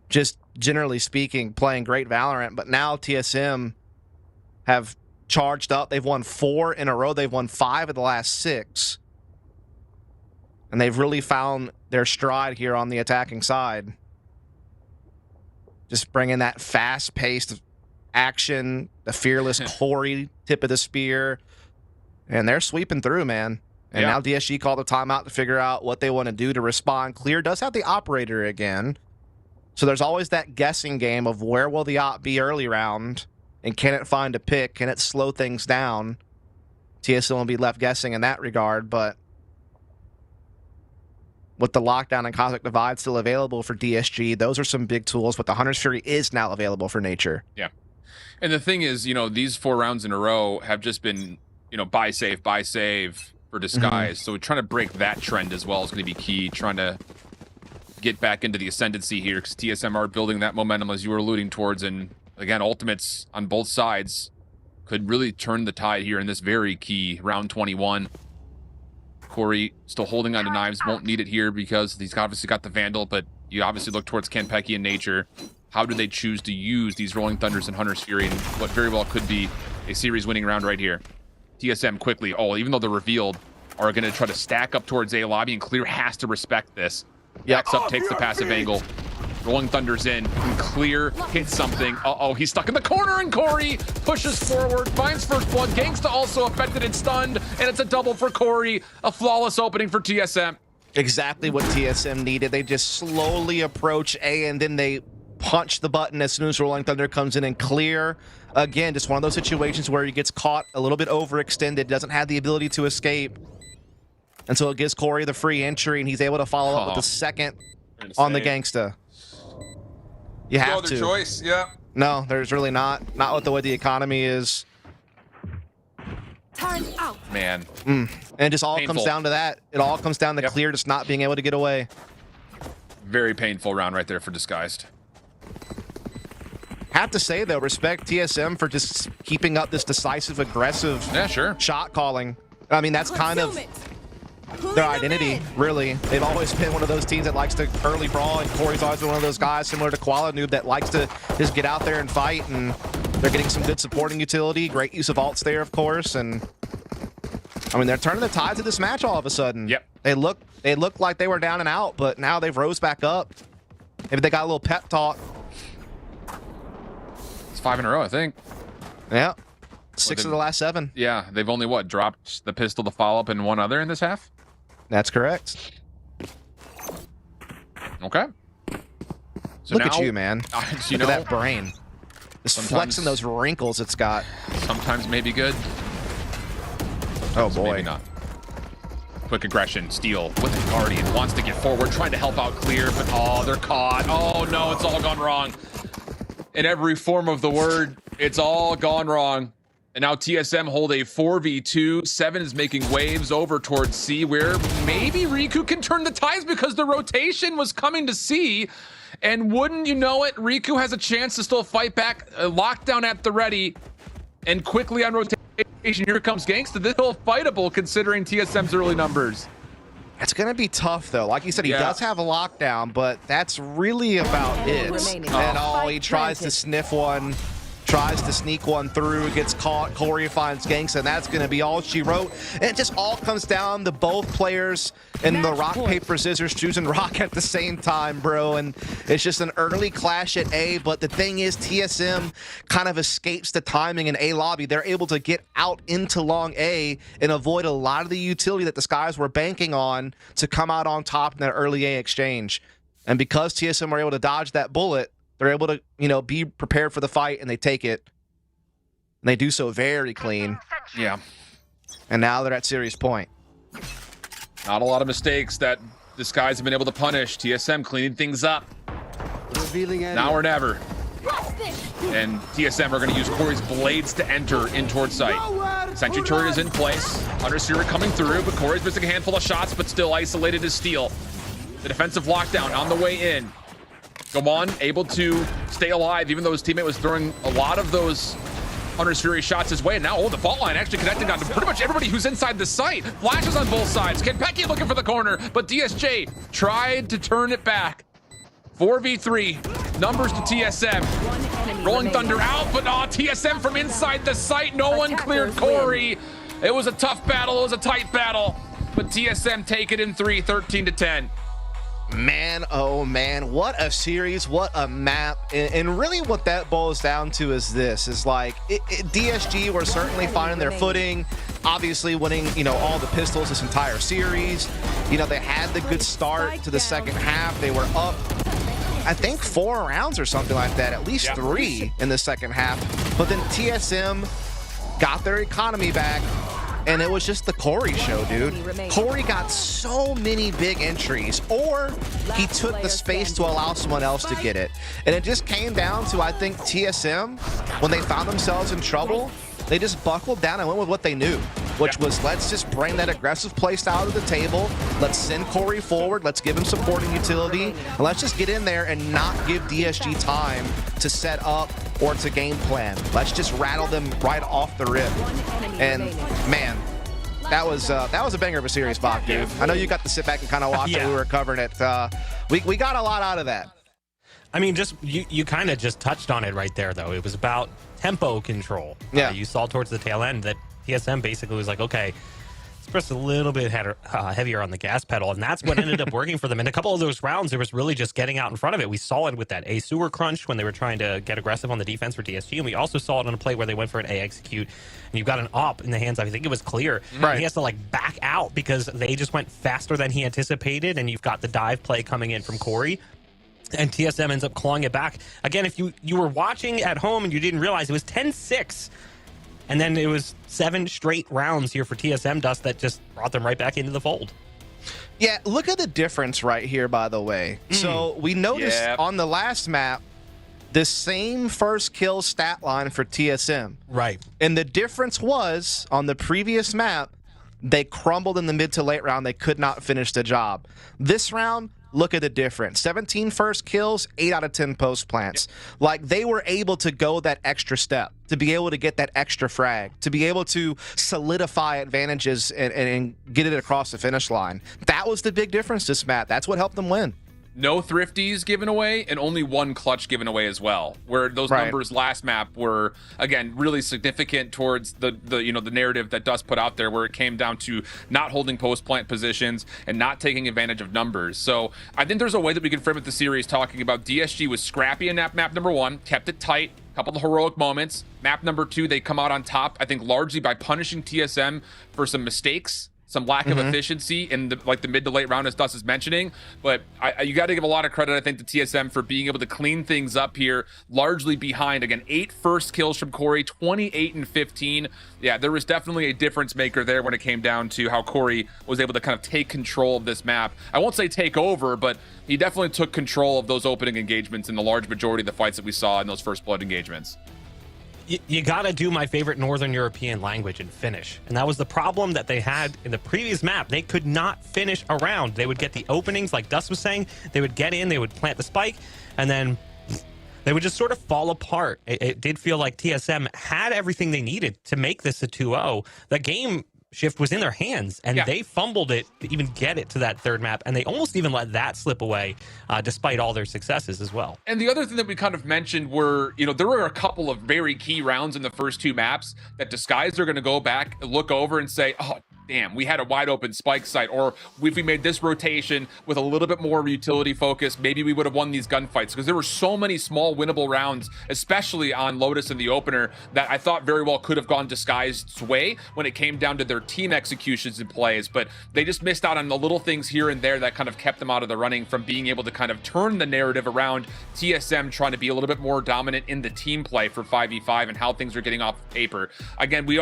just generally speaking, playing great Valorant. But now TSM have charged up. They've won 4 in a row. They've won 5 of the last 6. And they've really found their stride here on the attacking side. Just bringing that fast-paced action, the fearless Corey tip of the spear. And they're sweeping through, man. And now DSG called a timeout to figure out what they want to do to respond. Clear does have the operator again. So there's always that guessing game of where will the op be early round, and can it find a pick? Can it slow things down? TSM will be left guessing in that regard, but with the lockdown and Cosmic Divide still available for DSG, those are some big tools, but the Hunter's Fury is now available for Nature. Yeah. And the thing is, you know, these 4 rounds in a row have just been, you know, buy save for Disguise. So trying to break that trend as well is going to be key, trying to get back into the ascendancy here, because TSM are building that momentum as you were alluding towards, and again, ultimates on both sides could really turn the tide here in this very key round 21. Corey still holding on to knives, won't need it here because he's obviously got the Vandal, but you obviously look towards Campeki and Nature. How do they choose to use these Rolling Thunders and Hunter's Fury in what very well could be a series-winning round right here? TSM quickly, even though they're revealed, are going to try to stack up towards A lobby, and Clear has to respect this. Backs up, takes the passive angle. Rolling Thunder's in, and Clear hits something. He's stuck in the corner, and Corey pushes forward, finds first blood. Gangsta also affected and stunned, and it's a double for Corey. A flawless opening for TSM. Exactly what TSM needed. They just slowly approach A, and then they punch the button as soon as Rolling Thunder comes in, and Clear, again, just one of those situations where he gets caught a little bit overextended, doesn't have the ability to escape. And so it gives Corey the free entry, and he's able to follow up with the second on the Gangsta. You have to. No other choice, yeah. No, there's really not. Not with the way the economy is. Time out. Man. And it just all comes down to that. It all comes down to Clear just not being able to get away. Very painful round right there for Disguised. Have to say, though, respect TSM for just keeping up this decisive, aggressive shot calling. I mean, that's kind of their identity, really. They've always been one of those teams that likes to early brawl, and Corey's always been one of those guys similar to Koala Noob that likes to just get out there and fight, and they're getting some good supporting utility, great use of ults there, of course, and I mean, they're turning the tides of this match all of a sudden. Yep. They looked like they were down and out, but now they've rose back up. Maybe they got a little pep talk. It's 5 in a row, I think. Yeah. 6 of the last 7. Yeah, they've only, dropped the pistol to follow up and one other in this half? That's correct. Okay. So Look at you, man. Look at that brain. Just flexing those wrinkles it's got. Sometimes maybe good. Oh, boy. Maybe not. Quick aggression, steal with the Guardian. Wants to get forward, trying to help out Clear, but they're caught. Oh, no, it's all gone wrong. In every form of the word, it's all gone wrong. And now TSM hold a 4v2. 7 is making waves over towards C, where maybe Riku can turn the tides because the rotation was coming to C. And wouldn't you know it, Riku has a chance to still fight back. Lockdown at the ready. And quickly on rotation, here comes Gangsta. This is all fightable considering TSM's early numbers. It's going to be tough, though. Like you said, he does have a lockdown, but that's really about it. And he tries to sniff one. tries to sneak one through, gets caught. Corey finds Ganks, and that's going to be all she wrote. And it just all comes down to both players in the rock, paper, scissors, choosing rock at the same time, bro. And it's just an early clash at A. But the thing is, TSM kind of escapes the timing in A lobby. They're able to get out into long A and avoid a lot of the utility that the Skies were banking on to come out on top in that early A exchange. And because TSM were able to dodge that bullet, they're able to, be prepared for the fight, and they take it. And they do so very clean. Yeah. And now they're at series point. Not a lot of mistakes that the Skies have been able to punish. TSM cleaning things up. Now or never. And TSM are going to use Corey's blades to enter in towards sight. Sentry turret is in place. Hunter Seer coming through, but Corey's missing a handful of shots, but still isolated as steel. The defensive lockdown on the way in. Gaman able to stay alive, even though his teammate was throwing a lot of those Hunter's Fury shots his way. And now, the fault line actually connecting on to pretty much everybody who's inside the site. Flashes on both sides. Kenpeki looking for the corner, but DSJ tried to turn it back. 4v3, numbers to TSM. Rolling Thunder out, but TSM from inside the site. No one cleared Corey. It was a tough battle. It was a tight battle, but TSM take it in 3, 13-10. Man, oh man, what a series, what a map. And really what that boils down to is this, is like, DSG were certainly finding their footing, obviously winning, all the pistols this entire series. They had the good start to the second half. They were up, I think, 4 rounds or something like that, at least 3 in the second half. But then TSM got their economy back. And it was just the Corey show, dude. Corey got so many big entries, or he took the space to allow someone else to get it. And it just came down to, I think, TSM, when they found themselves in trouble, they just buckled down and went with what they knew, which was, let's just bring that aggressive play style to the table. Let's send Corey forward. Let's give him supporting utility. And let's just get in there and not give DSG time to set up or to game plan. Let's just rattle them right off the rip. And man, that was a banger of a series, Bach, dude. I know you got to sit back and kind of watch it. We were covering it. We got a lot out of that. I mean, just you kind of just touched on it right there, though. It was about tempo control. Yeah. You saw towards the tail end that TSM basically was like, okay, let's press a little bit heavier on the gas pedal, and that's what ended up working for them. In a couple of those rounds, it was really just getting out in front of it. We saw it with that A sewer crunch when they were trying to get aggressive on the defense for DSG, and we also saw it on a play where they went for an A execute, and you've got an op in the hands. I think it was Clear. Right. He has to back out because they just went faster than he anticipated, and you've got the dive play coming in from Corey. And TSM ends up clawing it back. Again, if you were watching at home and you didn't realize, it was 10-6. And then it was 7 straight rounds here for TSM Dust that just brought them right back into the fold. Yeah, look at the difference right here, by the way. So we noticed on the last map, the same first kill stat line for TSM. Right. And the difference was, on the previous map, they crumbled in the mid to late round. They could not finish the job. This round, look at the difference. 17 first kills, 8 out of 10 post plants. They were able to go that extra step, to be able to get that extra frag, to be able to solidify advantages and get it across the finish line. That was the big difference this map. That's what helped them win. No thrifties given away, and only 1 clutch given away as well, where those numbers last map were, again, really significant towards the narrative that Dust put out there, where it came down to not holding post plant positions and not taking advantage of numbers. So I think there's a way that we can frame it the series talking about DSG was scrappy in map number 1, kept it tight, couple of heroic moments. Map number 2, they come out on top, I think largely by punishing TSM for some mistakes, some lack of efficiency in the mid to late round, as Dust is mentioning. But you got to give a lot of credit, I think, to TSM for being able to clean things up here, largely behind. Again, 8 first kills from Corey, 28 and 15. Yeah, there was definitely a difference maker there when it came down to how Corey was able to kind of take control of this map. I won't say take over, but he definitely took control of those opening engagements in the large majority of the fights that we saw in those first blood engagements. You got to do my favorite Northern European language and finish. And that was the problem that they had in the previous map. They could not finish a round. They would get the openings, like Dust was saying. They would get in, they would plant the spike, and then they would just sort of fall apart. It did feel like TSM had everything they needed to make this a 2-0. The game shift was in their hands, and they fumbled it to even get it to that third map, and they almost even let that slip away, despite all their successes as well. And the other thing that we kind of mentioned were, there were a couple of very key rounds in the first 2 maps that Disguised are going to go back, look over, and say, oh, damn, we had a wide open spike site, or if we made this rotation with a little bit more utility focus, maybe we would have won these gunfights, because there were so many small winnable rounds, especially on Lotus in the opener, that I thought very well could have gone Disguised's way when it came down to their team executions and plays, but they just missed out on the little things here and there that kind of kept them out of the running from being able to kind of turn the narrative around. TSM trying to be a little bit more dominant in the team play for 5v5 and how things are getting off paper. Again, we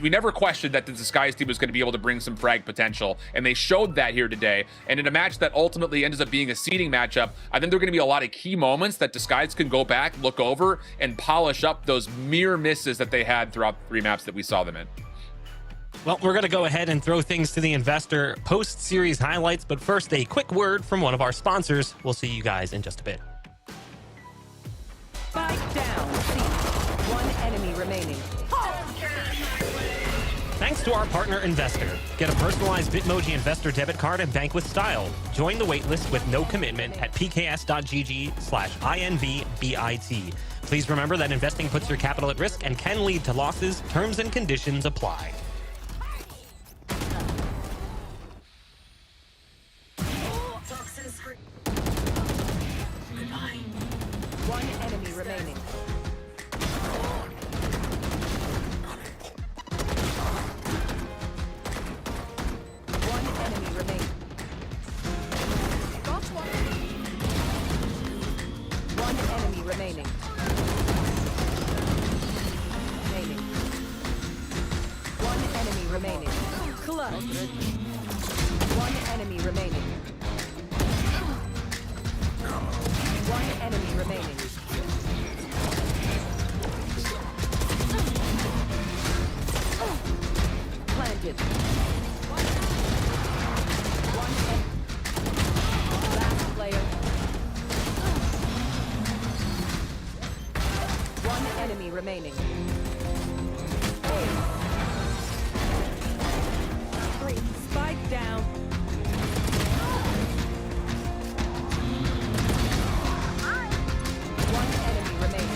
never questioned that the Disguised team was going to be able to bring some frag potential, and they showed that here today. And in a match that ultimately ends up being a seeding matchup, I think there are going to be a lot of key moments that Disguised can go back, look over, and polish up those mere misses that they had throughout the 3 maps that we saw them in. Well, we're going to go ahead and throw things to the investor post-series highlights, but first, a quick word from one of our sponsors. We'll see you guys in just a bit. Spike down. C. One enemy remaining. Thanks to our partner Investor. Get a personalized Bitmoji Investor debit card and bank with style. Join the waitlist with no commitment at pks.gg/INVBIT. Please remember that investing puts your capital at risk and can lead to losses. Terms and conditions apply. One enemy remaining. One enemy remaining. Got one. One enemy remaining. One enemy remaining. Clutch. One enemy remaining. One enemy remaining. Planted. One enemy. Last player. One enemy remaining. Spike down. One enemy remaining.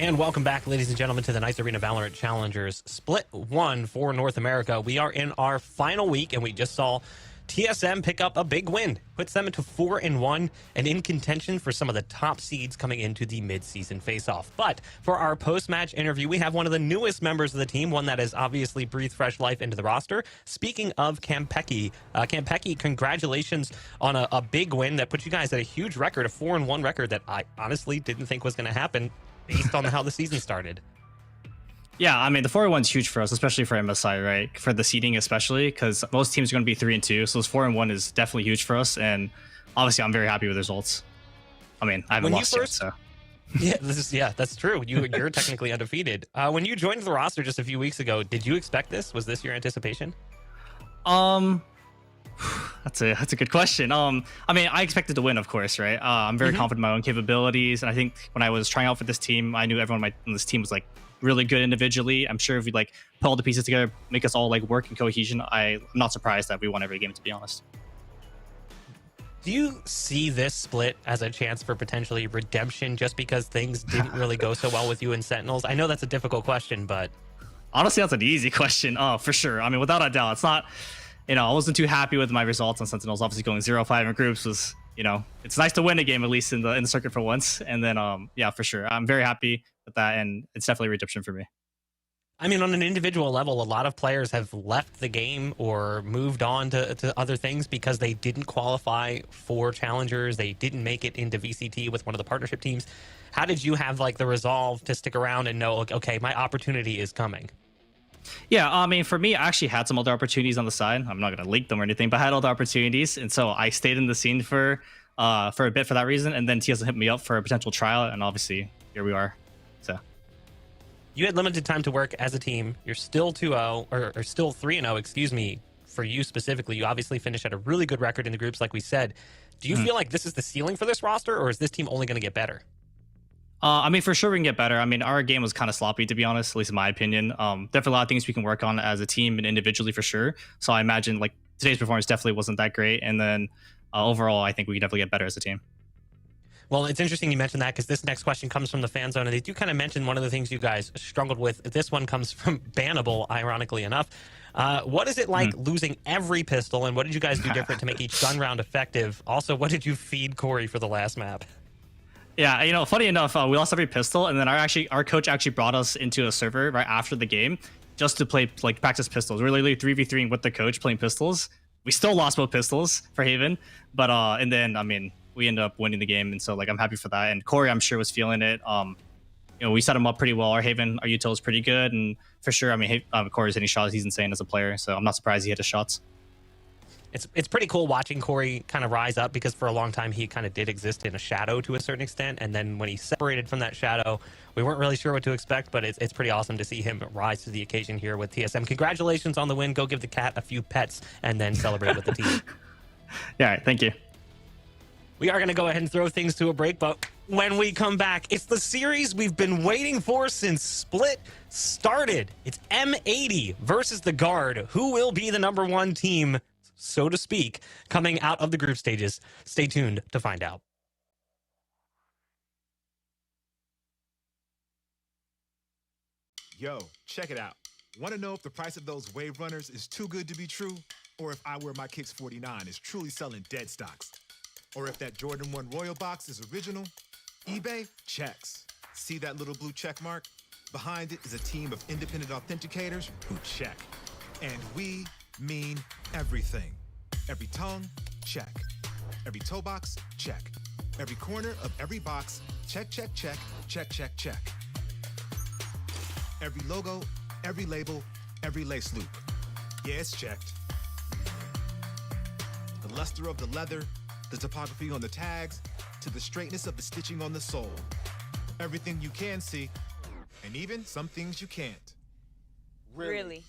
And welcome back, ladies and gentlemen, to the Knights Arena Valorant Challengers Split 1 for North America. We are in our final week, and we just saw TSM pick up a big win. Puts them into 4-1 and in contention for some of the top seeds coming into the mid-season face-off. But for our post-match interview, we have one of the newest members of the team, one that has obviously breathed fresh life into the roster. Speaking of Campeki, Campeki, congratulations on a big win that put you guys at a huge record, a 4-1 record that I honestly didn't think was going to happen based on how the season started. Yeah, I mean, the 4-1's huge for us, especially for MSI, right? For the seeding especially, because most teams are going to be 3-2. So this 4-1 is definitely huge for us. And obviously, I'm very happy with the results. I mean, I haven't lost yet, so. Yeah, that's true. You're technically undefeated. When you joined the roster just a few weeks ago, did you expect this? Was this your anticipation? That's a good question. I mean, I expected to win, of course, right? I'm very confident in my own capabilities. And I think when I was trying out for this team, I knew everyone on this team was like really good individually. I'm sure if we like put all the pieces together, make us all like work in cohesion, I'm not surprised that we won every game, to be honest. Do you see this split as a chance for potentially redemption just because things didn't really go so well with you in Sentinels? I know that's a difficult question, but honestly, that's an easy question. Oh, for sure. I mean, without a doubt, it's not, I wasn't too happy with my results on Sentinels. Obviously going 0-5 in groups was, it's nice to win a game, at least in the circuit for once. And then, yeah, for sure. I'm very happy with that, and it's definitely redemption for me. I mean, on an individual level, a lot of players have left the game or moved on to other things because they didn't qualify for challengers. They didn't make it into VCT with one of the partnership teams. How did you have like the resolve to stick around and know, okay, my opportunity is coming? Yeah, I mean, for me, I actually had some other opportunities on the side. I'm not going to leak them or anything, but I had other opportunities. And so I stayed in the scene for a bit for that reason. And then TSM hit me up for a potential trial. And obviously, here we are. So you had limited time to work as a team. You're still 2-0 or still 3-0, excuse me, for you specifically. You obviously finished at a really good record in the groups, like we said. Do you feel like this is the ceiling for this roster, or is this team only going to get better? I mean, for sure we can get better. I mean, our game was kind of sloppy, to be honest, at least in my opinion. Definitely a lot of things we can work on as a team and individually for sure. So I imagine like today's performance definitely wasn't that great. And then overall, I think we can definitely get better as a team. Well, it's interesting you mentioned that because this next question comes from the fan zone, and they do kind of mention one of the things you guys struggled with. This one comes from Bannable, ironically enough. What is it like losing every pistol, and what did you guys do different to make each gun round effective? Also, what did you feed Corey for the last map? Yeah, funny enough, we lost every pistol, and then our coach actually brought us into a server right after the game just to play like practice pistols. We're literally 3v3ing with the coach playing pistols. We still lost both pistols for Haven, but and then I mean we ended up winning the game, and so like I'm happy for that. And Corey, I'm sure, was feeling it. We set him up pretty well. Our Haven, our util is pretty good, and for sure, I mean, Corey's hitting shots. He's insane as a player, so I'm not surprised he hit his shots. It's pretty cool watching Corey kind of rise up because for a long time he kind of did exist in a shadow to a certain extent, and then when he separated from that shadow, we weren't really sure what to expect, but it's pretty awesome to see him rise to the occasion here with TSM. Congratulations on the win. Go give the cat a few pets and then celebrate with the team. Yeah, thank you. We are going to go ahead and throw things to a break, but when we come back, it's the series we've been waiting for since Split started. It's M80 versus the Guard. Who will be the #1 team, so to speak, coming out of the group stages? Stay tuned to find out. Yo, check it out. Want to know if the price of those Wave Runners is too good to be true? Or if I Wear My Kicks 49 is truly selling dead stocks? Or if that Jordan 1 Royal Box is original? eBay checks. See that little blue check mark? Behind it is a team of independent authenticators who check. And we mean everything. Every tongue, check. Every toe box, check. Every corner of every box, check, check, check, check, check, check. Every logo, every label, every lace loop. Yeah, it's checked. The luster of the leather, the topography on the tags, to the straightness of the stitching on the sole. Everything you can see, and even some things you can't. Really?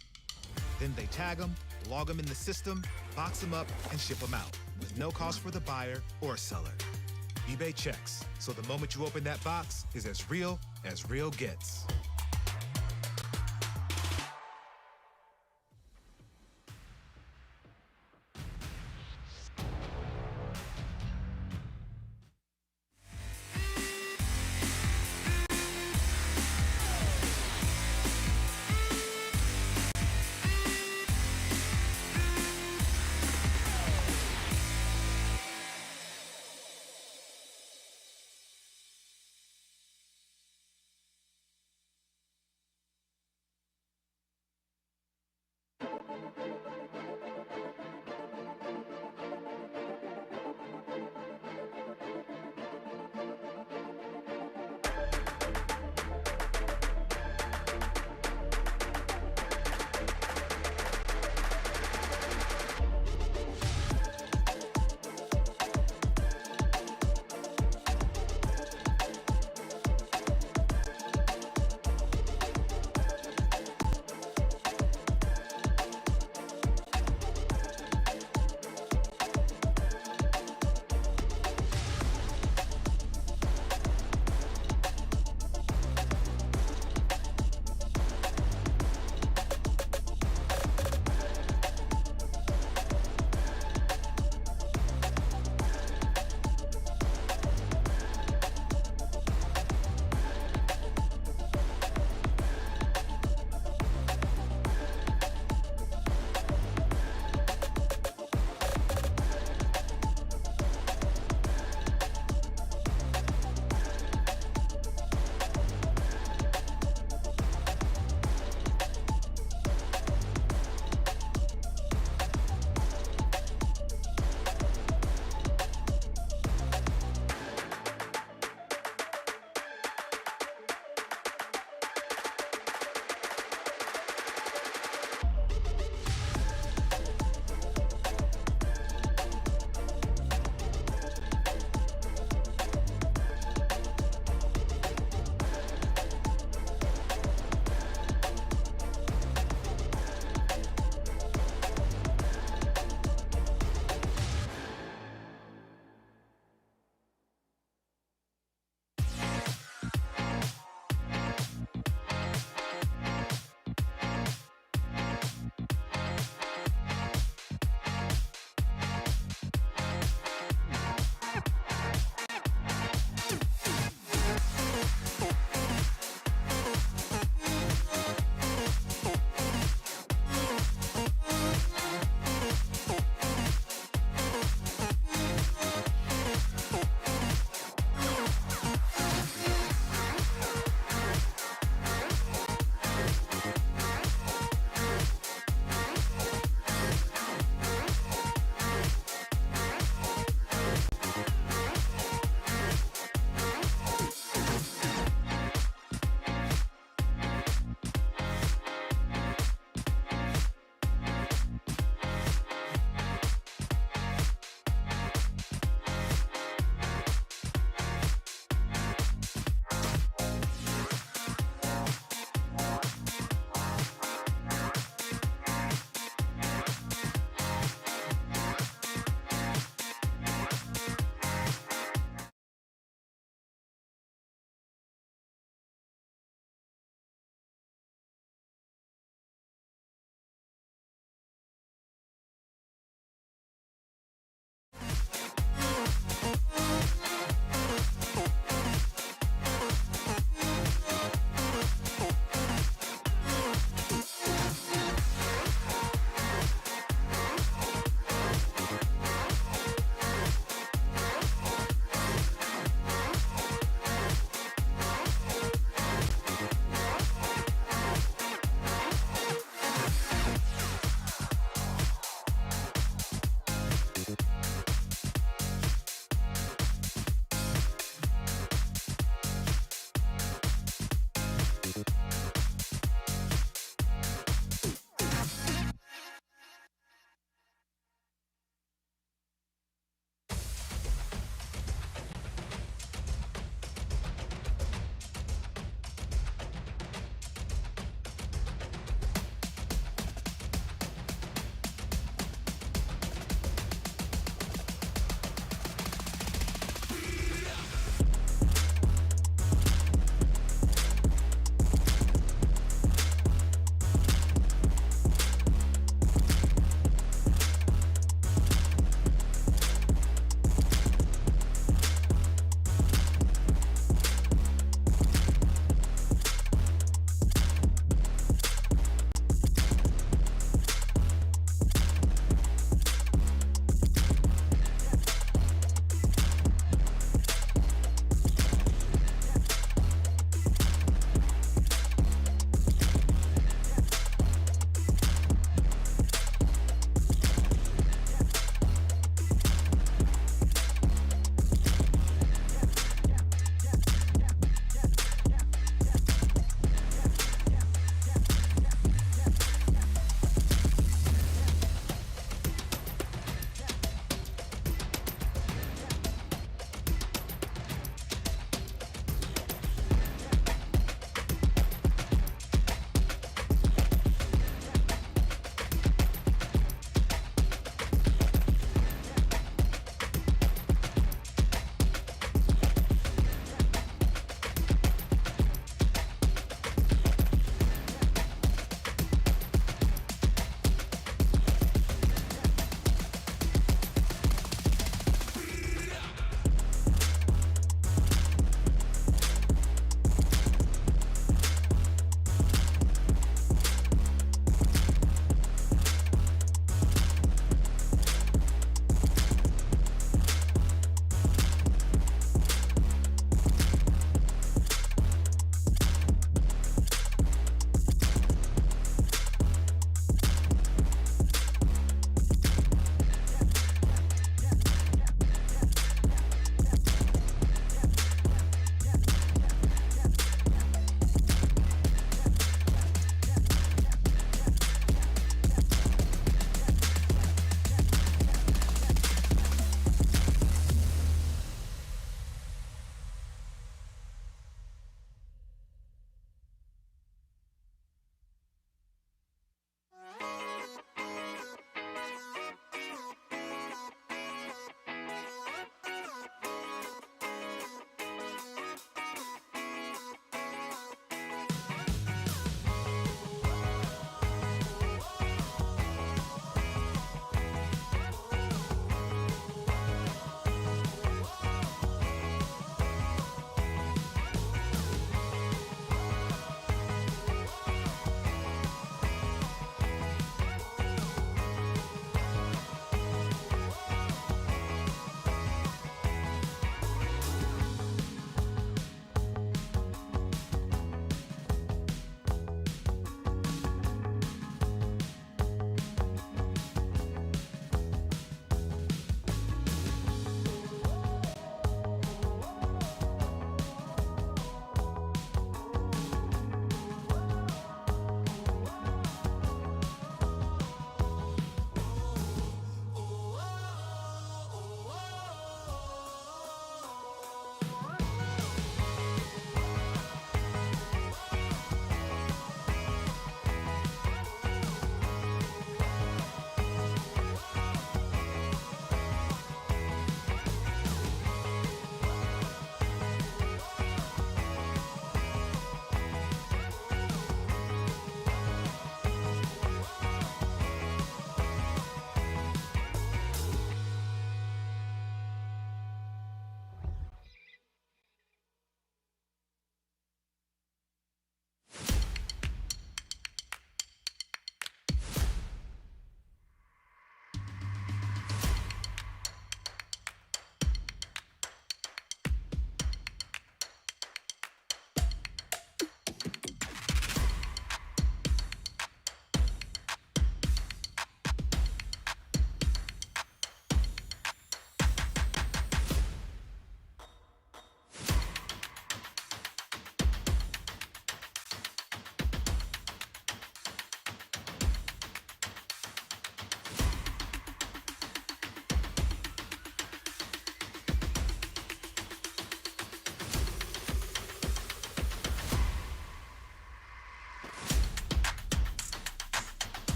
Then they tag them, log them in the system, box them up, and ship them out, with no cost for the buyer or seller. eBay checks, so the moment you open that box is as real gets.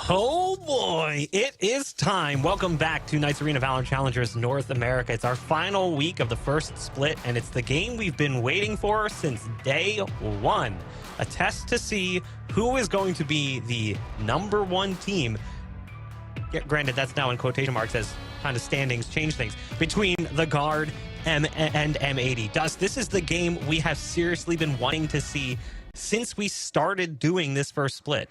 Oh boy, it is time. Welcome back to Knights Arena Valorant Challengers North America. It's our final week of the first split, and it's the game we've been waiting for since day one. A test to see who is going to be the #1 team. Yeah, granted, that's now in quotation marks as kind of standings change things between the Guard and M80. Dust, this is the game we have seriously been wanting to see since we started doing this first split.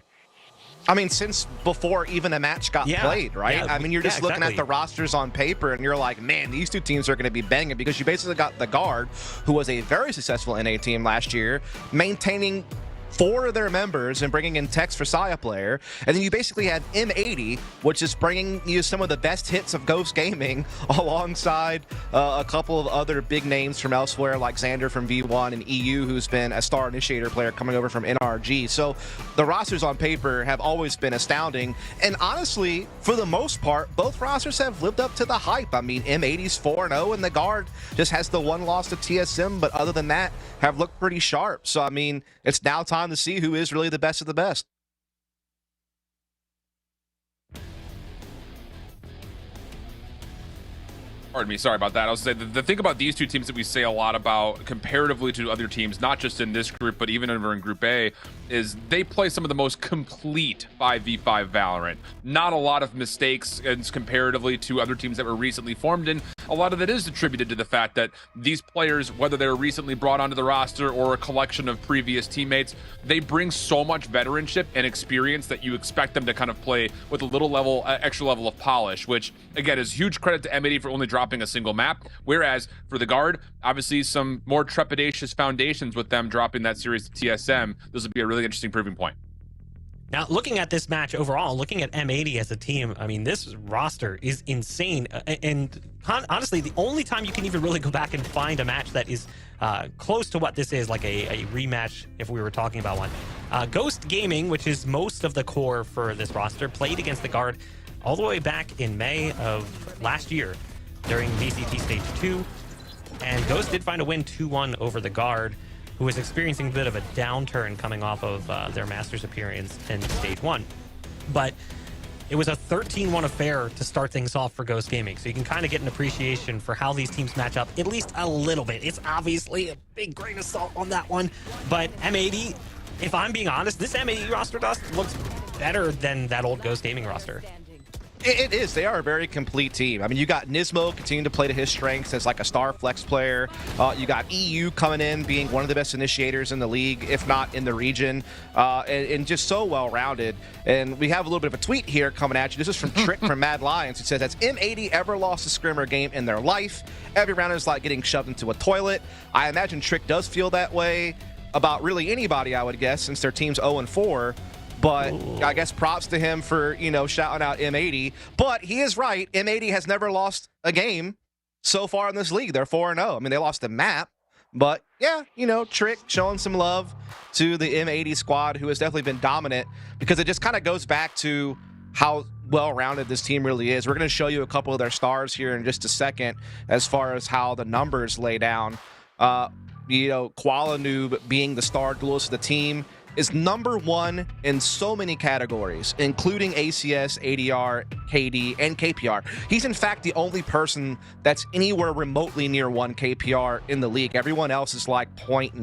I mean, since before even a match got played, right? Yeah, I mean, you're just looking at the rosters on paper, and you're like, man, these two teams are going to be banging, because you basically got the Guard, who was a very successful NA team last year, maintaining 4 of their members and bringing in Tex for Saya player. And then you basically had M80, which is bringing you some of the best hits of Ghost Gaming alongside a couple of other big names from elsewhere, like Xander from V1 and EU, who's been a star initiator player coming over from NRG. So the rosters on paper have always been astounding. And honestly, for the most part, both rosters have lived up to the hype. I mean, M80's 4-0, and the Guard just has the 1 loss to TSM, but other than that, have looked pretty sharp. So, I mean, it's now time to see who is really the best of the best. Pardon me, sorry about that. I was saying the thing about these two teams that we say a lot about comparatively to other teams, not just in this group, but even over in Group A, is they play some of the most complete 5v5 Valorant. Not a lot of mistakes as comparatively to other teams that were recently formed, and a lot of that is attributed to the fact that these players, whether they were recently brought onto the roster or a collection of previous teammates, they bring so much veteranship and experience that you expect them to kind of play with a little extra level of polish, which again is huge credit to M80 for only dropping a single map. Whereas for the Guard, obviously some more trepidatious foundations with them dropping that series to TSM. This would be a really interesting proving point. Now, looking at this match overall, looking at M80 as a team, I mean, this roster is insane. And honestly, the only time you can even really go back and find a match that is close to what this is, like a rematch, if we were talking about one. Ghost Gaming, which is most of the core for this roster, played against the Guard all the way back in May of last year during VCT Stage 2. And Ghost did find a win 2-1 over the Guard, who was experiencing a bit of a downturn coming off of their Masters appearance in Stage 1. But it was a 13-1 affair to start things off for Ghost Gaming. So you can kind of get an appreciation for how these teams match up, at least a little bit. It's obviously a big grain of salt on that one. But M80, if I'm being honest, this M80 roster looks better than that old Ghost Gaming roster. It is. They are a very complete team. I mean, you got Nismo continuing to play to his strengths as like a star flex player. You got EU coming in, being one of the best initiators in the league, if not in the region, and just so well-rounded. And we have a little bit of a tweet here coming at you. This is from Trick from Mad Lions. It says, has M80 ever lost a scrimmer game in their life? Every round is like getting shoved into a toilet. I imagine Trick does feel that way about really anybody, I would guess, since their team's 0-4. But I guess props to him for, shouting out M80. But he is right. M80 has never lost a game so far in this league. They're 4-0. I mean, they lost the map. But, yeah, Trick showing some love to the M80 squad, who has definitely been dominant, because it just kind of goes back to how well-rounded this team really is. We're going to show you a couple of their stars here in just a second as far as how the numbers lay down. Koala Noob being the star duelist of the team is number 1 in so many categories, including ACS, ADR, KD, and KPR. He's in fact the only person that's anywhere remotely near 1 KPR in the league. Everyone else is like 0.9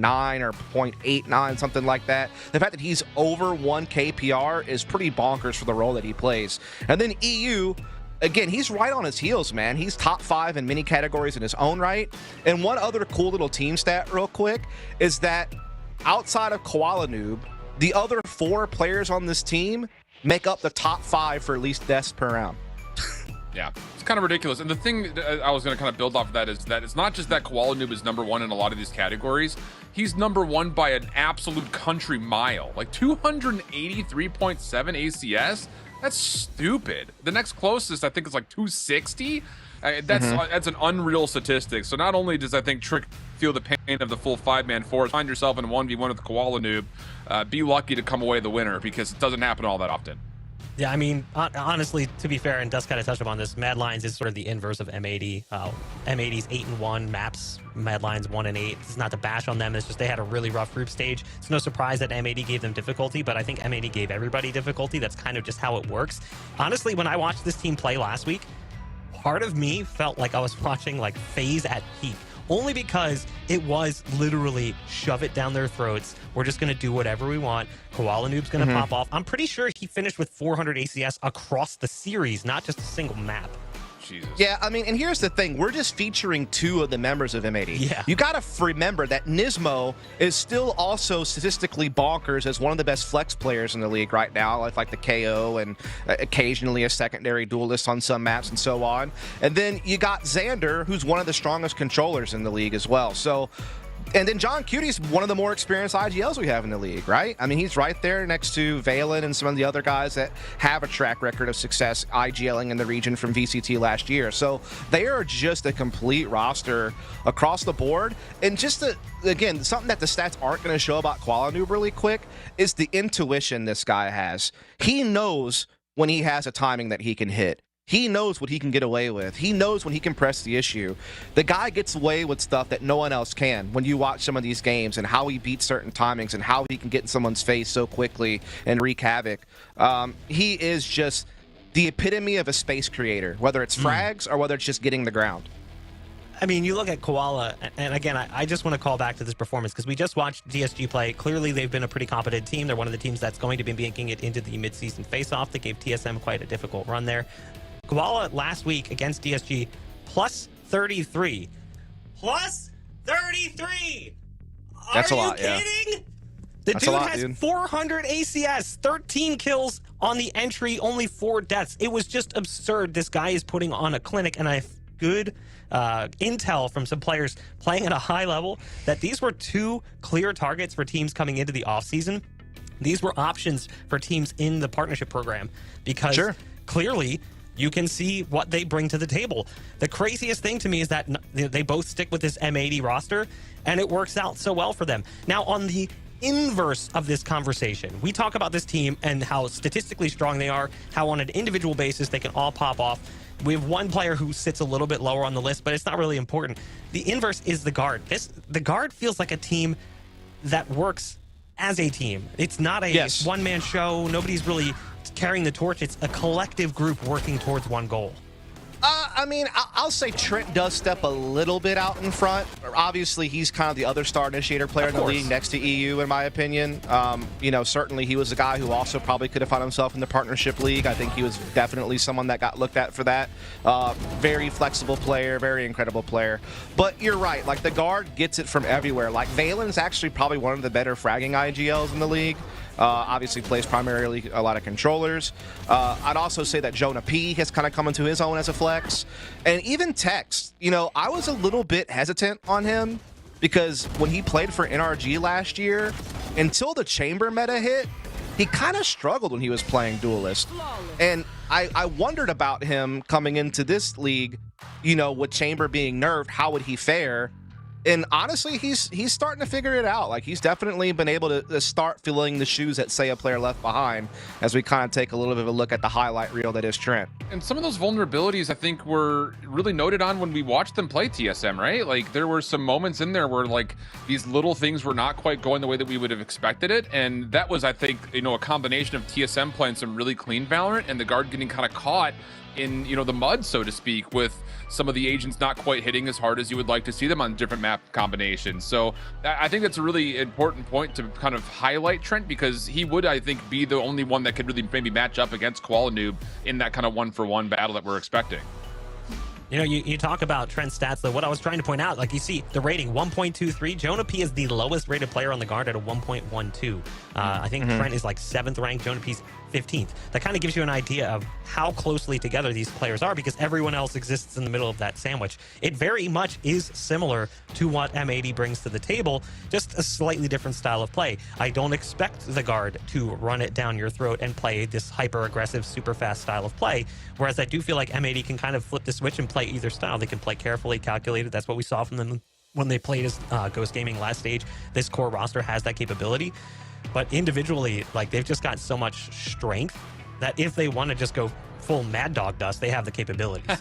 or 0.89, something like that. The fact that he's over 1 KPR is pretty bonkers for the role that he plays. And then EU, again, he's right on his heels, man. He's top 5 in many categories in his own right. And one other cool little team stat real quick is that outside of Koala Noob, the other 4 players on this team make up the top 5 for least deaths per round. Yeah, it's kind of ridiculous. And the thing I was going to kind of build off of that is that it's not just that Koala Noob is number 1 in a lot of these categories. He's number 1 by an absolute country mile, like 283.7 ACS. That's stupid. The next closest, I think, is like 260. That's an unreal statistic. So not only does I think Trick feel the pain of the full 5-man force, find yourself in a 1v1 with Koala Noob, be lucky to come away the winner, because it doesn't happen all that often. Yeah, I mean, honestly, to be fair, and Dust kind of touched upon this, Mad Lions is sort of the inverse of M80. M80's 8-1, Maps, Mad Lions 1-8. It's not to bash on them, it's just they had a really rough group stage. It's no surprise that M80 gave them difficulty, but I think M80 gave everybody difficulty. That's kind of just how it works. Honestly, when I watched this team play last week, part of me felt like I was watching like FaZe at peak, only because it was literally shove it down their throats. We're just going to do whatever we want. Koala Noob's going to pop off. I'm pretty sure he finished with 400 ACS across the series, not just a single map. Jesus. Yeah, I mean, and here's the thing. We're just featuring 2 of the members of M80. Yeah. You got to remember that Nismo is still also statistically bonkers as one of the best flex players in the league right now, like the KO and occasionally a secondary duelist on some maps and so on. And then you got Xander, who's one of the strongest controllers in the league as well. So, and then John Cutie's one of the more experienced IGLs we have in the league, right? I mean, he's right there next to Valen and some of the other guys that have a track record of success IGLing in the region from VCT last year. So they are just a complete roster across the board. And just again, something that the stats aren't going to show about Koala Noob really quick is the intuition this guy has. He knows when he has a timing that he can hit. He knows what he can get away with. He knows when he can press the issue. The guy gets away with stuff that no one else can when you watch some of these games, and how he beats certain timings and how he can get in someone's face so quickly and wreak havoc. He is just the epitome of a space creator, whether it's frags or whether it's just getting the ground. I mean, you look at Koala, and again, I just want to call back to this performance because we just watched DSG play. Clearly, they've been a pretty competent team. They're one of the teams that's going to be making it into the mid-season face-off. They gave TSM quite a difficult run there. Koala last week against DSG, plus 33. Plus 33! That's a lot, Are you kidding? The That's dude a lot, has dude. 400 ACS, 13 kills on the entry, only 4 deaths. It was just absurd. This guy is putting on a clinic, and I have good intel from some players playing at a high level that these were 2 clear targets for teams coming into the offseason. These were options for teams in the partnership program because clearly you can see what they bring to the table. The craziest thing to me is that they both stick with this M80 roster, and it works out so well for them. Now, on the inverse of this conversation, we talk about this team and how statistically strong they are, how on an individual basis they can all pop off. We have one player who sits a little bit lower on the list, but it's not really important. The inverse is the guard. The guard feels like a team that works as a team. It's not a one-man show. Nobody's really carrying the torch. It's a collective group working towards one goal. I mean, I'll say Trent does step a little bit out in front. Obviously, he's kind of the other star initiator player in the league next to EU, in my opinion. You know, certainly he was a guy who also probably could have found himself in the partnership league. I think he was definitely someone that got looked at for that. Very flexible player, very incredible player. But you're right, like the guard gets it from everywhere. Like Valen's actually probably one of the better fragging IGLs in the league. Obviously plays primarily a lot of controllers. I'd also say that Jonah P has kind of come into his own as a flex. And even Tex, you know, I was a little bit hesitant on him because when he played for NRG last year, until the chamber meta hit, he kind of struggled when he was playing Duelist. And I wondered about him coming into this league, you know, with chamber being nerfed, how would he fare? And honestly, he's starting to figure it out. Like, he's definitely been able to start filling the shoes that, say, a player left behind as we kind of take a little bit of a look at the highlight reel that is Trent. And some of those vulnerabilities, I think, were really noted on when we watched them play TSM, right? Like, there were some moments in there where, like, these little things were not quite going the way that we would have expected it. And that was, I think, you know, a combination of TSM playing some really clean Valorant and the guard getting kind of caught in, you know, the mud, so to speak, with some of the agents not quite hitting as hard as you would like to see them on different map combinations. So I think that's a really important point to kind of highlight Trent, because he would, I think, be the only one that could really maybe match up against Qualinoob in that kind of 1-for-1 battle that we're expecting. You know, you talk about Trent's stats, though. What I was trying to point out, like, you see the rating 1.23. Jonah P is the lowest rated player on the guard at a 1.12. I think Trent is like 7th ranked. Jonah P's 15th. That kind of gives you an idea of how closely together these players are, because everyone else exists in the middle of that sandwich. It very much is similar to what M80 brings to the table, just a slightly different style of play. I don't expect the guard to run it down your throat and play this hyper-aggressive, super fast style of play, whereas I do feel like M80 can kind of flip the switch and play either style. They can play carefully, calculated. That's what we saw from them when they played as Ghost Gaming last stage. This core roster has that capability. But individually, like, they've just got so much strength that if they want to just go full Mad Dog Dust, they have the capabilities.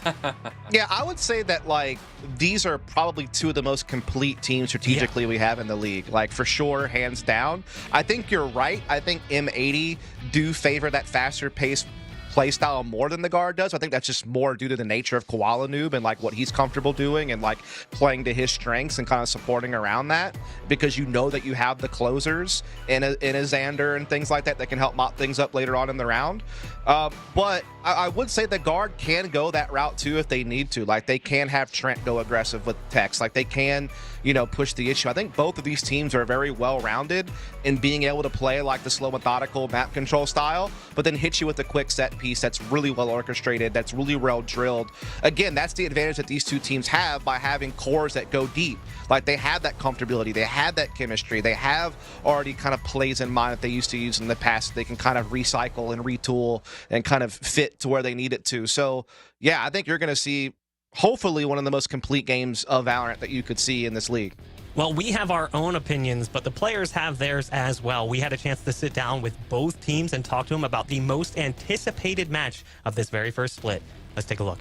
Yeah, I would say that, like, these are probably two of the most complete teams strategically we have in the league. Like, for sure, hands down. I think you're right. I think M80 do favor that faster pace play style more than the guard does. I think that's just more due to the nature of Qualinoob and like what he's comfortable doing and like playing to his strengths and kind of supporting around that, because you know that you have the closers in a Xander and things like that that can help mop things up later on in the round. But I would say the guard can go that route too if they need to. Like, they can have Trent go aggressive with Tex. Like, they can, you know, push the issue. I think both of these teams are very well-rounded in being able to play like the slow, methodical map control style, but then hit you with a quick set piece that's really well orchestrated, that's really well drilled. Again, that's the advantage that these two teams have by having cores that go deep. Like, they have that comfortability, they have that chemistry, they have already kind of plays in mind that they used to use in the past. They can kind of recycle and retool and kind of fit to where they need it to. So yeah, I think you're going to see hopefully one of the most complete games of Valorant that you could see in this league. Well, we have our own opinions, but the players have theirs as well. We had a chance to sit down with both teams and talk to them about the most anticipated match of this very first split. Let's take a look.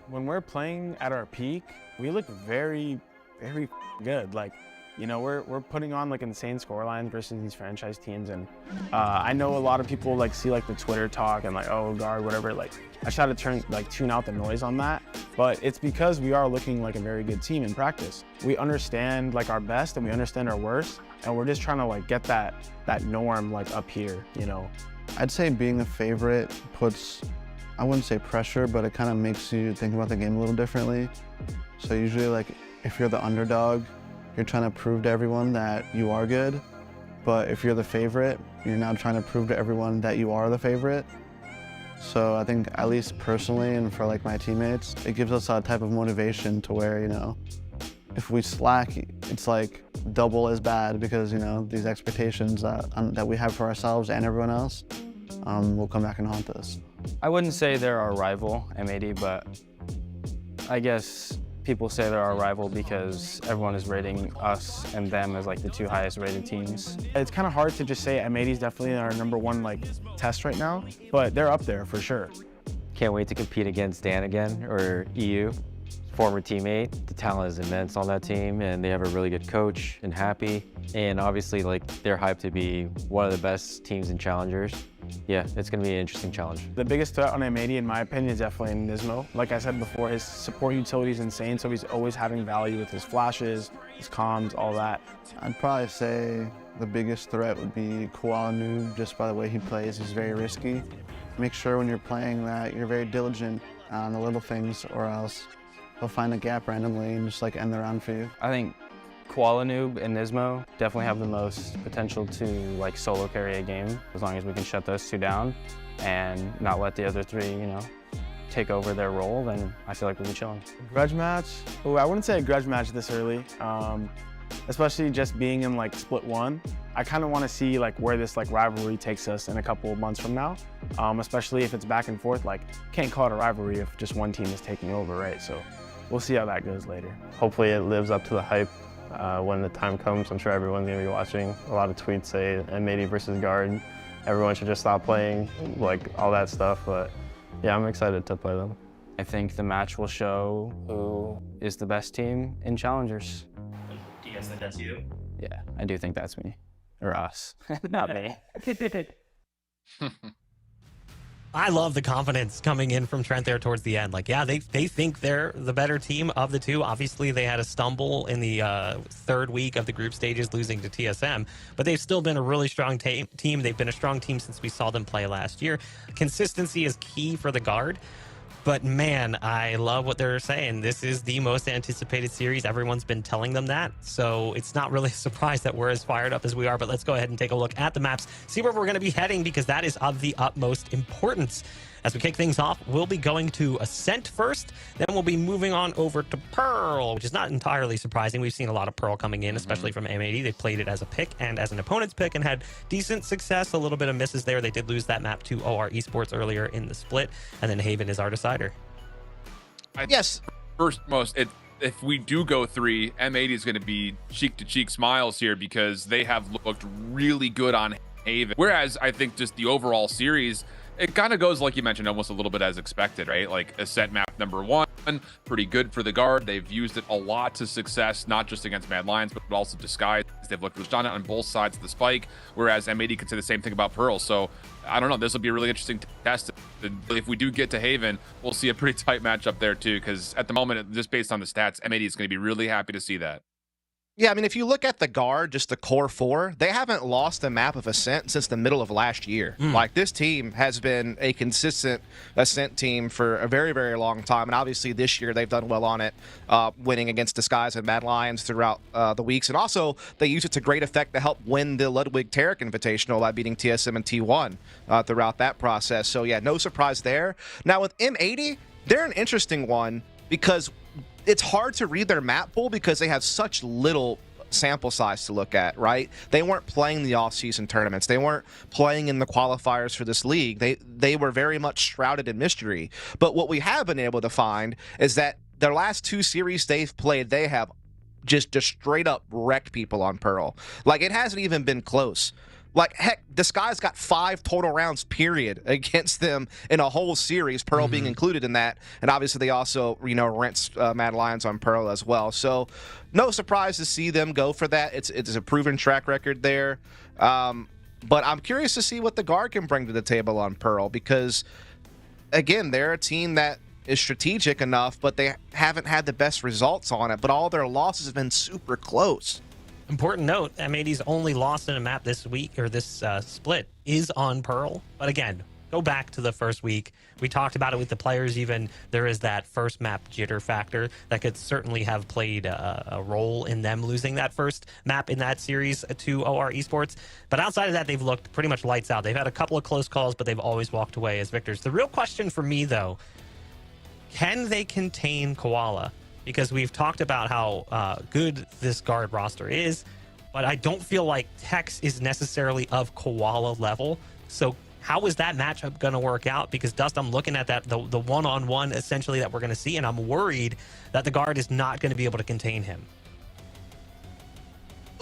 When we're playing at our peak, we look very, very good. Like, you know, we're putting on like insane scorelines versus these franchise teams, and I know a lot of people like see like the Twitter talk and like, oh, guard, whatever. Like, I try to tune out the noise on that, but it's because we are looking like a very good team in practice. We understand like our best and we understand our worst, and we're just trying to like get that norm like up here, you know. I'd say being a favorite puts, I wouldn't say pressure, but it kind of makes you think about the game a little differently. So usually, like, if you're the underdog, you're trying to prove to everyone that you are good. But if you're the favorite, you're now trying to prove to everyone that you are the favorite. So I think, at least personally and for like my teammates, it gives us a type of motivation to where, you know, if we slack, it's like double as bad because, you know, these expectations that we have for ourselves and everyone else will come back and haunt us. I wouldn't say they're our rival, M80, but I guess people say they're our rival because everyone is rating us and them as like the 2 highest rated teams. It's kind of hard to just say M80 is definitely our #1 like test right now, but they're up there for sure. Can't wait to compete against Dan again, or EU, former teammate. The talent is immense on that team, and they have a really good coach and Happy. And obviously, like, they're hyped to be one of the best teams in challengers. Yeah, it's gonna be an interesting challenge. The biggest threat on M80, in my opinion, is definitely Nismo. Like I said before, his support utility is insane, so he's always having value with his flashes, his comms, all that. I'd probably say the biggest threat would be Koala Noob, just by the way he plays. He's very risky. Make sure when you're playing that you're very diligent on the little things, or else he'll find a gap randomly and just like end the round for you. I think Koala Noob and Nismo definitely have the most potential to like solo carry a game, as long as we can shut those 2 down and not let the other 3, you know, take over their role, then I feel like we'll be chilling. Grudge match? Oh, I wouldn't say a grudge match this early, especially just being in like split 1. I kind of want to see like where this like rivalry takes us in a couple of months from now, especially if it's back and forth. Like, can't call it a rivalry if just one team is taking over, right? So we'll see how that goes later. Hopefully it lives up to the hype when the time comes. I'm sure everyone's going to be watching. A lot of tweets say M80 versus Guard. Everyone should just stop playing, like all that stuff. But yeah, I'm excited to play them. I think the match will show who is the best team in challengers. Do you guys think that's you? Yeah, I do think that's me. Or us. Not me. I love the confidence coming in from Trent there towards the end. Like, yeah, they think they're the better team of the 2. Obviously, they had a stumble in the 3rd week of the group stages, losing to TSM, but they've still been a really strong team. They've been a strong team since we saw them play last year. Consistency is key for the Guard. But man, I love what they're saying. This is the most anticipated series. Everyone's been telling them that. So it's not really a surprise that we're as fired up as we are. But let's go ahead and take a look at the maps, see where we're going to be heading, because that is of the utmost importance. As we kick things off, we'll be going to Ascent first. Then we'll be moving on over to Pearl, which is not entirely surprising. We've seen a lot of Pearl coming in, especially from M80. They played it as a pick and as an opponent's pick and had decent success. A little bit of misses there. They did lose that map to OR Esports earlier in the split. And then Haven is our decider. Yes. First most, if we do go 3, M80 is going to be cheek-to-cheek smiles here because they have looked really good on Haven. Whereas I think just the overall series, it kind of goes, like you mentioned, almost a little bit as expected, right? Like Ascent map #1, pretty good for the Guard. They've used it a lot to success, not just against Mad Lions, but also Disguise. They've looked done it on both sides of the spike, whereas M80 can say the same thing about Pearl. So I don't know, this will be a really interesting test. If we do get to Haven, we'll see a pretty tight matchup there too, because at the moment, just based on the stats, M80 is going to be really happy to see that. Yeah, I mean, if you look at the Guard, just the core 4, they haven't lost a map of Ascent since the middle of last year. Like, this team has been a consistent Ascent team for a very, very long time. And obviously this year they've done well on it, winning against Disguise and Mad Lions throughout the weeks. And also they use it to great effect to help win the Ludwig Tarek Invitational by beating TSM and T1 throughout that process. So yeah, no surprise there. Now with M80, they're an interesting one because it's hard to read their map pool because they have such little sample size to look at, right? They weren't playing the off-season tournaments. They weren't playing in the qualifiers for this league. They were very much shrouded in mystery. But what we have been able to find is that their last 2 series they've played, they have just straight up wrecked people on Pearl. Like, it hasn't even been close. Like, heck, Disguise got 5 total rounds, period, against them in a whole series, Pearl being included in that. And obviously they also, you know, rinsed Mad Lions on Pearl as well. So no surprise to see them go for that. It's a proven track record there. But I'm curious to see what the Guard can bring to the table on Pearl because, again, they're a team that is strategic enough, but they haven't had the best results on it. But all their losses have been super close. Important note, M80's only loss in a map this week, or this split, is on Pearl. But again, go back to the first week. We talked about it with the players even. There is that first map jitter factor that could certainly have played a role in them losing that first map in that series to OR Esports. But outside of that, they've looked pretty much lights out. They've had a couple of close calls, but they've always walked away as victors. The real question for me, though, can they contain Koala? because we've talked about how good this guard roster is, but I don't feel like Tex is necessarily of Koala level. So how is that matchup going to work out? Because Dust, I'm looking at that, the one-on-one essentially that we're going to see, and I'm worried that the guard is not going to be able to contain him.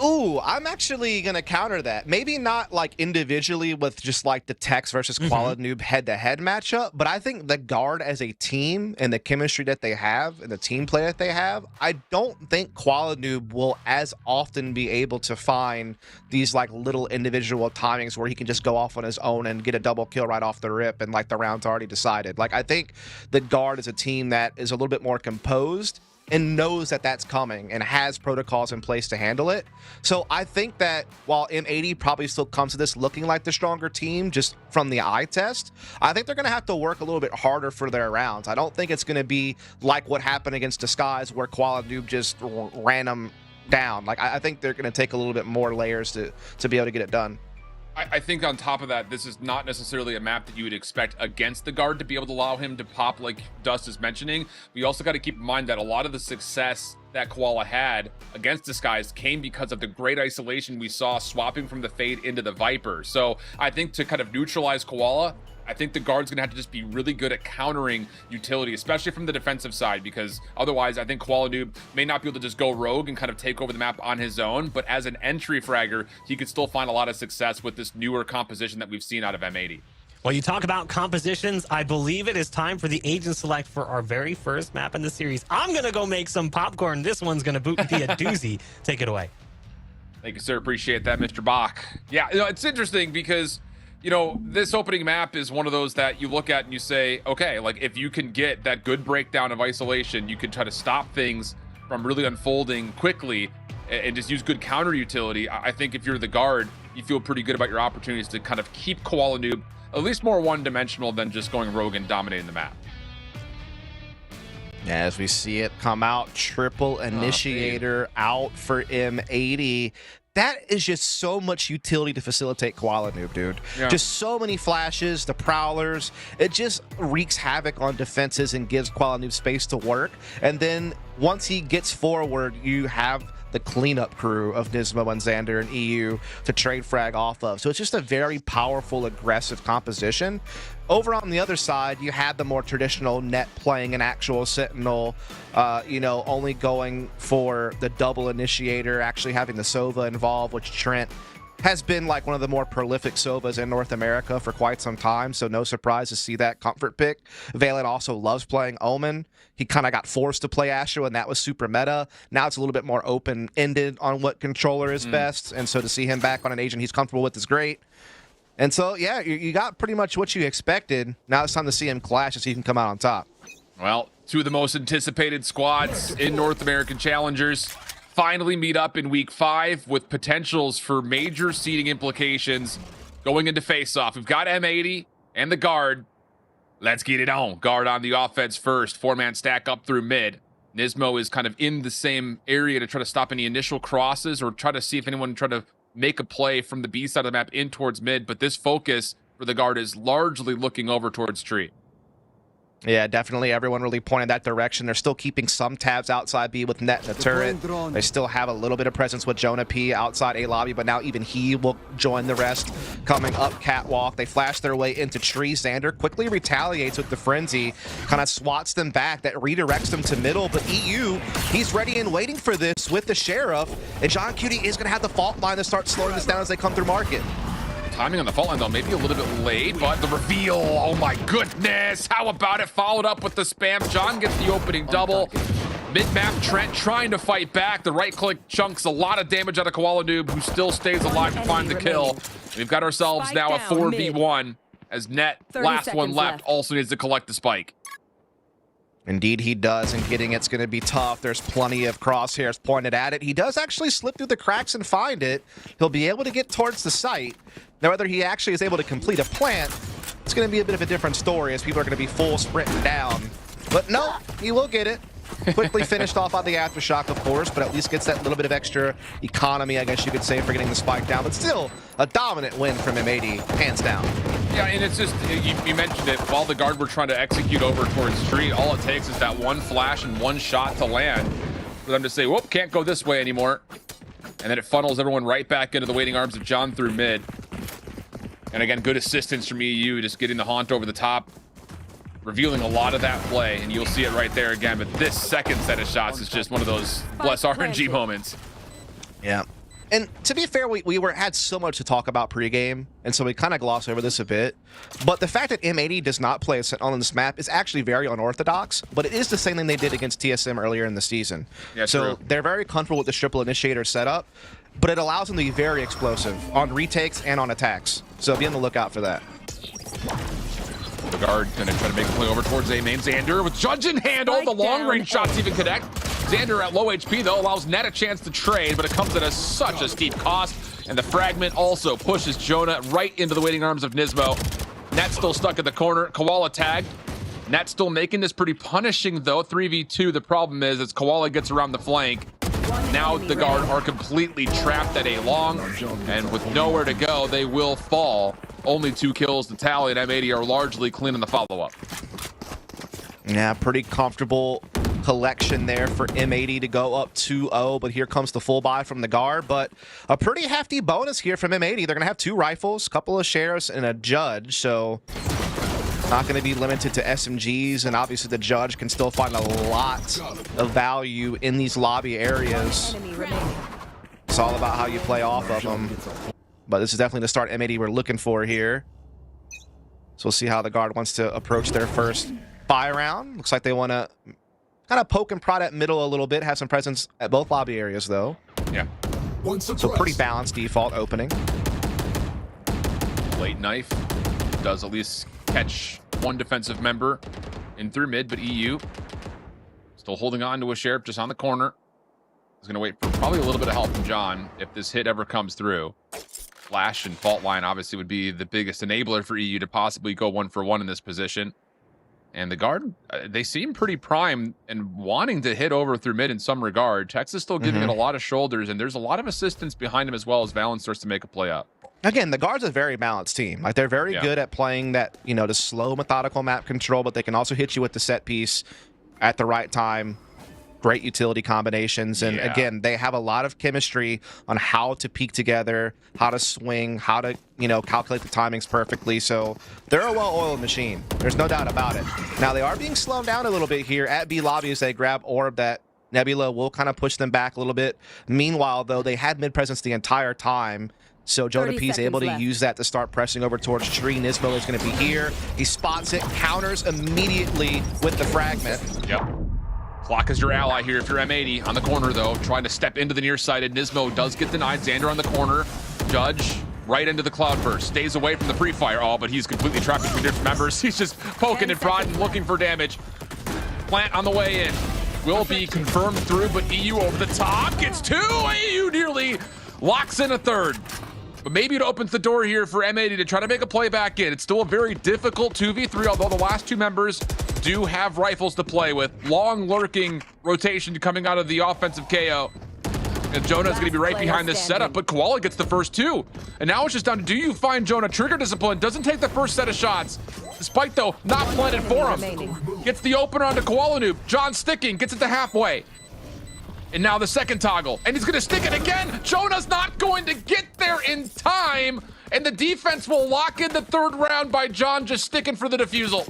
Ooh, I'm actually going to counter that. Maybe not like individually with just like the Tex versus Koala Noob head-to-head matchup, but I think the guard as a team and the chemistry that they have and the team play that they have, I don't think Koala Noob will as often be able to find these like little individual timings where he can just go off on his own and get a double kill right off the rip and like the round's already decided. Like I think the guard is a team that is a little bit more composed and knows that that's coming and has protocols in place to handle it. So I think that while M80 probably still comes to this looking like the stronger team just from the eye test, I think they're going to have to work a little bit harder for their rounds. I don't think it's going to be like what happened against Disguise where Koala Noob just ran them down. Like I think they're going to take a little bit more layers to be able to get it done. I think on top of that, this is not necessarily a map that you would expect against the guard to be able to allow him to pop like Dust is mentioning. We also got to keep in mind that a lot of the success that Koala had against Disguise came because of the great isolation we saw swapping from the Fade into the Viper. So I think to kind of neutralize Koala, I think the guard's gonna have to just be really good at countering utility, especially from the defensive side, because otherwise I think Koala Noob may not be able to just go rogue and kind of take over the map on his own, but as an entry fragger, he could still find a lot of success with this newer composition that we've seen out of M80. Well, you talk about compositions. I believe it is time for the agent select for our very first map in the series. I'm gonna go make some popcorn. This one's gonna be a doozy. Take it away. Thank you, sir. Appreciate that, Mr. Bach. Yeah, it's interesting because this opening map is one of those that you look at and you say, okay, like if you can get that good breakdown of isolation, you can try to stop things from really unfolding quickly and just use good counter utility. I think if you're the guard, you feel pretty good about your opportunities to kind of keep Koala Noob at least more one-dimensional than just going rogue and dominating the map. As we see it come out, triple initiator out for M80. That is just so much utility to facilitate Koala Noob, dude. Yeah. Just so many flashes, the prowlers. It just wreaks havoc on defenses and gives Koala Noob space to work. And then once he gets forward, you have the cleanup crew of Nismo and Xander and EU to trade frag off of. So it's just a very powerful, aggressive composition. Over on the other side, you had the more traditional net playing an actual Sentinel, only going for the double initiator, actually having the Sova involved, which Trent has been like one of the more prolific Sovas in North America for quite some time, so no surprise to see that comfort pick. VALORANT also loves playing Omen. He kind of got forced to play Astro, and that was super meta. Now it's a little bit more open-ended on what controller is best, and so to see him back on an agent he's comfortable with is great. And so, yeah, you got pretty much what you expected. Now it's time to see him clash and see if he can come out on top. Well, two of the most anticipated squads in North American Challengers finally meet up in week 5 with potentials for major seeding implications going into face-off. We've got M80 and the guard. Let's get it on. Guard on the offense first. 4-man stack up through mid. Nismo is kind of in the same area to try to stop any initial crosses or try to see if anyone tried to make a play from the B side of the map in towards mid, but this focus for the guard is largely looking over towards tree. Yeah, definitely. Everyone really pointed that direction. They're still keeping some tabs outside B with Net and the turret. They still have a little bit of presence with Jonah P outside A lobby, but now even he will join the rest coming up catwalk. They flash their way into tree. Xander quickly retaliates with the frenzy, kind of swats them back. That redirects them to middle, but EU, he's ready and waiting for this with the Sheriff, and John Cutie is going to have the fault line to start slowing this down as they come through market. Timing on the fault line, though, maybe a little bit late, but the reveal, oh my goodness. How about it? Followed up with the spam. John gets the opening double. Mid-map, Trent trying to fight back. The right-click chunks a lot of damage out of Koala Noob, who still stays alive to find the kill. We've got ourselves now a 4v1, as Net, last one left, also needs to collect the spike. Indeed he does, and getting it's going to be tough. There's plenty of crosshairs pointed at it. He does actually slip through the cracks and find it. He'll be able to get towards the site. Now, whether he actually is able to complete a plant, it's going to be a bit of a different story as people are going to be full sprinting down. But no, he will get it. Quickly finished off on the aftershock, of course, but at least gets that little bit of extra economy, I guess you could say, for getting the spike down. But still, a dominant win from M80, hands down. Yeah, and it's just, you mentioned it, while the guard were trying to execute over towards Street, all it takes is that one flash and one shot to land for them to say, whoop, can't go this way anymore. And then it funnels everyone right back into the waiting arms of John through mid. And again, good assistance from EU, just getting the haunt over the top, revealing a lot of that play, and you'll see it right there again. But this second set of shots is just one of those bless RNG moments. Yeah. And to be fair, we had so much to talk about pregame, and so we kind of gloss over this a bit. But the fact that M80 does not play a Sentinel on this map is actually very unorthodox, but it is the same thing they did against TSM earlier in the season. Yeah, so true. they're very comfortable with the triple initiator setup, but it allows them to be very explosive on retakes and on attacks. So be on the lookout for that. The guard gonna try to make a play over towards A main. Xander with Judge in hand. Oh, the long range shots even connect. Xander at low HP though allows Net a chance to trade, but it comes at such a steep cost. And the fragment also pushes Jonah right into the waiting arms of Nismo. Net still stuck at the corner. Koala tagged. Net still making this pretty punishing though. 3v2. The problem is as Koala gets around the flank, now the guard are completely trapped at A long, and with nowhere to go, they will fall. Only 2 kills to tally, and M80 are largely clean in the follow-up. Yeah, pretty comfortable collection there for M80 to go up 2-0, but here comes the full buy from the guard. But a pretty hefty bonus here from M80. They're going to have 2 rifles, a couple of sheriffs, and a judge, so not going to be limited to SMGs, and obviously the judge can still find a lot of value in these lobby areas. It's all about how you play off of them. But this is definitely the start M80 we're looking for here. So we'll see how the guard wants to approach their first buy round. Looks like they want to kind of poke and prod at middle a little bit, have some presence at both lobby areas though. Yeah. So pretty balanced default opening. Late knife does at least catch one defensive member in through mid, but EU still holding on to a sheriff just on the corner. He's going to wait for probably a little bit of help from John if this hit ever comes through. Flash and fault line obviously would be the biggest enabler for EU to possibly go 1-for-1 in this position. And the guard, they seem pretty primed and wanting to hit over through mid in some regard. Texas still giving it a lot of shoulders, and there's a lot of assistance behind him as well as Valen starts to make a play up. Again, the guard's a very balanced team. Like, they're very good at playing that, you know, the slow, methodical map control, but they can also hit you with the set piece at the right time. Great utility combinations. And again, they have a lot of chemistry on how to peek together, how to swing, how to, you know, calculate the timings perfectly. So they're a well-oiled machine. There's no doubt about it. Now, they are being slowed down a little bit here at B lobby as they grab orb. That Nebula will kind of push them back a little bit. Meanwhile, though, they had mid presence the entire time. So Jonah P is able to use that to start pressing over towards Tree. Nismo is going to be here. He spots it, counters immediately with the fragment. Yep. Clock is your ally here if you're M80. On the corner, though, trying to step into the near-sighted. Nismo does get denied. Xander on the corner. Judge right into the cloudburst. Stays away from the pre-fire. Oh, but he's completely trapped between different members. He's just poking and prodding, looking for damage. Plant on the way in. Will be confirmed through, but EU over the top. Gets 2. EU nearly locks in a third. But maybe it opens the door here for M80 to try to make a play back in. It's still a very difficult 2v3, although the last 2 members do have rifles to play with. Long lurking rotation coming out of the offensive KO. And Jonah's going to be right behind this setup, but Koala gets the first 2. And now it's just down to, do you find Jonah? Trigger discipline, doesn't take the first set of shots. Despite, though, not planted for him. Gets the opener onto Koala Noob. John sticking, gets it to halfway. And now the second toggle, and he's going to stick it again. Jonah's not going to get there in time, and the defense will lock in the third round by John just sticking for the defusal.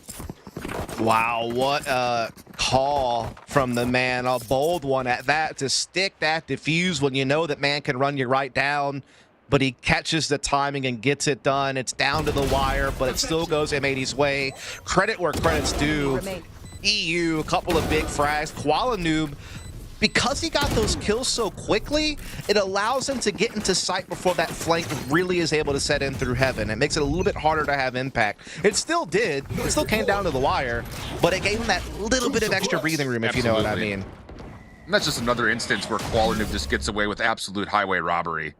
Wow, what a call from the man. A bold one at that, to stick that defuse when you know that man can run you right down. But he catches the timing and gets it done. It's down to the wire, but it still goes M80's way. Credit where credit's due. EU, a couple of big frags. Koala Noob, because he got those kills so quickly, it allows him to get into sight before that flank really is able to set in through heaven. It makes it a little bit harder to have impact. It still did. It still came down to the wire, but it gave him that little bit of extra breathing room, if you know what I mean. And that's just another instance where Koala Noob just gets away with absolute highway robbery.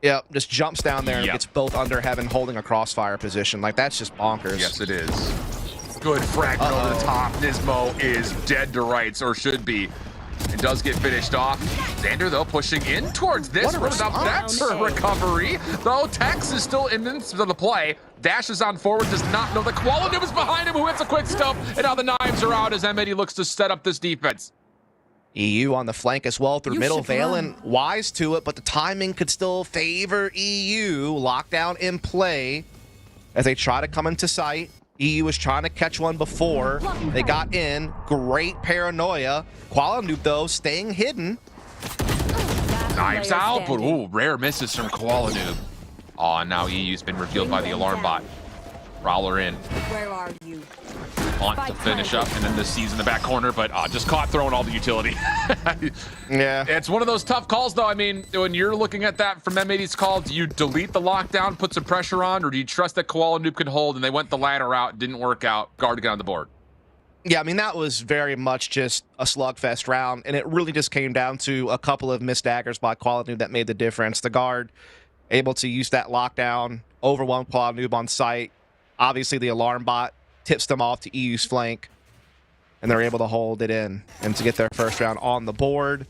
Yep, just jumps down there and gets both under heaven holding a crossfire position. Like, that's just bonkers. Yes, it is. Good fragment over the top. Nismo is dead to rights, or should be. It does get finished off. Xander, though, pushing in towards this. Without that recovery. Though Tex is still in the play. Dashes on forward, does not know the Qualinoob is behind him, who hits a quick stump. And now the knives are out as M80 looks to set up this defense. EU on the flank as well through middle. Valen wise to it, but the timing could still favor EU. Lockdown in play as they try to come into sight. EU was trying to catch one before they got in. Great paranoia. Qualinoob, though, staying hidden. Knives out, but ooh, rare misses from Qualinoob. Oh, now EU's been revealed by the alarm bot. Prowler in. Where are you? Want to finish up, and then the C's in the back corner, but just caught throwing all the utility. Yeah. It's one of those tough calls, though. I mean, when you're looking at that from M80's call, do you delete the lockdown, put some pressure on, or do you trust that Qualinoob can hold, and they went the ladder route, didn't work out, guard to get on the board? Yeah, I mean, that was very much just a slugfest round, and it really just came down to a couple of missed daggers by Qualinoob that made the difference. The guard able to use that lockdown, overwhelm Qualinoob on site. Obviously, the alarm bot tips them off to EU's flank, and they're able to hold it in and to get their first round on the board.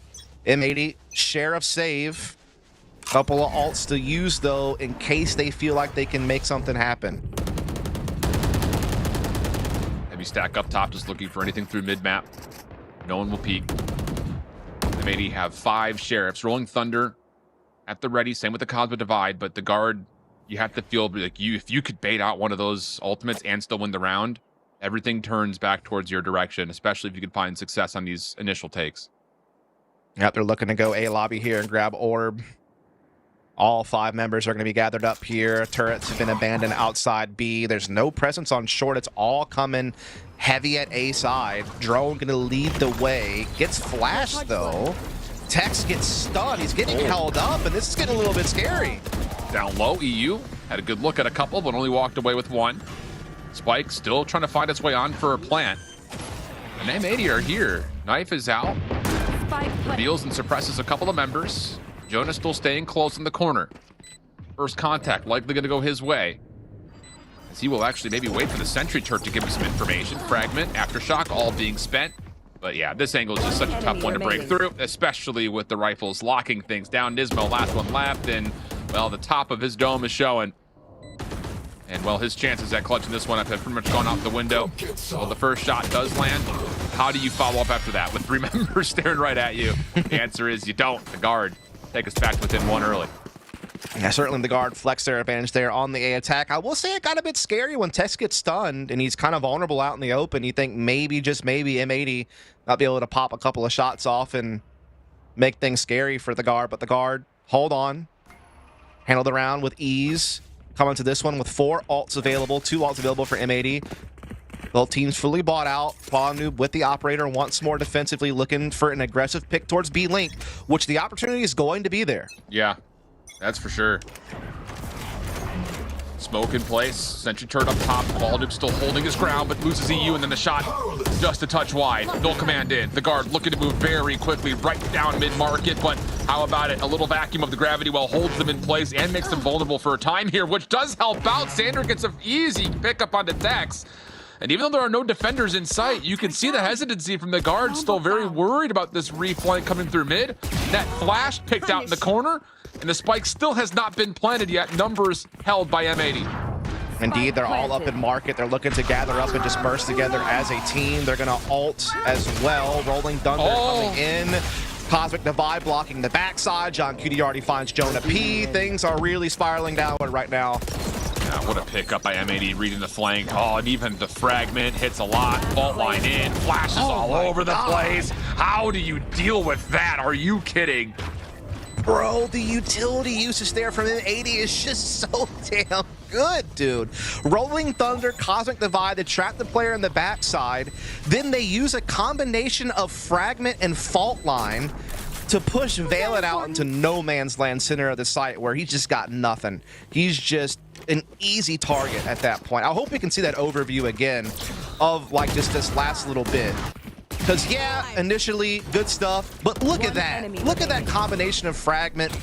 M80, Sheriff save. Couple of ults to use, though, in case they feel like they can make something happen. Heavy stack up top, just looking for anything through mid-map. No one will peek. M80 have 5 Sheriffs. Rolling Thunder at the ready, same with the Cosmic Divide, but the guard, you have to feel like if you could bait out one of those ultimates and still win the round, everything turns back towards your direction, especially if you can find success on these initial takes. Yep, they're looking to go A lobby here and grab orb. All 5 members are going to be gathered up here. Turrets have been abandoned outside B. There's no presence on short. It's all coming heavy at A side. Drone going to lead the way. Gets flashed, though. Tex gets stunned. He's getting held up, and this is getting a little bit scary. Down low, EU had a good look at a couple, but only walked away with one. Spike still trying to find its way on for a plant. And M80 are here. Knife is out. Reveals and suppresses a couple of members. Jonah still staying close in the corner. First contact likely going to go his way, as he will actually maybe wait for the sentry turret to give him some information. Fragment, Aftershock, all being spent. But yeah, this angle is just such a tough one to break through, especially with the rifles locking things down. Nismo, last one left, and, well, the top of his dome is showing. And, well, his chances at clutching this one up have pretty much gone out the window. Well, the first shot does land. How do you follow up after that with 3 members staring right at you? The answer is you don't. The guard take us back to within 1 early. Yeah, certainly the guard flexed their advantage there on the A attack. I will say it got a bit scary when Tex gets stunned and he's kind of vulnerable out in the open. You think maybe, just maybe, M80 not be able to pop a couple of shots off and make things scary for the guard. But the guard, hold on, handled the round with ease. Coming to this one with 4 ults available, 2 ults available for M80. Both teams fully bought out. Qualinoob with the operator once more defensively, looking for an aggressive pick towards B Link, which the opportunity is going to be there. Yeah, that's for sure. Smoke in place. Sentry turret up top. Qualinoob still holding his ground, but loses EU, and then the shot just a touch wide. No command in. The guard looking to move very quickly right down mid-market, but how about it? A little vacuum of the gravity well holds them in place and makes them vulnerable for a time here, which does help out. Xander gets an easy pickup on the Tex. And even though there are no defenders in sight, you can see the hesitancy from the guard, still very worried about this reflank coming through mid. That flash picked out in the corner, and the spike still has not been planted yet. Numbers held by M80. Indeed, they're all up in market. They're looking to gather up and disperse together as a team. They're going to ult as well. Rolling Thunder coming in. Cosmic Divide blocking the backside. John Cutie already finds Jonah P. Things are really spiraling downward right now. Yeah, what a pickup by M80 reading the flank. Oh, and even the fragment hits a lot. Fault line in, flashes all over the place. How do you deal with that? Are you kidding? Bro, the utility usage there from M80 is just so damn good, dude. Rolling Thunder, Cosmic Divide, they trap the player in the backside. Then they use a combination of fragment and fault line to push Valen out into no man's land center of the site where he's just got nothing. He's just an easy target at that point. I hope we can see that overview again of like just this last little bit. Because yeah, initially good stuff, but look at that. Look at that combination of fragment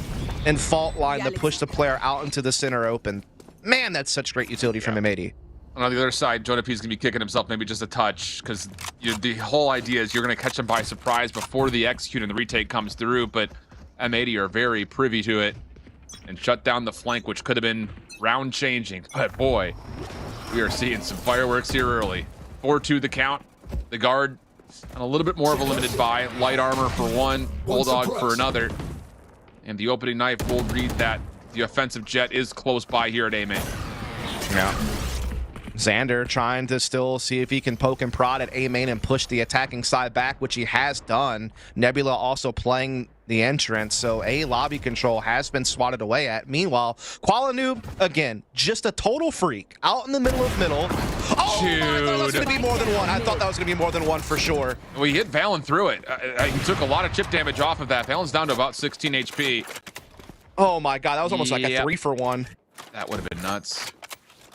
and fault line to push the player out into the center open. Man, that's such great utility from M80. on the other side, Jonah P is going to be kicking himself maybe just a touch, because the whole idea is you're going to catch him by surprise before the execute and the retake comes through, but M80 are very privy to it and shut down the flank, which could have been round changing. But boy, we are seeing some fireworks here early. 4-2 the count. The guard on a little bit more of a limited buy. Light armor for one, Bulldog for another. And the opening knife will read that the offensive jet is close by here at A-main. Yeah. Xander trying to still see if he can poke and prod at A-main and push the attacking side back, which he has done. Nebula also playing the entrance, so A lobby control has been swatted away at. Meanwhile, QualiNoob, again, just a total freak. Out in the middle of middle. Oh, Dude. I thought that was going to be more than one. I thought that was going to be more than one for sure. Well, he hit Valen through it. He took a lot of chip damage off of that. Valen's down to about 16 HP. Oh my god, that was almost like a 3-for-1. That would have been nuts.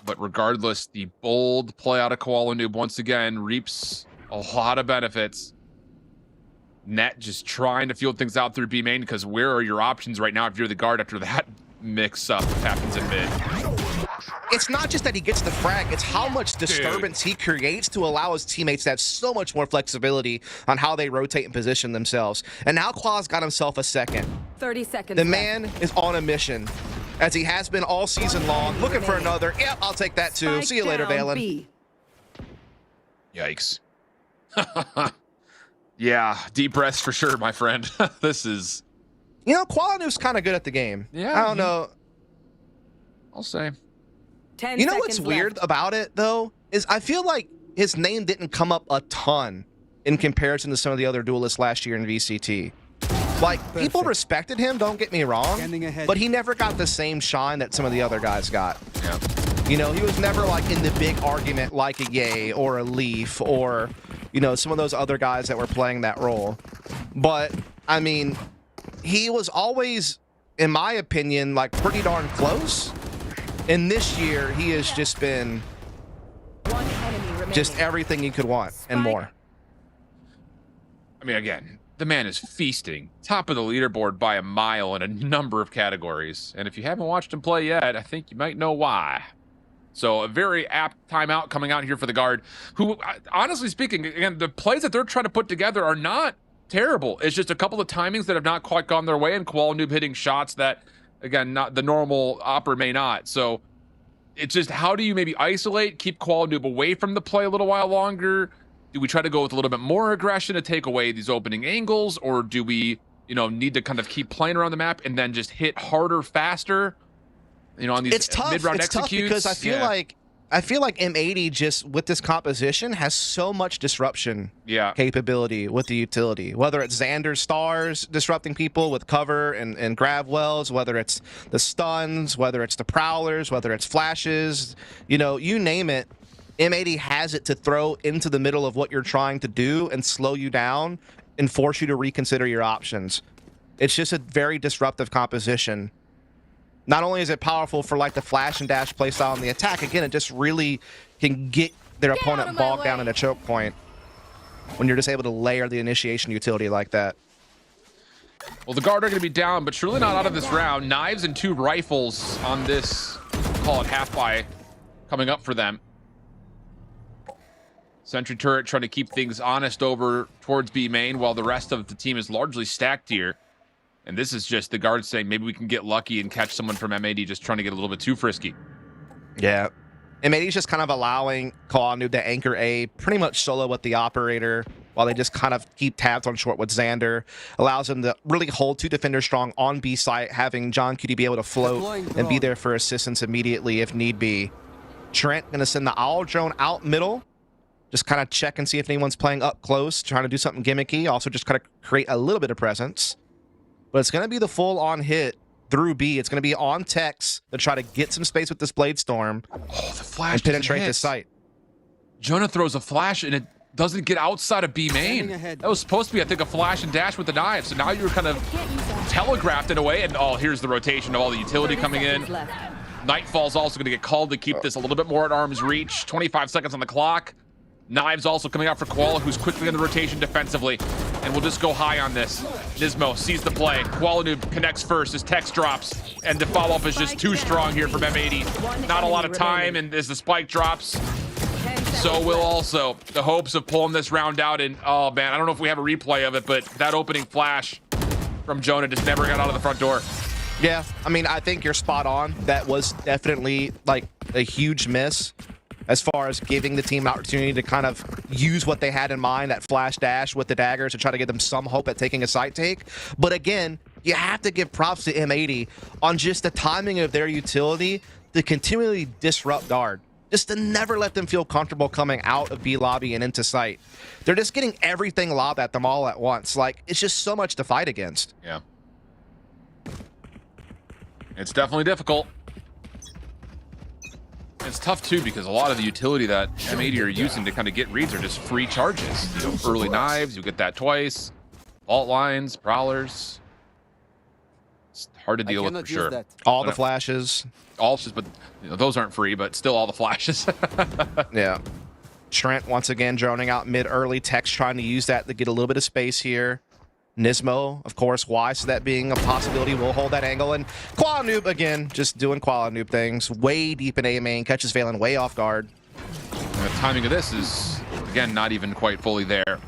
But regardless, the bold play out of QualiNoob once again reaps a lot of benefits. Net just trying to field things out through B main, because where are your options right now if you're the guard after that mix-up happens in mid? It's not just that he gets the frag, it's how much disturbance he creates to allow his teammates to have so much more flexibility on how they rotate and position themselves. And now Qua's got himself a second. 30 seconds The left. man is on a mission, as he has been all season long, looking for another. Yep, I'll take that too. Spike See you later, down Valen. B. Yikes. Yeah, deep breaths for sure, my friend. This is... You know, QualiNoob's kind of good at the game. Yeah, I don't know. I'll say. 10 You know what's seconds weird left. about it, though, is I feel like his name didn't come up a ton in comparison to some of the other duelists last year in VCT. Like, people respected him, don't get me wrong, but he never got the same shine that some of the other guys got. Yeah. You know, he was never like in the big argument like a Ye or a Leaf or, you know, some of those other guys that were playing that role. But, I mean, he was always, in my opinion, like pretty darn close. And this year, he has just been One enemy remaining. just everything you could want and more. I mean, again, the man is feasting. Top of the leaderboard by a mile in a number of categories. And if you haven't watched him play yet, I think you might know why. So a very apt timeout coming out here for the guard, who, honestly speaking, again, the plays that they're trying to put together are not terrible. It's just a couple of timings that have not quite gone their way, and QualiNoob hitting shots that, again, not the normal Opera may not. So it's just, how do you maybe isolate, keep QualiNoob away from the play a little while longer? Do we try to go with a little bit more aggression to take away these opening angles, or do we, you know, need to kind of keep playing around the map and then just hit harder, faster? You know, on these mid-round executes. Tough because I feel like M80 just with this composition has so much disruption capability with the utility. Whether it's Xander stars disrupting people with cover and grab wells, whether it's the stuns, whether it's the prowlers, whether it's flashes, you know, you name it. M80 has it to throw into the middle of what you're trying to do and slow you down and force you to reconsider your options. It's just a very disruptive composition. Not only is it powerful for like the flash and dash playstyle on the attack, again, it just really can get their opponent bogged down in a choke point when you're just able to layer the initiation utility like that. Well, the guard are going to be down, but surely not out of this round. Knives and 2 rifles on this, call it half buy, coming up for them. Sentry turret trying to keep things honest over towards B main, while the rest of the team is largely stacked here. And this is just the guard saying maybe we can get lucky and catch someone from M80 just trying to get a little bit too frisky. Yeah. M80's just kind of allowing QualiNoob to anchor A pretty much solo with the operator while they just kind of keep tabs on short with Xander. Allows him to really hold 2 defenders strong on B site, having John QD be able to float and be there for assistance immediately if need be. Trent going to send the owl drone out middle. Just kind of check and see if anyone's playing up close, trying to do something gimmicky. Also just kind of create a little bit of presence. But it's going to be the full-on hit through B. It's going to be on Tex to try to get some space with this Blade Storm. Oh, the flash and penetrate the site. Jonah throws a flash and it doesn't get outside of B main. That was supposed to be, I think, a flash and dash with the knife. So now you're kind of telegraphed in a way. And oh, here's the rotation of all the utility coming in. Nightfall's also going to get called to keep this a little bit more at arm's reach. 25 seconds on the clock. Knives also coming out for Koala, who's quickly in the rotation defensively. and we'll just go high on this. Nismo sees the play. Qualanoob connects first as Tex drops, and the follow-up is just too strong here from M80. Not a lot of time, and as the spike drops, so will also the hopes of pulling this round out. And oh man, I don't know if we have a replay of it, but that opening flash from Jonah just never got out of the front door. Yeah, I mean, I think you're spot on. That was definitely like a huge miss as far as giving the team an opportunity to kind of use what they had in mind, that flash dash with the daggers, to try to give them some hope at taking a site take. But again, you have to give props to M80 on just the timing of their utility to continually disrupt guard, just to never let them feel comfortable coming out of B lobby and into site. They're just getting everything lobbed at them all at once. Like, it's just so much to fight against. Yeah. It's definitely difficult. It's tough too because a lot of the utility that M80 are using to kind of get reads are just free charges. You know, early knives, you get that twice. Vault lines, prowlers. It's hard to deal with for sure. All the flashes. All just, but you know, those aren't free, but still all the flashes. Yeah. Trent once again droning out mid early. Tex trying to use that to get a little bit of space here. Nismo, of course, why? So that being a possibility, will hold that angle. And Qualanoob, again, just doing Qualanoob things. Way deep in A main, catches Valen way off guard. And the timing of this is, again, not even quite fully there.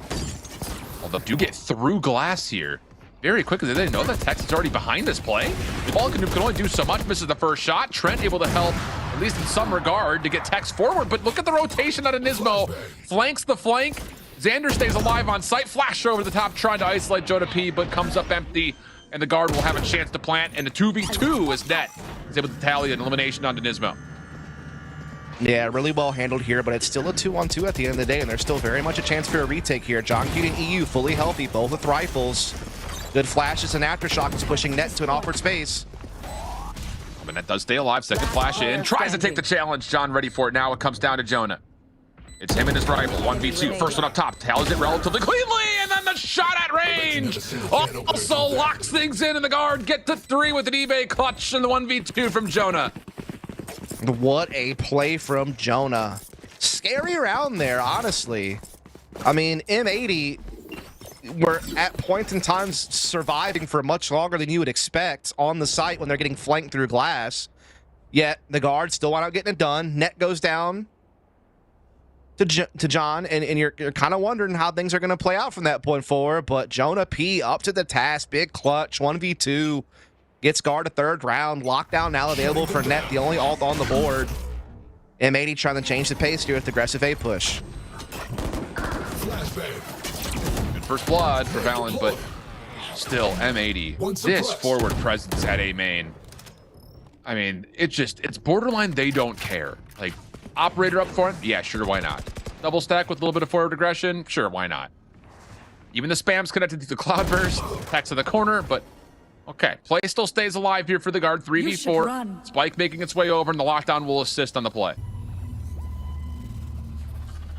Although do get through glass here very quickly. They didn't know that Tex is already behind this play. Qualanoob can only do so much, misses the first shot. Trent able to help, at least in some regard, to get Tex forward. But look at the rotation out of Nismo. Flanks the flank. Xander stays alive on site, flash over the top, trying to isolate Jonah P, but comes up empty, and the guard will have a chance to plant, and the 2v2 is net. He's able to tally an elimination onto Nismo. Yeah, really well handled here, but it's still a 2-on-2 at the end of the day, and there's still very much a chance for a retake here. John Cute and EU fully healthy, both with rifles. Good flashes and aftershock is pushing net to an awkward space. But net does stay alive, second flash in, tries to take the challenge. John ready for it now. It comes down to Jonah. It's him and his rival, 1v2. First one up top, tallies it relatively cleanly, and then the shot at range also locks things in, and the guard get to 3 with an eBay clutch, and the 1v2 from Jonah. What a play from Jonah. Scary around there, honestly. I mean, M80 were at points in times surviving for much longer than you would expect on the site when they're getting flanked through glass. Yet the guard still wound up getting it done. Net goes down to John, and you're kind of wondering how things are going to play out from that point forward. But Jonah P up to the task, big clutch, 1v2, gets guard a third round, lockdown now available for net, the only ult on the board. M80 trying to change the pace here with aggressive A push. Good first blood for Valen, but still M80. This forward presence at A main. I mean, it's borderline they don't care. Like, operator up front? Yeah, sure, why not? Double stack with a little bit of forward aggression? Sure, why not? Even the spam's connected to the Cloudburst. Tex to the corner, but okay. Play still stays alive here for the guard. 3v4. Spike making its way over, and the lockdown will assist on the play.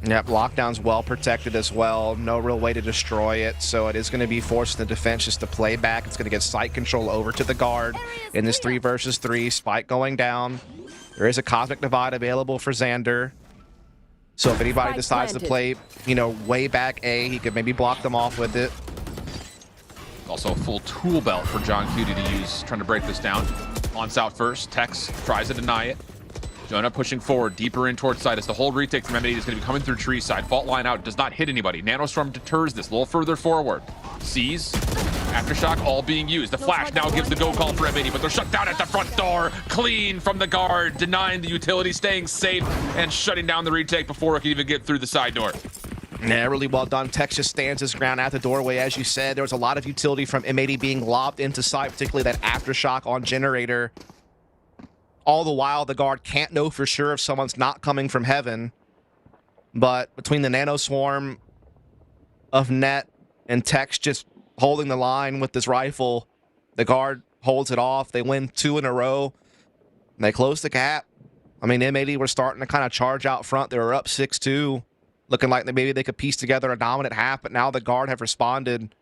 Yep, lockdown's well protected as well. No real way to destroy it, so it is going to be forcing the defense just to play back. It's going to get site control over to the guard in this 3 versus 3. Spike going down. There is a Cosmic Divide available for Xander. So if anybody decides to play, you know, way back A, he could maybe block them off with it. Also a full tool belt for John Cutie to use, trying to break this down. Once out first, Tex tries to deny it. Jonah pushing forward, deeper in towards side as the whole retake from M80 is going to be coming through tree side. Fault line out, does not hit anybody. Nanostorm deters this a little further forward. Sees, aftershock all being used. The flash now gives the go call for M80, but they're shut down at the front door. Clean from the guard, denying the utility, staying safe, and shutting down the retake before it can even get through the side door. Yeah, really well done. Tex just stands his ground at the doorway. As you said, there was a lot of utility from M80 being lobbed into site, particularly that aftershock on generator. All the while, the guard can't know for sure if someone's not coming from heaven. But between the nano swarm of net and Tex just holding the line with this rifle, the guard holds it off. They win 2 in a row. And they close the gap. I mean, M80 were starting to kind of charge out front. They were up 6-2, looking like maybe they could piece together a dominant half, but now the guard have responded.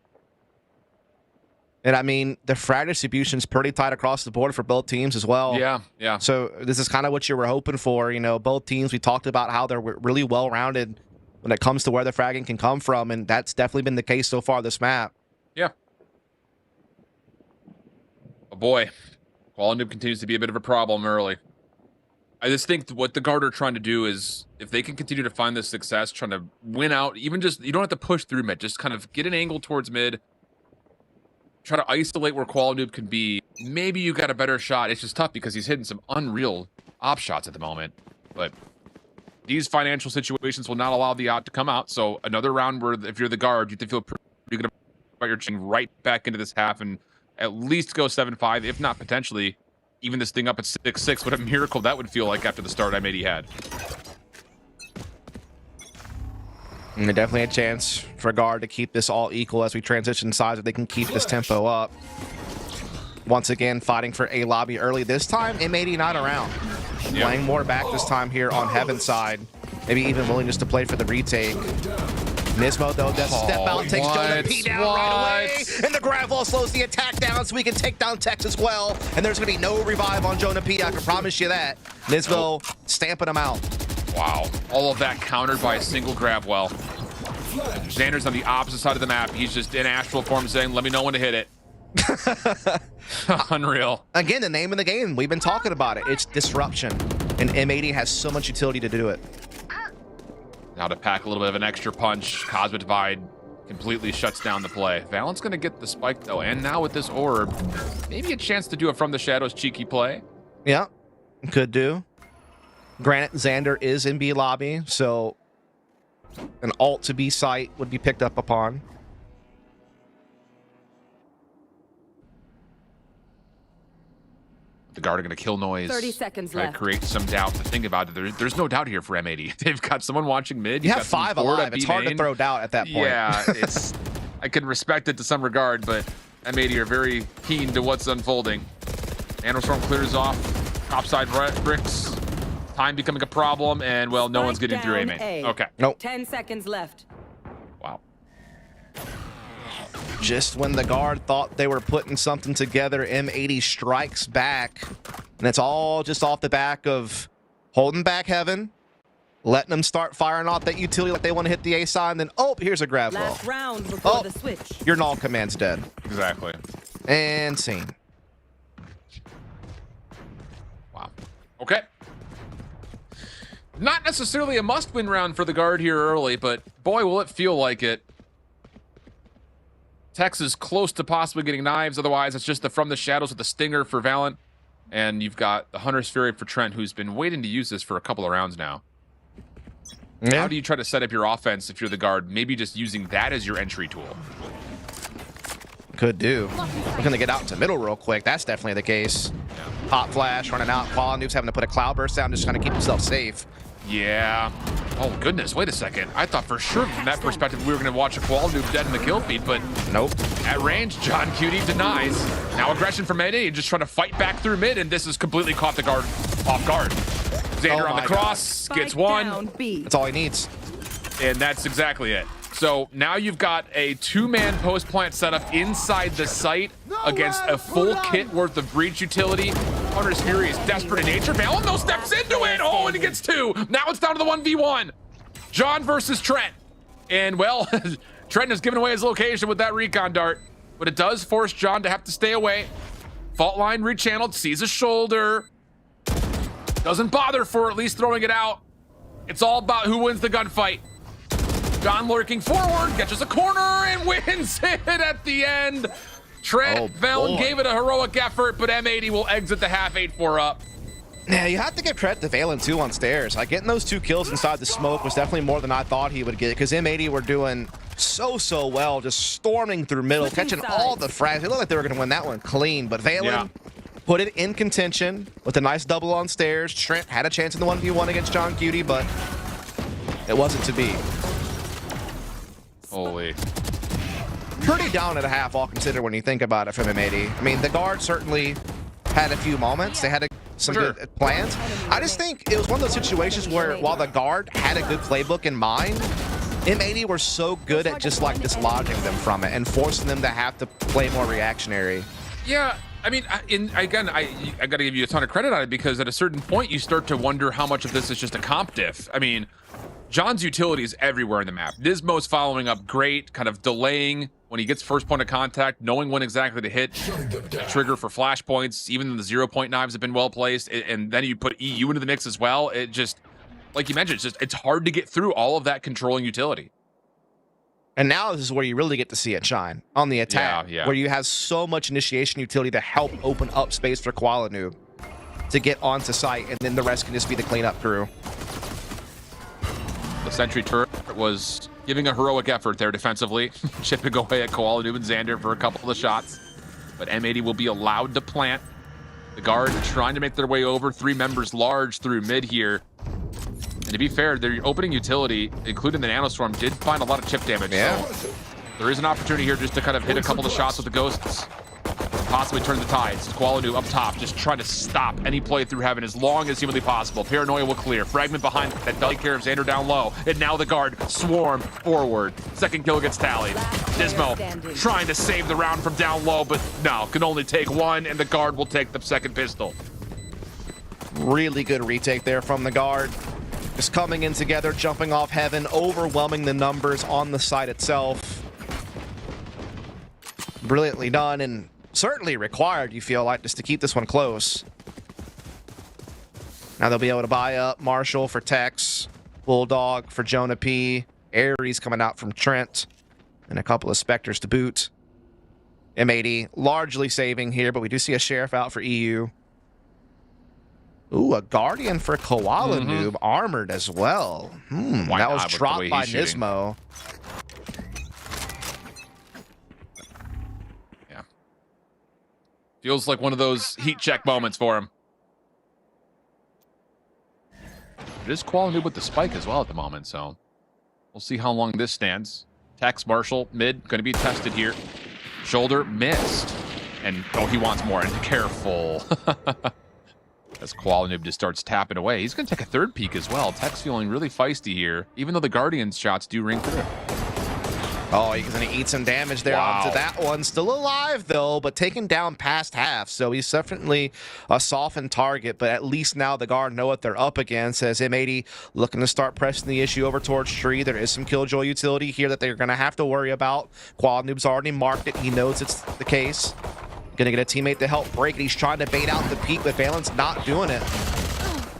And I mean, the frag distribution's pretty tight across the board for both teams as well. Yeah, yeah. So this is kind of what you were hoping for. You know, both teams, we talked about how they're really well-rounded when it comes to where the fragging can come from, and that's definitely been the case so far this map. Yeah. Oh boy, Qualinoob continues to be a bit of a problem early. I just think what the Guard are trying to do is, if they can continue to find this success, trying to win out, even just, you don't have to push through mid, just kind of get an angle towards mid, try to isolate where Qualinoob can be. Maybe you got a better shot. It's just tough because he's hitting some unreal op shots at the moment. But these financial situations will not allow the odd to come out. So another round where, if you're the Guard, you feel pretty good about your team right back into this half and at least go 7-5, if not potentially even this thing up at 6-6. What a miracle that would feel like after the start M80 had. And definitely a chance for Guard to keep this all equal as we transition sides, if they can keep this tempo up. Once again, fighting for a lobby early. This time, M80 not around. Yep. Playing more back this time here on Heaven's side. Maybe even willing just to play for the retake. Nismo, though, does step out, takes Jonah P down right away, and the grab wall slows the attack down so we can take down Tex as well. And there's going to be no revive on Jonah P, I can promise you that. Nismo stamping him out. Wow. All of that countered by a single grab well. Xander's on the opposite side of the map. He's just in astral form saying, let me know when to hit it. Unreal. Again, the name of the game. We've been talking about it. It's disruption. And M80 has so much utility to do it. Now to pack a little bit of an extra punch, Cosmic Divide completely shuts down the play. Valent's going to get the spike, though. And now with this orb, maybe a chance to do a From the Shadows cheeky play. Yeah, could do. Granted, Xander is in B lobby, so an alt to B site would be picked up upon. The Guard are going to kill noise. 30 seconds try left. to create some doubt. The thing about it, there's no doubt here for M80. They've got someone watching mid. You have 5 alive. It's hard to throw doubt at that point. Yeah, I can respect it to some regard, but M80 are very keen to what's unfolding. Storm clears off. Topside bricks. Time becoming a problem, and, well, no one's getting through A main. Okay. Nope. 10 seconds left. Wow. Just when the Guard thought they were putting something together, M80 strikes back. And it's all just off the back of holding back Heaven, letting them start firing off that utility like they want to hit the A side, and then, oh, here's a grab wall. Last round before the switch. Your null command's dead. Exactly. And scene. Wow. Okay. Not necessarily a must-win round for the Guard here early, but boy, will it feel like it. Tex is close to possibly getting knives. Otherwise, it's just the From the Shadows with the Stinger for Valent. And you've got the Hunter's Fury for Trent, who's been waiting to use this for a couple of rounds now. Yeah. How do you try to set up your offense if you're the Guard? Maybe just using that as your entry tool. Could do. We're going to get out into middle real quick. That's definitely the case. Yeah. Hot flash running out. Qualinoob's having to put a cloud burst down, just trying to keep himself safe. Yeah. Oh, goodness. Wait a second. I thought for sure from that perspective we were going to watch a Qualinoob dead in the kill feed, but nope. At range, John Cutie denies. Now aggression from M80, just trying to fight back through mid, and this has completely caught the Guard off guard. Xander on the cross, gets one. That's all he needs. And that's exactly it. So now you've got a 2-man post plant setup inside the site against a full kit worth of breach utility. Hunter's Fury is desperate in nature. Valen though steps into it. Oh, and he gets 2. Now it's down to the 1v1. John versus Trent. And well, Trent has given away his location with that recon dart, but it does force John to have to stay away. Fault line rechanneled, sees a shoulder. Doesn't bother for at least throwing it out. It's all about who wins the gunfight. John lurking forward, catches a corner and wins it at the end. Trent Valen gave it a heroic effort, but M80 will exit the half 8-4 up. Yeah, you have to give credit to Valen too on stairs. Like getting those 2 kills inside the smoke was definitely more than I thought he would get, because M80 were doing so well, just storming through middle, catching all the frags. It looked like they were going to win that one clean, but Valen put it in contention with a nice double on stairs. Trent had a chance in the 1v1 against John Cutie, but it wasn't to be. Holy. Pretty down at a half, all considered, when you think about it from M80. I mean, the Guard certainly had a few moments. They had some good plans. I just think it was one of those situations where, while the Guard had a good playbook in mind, M80 were so good at just like dislodging them from it and forcing them to have to play more reactionary. Yeah, I mean, I got to give you a ton of credit on it, because at a certain point you start to wonder how much of this is just a comp diff. I mean, John's utility is everywhere in the map. Nismo's following up great, kind of delaying when he gets first point of contact, knowing when exactly to hit, trigger for flash points. Even the 0-point knives have been well placed, and then you put EU into the mix as well. It just, like you mentioned, it's hard to get through all of that controlling utility. And now this is where you really get to see it shine on the attack, Yeah. where you have so much initiation utility to help open up space for Koala to get onto site, and then the rest can just be the cleanup crew. The sentry turret was giving a heroic effort there defensively, chipping away at Koala Noob and Xander for a couple of shots. But M80 will be allowed to plant. The guard trying to make their way over. 3 members large through mid here. And to be fair, their opening utility, including the Nanostorm, did find a lot of chip damage. Yeah. So there is an opportunity here just to kind of hit a couple of shots with the ghosts. Possibly turn the tides. Koala Noob up top, just trying to stop any play through heaven as long as humanly possible. Paranoia will clear. Fragment behind that belly care of Xander down low. And now the guard swarm forward. Second kill gets tallied. Dismo trying to save the round from down low, but no, can only take one, and the guard will take the second pistol. Really good retake there from the guard. Just coming in together, jumping off heaven, overwhelming the numbers on the site itself. Brilliantly done, and certainly required, you feel like, just to keep this one close. Now they'll be able to buy up Marshall for Tex, Bulldog for Jonah P, Aries coming out from Trent, and a couple of Spectres to boot. M80 largely saving here, but we do see a Sheriff out for EU. Ooh, a Guardian for Koala Noob, armored as well. That was dropped by Nismo. Yeah. Feels like one of those heat check moments for him. It is Koala Noob with the spike as well at the moment, so we'll see how long this stands. Tex, Marshall, mid, going to be tested here. Shoulder missed. And, oh, he wants more. And careful. As Koala Noob just starts tapping away. He's going to take a third peek as well. Tex feeling really feisty here, even though the Guardian's shots do ring through. Oh, he's going to eat some damage there onto that one. Still alive, though, but taken down past half. So he's definitely a softened target, but at least now the guard know what they're up against. As M80 looking to start pressing the issue over towards Tree. There is some Killjoy utility here that they're going to have to worry about. Koala Noob's already marked it. He knows it's the case. Going to get a teammate to help break it. He's trying to bait out the peak, but Valen's not doing it.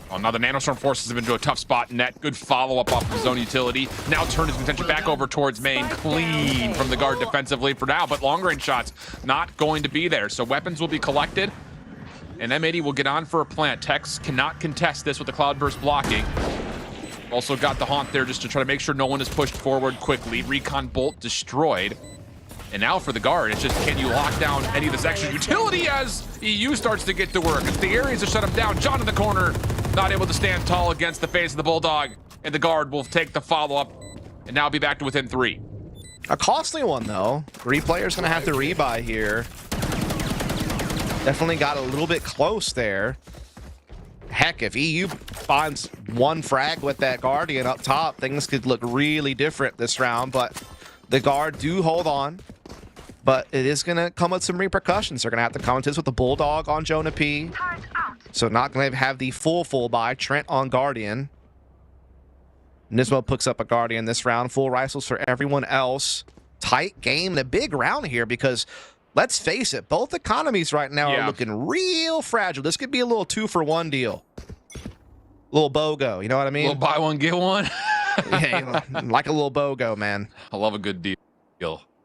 Oh, now the Nanostorm forces him into a tough spot. Net, good follow-up off of his own utility. Now turn his attention back over towards main. Clean from the guard defensively for now, but long-range shots not going to be there. So weapons will be collected, and M80 will get on for a plant. Tex cannot contest this with the Cloudburst blocking. Also got the Haunt there just to try to make sure no one is pushed forward quickly. Recon Bolt destroyed. And now for the guard, it's just, can you lock down any of this extra utility as EU starts to get to work? It's the areas to shut him down. John in the corner, not able to stand tall against the face of the Bulldog. And the guard will take the follow-up and now be back to within 3. A costly one, though. Replayer's going to have to rebuy here. Definitely got a little bit close there. Heck, if EU finds one frag with that Guardian up top, things could look really different this round, but the guard do hold on. But it is going to come with some repercussions. They're going to have to contest with the Bulldog on Jonah P. So not going to have the full buy. Trent on Guardian. Nismo picks up a Guardian this round. Full rifles for everyone else. Tight game. The big round here because, let's face it, both economies right now are looking real fragile. This could be a little 2-for-1 deal. Little BOGO, you know what I mean? Little buy one, get one. Yeah, like a little BOGO, man. I love a good deal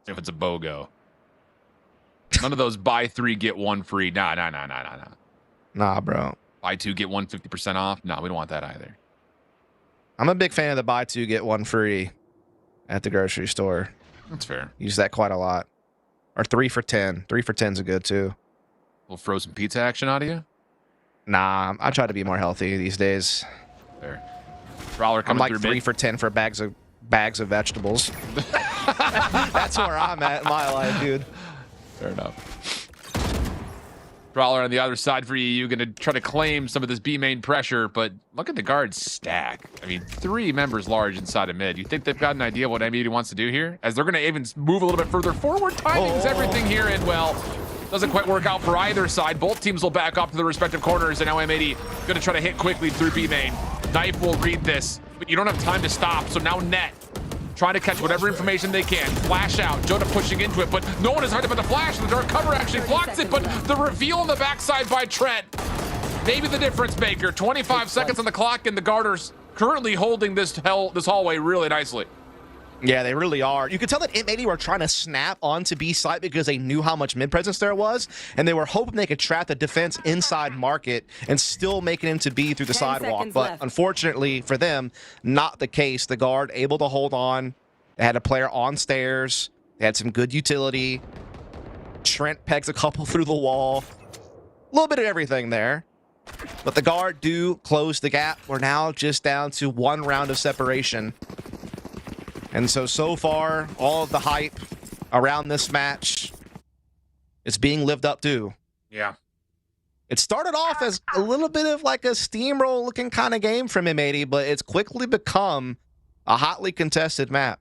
if it's a BOGO. None of those buy 3, get 1 free. Nah. Nah, bro. Buy 2, get 1 50% off. No, we don't want that either. I'm a big fan of the buy 2, get 1 free at the grocery store. That's fair. Use that quite a lot. Or 3 for 10. 3 for 10's a good too. A little frozen pizza action out of you? Nah, I try to be more healthy these days. Fair. Brawler coming I'm like through 3 for 10 for bags of vegetables. That's where I'm at in my life, dude. Fair enough. Brawler on the other side for EU, going to try to claim some of this B main pressure, but look at the guard stack. I mean, 3 members large inside of mid. You think they've got an idea of what M80 wants to do here? As they're going to even move a little bit further forward. Timing's everything here, and well, doesn't quite work out for either side. Both teams will back up to their respective corners, and now M80 going to try to hit quickly through B main. Knife will read this. but you don't have time to stop. So now Net trying to catch whatever information they can. Flash out. Jonah pushing into it, but no one is hard about the flash. The dark cover actually blocks it, but the reveal on the backside by Trent, maybe the difference maker. 25 seconds on the clock, and the Garters currently holding this hallway really nicely. Yeah, they really are. You could tell that M80 were trying to snap onto B site because they knew how much mid presence there was, and they were hoping they could trap the defense inside market and still make it into B through the sidewalk. But unfortunately for them, not the case. The guard able to hold on. They had a player on stairs. They had some good utility. Trent pegs a couple through the wall. A little bit of everything there. But the guard do close the gap. We're now just down to 1 round of separation. And so far, all of the hype around this match is being lived up to. Yeah. It started off as a little bit of like a steamroll looking kind of game from M80, but it's quickly become a hotly contested map.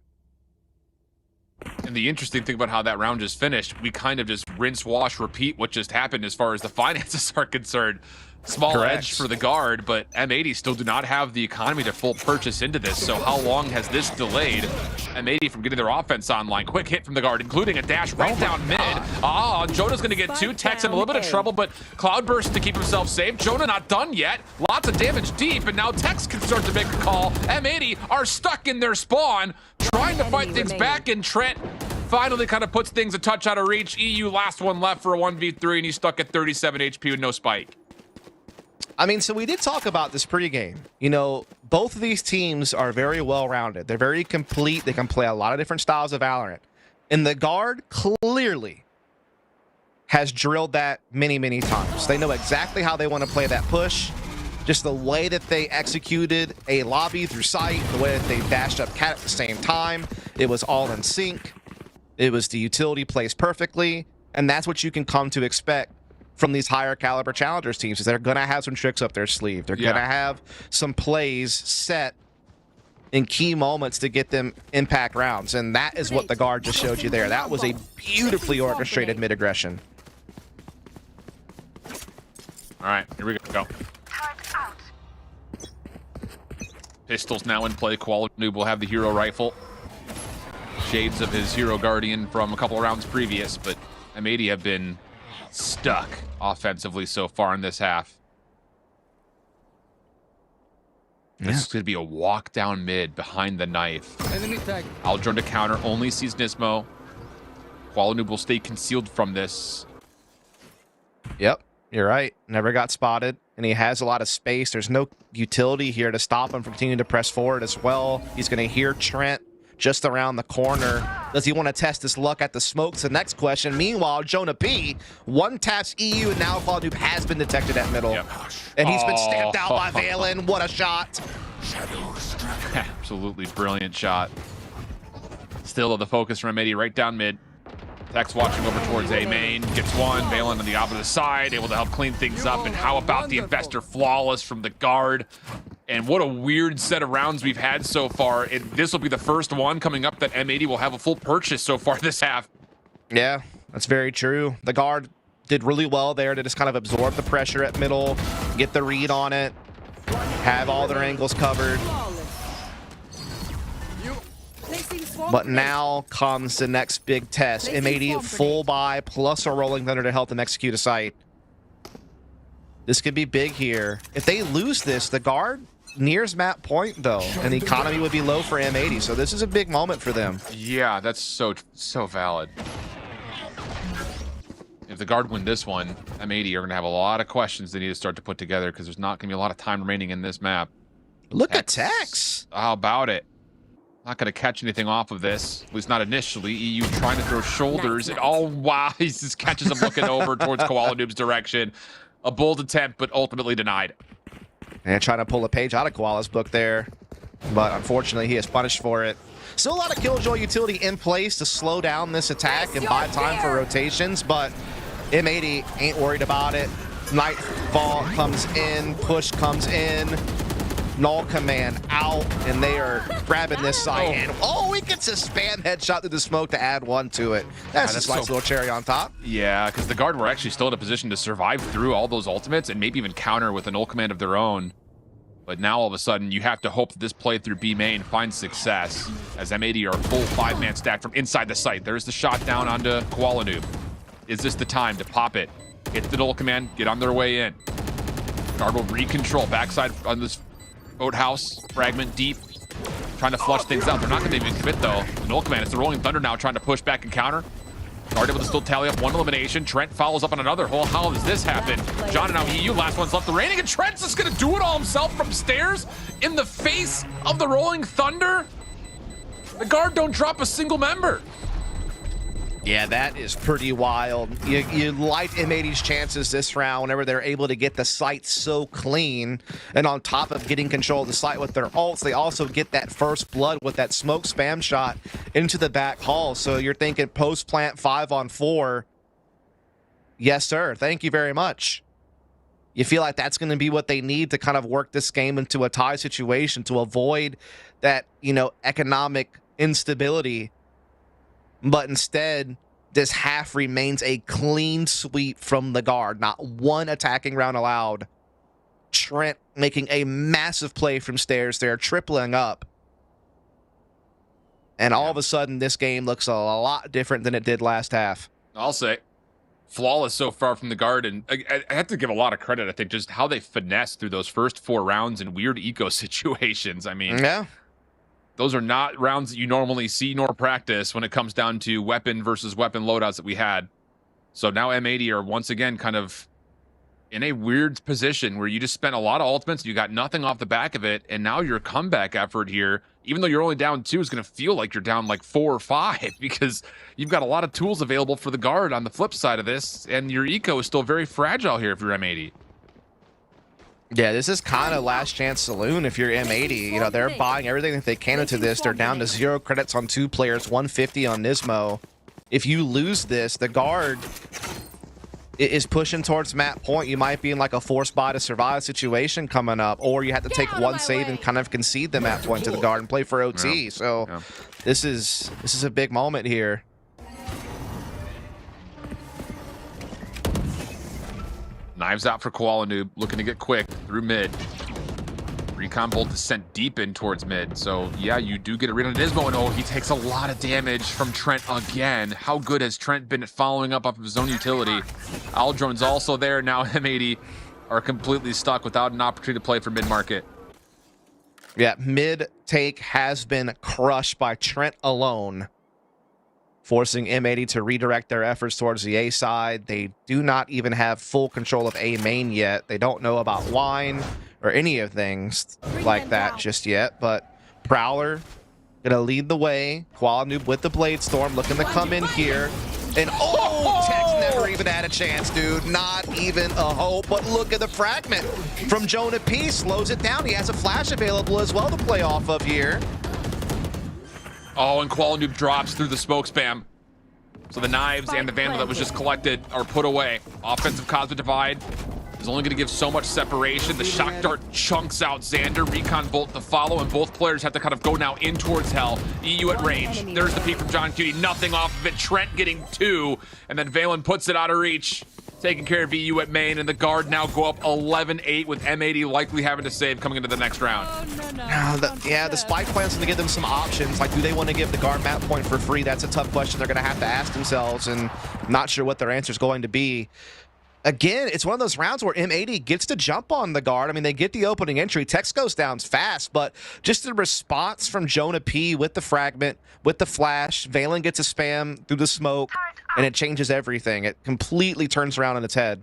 And the interesting thing about how that round just finished, we kind of just rinse, wash, repeat what just happened as far as the finances are concerned. Small Correct. edge for the guard, but M80 still do not have the economy to full purchase into this. So how long has this delayed M80 from getting their offense online? Quick hit from the guard, including a dash right down mid. Jonah's going to get 2. Tech's in a little bit of trouble, but Cloudburst to keep himself safe. Jonah not done yet. Lots of damage deep, and now Tex can start to make a call. M80 are stuck in their spawn, trying to fight things back, and Trent finally kind of puts things a touch out of reach. EU last one left for a 1v3, and he's stuck at 37 HP with no spike. I mean, so we did talk about this pregame. You know, both of these teams are very well-rounded. They're very complete. They can play a lot of different styles of Valorant. And the guard clearly has drilled that many, many times. They know exactly how they want to play that push. Just the way that they executed a lobby through sight, the way that they dashed up cat at the same time. It was all in sync. It was the utility placed perfectly. And that's what you can come to expect from these higher caliber challengers teams, is they're gonna have some tricks up their sleeve. They're gonna have some plays set in key moments to get them impact rounds, and that is what the guard just showed you there. That was a beautifully orchestrated mid aggression. All right, here we go. Pistols now in play. Koala Noob will have the hero rifle. Shades of his hero guardian from a couple of rounds previous, but M80 have been stuck offensively so far in this half. This is going to be a walk down mid behind the knife. Aldron to counter, only sees Nismo. Koala Noob will stay concealed from this. Yep, you're right. Never got spotted, and he has a lot of space. There's no utility here to stop him from continuing to press forward as well. He's going to hear Trent just around the corner. Does he want to test his luck at the smokes? The next question. Meanwhile, Jonah P, one taps EU, and now Koala Noob has been detected at middle. Yep. And he's been stamped out by Valen. What a shot. Absolutely brilliant shot. Still the focus from M80 right down mid. Tex watching over towards A main. Gets one. Valen on the opposite side, able to help clean things up. And how about the investor flawless from the guard? And what a weird set of rounds we've had so far. This will be the first one coming up that M80 will have a full purchase so far this half. Yeah, that's very true. The guard did really well there to just kind of absorb the pressure at middle, get the read on it, have all their angles covered. But now comes the next big test. M80 full buy plus a rolling thunder to help them execute a sight. This could be big here. If they lose this, the guard nears map point though, and the economy would be low for M80. So this is a big moment for them. Yeah, that's so valid. If the guard win this one, M80 are going to have a lot of questions they need to start to put together, because there's not going to be a lot of time remaining in this map. Look at Tex. How about it? Not going to catch anything off of this, at least not initially. EU trying to throw shoulders. And oh, wow, he just catches him looking over towards Koala Noob's direction. A bold attempt, but ultimately denied. And trying to pull a page out of Koala's book there, but unfortunately he is punished for it. Still a lot of Killjoy utility in place to slow down this attack and buy time for rotations, but M80 ain't worried about it. Nightfall comes in, push comes in, null command out, and they are grabbing this side. And he gets a spam headshot through the smoke to add one to it. That's just a nice little cherry on top. Yeah, because the guard were actually still in a position to survive through all those ultimates and maybe even counter with a null command of their own. But now all of a sudden, you have to hope that this play through B main finds success as M80 are full 5-man stack from inside the site. There's the shot down onto Koala Noob. Is this the time to pop it? Hit the null command, get on their way in. Guard will recontrol backside on this boathouse, fragment deep, trying to flush things out. They're not going to even commit though. The null command, it's the Rolling Thunder now trying to push back and counter. Guard able to still tally up one elimination. Trent follows up on another. Well, how does this happen? John and now EU, last one's left remaining, and Trent's just gonna do it all himself from stairs in the face of the Rolling Thunder. The Guard don't drop a single member. Yeah, that is pretty wild. You like M80's chances this round whenever they're able to get the site so clean, and on top of getting control of the site with their ults, they also get that first blood with that smoke spam shot into the back hall. So you're thinking post plant 5-on-4. Yes, sir. Thank you very much. You feel like that's going to be what they need to kind of work this game into a tie situation to avoid that, economic instability. But instead, this half remains a clean sweep from the Guard. Not one attacking round allowed. Trent making a massive play from stairs there, tripling up. And all of a sudden, this game looks a lot different than it did last half. I'll say. Flawless so far from the Guard, and I have to give a lot of credit, I think, just how they finessed through those first 4 rounds in weird eco situations. I mean... Yeah. Those are not rounds that you normally see nor practice when it comes down to weapon versus weapon loadouts that we had. So now M80 are once again kind of in a weird position where you just spent a lot of ultimates, you got nothing off the back of it, and now your comeback effort here, even though you're only down 2, is going to feel like you're down like 4 or 5 because you've got a lot of tools available for the Guard on the flip side of this, and your eco is still very fragile here if you're M80. Yeah, this is kind of last chance saloon if you're M80. They're buying everything that they can into this. They're down to 0 credits on 2 players, 150 on Nismo. If you lose this, the Guard is pushing towards map point. You might be in like a force buy to survive situation coming up, or you have to take one save and kind of concede the map point to the Guard and play for OT. Yeah. So Yeah. this is a big moment here. Knives out for Koala Noob, looking to get quick through mid. Recon Bolt is sent deep in towards mid. So, yeah, you do get a read on Nismo, and oh, he takes a lot of damage from Trent again. How good has Trent been at following up off of his own utility? Aldron's also there. Now M80 are completely stuck without an opportunity to play for mid-market. Yeah, mid take has been crushed by Trent alone, forcing M80 to redirect their efforts towards the A side. They do not even have full control of A main yet. They don't know about Wine or any of things like that just yet, but Prowler gonna lead the way. Koala Noob with the Blade Storm looking to come in here. And oh, Tech's never even had a chance, dude. Not even a hope. But look at the fragment from Jonah P. Slows it down. He has a flash available as well to play off of here. Oh, and Koala Noob drops through the smoke spam. So the knives and the Vandal that was just collected are put away. Offensive Cosmic Divide is only going to give so much separation. The Shock Dart chunks out Xander, Recon Bolt to follow, and both players have to kind of go now in towards Hell. EU at range. There's the peek from John Cutie. Nothing off of it. Trent getting 2, and then Valen puts it out of reach. Taking care of EU at main, and the Guard now go up 11-8 with M80 likely having to save coming into the next round. The Spike plan's going to give them some options. Like, do they want to give the Guard map point for free? That's a tough question they're going to have to ask themselves, and not sure what their answer is going to be. Again, it's one of those rounds where M80 gets to jump on the Guard. I mean, they get the opening entry. Tex goes down fast, but just the response from Jonah P with the fragment, with the flash, Valen gets a spam through the smoke, and it changes everything. It completely turns around on its head,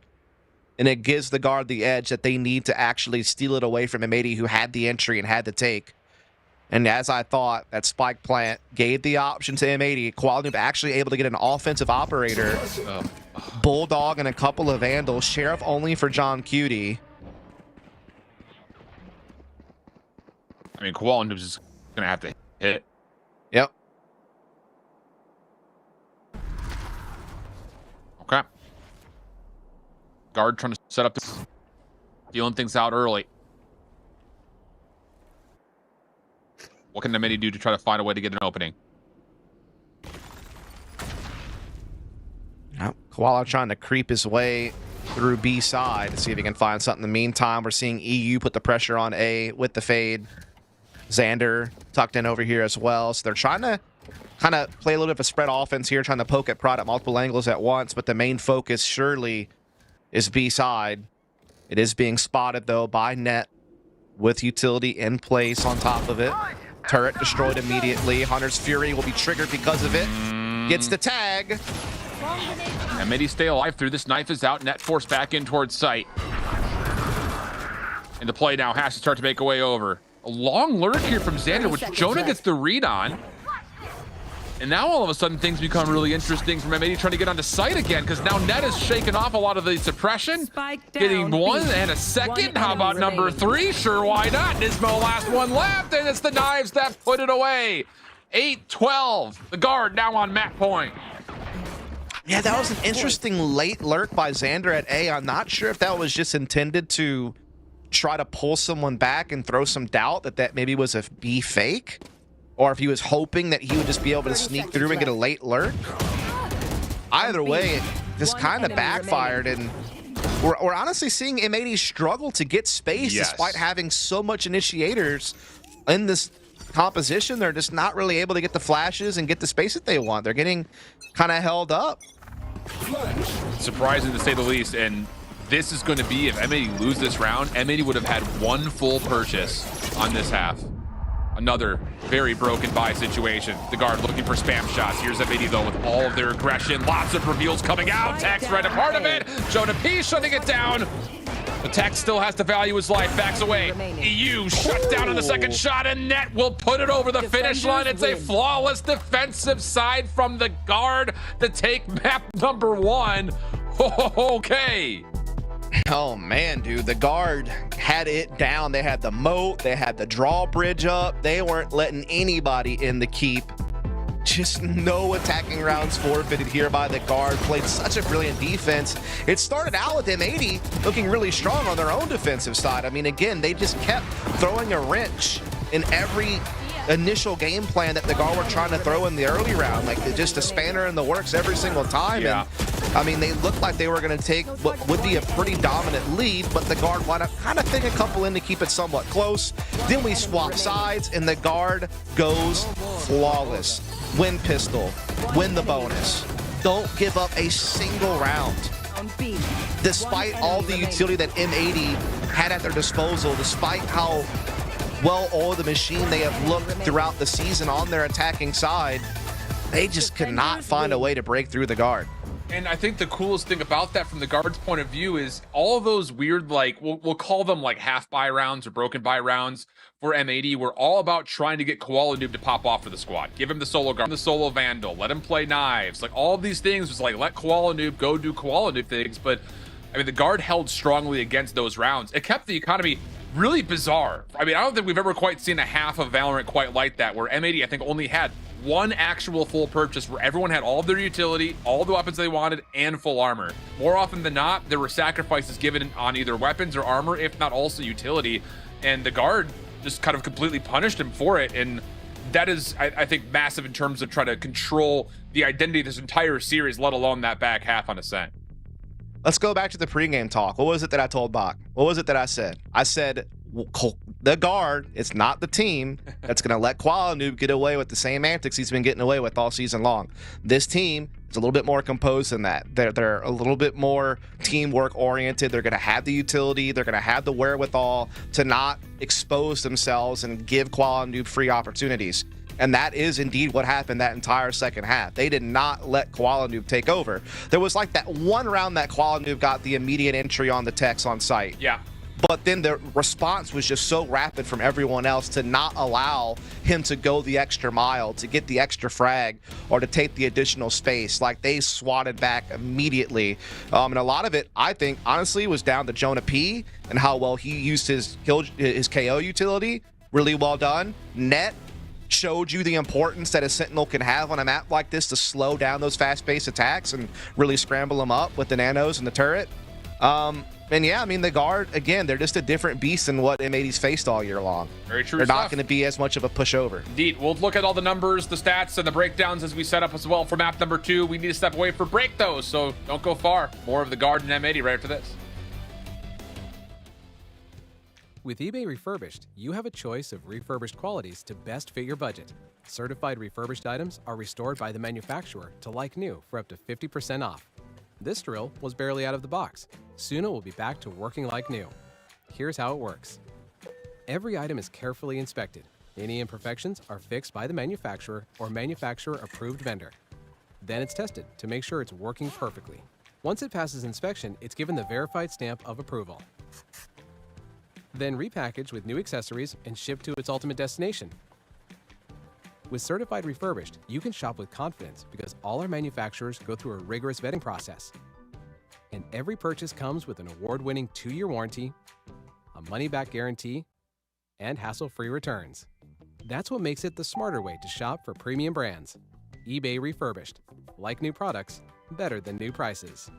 and it gives the Guard the edge that they need to actually steal it away from M80, who had the entry and had the take. And as I thought, that Spike plant gave the option to M80. Koala Noob actually able to get an offensive operator. Bulldog and a couple of Vandals. Sheriff only for John Cutie. I mean, Koala Noob's just going to have to hit. Yep. Okay. Guard trying to set up this, feeling things out early. What can M80 do to try to find a way to get an opening? Koala trying to creep his way through B side to see if he can find something. In the meantime, we're seeing EU put the pressure on A with the fade. Xander tucked in over here as well. So they're trying to kind of play a little bit of a spread offense here, trying to poke at Prod at multiple angles at once, but the main focus surely is B side. It is being spotted, though, by Net with utility in place on top of it. Turret destroyed immediately. Hunter's Fury will be triggered because of it. Gets the tag. M80 stay alive through this. Knife is out. Net force back in towards site. And the play now has to start to make a way over. A long lurk here from Xander, which Jonah gets the read on. And now all of a sudden things become really interesting from M80 trying to get onto site again, because now Net has shaken off a lot of the suppression. Getting one and a second. How about number 3? Sure, why not? Nismo last one left, and it's the knives that put it away. 8-12. The guard now on map point. Yeah, that was an interesting late lurk by Xander at A. I'm not sure if that was just intended to try to pull someone back and throw some doubt that maybe was a B fake, or if he was hoping that he would just be able to sneak through and get a late lurk. Either way, it just kind of backfired, and we're honestly seeing M80 struggle to get space despite having so much initiators in this composition. They're just not really able to get the flashes and get the space that they want. They're getting kind of held up. Surprising to say the least, and this is going to be, if M80 lose this round, M80 would have had one full purchase on this half. Another very broken buy situation. The guard looking for spam shots. Here's M80 though with all of their aggression. Lots of reveals coming out. Tech's right a part of it. Jonah P shutting it down. The Tech still has to value his life. Backs away. EU shut down on the second shot, and Net will put it over the finish line. It's a flawless defensive side from the guard to take map number 1. Okay. Oh man, dude, the guard had it down. They had the moat, they had the drawbridge up. They weren't letting anybody in the keep. Just no attacking rounds forfeited here by the guard. Played such a brilliant defense. It started out with M80 looking really strong on their own defensive side. I mean, again, they just kept throwing a wrench in every initial game plan that the guard were trying to throw in the early round. Like, just a spanner in the works every single time. And I mean, they looked like they were going to take what would be a pretty dominant lead, but the guard wound up kind of thinking a couple in to keep it somewhat close. Then we swap sides, and the guard goes flawless. Win pistol, win the bonus. Don't give up a single round. Despite all the utility that M80 had at their disposal, despite how well-oiled the machine they have looked throughout the season on their attacking side, they just could not find a way to break through the guard. And I think the coolest thing about that from the guard's point of view is all those weird, like, we'll call them like half buy rounds or broken buy rounds for M80 were all about trying to get Koala Noob to pop off for the squad. Give him the solo guard, the solo vandal, let him play knives. Like, all of these things was like, let Koala Noob go do Koala Noob things. But I mean, the guard held strongly against those rounds. It kept the economy really bizarre. I mean, I don't think we've ever quite seen a half of Valorant quite like that, where M80, I think, only had one actual full purchase where everyone had all of their utility, all the weapons they wanted, and full armor. More often than not, there were sacrifices given on either weapons or armor, if not also utility, and the guard just kind of completely punished him for it. And that is, I think, massive in terms of trying to control the identity of this entire series, let alone that back half on Ascent. Let's go back to the pregame talk. What was it that I told Bach? What was it that I said? I said, the guard, it's not the team that's going to let Koala Noob get away with the same antics he's been getting away with all season long. This team is a little bit more composed than that. They're a little bit more teamwork oriented. They're going to have the utility. They're going to have the wherewithal to not expose themselves and give Koala Noob free opportunities. And that is indeed what happened that entire second half. They did not let Koala Noob take over. There was like that one round that Koala Noob got the immediate entry on the techs on site. Yeah. But then the response was just so rapid from everyone else to not allow him to go the extra mile, to get the extra frag, or to take the additional space. Like, they swatted back immediately. And a lot of it, I think, honestly, was down to Jonah P and how well he used his KO utility. Really well done. Net showed you the importance that a Sentinel can have on a map like this to slow down those fast-paced attacks and really scramble them up with the nanos and the turret. And yeah, I mean, the guard, again, they're just a different beast than what M80's faced all year long. Very true They're not stuff. going to be as much of a pushover. Indeed. We'll look at all the numbers, the stats, and the breakdowns as we set up as well for map number 2. We need to step away for break, though, so don't go far. More of the guard and M80 right after this. With eBay Refurbished, you have a choice of refurbished qualities to best fit your budget. Certified refurbished items are restored by the manufacturer to like new for up to 50% off. This drill was barely out of the box. Soon it will be back to working like new. Here's how it works. Every item is carefully inspected. Any imperfections are fixed by the manufacturer or manufacturer-approved vendor. Then it's tested to make sure it's working perfectly. Once it passes inspection, it's given the verified stamp of approval. Then repackaged with new accessories and shipped to its ultimate destination. With Certified Refurbished, you can shop with confidence because all our manufacturers go through a rigorous vetting process. And every purchase comes with an award-winning 2-year warranty, a money-back guarantee, and hassle-free returns. That's what makes it the smarter way to shop for premium brands. eBay Refurbished. Like new products, better than new prices.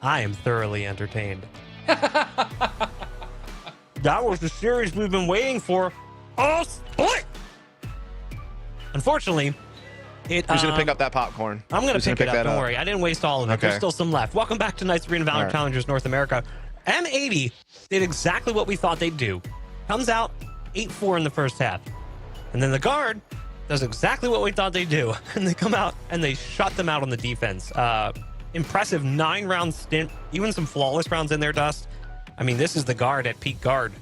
I am thoroughly entertained. That was the series we've been waiting for. Oh, split! Unfortunately, who's going to pick up that popcorn? I'm going to pick it up. Don't worry. I didn't waste all of it. Okay. There's still some left. Welcome back to Knights Arena Valorant Challengers North America. M80 did exactly what we thought they'd do. Comes out 8-4 in the first half. And then the Guard does exactly what we thought they'd do. And they come out and they shut them out on the defense. Impressive 9-round stint. Even some flawless rounds in there, Dust. I mean, this is the Guard at peak Guard.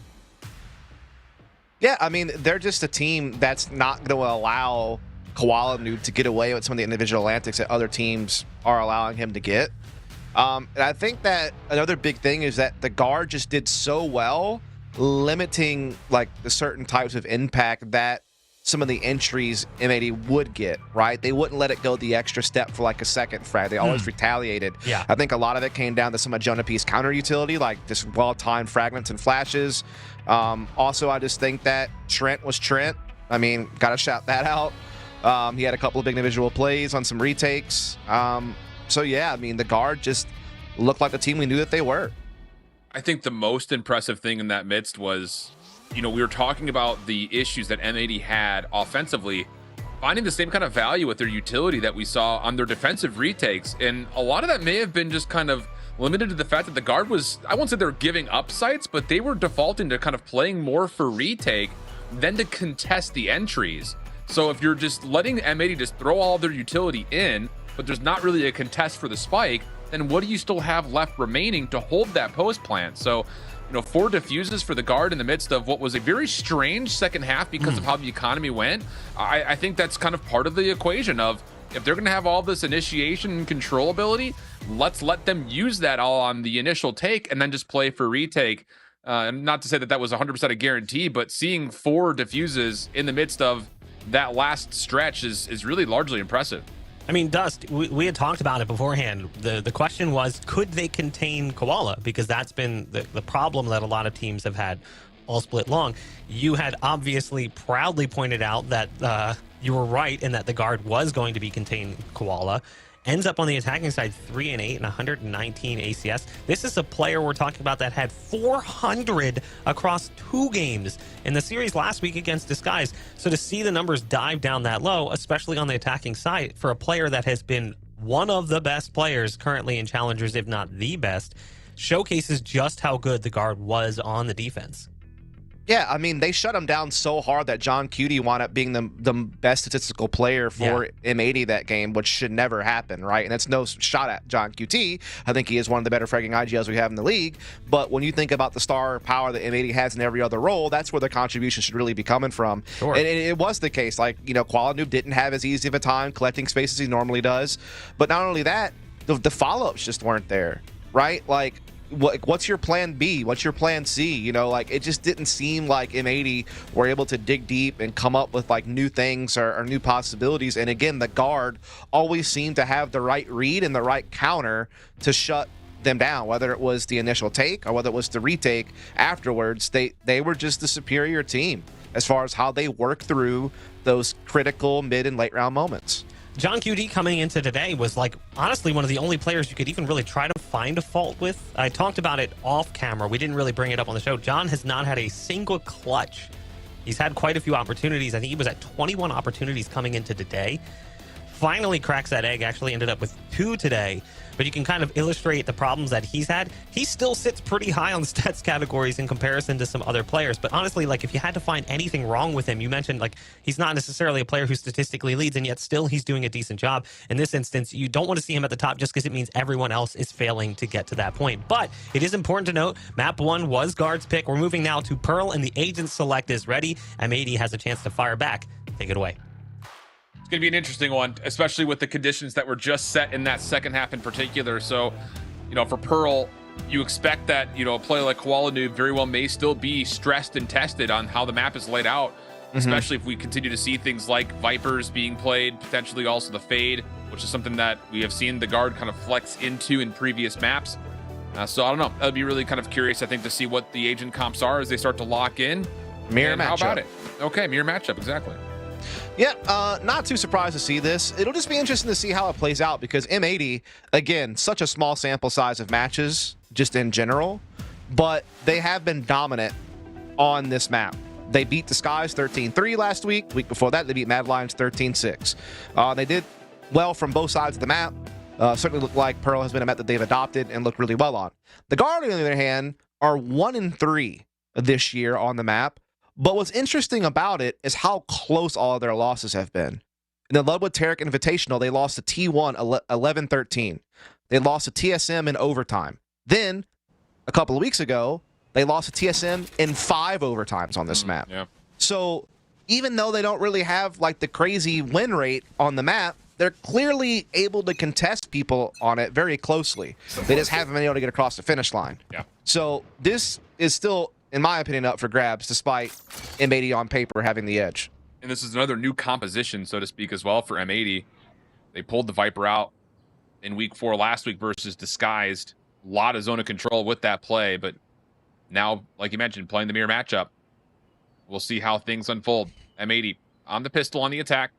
Yeah, I mean, they're just a team that's not going to allow Koala Noob to get away with some of the individual antics that other teams are allowing him to get. And I think that another big thing is that the Guard just did so well limiting like the certain types of impact that some of the entries M80 would get, right? They wouldn't let it go the extra step for like a second frag. They always retaliated. Yeah. I think a lot of it came down to some of Jonah P's counter utility, like just well-timed fragments and flashes. Also, I just think that Trent was Trent. I mean, got to shout that out. He had a couple of big individual plays on some retakes. So, yeah, I mean, the Guard just looked like the team we knew that they were. I think the most impressive thing in that midst was, you know, we were talking about the issues that M80 had offensively, finding the same kind of value with their utility that we saw on their defensive retakes. And a lot of that may have been just kind of limited to the fact that the Guard was, I won't say they're giving up sites, but they were defaulting to kind of playing more for retake than to contest the entries. So if you're just letting M80 just throw all their utility in, but there's not really a contest for the spike, then what do you still have left remaining to hold that post plant? So, you know, 4 diffuses for the Guard in the midst of what was a very strange second half because of how the economy went. I think that's kind of part of the equation of, if they're going to have all this initiation and control ability, let's let them use that all on the initial take and then just play for retake. And not to say that that was 100% a guarantee, but seeing 4 diffuses in the midst of that last stretch is really largely impressive. I mean, Dust, we had talked about it beforehand. The question was, could they contain Koala? Because that's been the problem that a lot of teams have had all split long. You had obviously proudly pointed out that you were right in that the Guard was going to be containing Koala. Ends up on the attacking side 3-8 and 119 ACS. This is a player we're talking about that had 400 across 2 games in the series last week against Disguise. So to see the numbers dive down that low, especially on the attacking side, for a player that has been one of the best players currently in Challengers, if not the best, showcases just how good the Guard was on the defense. Yeah, I mean, they shut him down so hard that John Cutie wound up being the best statistical player for M80 that game, which should never happen, right? And that's no shot at John QT. I think he is one of the better fragging IGLs we have in the league. But when you think about the star power that M80 has in every other role, that's where the contribution should really be coming from. Sure. And it was the case. Like, you know, Koala Noob didn't have as easy of a time collecting space as he normally does. But not only that, the follow-ups just weren't there, right? Like, what's your plan B? What's your plan C? You know, like, it just didn't seem like M80 were able to dig deep and come up with like new things or new possibilities. And again, the Guard always seemed to have the right read and the right counter to shut them down, whether it was the initial take or whether it was the retake afterwards. They were just the superior team as far as how they work through those critical mid and late round moments. John QD coming into today was, like, honestly one of the only players you could even really try to find a fault with. I talked about it off camera. We didn't really bring it up on the show. John has not had a single clutch. He's had quite a few opportunities. I think he was at 21 opportunities coming into today. Finally cracks that egg, actually ended up with 2 today. But you can kind of illustrate the problems that he's had. He still sits pretty high on the stats categories in comparison to some other players. But honestly, like, if you had to find anything wrong with him, you mentioned, like, he's not necessarily a player who statistically leads, and yet still he's doing a decent job. In this instance, you don't want to see him at the top just because it means everyone else is failing to get to that point. But it is important to note, map 1 was Guard's pick. We're moving now to Pearl, and the agent select is ready. M80 has a chance to fire back. Take it away. It's going to be an interesting one, especially with the conditions that were just set in that second half in particular. So, you know, for Pearl, you expect that, you know, a player like Koala Noob very well may still be stressed and tested on how the map is laid out, especially if we continue to see things like Vipers being played, potentially also the Fade, which is something that we have seen the Guard kind of flex into in previous maps. So I don't know. I'd be really kind of curious, I think, to see what the agent comps are as they start to lock in. Mirror matchup. How about it? Okay, mirror matchup, exactly. Yeah, not too surprised to see this. It'll just be interesting to see how it plays out because M80, again, such a small sample size of matches just in general, but they have been dominant on this map. They beat Disguise 13-3 last week. Week before that, they beat Mad Lions 13-6. They did well from both sides of the map. Certainly looked like Pearl has been a map that they've adopted and looked really well on. The Guard, on the other hand, are 1-3 this year on the map. But what's interesting about it is how close all of their losses have been. In the Ludwig Tarek Invitational, they lost to T1 11-13. They lost to TSM in overtime. Then, a couple of weeks ago, they lost to TSM in 5 overtimes on this map. Yeah. So even though they don't really have like the crazy win rate on the map, they're clearly able to contest people on it very closely. They just haven't been able to get across the finish line. Yeah. So this is still, in my opinion, up for grabs, despite M80 on paper having the edge. And this is another new composition, so to speak, as well for M80. They pulled the Viper out in week 4 last week versus Disguised. A lot of zone of control with that play, but now, like you mentioned, playing the mirror matchup. We'll see how things unfold. M80 on the pistol on the attack.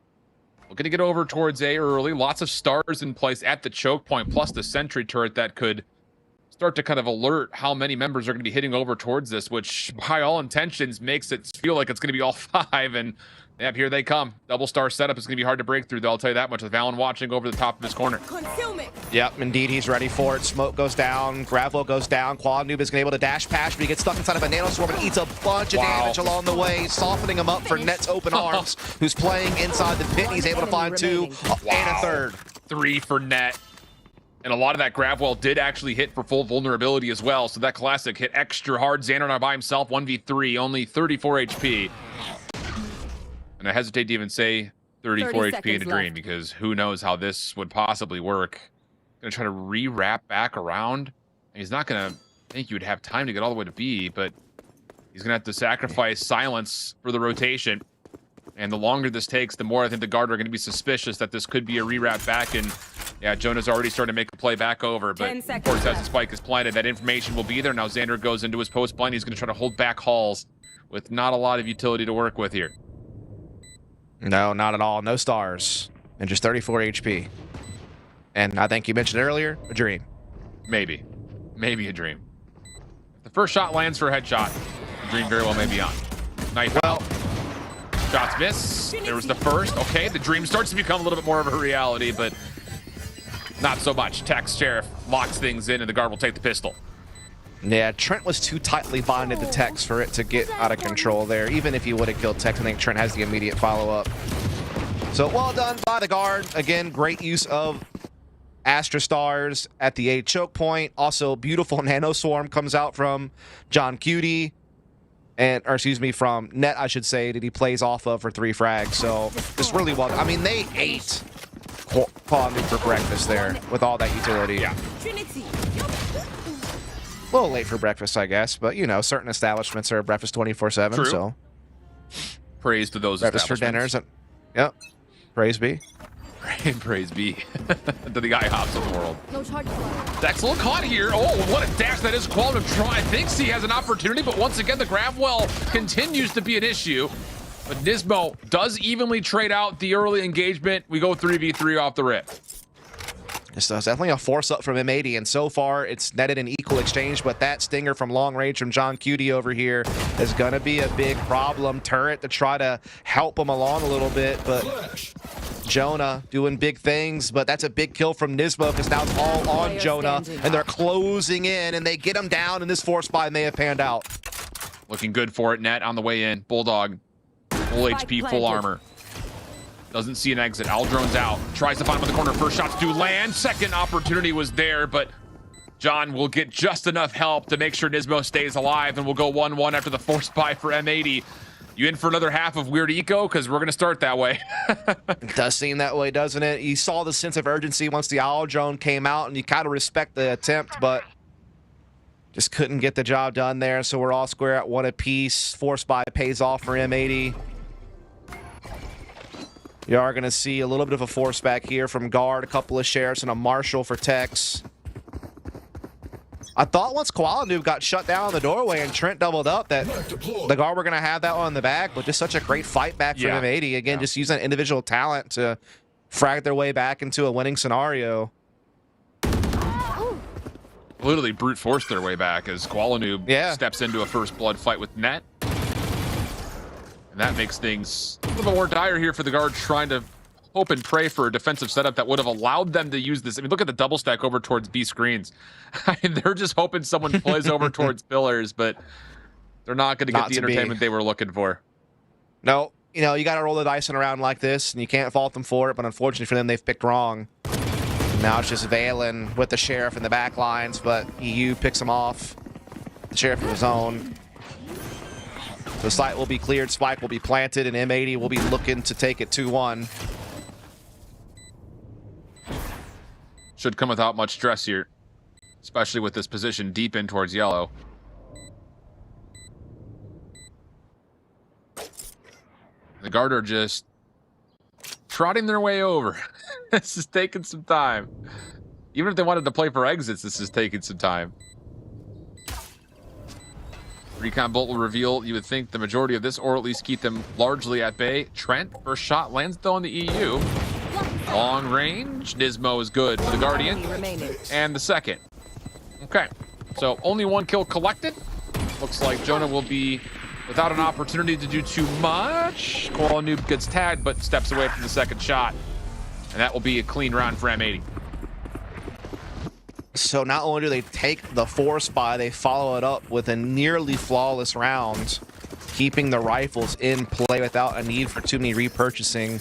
Looking to get over towards A early. Lots of stars in place at the choke point, plus the sentry turret that could start to kind of alert how many members are going to be hitting over towards this, which by all intentions makes it feel like it's going to be all 5. And yep, here they come. Double star setup is going to be hard to break through, though, I'll tell you that much, with Valen watching over the top of his corner. Concealment. Yep, indeed, he's ready for it. Smoke goes down, Gravel goes down. Quad Noob is able to dash past, but he gets stuck inside of a nanoswarm and eats a bunch of damage along the way, softening him up for Net's open arms, who's playing inside the pit. He's able to find 2 and a third. 3 for Net. And a lot of that Gravwell did actually hit for full vulnerability as well, so that classic hit extra hard. Xander now by himself, 1v3, only 34 HP. And I hesitate to even say 34 HP in a dream, because who knows how this would possibly work. Gonna try to re-wrap back around. And he's not gonna think you would have time to get all the way to B, but he's gonna have to sacrifice silence for the rotation. And the longer this takes, the more I think the Guard are gonna be suspicious that this could be a re-wrap back. And yeah, Jonah's already starting to make a play back over, but of course as the spike is planted, that information will be there. Now Xander goes into his post blind. He's gonna try to hold back Halls with not a lot of utility to work with here. No, not at all. No stars. And just 34 HP. And I think you mentioned earlier, a dream. Maybe. Maybe a dream. If the first shot lands for a headshot, the dream very well may be on. Knife out. Shots miss. There was the first. Okay, the dream starts to become a little bit more of a reality, but not so much. Tex Sheriff locks things in, and the Guard will take the pistol. Yeah, Trent was too tightly bonded to Tex for it to get out of control there. Even if he would have killed Tex, I think Trent has the immediate follow-up. So well done by the Guard. Again, great use of Astra Stars at the A choke point. Also, beautiful Nano Swarm comes out from John Cutie. And, or excuse me, from Net, I should say, that he plays off of for 3 frags. So just really well. I mean, they ate Quad Noob for breakfast there with all that utility. Yeah. A little late for breakfast, I guess, but you know, certain establishments are breakfast 24/7. True. So praise to those breakfast for dinners. And, yep. Praise be. Praise be to the guy hops of the world. No charge. Dex a little caught here. Oh, what a dash that is. Quality try. Thinks he has an opportunity, but once again, the Gravwell continues to be an issue. But Nismo does evenly trade out the early engagement. We go 3v3 off the rip. So it's definitely a force up from M80, and so far it's netted an equal exchange, but that stinger from long range from John Cutie over here is going to be a big problem. Turret to try to help him along a little bit, but Jonah doing big things, but that's a big kill from Nismo because now it's all on Jonah, and they're closing in, and they get him down, and this force buy may have panned out. Looking good for it. Net on the way in. Bulldog, full HP, full armor. Doesn't see an exit. Aldrone's out. Tries to find him in the corner. First shots do land. Second opportunity was there, but John will get just enough help to make sure Nismo stays alive, and we'll go 1-1 after the force buy for M80. You in for another half of Weird Eco? Because we're going to start that way. It does seem that way, doesn't it? You saw the sense of urgency once the Aldrone came out, and you kind of respect the attempt, but just couldn't get the job done there. So we're all square at 1 apiece. Force buy pays off for M80. You are going to see a little bit of a force back here from Guard, a couple of sheriffs, and a marshal for Tex. I thought once Koala Noob got shut down in the doorway and Trent doubled up that the guard were going to have that one in the back, but just such a great fight back from M80. Again, just using individual talent to frag their way back into a winning scenario. Literally brute force their way back as Koala Noob steps into a first blood fight with Net. And that makes things a little bit more dire here for the guard, trying to hope and pray for a defensive setup that would have allowed them to use this. I mean, look at the double stack over towards B screens. I mean, they're just hoping someone plays over towards pillars, but they're not going to get the entertainment they were looking for. No, you know, you got to roll the dice in a round like this, and you can't fault them for it, but unfortunately for them, they've picked wrong. Now it's just Valen with the Sheriff in the back lines, but EU picks him off. The Sheriff in the zone. The site will be cleared, Spike will be planted, and M80 will be looking to take it 2-1. Should come without much stress here, especially with this position deep in towards yellow. The guard are just trotting their way over. This is taking some time. Even if they wanted to play for exits, this is taking some time. Recon Bolt will reveal, you would think, the majority of this, or at least keep them largely at bay. Trent, first shot lands though on the EU. Long range. Nismo is good for the Guardian. And the second. Okay. So only one kill collected. Looks like Jonah will be without an opportunity to do too much. Koala Noob gets tagged, but steps away from the second shot. And that will be a clean round for M80. So not only do they take the 4 spy, they follow it up with a nearly flawless round, keeping the rifles in play without a need for too many repurchasing.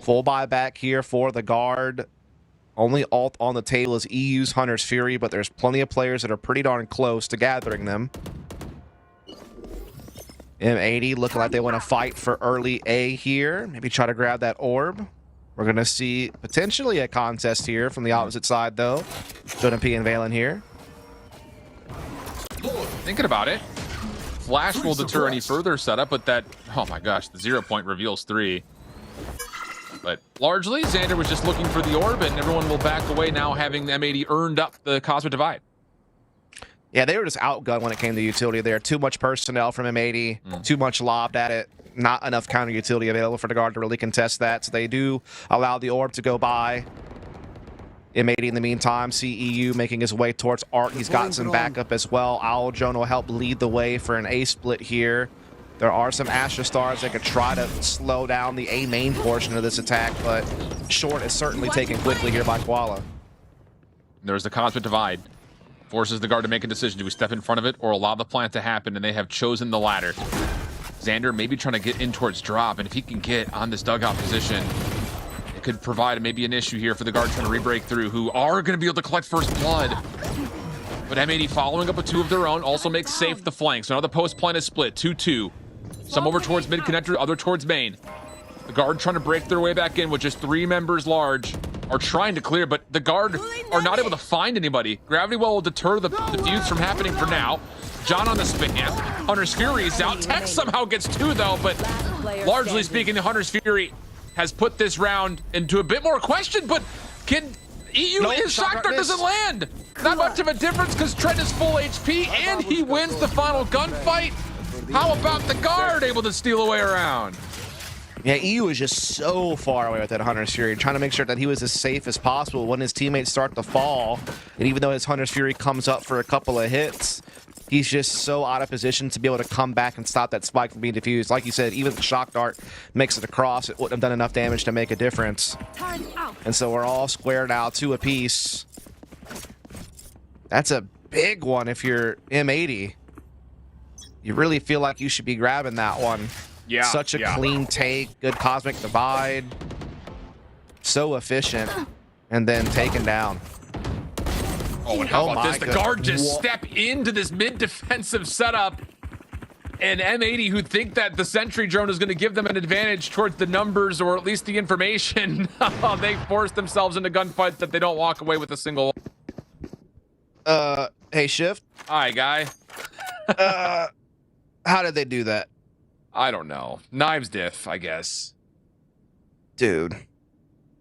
Full buyback here for the guard. Only alt on the table is EU's Hunter's Fury, but there's plenty of players that are pretty darn close to gathering them. M80 looking like they want to fight for early A here. Maybe try to grab that orb. We're going to see potentially a contest here from the opposite side, though. Jonah P and Valen here. Thinking about it, Flash will deter any further setup, but that, oh my gosh, the 0 point reveals 3. But largely, Xander was just looking for the orb, and everyone will back away now, having M80 earned up the Cosmic Divide. Yeah, they were just outgunned when it came to utility there. Too much personnel from M80, too much lobbed at it. Not enough counter utility available for the guard to really contest that. So they do allow the orb to go by. M80 in the meantime, CEU making his way towards Art. He's got some backup as well. Owl Jonah will help lead the way for an A split here. There are some Astra Stars that could try to slow down the A main portion of this attack, but Short is certainly taken quickly here by Koala. There's the Cosmic Divide. Forces the guard to make a decision. Do we step in front of it or allow the plant to happen? And they have chosen the latter. Xander maybe trying to get in towards drop, and if he can get on this dugout position, it could provide maybe an issue here for the guard trying to re-break through, who are going to be able to collect first blood. But M80 following up with 2 of their own also makes safe the flank. So now the post plant is split, 2-2. Some over towards mid connector, other towards main. The guard trying to break their way back in with just 3 members large. Are trying to clear, but the guard are not able to find anybody. Gravity Well will deter the defuse from happening for now. John on the spin. Hunter's Fury is out. Tech somehow gets 2 though, but largely speaking, the Hunter's Fury has put this round into a bit more question, but can EU, his shot dart doesn't land. Not much of a difference because Trent is full HP and he wins the final gunfight. How about the guard able to steal away around? Yeah, EU is just so far away with that Hunter's Fury, trying to make sure that he was as safe as possible when his teammates start to fall. And even though his Hunter's Fury comes up for a couple of hits, he's just so out of position to be able to come back and stop that spike from being diffused. Like you said, even if the shock dart makes it across, it wouldn't have done enough damage to make a difference. And so we're all square now, 2 apiece. That's a big one if you're M80. You really feel like you should be grabbing that one. Yeah, such a clean take, good Cosmic Divide. So efficient. And then taken down. Oh, and how about this? The guard just step into this mid-defensive setup. And M80, who think that the sentry drone is going to give them an advantage towards the numbers or at least the information, they force themselves into gunfights that they don't walk away with a single. Hey, Shift. Hi, guy. How did they do that? I don't know. Knives diff, I guess. Dude.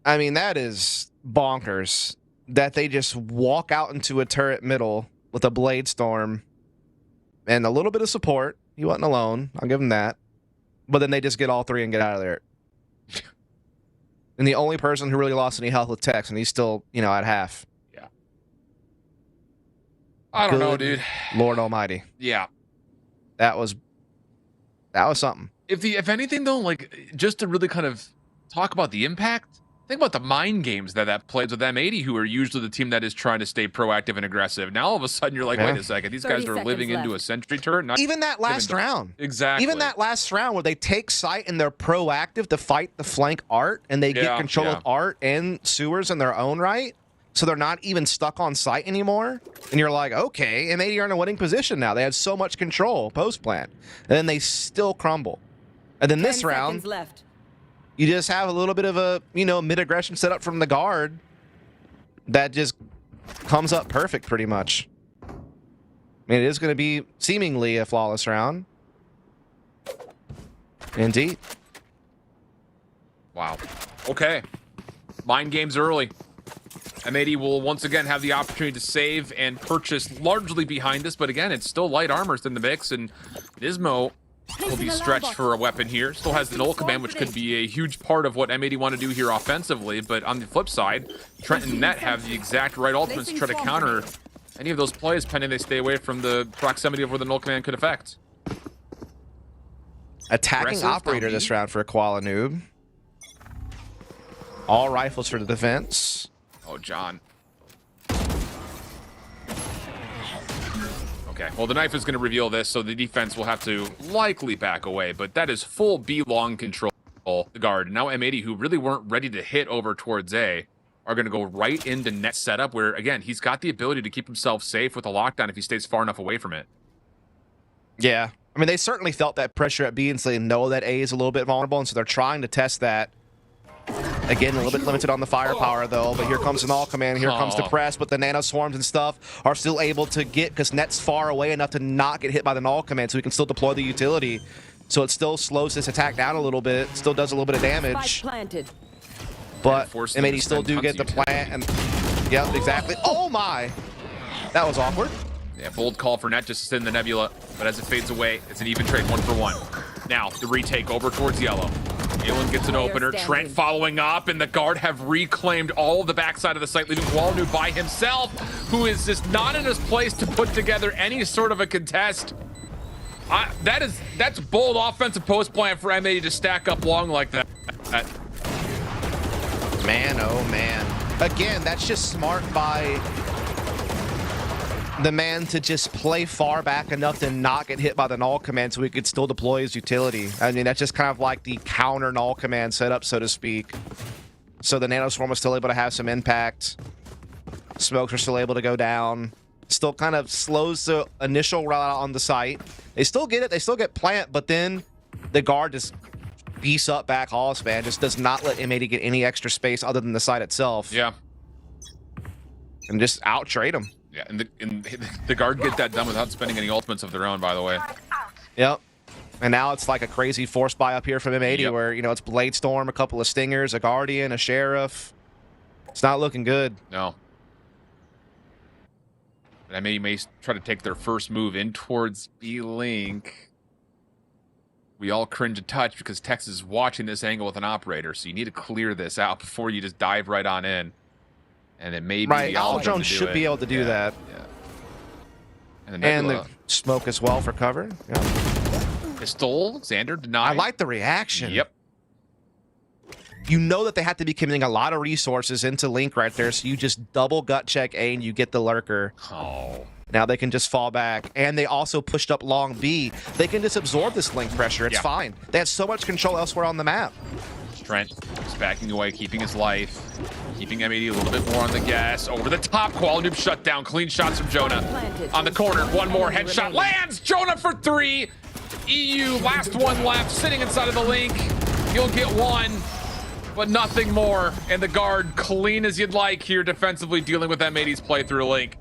I mean, that is bonkers. that they just walk out into a turret middle with a Blade Storm and a little bit of support. He wasn't alone. I'll give him that. But then they just get all three and get out of there. And the only person who really lost any health was Tex, and he's still, at half. Yeah. I don't know, dude. Lord Almighty. Yeah. That was something. If anything, though, like, just to really kind of talk about the impact, think about the mind games that plays with M80, who are usually the team that is trying to stay proactive and aggressive. Now, all of a sudden, you're like, wait a second. These guys are living into a sentry turret. Even that last round. Exactly. Even that last round where they take site and they're proactive to fight the flank Art, and they get control of Art and sewers in their own right. So they're not even stuck on site anymore. And you're like, okay, M80 are in a winning position now. They had so much control post-plant. And then they still crumble. And then this round, left. You just have a little bit of a, mid-aggression setup from the guard that just comes up perfect pretty much. I mean, it is going to be seemingly a flawless round. Indeed. Wow. Okay. Mind games early. M80 will once again have the opportunity to save and purchase largely behind this, but again, it's still light armors in the mix, and Nismo will be stretched for a weapon here. Still has the null command, which could be a huge part of what M80 want to do here offensively, but on the flip side, Trent and Net have the exact right ultimates to try to counter any of those plays, pending they stay away from the proximity of where the null command could affect. Attacking operator this round for a Koala Noob. All rifles for the defense. Oh, John. Okay, well, the knife is going to reveal this, so the defense will have to likely back away, but that is full B-long control. The guard. Now M80, who really weren't ready to hit over towards A, are going to go right into Net setup, where, again, he's got the ability to keep himself safe with a lockdown if he stays far enough away from it. Yeah. I mean, they certainly felt that pressure at B, and so they know that A is a little bit vulnerable, and so they're trying to test that. Again, a little bit limited on the firepower, though, but here comes an all command, here comes the press, but the nano swarms and stuff are still able to get, because Net's far away enough to not get hit by the null command, so he can still deploy the utility. So it still slows this attack down a little bit, still does a little bit of damage. But M80 still do get the plant, and yep, exactly. Oh my! That was awkward. Yeah, bold call for Net just to send the Nebula, but as it fades away, it's an even trade 1-for-1. Now, the retake over towards yellow. Galen gets an opener. Trent following up, and the guard have reclaimed all of the backside of the site, leaving Walnu by himself, who is just not in his place to put together any sort of a contest. That's bold offensive post plan for M80 to stack up long like that. Man, oh man. Again, that's just smart by the man to just play far back enough to not get hit by the null command so he could still deploy his utility. I mean, that's just kind of like the counter null command setup, so to speak. So the nanoswarm was still able to have some impact. Smokes are still able to go down. Still kind of slows the initial rollout on the site. They still get it, they still get plant, but then the guard just beats up back halls, man. Just does not let M80 get any extra space other than the site itself. Yeah. And just out-trade him. Yeah, and the guard get that done without spending any ultimates of their own, by the way. Yep. And now it's like a crazy force buy up here from M80 where, it's Blade Storm, a couple of Stingers, a Guardian, a Sheriff. It's not looking good. No. And M80 may try to take their first move in towards B-Link. We all cringe a touch because Texas is watching this angle with an operator, so you need to clear this out before you just dive right on in. And it may be right. the Owl Drone should be able to do that. Yeah. And the smoke as well for cover. Yeah. Pistol, Xander denied. I like the reaction. Yep. You know that they have to be committing a lot of resources into Link right there, so you just double gut check A and you get the lurker. Oh. Now they can just fall back. And they also pushed up long B. They can just absorb this Link pressure. It's fine. They have so much control elsewhere on the map. Trent is backing away, keeping his life. Keeping M80 a little bit more on the gas. Over the top, Koala Noob shut down. Clean shots from Jonah. On the corner, one more headshot. Lands! Jonah for 3. EU, last one left, sitting inside of the Link. You'll get one, but nothing more. And the guard, clean as you'd like here defensively, dealing with M80's play through Link.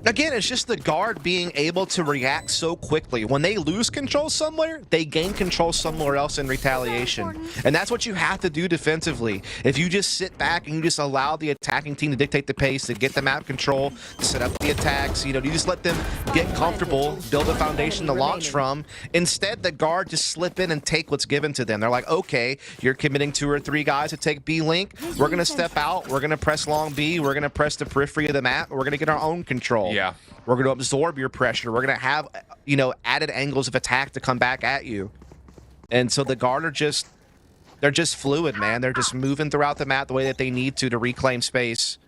Again, it's just the guard being able to react so quickly. When they lose control somewhere, they gain control somewhere else in retaliation. And that's what you have to do defensively. If you just sit back and you just allow the attacking team to dictate the pace, to get the map control, to set up the attacks, you just let them get comfortable, build a foundation to launch from. Instead, the guard just slip in and take what's given to them. They're like, okay, you're committing 2 or 3 guys to take B link. We're going to step out. We're going to press long B. We're going to press the periphery of the map. We're going to get our own control. Yeah. We're going to absorb your pressure. We're going to have, added angles of attack to come back at you. And so the guard they're just fluid, man. They're just moving throughout the map the way that they need to reclaim space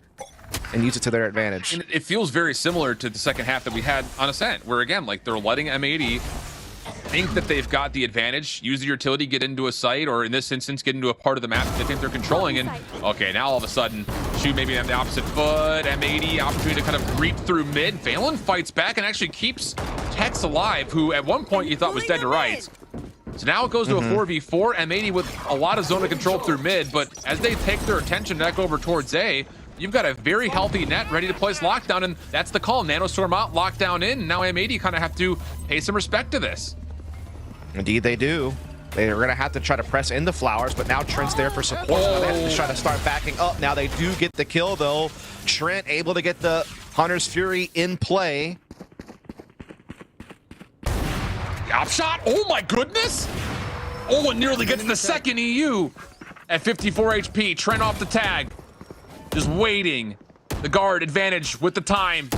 and use it to their advantage. And it feels very similar to the second half that we had on Ascent, where again, like they're letting M80 think that they've got the advantage, use the utility, get into a site, or in this instance, get into a part of the map that they think they're controlling. And okay, now all of a sudden, shoot maybe on the opposite foot, M80, opportunity to kind of reap through mid. Valen fights back and actually keeps Tex alive, who at one point you thought was dead to rights. So now it goes to a 4v4, M80 with a lot of zone of control through mid, but as they take their attention back over towards A, you've got a very healthy net ready to place lockdown, and that's the call. Nanostorm out, lockdown in, and now M80 kind of have to pay some respect to this. Indeed they do. They're going to have to try to press into Flowers, but now Trent's there for support. Now they have to try to start backing up. Now they do get the kill, though. Trent able to get the Hunter's Fury in play. Op shot. Oh, my goodness. Oh, it nearly gets the second EU at 54 HP. Trent off the tag. Just waiting. The guard advantage with the time.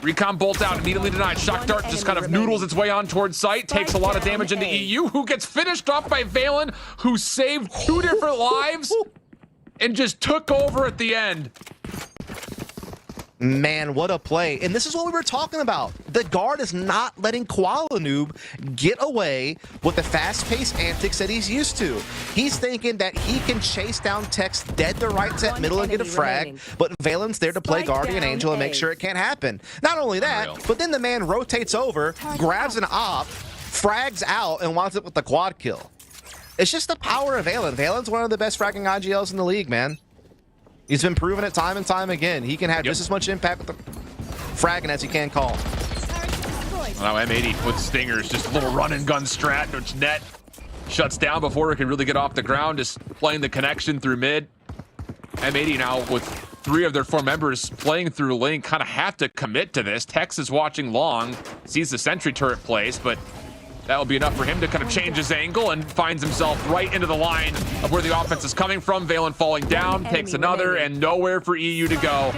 Recon bolt out, immediately denied. Shock dart just kind of noodles its way on towards site, takes a lot of damage into EU, who gets finished off by Valen, who saved 2 different lives and just took over at the end. Man, what a play. And this is what we were talking about. The guard is not letting Noob get away with the fast-paced antics that he's used to. He's thinking that he can chase down Tex dead to right at middle and get a frag, but Valen's there to play Guardian Angel and make sure it can't happen. Not only that, but then the man rotates over, grabs an op, frags out, and winds up with the quad kill. It's just the power of Valen. Valen's one of the best fragging IGLs in the league, man. He's been proving it time and time again. He can have just as much impact with the fragging as he can call. Now M80 with Stingers, just a little run and gun strat, which net shuts down before it can really get off the ground, just playing the connection through mid. M80 now with 3 of their 4 members playing through link kind of have to commit to this. Tex is watching long, sees the sentry turret place, but that will be enough for him to kind of change his angle and finds himself right into the line of where the offense is coming from. Valen falling down, takes another, and nowhere for EU to go.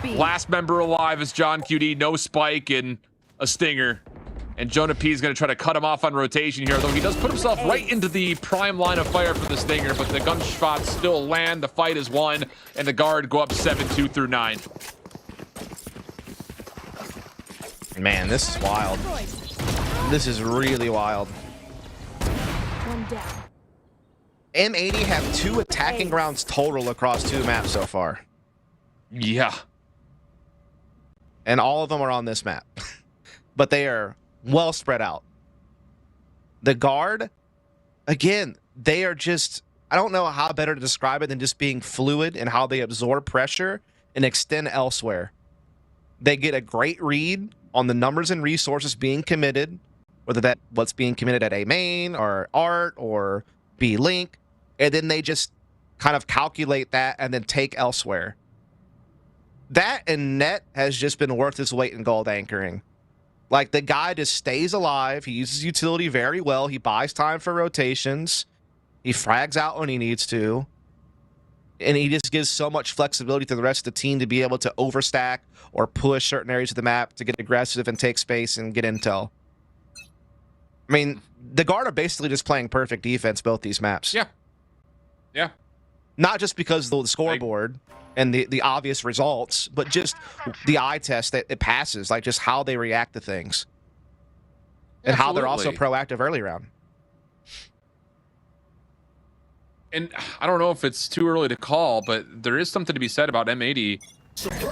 Last member alive is John QD, no spike and a stinger. And Jonah P is going to try to cut him off on rotation here, though he does put himself right into the prime line of fire for the stinger, but the gunshots still land, the fight is won, and the guard go up 7-2 through 9. Man, this is wild. This is really wild. M80 have 2 attacking rounds total across 2 maps so far. Yeah. And all of them are on this map. But they are well spread out. The guard, again, they are just, I don't know how better to describe it than just being fluid in how they absorb pressure and extend elsewhere. They get a great read on the numbers and resources being committed, whether that what's being committed at A main or art or B link, and then they just kind of calculate that and then take elsewhere. That and net has just been worth its weight in gold anchoring. Like, the guy just stays alive. He uses utility very well. He buys time for rotations. He frags out when he needs to. And he just gives so much flexibility to the rest of the team to be able to overstack or push certain areas of the map to get aggressive and take space and get intel. I mean, the guard are basically just playing perfect defense both these maps. Yeah. Yeah. Not just because of the scoreboard and the obvious results, but just the eye test that it passes, like just how they react to things. And how they're also proactive early round. And I don't know if it's too early to call, but there is something to be said about M80.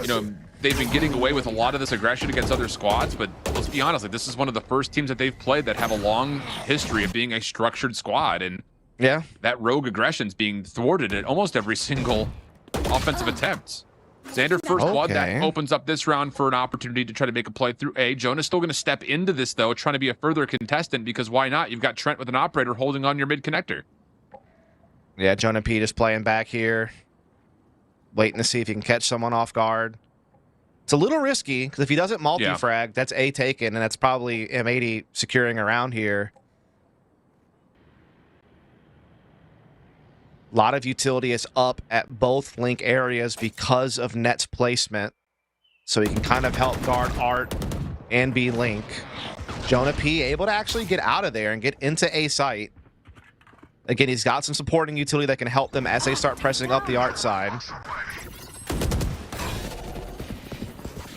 You know, they've been getting away with a lot of this aggression against other squads, but let's be honest, like, this is one of the first teams that they've played that have a long history of being a structured squad, and yeah, that rogue aggression's being thwarted at almost every single offensive attempt. Xander first blood, that Okay. opens up this round for an opportunity to try to make a play through A. Jonah's still going to step into this, though, trying to be a further contestant, because why not? You've got Trent with an operator holding on your mid connector. Yeah, Jonah P just playing back here, waiting to see if he can catch someone off guard. It's a little risky, because if he doesn't multi-frag, that's A taken, and that's probably M80 securing around here. A lot of utility is up at both link areas because of Net's placement. So he can kind of help guard Art and B link. Jonah P able to actually get out of there and get into A site. Again, he's got some supporting utility that can help them as they start pressing up the Art side.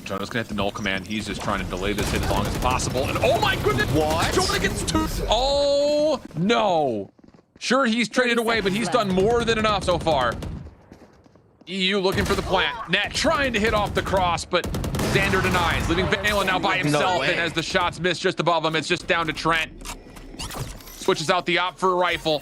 Jonah's gonna hit the null command. He's just trying to delay this hit as long as possible. And oh my goodness! What? Jonah gets 2. Oh no! Sure, he's traded away, but he's done more than enough so far. EU looking for the plant. Net trying to hit off the cross, but Xander denies, leaving Valen now by himself. And as the shots miss just above him, it's just down to Trent. Switches out the op for a rifle.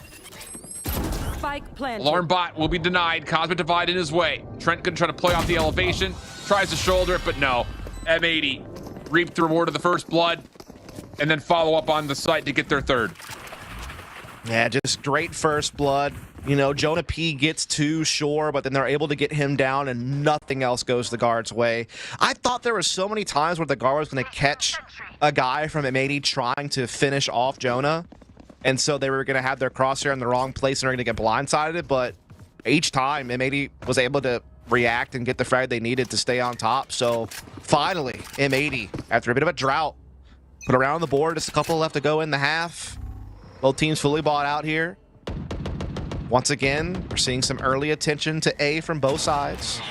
Spike planted. Alarm bot will be denied. Cosmic Divide in his way. Trent gonna try to play off the elevation. Tries to shoulder it, but no. M80 reaped the reward of the first blood, and then follow up on the site to get their third. Yeah, just great first blood. You know, Jonah P gets 2, sure, but then they're able to get him down and nothing else goes the guard's way. I thought there were so many times where the guard was going to catch a guy from M80 trying to finish off Jonah. And so they were going to have their crosshair in the wrong place and they're going to get blindsided. But each time, M80 was able to react and get the frag they needed to stay on top. So finally, M80, after a bit of a drought, put around on the board. Just a couple left to go in the half. Both teams fully bought out here. Once again, we're seeing some early attention to A from both sides.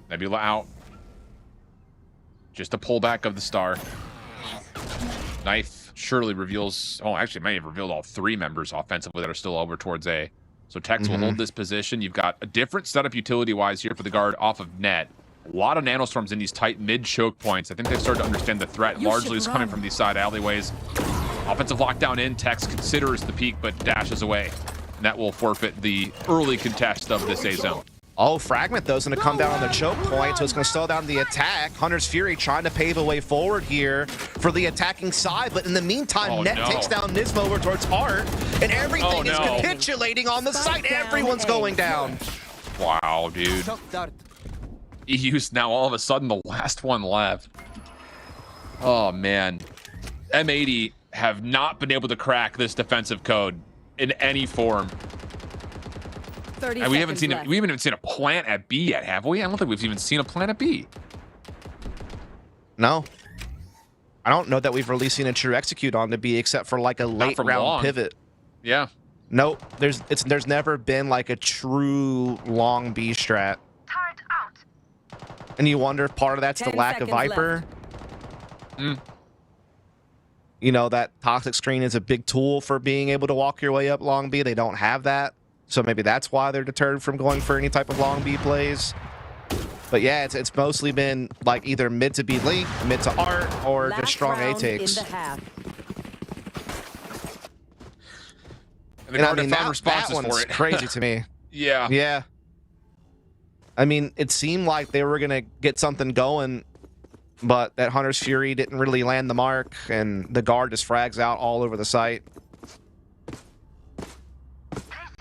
Nebula out. Just a pullback of the star. Knife surely reveals... Oh, actually, it may have revealed all 3 members offensively that are still over towards A. So Tex will hold this position. You've got a different setup utility-wise here for the guard off of Net. A lot of nanostorms in these tight mid-choke points. I think they've started to understand the threat largely is coming from these side alleyways. Offensive lockdown in. Tex considers the peak, but dashes away. And that will forfeit the early contest of this A zone. Oh, Fragment, though, is going to come down on the choke point, so it's going to slow down the attack. Hunter's Fury trying to pave a way forward here for the attacking side, but in the meantime, Net takes down Nismo over towards Art, and everything is capitulating on the site. Everyone's going down. Wow, dude. EU's now all of a sudden the last one left. Oh, man. M80 have not been able to crack this defensive code in any form. And we haven't even seen a plant at B yet, have we? I don't think we've even seen a plant at B. No. I don't know that we've really seen a true execute on the B except for like a late round pivot. Yeah. Nope. There's never been like a true long B strat. And you wonder if part of that's the lack of Viper. You know, that toxic screen is a big tool for being able to walk your way up long B. They don't have that. So maybe that's why they're deterred from going for any type of long B plays. But yeah, it's mostly been like either mid to B link, mid to Art, or just strong A takes. And I mean, that one's crazy to me. Yeah. Yeah. I mean, it seemed like they were going to get something going, but that Hunter's Fury didn't really land the mark, and the guard just frags out all over the site.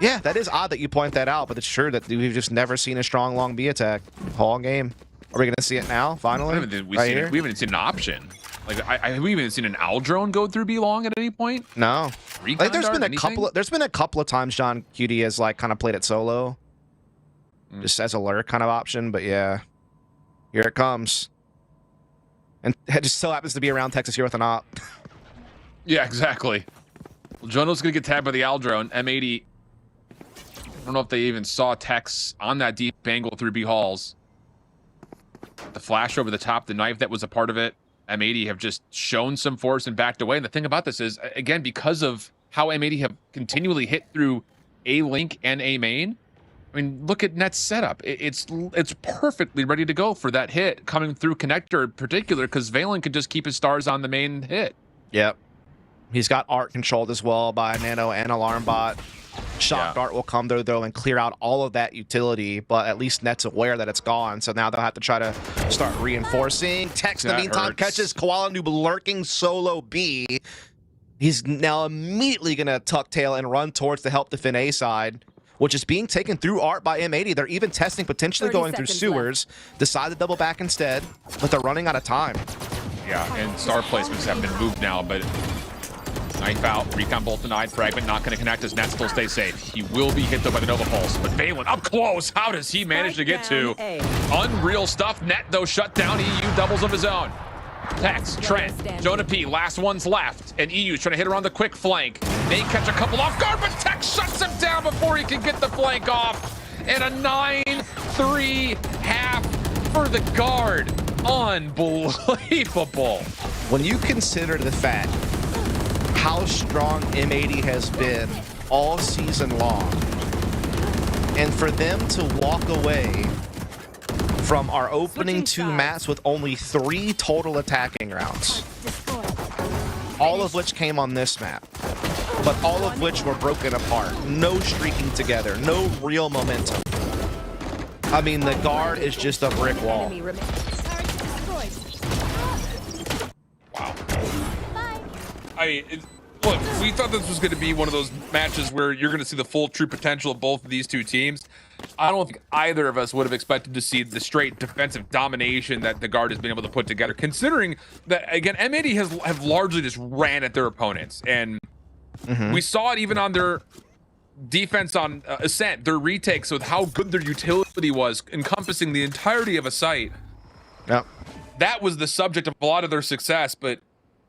Yeah, that is odd that you point that out, but it's true that we've just never seen a strong long B attack all game. Are we going to see it now, finally? We haven't seen an option. Like, we haven't seen an owl drone go through B long at any point. No. Like, there's been a couple of times John QD has like kind of played it solo, just as a lurk kind of option. But yeah, here it comes, and it just so happens to be around Texas here with an op. Yeah, exactly. Well, Jonah's gonna get tagged by the owl drone. M80. I don't know if they even saw Tex on that deep angle through B halls. The flash over the top, the knife that was a part of it. M80 have just shown some force and backed away. And the thing about this is, again, because of how M80 have continually hit through A link and A main, I mean, look at Net's setup. It's perfectly ready to go for that hit coming through connector in particular, because Valen could just keep his stars on the main hit. Yep. He's got Art controlled as well by Nano and Alarm Bot. Shock Dart will come there, though, and clear out all of that utility, but at least Net's aware that it's gone, so now they'll have to try to start reinforcing. Tex, in the meantime, catches Koala Noob lurking solo B. He's now immediately going to tuck tail and run towards the help defend A side, which is being taken through art by M80. They're even testing potentially going through sewers. Decide to double back instead, but they're running out of time. Yeah, and star placements have been moved now, but knife out, recon bolt denied, fragment not going to connect as Net still stays safe. He will be hit though by the Nova Pulse, but Valen up close. How does he manage to get to? Unreal stuff. Net though shut down. EU doubles of his own. Tex, Trent, Jonah P, last one's left, and EU's trying to hit around the quick flank. They catch a couple off guard, but Tex shuts him down before he can get the flank off. And a 9-3 half for the guard. Unbelievable. When you consider the fact how strong M80 has been all season long, and for them to walk away from our opening 2 maps with only 3 total attacking rounds, all of which came on this map, but all of which were broken apart, no streaking together, no real momentum. I mean, the guard is just a brick wall. Wow. Look, we thought this was going to be one of those matches where you're going to see the full true potential of both of these two teams. I don't think either of us would have expected to see the straight defensive domination that the guard has been able to put together, considering that, again, M80 have largely just ran at their opponents. And we saw it even on their defense on Ascent, their retakes with how good their utility was, encompassing the entirety of a site. Yep. That was the subject of a lot of their success, but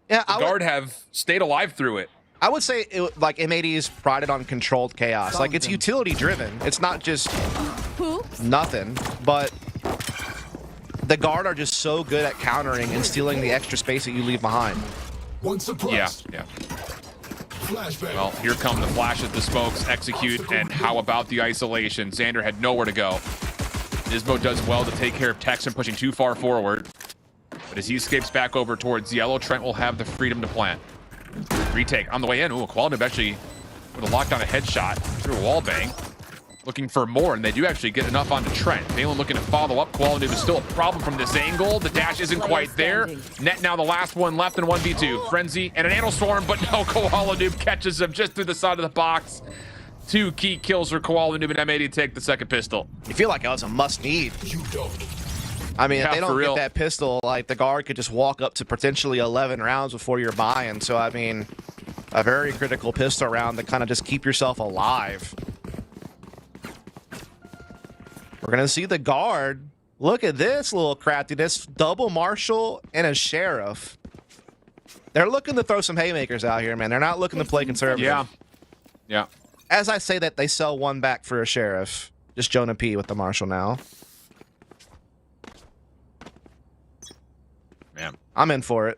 yeah, the guard have stayed alive through it. I would say like M80 is prided on controlled chaos. Like, it's utility driven. It's not just nothing, but the guard are just so good at countering and stealing the extra space that you leave behind. Yeah. Well, here come the flashes, the smokes, execute, and how about the isolation? Xander had nowhere to go. Nismo does well to take care of Texan, pushing too far forward. But as he escapes back over towards yellow, Trent will have the freedom to plant. Retake on the way in. Ooh, Quality actually with a lockdown, a headshot through a wall bang. Looking for more, and they do actually get enough onto Trent. Valen looking to follow up. Quality is still a problem from this angle. The dash isn't quite there. Net now the last one left in 1v2. Frenzy and an Anal Storm, but no, Koala Noob catches him just through the side of the box. 2 key kills for Koala Noob and M80 take the second pistol. You feel like that was a must-need. I mean, if they don't get that pistol, like, the guard could just walk up to potentially 11 rounds before you're buying. So, I mean, a very critical pistol round to kind of just keep yourself alive. We're going to see the guard. Look at this little craftiness. Double Marshal and a Sheriff. They're looking to throw some haymakers out here, man. They're not looking to play conservative. Yeah. As I say that, they sell 1 back for a Sheriff. Just Jonah P with the Marshal now. Man, I'm in for it.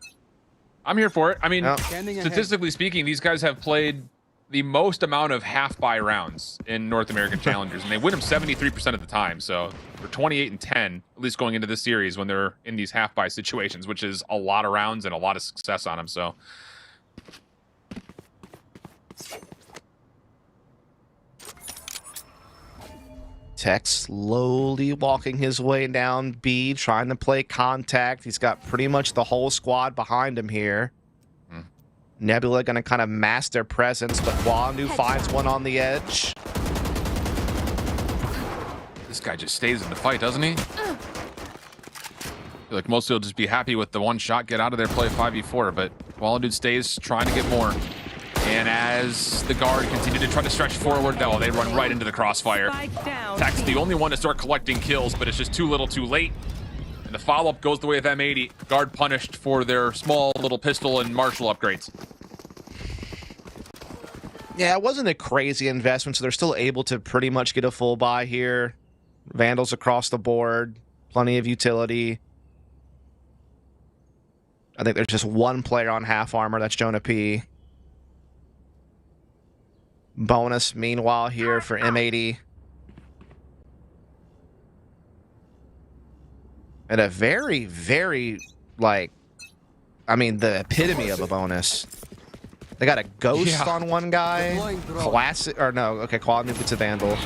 I'm here for it. I mean, statistically speaking, these guys have played the most amount of half-buy rounds in North American Challengers, and they win them 73% of the time. So they're 28-10, at least going into this series when they're in these half-buy situations, which is a lot of rounds and a lot of success on them. So Tex slowly walking his way down B, trying to play contact. He's got pretty much the whole squad behind him here. Nebula going to kind of mask their presence, but Wandu finds one on the edge. this guy just stays in the fight, doesn't he? I feel like mostly he'll just be happy with the one shot, get out of there, play 5v4, but Dude stays trying to get more. And as the guard continue to try to stretch forward, though, they run right into the crossfire. Tax the only one to start collecting kills, but it's just too little too late. And the follow-up goes the way of M80. Guard punished for their small little pistol and martial upgrades. Yeah, it wasn't a crazy investment, so they're still able to pretty much get a full buy here. Vandals across the board, plenty of utility. I think there's just one player on half armor, that's Jonah P. Bonus, meanwhile, here for M80. And a very, very, like, I mean, the epitome of a bonus. They got a ghost on one guy. Classic, or no, okay, Quality gets a Vandal.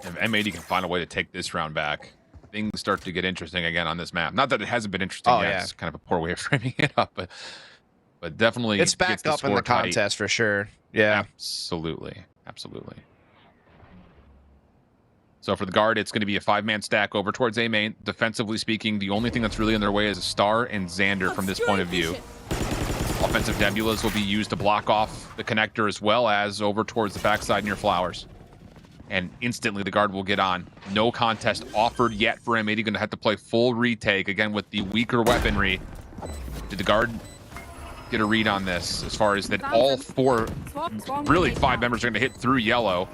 If M80 can find a way to take this round back, things start to get interesting again on this map. Not that it hasn't been interesting yet. It's kind of a poor way of framing it up, but definitely it's back up in the contest for sure. Yeah, absolutely, absolutely. So for the guard, it's going to be a 5-man stack over towards A main. Defensively speaking, the only thing that's really in their way is a Star and Xander from this point of view. Offensive Nebulas will be used to block off the connector as well as over towards the backside near Flowers. And instantly the guard will get on. No contest offered yet for M80. Going to have to play full retake again with the weaker weaponry. Did the guard get a read on this as far as that all 4, really 5 members are going to hit through yellow?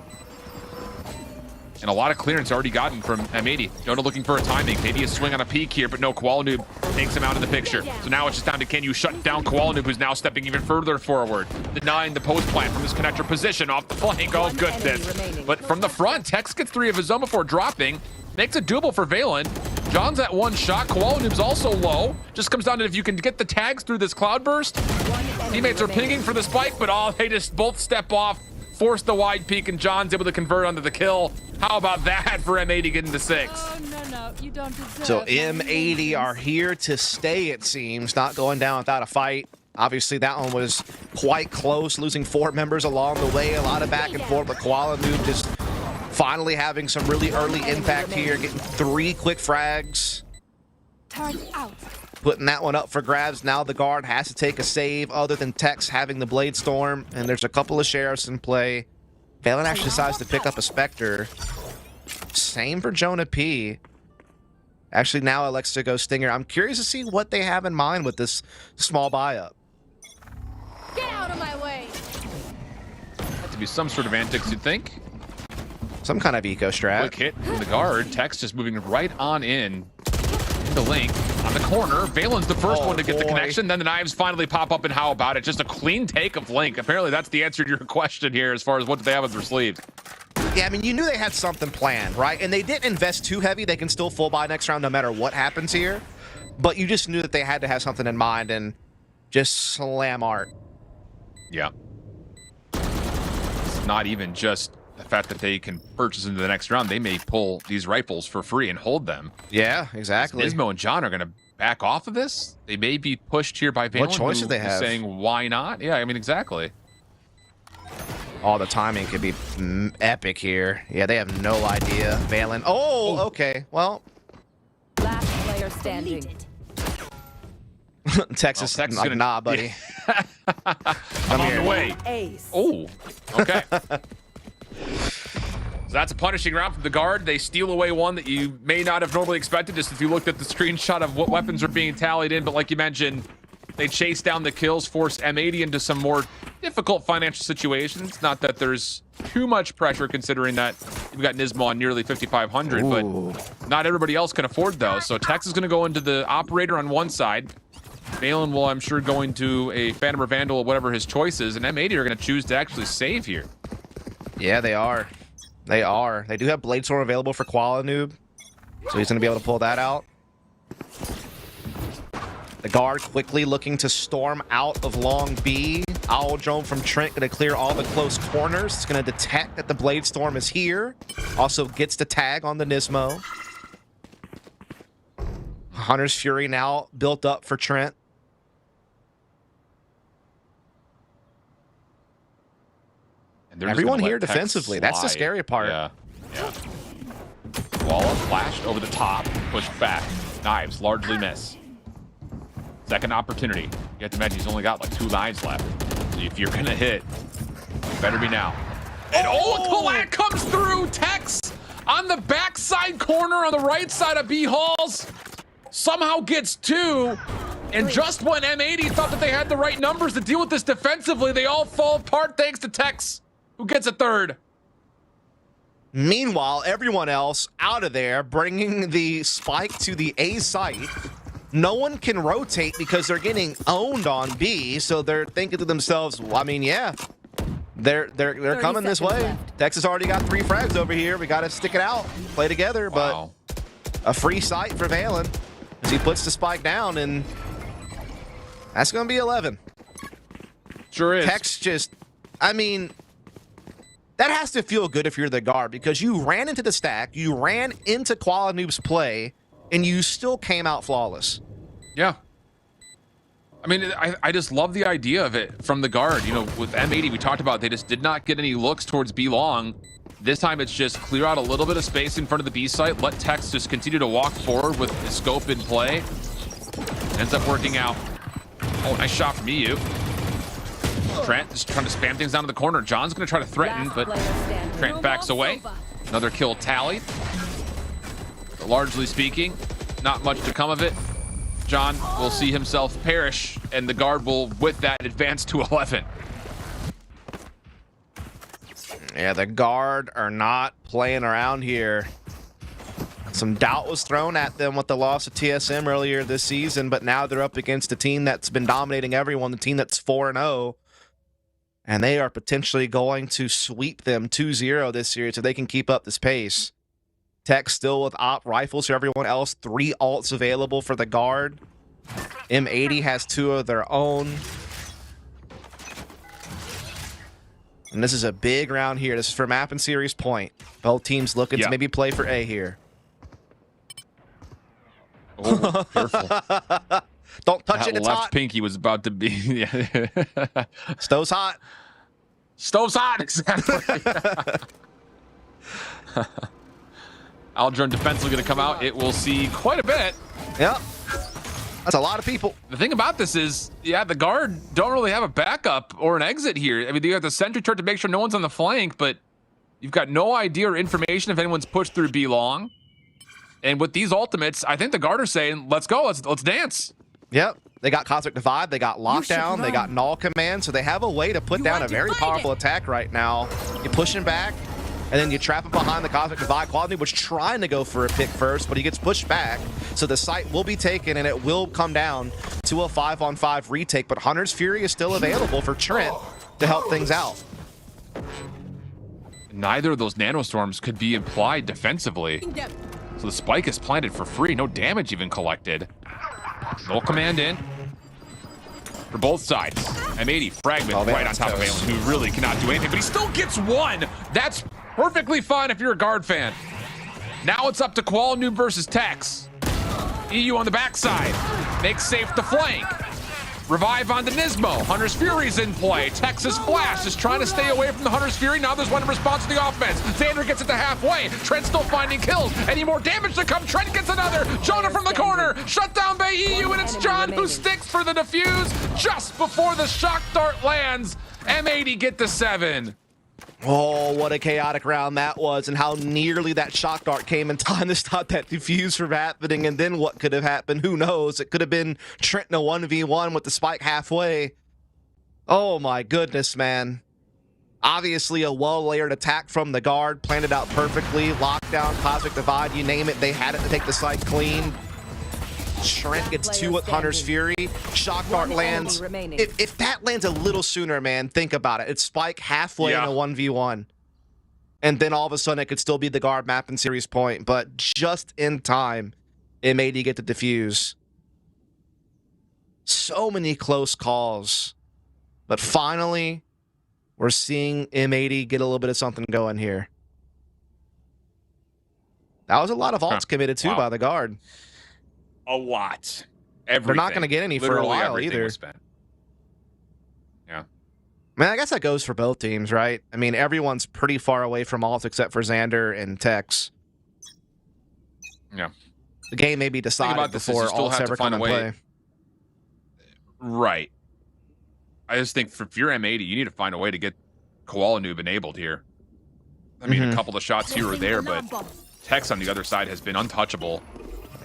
And a lot of clearance already gotten from M80. Jonah looking for a timing. Maybe a swing on a peak here, but no, Koalanoob takes him out of the picture. So now it's just down to can you shut down Koalanoob, who's now stepping even further forward, denying the post plant from his connector position off the flank. Oh, goodness. But from the front, Tex gets 3 of his own before dropping. Makes a double for Valen. John's at 1 shot. Koalanoob's also low. Just comes down to if you can get the tags through this cloudburst. Teammates are pinging for the spike, but they just both step off. Force the wide peak, and John's able to convert onto the kill. How about that for M80 getting to 6? Oh, no, you don't deserve So M80 are here to stay, it seems. Not going down without a fight. Obviously, that one was quite close, losing 4 members along the way. A lot of back and forth, but Koalanoob just finally having some really early impact here, getting 3 quick frags. Turn out. Putting that one up for grabs. Now the guard has to take a save other than Tex having the Blade Storm, and there's a couple of sheriffs in play. Valen actually decides to pick up a Spectre. Same for Jonah P. Actually, now elects to go Stinger. I'm curious to see what they have in mind with this small buy-up. Get out of my way. Have to be some sort of antics, you'd think. Some kind of eco strat. Quick hit from the guard. Tex just moving right on in. The link on the corner. Valen's the first one to get the connection. Then the knives finally pop up, and how about it? Just a clean take of Link. Apparently that's the answer to your question here as far as what they have up their sleeves. Yeah, I mean, you knew they had something planned, right? And they didn't invest too heavy. They can still full buy next round no matter what happens here. But you just knew that they had to have something in mind and just slam art. Yeah. It's not even just the fact that they can purchase into the next round. They may pull these rifles for free and hold them. Yeah, exactly. Nismo and John are going to back off of this. They may be pushed here by Valen. What choices they have? Saying, why not? Yeah, I mean, exactly. Oh, the timing could be epic here. Yeah, they have no idea. Valen. Oh, okay. Well. Last player standing. Texas, like, gonna, nah, buddy. Yeah. I'm on the way. Ace. Oh, okay. So that's a punishing round from the guard. They steal away one that you may not have normally expected, just if you looked at the screenshot of what weapons are being tallied in. But like you mentioned, they chase down the kills, force M80 into some more difficult financial situations. Not that there's too much pressure considering that you've got Nismo on nearly 5,500, but not everybody else can afford those. So Tex is going to go into the operator on one side. Valen will, I'm sure, go into a Phantom or Vandal or whatever his choice is, and M80 are going to choose to actually save here. Yeah, they are. They are. They do have Blade Storm available for Koalanoob, so he's going to be able to pull that out. The guard quickly looking to storm out of long B. Owl Drone from Trent going to clear all the close corners. It's going to detect that the Blade Storm is here. Also gets the tag on the Nismo. Hunter's Fury now built up for Trent. Everyone here defensively. That's the scary part. Yeah. Walla flashed over the top, pushed back. Knives largely miss. Second opportunity. You have to imagine he's only got like 2 knives left. So if you're gonna hit, it better be now. And Collat comes through. Tex on the backside corner on the right side of B Halls. Somehow gets 2. And just when M80 thought that they had the right numbers to deal with this defensively, they all fall apart thanks to Tex, who gets a 3rd. Meanwhile, everyone else out of there, bringing the spike to the A site. No one can rotate because they're getting owned on B, so they're thinking to themselves, well, I mean, yeah, they're coming this way. Left. Texas already got 3 frags over here. We got to stick it out, play together, but a free sight for Valen as he puts the spike down, and that's going to be 11. Sure is. Tex just, I mean, that has to feel good if you're the guard, because you ran into the stack, you ran into Qualanoob's play, and you still came out flawless. Yeah. I mean, I just love the idea of it from the guard. You know, with M80, we talked about they just did not get any looks towards B long. This time it's just clear out a little bit of space in front of the B site, let Tex just continue to walk forward with the scope in play. Ends up working out. Oh, nice shot from EU. Trent just trying to spam things down to the corner. John's going to try to threaten, but Trent backs away. Another kill tallied. But largely speaking, not much to come of it. John will see himself perish, and the guard will, with that, advance to 11. Yeah, the guard are not playing around here. Some doubt was thrown at them with the loss of TSM earlier this season, but now they're up against a team that's been dominating everyone, the team that's 4-0. And they are potentially going to sweep them 2-0 this year so they can keep up this pace. Tech still with op rifles for everyone else. 3 alts available for the guard. M80 has 2 of their own. And this is a big round here. This is for map and series point. Both teams looking to maybe play for A here. Oh, careful. Don't touch that it, it's left hot. pinky was about to be... Stove's hot. Stove's hot, exactly. Aldrin defense is going to come out. It will see quite a bit. Yep. That's a lot of people. The thing about this is, yeah, the guard don't really have a backup or an exit here. I mean, you have the sentry turret to make sure no one's on the flank, but you've got no idea or information if anyone's pushed through B long. And with these ultimates, I think the guard are saying, let's go, let's dance. Yep. They got Cosmic Divide, they got Lockdown, they got Null Command, so they have a way to put down a very powerful attack right now. You push him back, and then you trap him behind the Cosmic Divide. Quality was trying to go for a pick first, but he gets pushed back. So the site will be taken, and it will come down to a 5-on-5 retake. But Hunter's Fury is still available for Trent to help things out. Neither of those nanostorms could be applied defensively. So the spike is planted for free, no damage even collected. No command in for both sides. M80 fragment right on top of Valen, who really cannot do anything, but he still gets one. That's perfectly fine if you're a guard fan. Now it's up to Qualanoob versus Tex. EU on the backside. Makes safe the flank. Revive onto Nismo. Hunter's Fury's in play. Texas Flash is trying to stay away from the Hunter's Fury. Now there's one in response to the offense. Xander gets it to halfway. Trent still finding kills. Any more damage to come? Trent gets another. Jonah from the corner. Shut down by EU, and it's John who sticks for the defuse just before the shock dart lands. M80 get the 7. Oh, what a chaotic round that was, and how nearly that shock dart came in time to stop that defuse from happening. And then what could have happened? Who knows? It could have been Trent in a 1v1 with the spike halfway. Oh my goodness, man. Obviously a well-layered attack from the guard, planned it out perfectly. Lockdown, Cosmic Divide, you name it, they had it to take the site clean. Trent gets 2 with Hunter's Fury. Shock dart lands. If that lands a little sooner, man, think about it. It's spike halfway in a 1v1. And then all of a sudden it could still be the guard map and series point. But just in time, M80 get the defuse. So many close calls. But finally, we're seeing M80 get a little bit of something going here. That was a lot of ults committed too by the guard. A lot. Everything. They're not going to get any for a while either. Yeah. I mean, I guess that goes for both teams, right? I mean, everyone's pretty far away from ults except for Xander and Tex. Yeah. The game may be decided before ults ever come in play. Right. I just think if you're M80, you need to find a way to get Qualanoób enabled here. I mean, a couple of shots here or there, but Tex on the other side has been untouchable.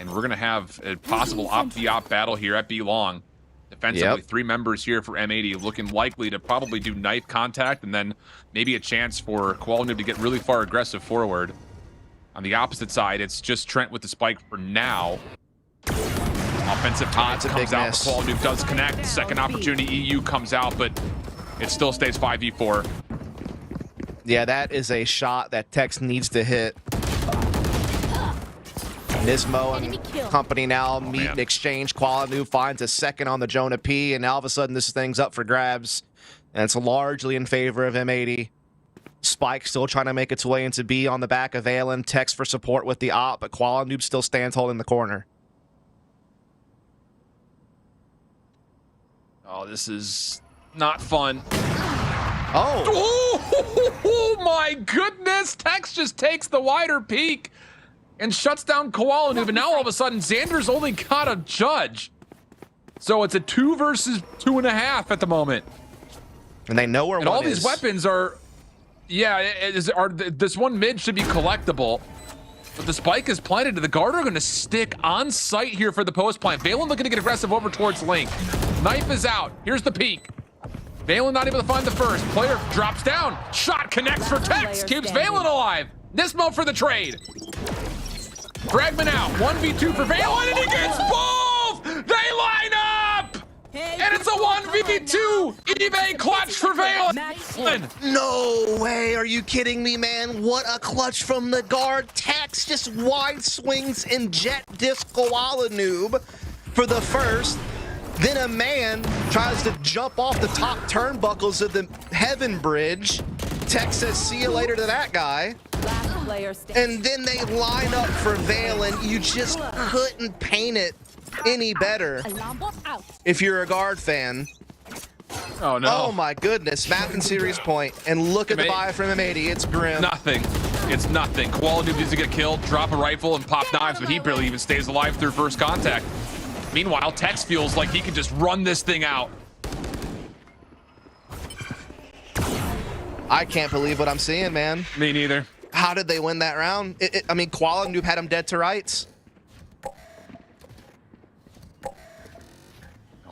And we're going to have a possible op-v-op battle here at B long. Defensively, 3 members here for M80 looking likely to probably do knife contact, and then maybe a chance for Qualanoób to get really far aggressive forward. On the opposite side, it's just Trent with the spike for now. Offensive time comes out, but Qualanoób does connect. Second opportunity, EU comes out, but it still stays 5v4. Yeah, that is a shot that Tex needs to hit. Nismo and company now meet and exchange. Qualinoob finds a second on the Jonah P, and now all of a sudden this thing's up for grabs. And it's largely in favor of M80. Spike still trying to make its way into B on the back of Valen. Text for support with the op, but Qualinoob still stands holding the corner. Oh, this is not fun. Oh my goodness! Tex just takes the wider peak and shuts down Qualinoob, and now all of a sudden Xander's only got a judge. So it's a 2 versus 2.5 at the moment. And they know where and one all these is. Weapons are, yeah, this one mid should be collectible. But the spike is planted, and the guard are going to stick on site here for the post plant. Valen looking to get aggressive over towards Link. Knife is out. Here's the peek. Valen not able to find the first. Player drops down. Shot connects for Tex. Keeps Valen alive. Nismo for the trade. Fragment out. 1v2 for Valen, and he gets both! They line up! And it's a 1v2 eBay clutch for Valen. No way, are you kidding me, man? What a clutch from the guard. Tex just wide swings and jet disc Qualinoob for the first. Then a man tries to jump off the top turnbuckles of the Heaven Bridge. Tex says, see you later to that guy. And then they line up for Valen. You just couldn't paint it any better if you're a guard fan. Oh no. Oh my goodness. Map and series point. And look at the buy from M80. It's grim. Nothing. It's nothing. Qualinoob needs to get killed, drop a rifle, and pop knives, but he barely even stays alive through first contact. Meanwhile, Tex feels like he can just run this thing out. I can't believe what I'm seeing, man. Me neither. How did they win that round? I mean, Qualinoob had him dead to rights. Oh,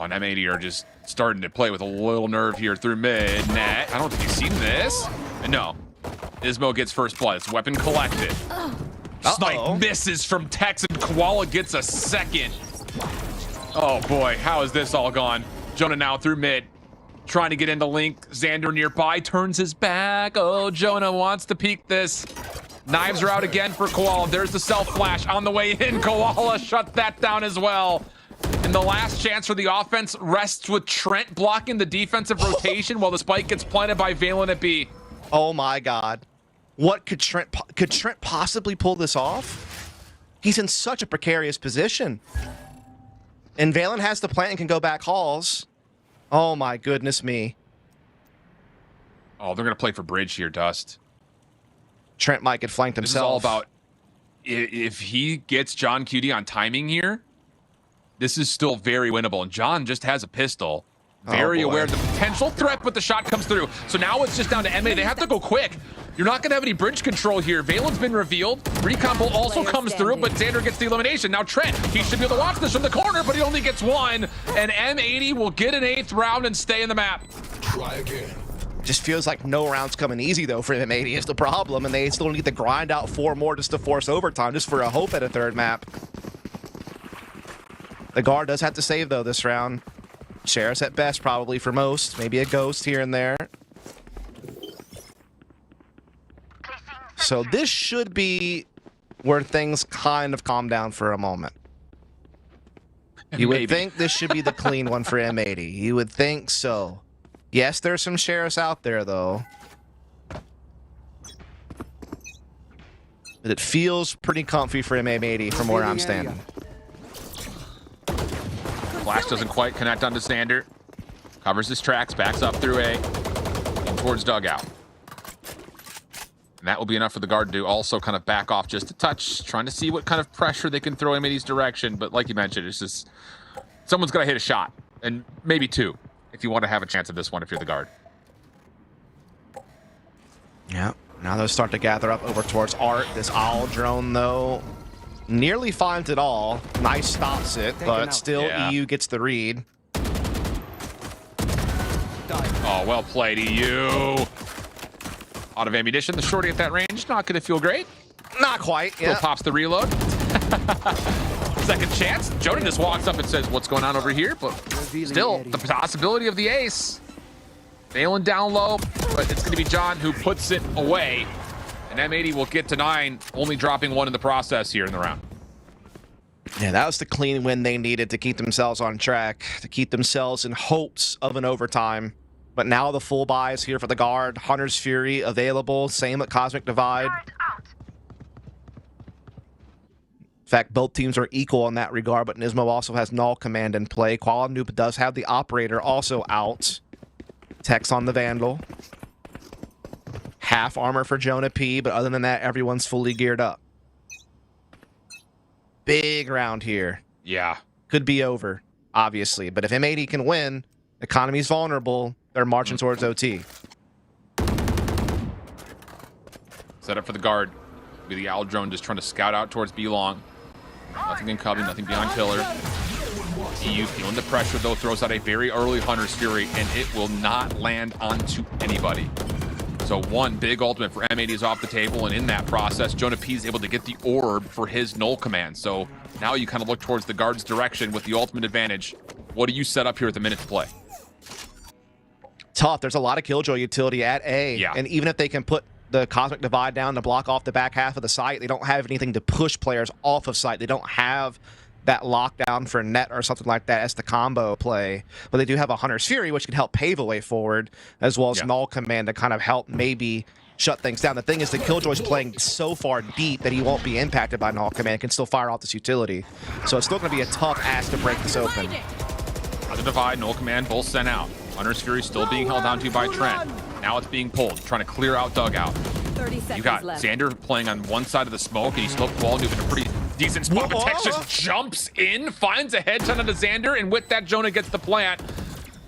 and M80 are just starting to play with a little nerve here through mid net. I don't think you've seen this. No. Nismo gets first blood. It's weapon collected. Snipe misses from Tex, and Koala gets a second. Oh boy, how is this all gone? Jonah now through mid, trying to get into Link. Xander nearby, turns his back. Oh, Jonah wants to peek this. Knives are out again for Koala. There's the self flash on the way in. Koala shut that down as well. And the last chance for the offense rests with Trent blocking the defensive rotation while the spike gets planted by Valen at B. Oh my God. What could Trent possibly pull this off? He's in such a precarious position. And Valen has the plant and can go back halls. Oh my goodness me. Oh, they're going to play for bridge here, Dust. Trent might get flanked himself. This is all about if he gets John QD on timing here, this is still very winnable. And John just has a pistol. Very aware of the potential threat, but the shot comes through. So now it's just down to M80. They have to go quick. You're not going to have any bridge control here. Valen's been revealed. Recombo also comes through, but Xander gets the elimination. Now Trent, he should be able to watch this from the corner, but he only gets one. And M80 will get an 8th round and stay in the map. Try again. Just feels like no round's coming easy, though, for M80 is the problem. And they still need to grind out 4 more just to force overtime, just for a hope at a 3rd map. The guard does have to save, though, this round. Sheriff's at best, probably, for most. Maybe a ghost here and there. So this should be where things kind of calm down for a moment. You would think this should be the clean one for M80. You would think so. Yes, there's some sheriffs out there, though. But it feels pretty comfy for M80 from where I'm standing. Flash doesn't quite connect onto Xander. Covers his tracks, backs up through A, and towards dugout. And that will be enough for the guard to also kind of back off just a touch, trying to see what kind of pressure they can throw M80's direction. But like you mentioned, it's just someone's got to hit a shot, and maybe 2, if you want to have a chance of this one if you're the guard. Yeah, now they'll start to gather up over towards Art. This owl drone, though, nearly finds it all. Nice stops it, but still EU gets the read. Oh, well played, EU. Out of ammunition, the shorty at that range, not going to feel great. Not quite, yeah. Still pops the reload. Second chance. Jonah just walks up and says, what's going on over here? But still, the possibility of the ace. Valen down low, but it's going to be John who puts it away. And M80 will get to 9, only dropping 1 in the process here in the round. Yeah, that was the clean win they needed to keep themselves on track, to keep themselves in hopes of an overtime. But now the full buy is here for the guard. Hunter's Fury available. Same at Cosmic Divide. In fact, both teams are equal in that regard, but Nismo also has Null Command in play. Quality Noob does have the Operator also out. Tex on the Vandal. Half armor for Jonah P, but other than that, everyone's fully geared up. Big round here. Yeah. Could be over, obviously. But if M80 can win, economy's vulnerable. They're marching towards OT. Set up for the guard. Be the Owl Drone just trying to scout out towards B-Long. Nothing in Cubby, nothing behind Pillar. EU feeling the pressure, though, throws out a very early Hunter's Fury, and it will not land onto anybody. So one big ultimate for M80 is off the table, and in that process, Jonah P is able to get the orb for his null command. So now you kind of look towards the guard's direction with the ultimate advantage. What do you set up here at the minute to play? Tough. There's a lot of Killjoy utility at A. Yeah. And even if they can put the Cosmic Divide down to block off the back half of the site, they don't have anything to push players off of site. They don't have that lockdown for net or something like that as the combo play. But they do have a Hunter's Fury, which can help pave a way forward, as well as Null Command to kind of help maybe shut things down. The thing is that Killjoy's playing so far deep that he won't be impacted by Null Command, can still fire off this utility. So it's still going to be a tough ask to break this open. The Divide, Null Command, both sent out. Hunter's Fury still being held onto by Trent. Now it's being pulled, trying to clear out Dugout. You got Xander playing on one side of the smoke, and he's still quality in a pretty decent spot. But Tex just jumps in, finds a headshot onto Xander, and with that, Jonah gets the plant.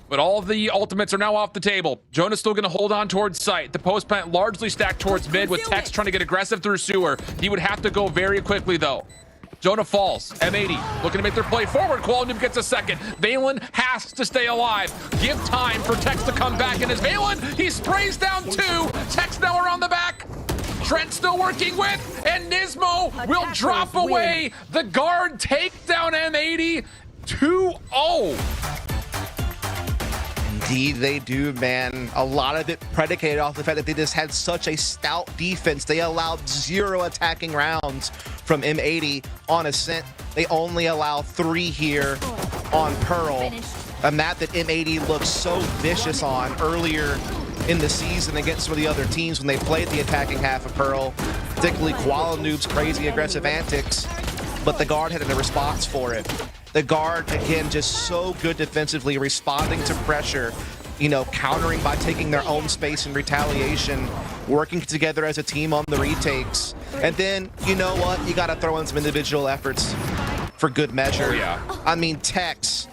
But all of the ultimates are now off the table. Jonah's still going to hold on towards site. The post plant largely stacked towards mid, with Tex trying to get aggressive through sewer. He would have to go very quickly, though. Jonah falls. M80 looking to make their play forward. Quality gets a second. Valen has to stay alive. Give time for Tex to come back. And as Valen, he sprays down two. Tex now around the back. Trent still working with, and Nismo will drop away. The guard take down M80 2-0. Indeed, they do, man. A lot of it predicated off the fact that they just had such a stout defense. They allowed 0 attacking rounds from M80 on Ascent. They only allow 3 here on Pearl. A map that M80 looked so vicious on earlier in the season against some of the other teams when they played the attacking half of Pearl, particularly Koala Noob's crazy aggressive antics, but the guard had a response for it. The guard, again, just so good defensively, responding to pressure, you know, countering by taking their own space in retaliation, working together as a team on the retakes. And then, you know what? You got to throw in some individual efforts for good measure. Oh, yeah. I mean, Tex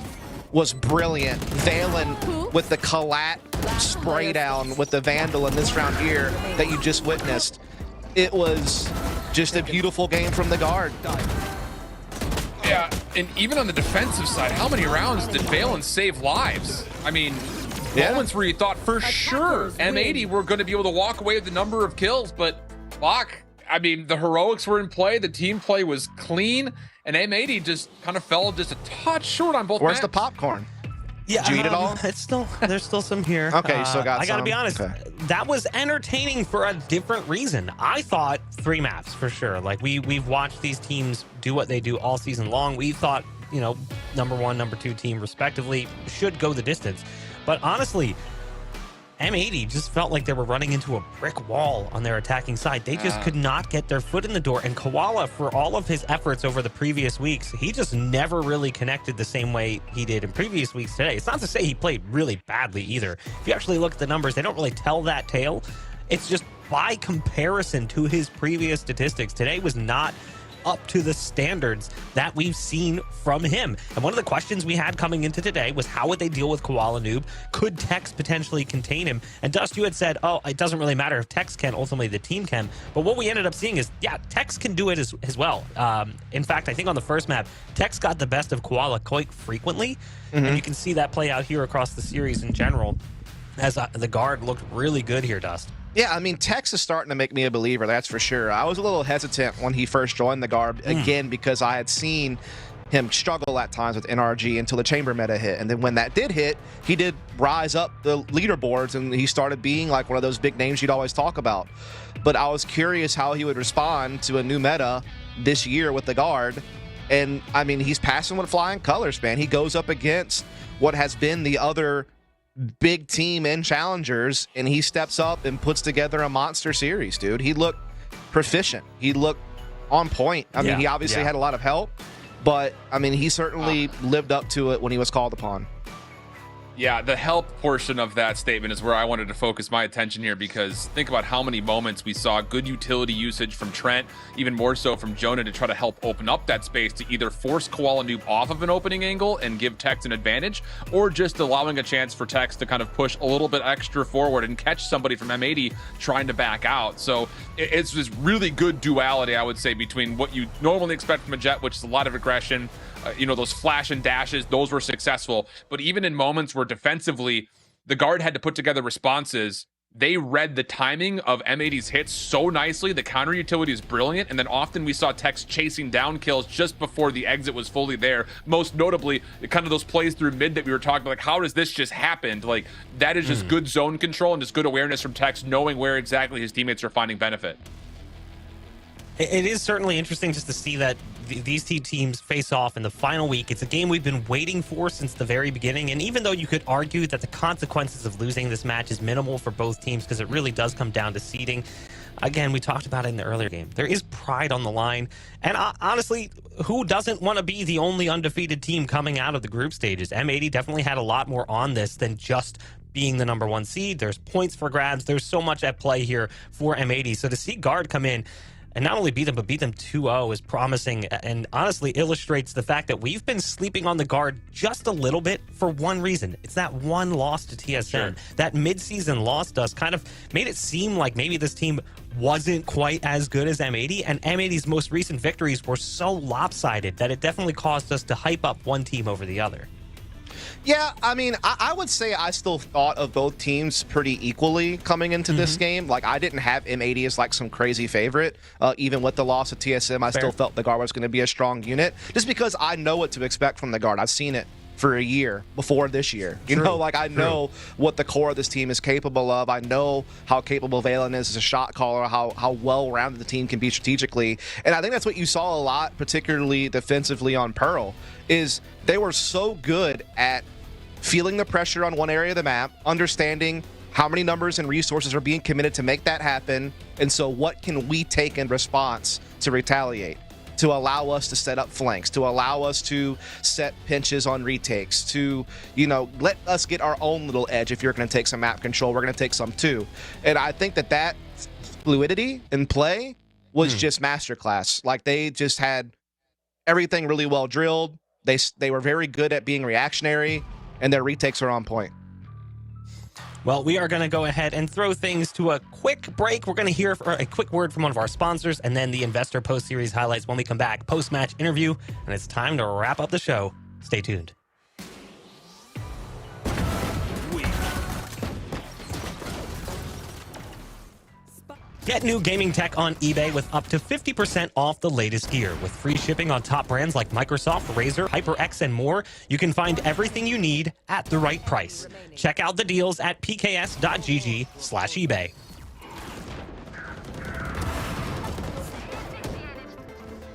was brilliant. Valen with the Collat spray down with the Vandal in this round here that you just witnessed. It was just a beautiful game from the guard. Yeah, and even on the defensive side, how many rounds did Valen save lives? I mean, moments where you thought for sure M80 were going to be able to walk away with the number of kills, but fuck, I mean, the heroics were in play, the team play was clean, and M80 just kind of fell just a touch short on both Where's maps. the popcorn? Yeah, Did you eat it all? It's still, there's still some here. Okay, you still got I gotta some? be honest, Okay. that was entertaining for a different reason. I thought 3 maps for sure. Like we've watched these teams do what they do all season long. We thought, you know, number 1, number 2 team respectively should go the distance. But honestly, M80 just felt like they were running into a brick wall on their attacking side. They just could not get their foot in the door. And Koala, for all of his efforts over the previous weeks, he just never really connected the same way he did in previous weeks today. It's not to say he played really badly either. If you actually look at the numbers, they don't really tell that tale. It's just by comparison to his previous statistics, today was not up to the standards that we've seen from him. And one of the questions we had coming into today was how would they deal with Koala Noob? Could Tex potentially contain him? And Dust, you had said, oh, it doesn't really matter if Tex can, ultimately the team can. But what we ended up seeing is, yeah, Tex can do it as well. In fact, I think on the first map, Tex got the best of Koala quite frequently. And you can see that play out here across the series in general, as the guard looked really good here, Dust. Yeah, I mean, Tex is starting to make me a believer, that's for sure. I was a little hesitant when he first joined the guard, again, because I had seen him struggle at times with NRG until the chamber meta hit. And then when that did hit, he did rise up the leaderboards, and he started being like one of those big names you'd always talk about. But I was curious how he would respond to a new meta this year with the guard. And I mean, he's passing with flying colors, man. He goes up against what has been the other big team in challengers, and he steps up and puts together a monster series, dude. He looked proficient. He looked on point. I mean, he obviously had a lot of help, but I mean, he certainly lived up to it when he was called upon. Yeah, the help portion of that statement is where I wanted to focus my attention here, because think about how many moments we saw good utility usage from Trent, even more so from Jonah, to try to help open up that space to either force Koala Noob off of an opening angle and give Tex an advantage, or just allowing a chance for Tex to kind of push a little bit extra forward and catch somebody from M80 trying to back out. So it's this really good duality, I would say, between what you normally expect from a Jet, which is a lot of aggression, those flash and dashes, those were successful. But even in moments where defensively, the guard had to put together responses, they read the timing of M80's hits so nicely. The counter utility is brilliant. And then often we saw Tex chasing down kills just before the exit was fully there. Most notably, kind of those plays through mid that we were talking about, like, how does this just happen? Like, that is just good zone control and just good awareness from Tex, knowing where exactly his teammates are finding benefit. It is certainly interesting just to see that these two teams face off in the final week. It's a game we've been waiting for since the very beginning, and even though you could argue that the consequences of losing this match is minimal for both teams, because it really does come down to seeding, again, we talked about it in the earlier game, there is pride on the line. And honestly, who doesn't want to be the only undefeated team coming out of the group stages? M80 definitely had a lot more on this than just being the number one seed. There's points for grabs. There's so much at play here for M80. So to see Guard come in and not only beat them, but beat them 2-0 is promising, and honestly illustrates the fact that we've been sleeping on the Guard just a little bit for one reason. It's that one loss to TSM. Sure. That mid-season loss to us kind of made it seem like maybe this team wasn't quite as good as M80, and M80's most recent victories were so lopsided that it definitely caused us to hype up one team over the other. Yeah, I mean, I would say I still thought of both teams pretty equally coming into this game. Like, I didn't have M80 as like some crazy favorite. Even with the loss of TSM, I still felt the Guard was going to be a strong unit, just because I know what to expect from the Guard. I've seen it for a year before this year. You know, like, I know what the core of this team is capable of. I know how capable Valen is as a shot caller, how well-rounded the team can be strategically. And I think that's what you saw a lot, particularly defensively on Pearl, is they were so good at feeling the pressure on one area of the map, understanding how many numbers and resources are being committed to make that happen, and so what can we take in response to retaliate, to allow us to set up flanks, to allow us to set pinches on retakes, to, let us get our own little edge. If you're going to take some map control, we're going to take some too. And I think that fluidity in play was just masterclass. Like, they just had everything really well drilled. They were very good at being reactionary, and their retakes are on point. Well, we are going to go ahead and throw things to a quick break. We're going to hear a quick word from one of our sponsors, and then the Investor Post-Series highlights when we come back. Post-match interview, and it's time to wrap up the show. Stay tuned. Get new gaming tech on eBay with up to 50% off the latest gear. With free shipping on top brands like Microsoft, Razer, HyperX, and more, you can find everything you need at the right price. Check out the deals at pks.gg/eBay.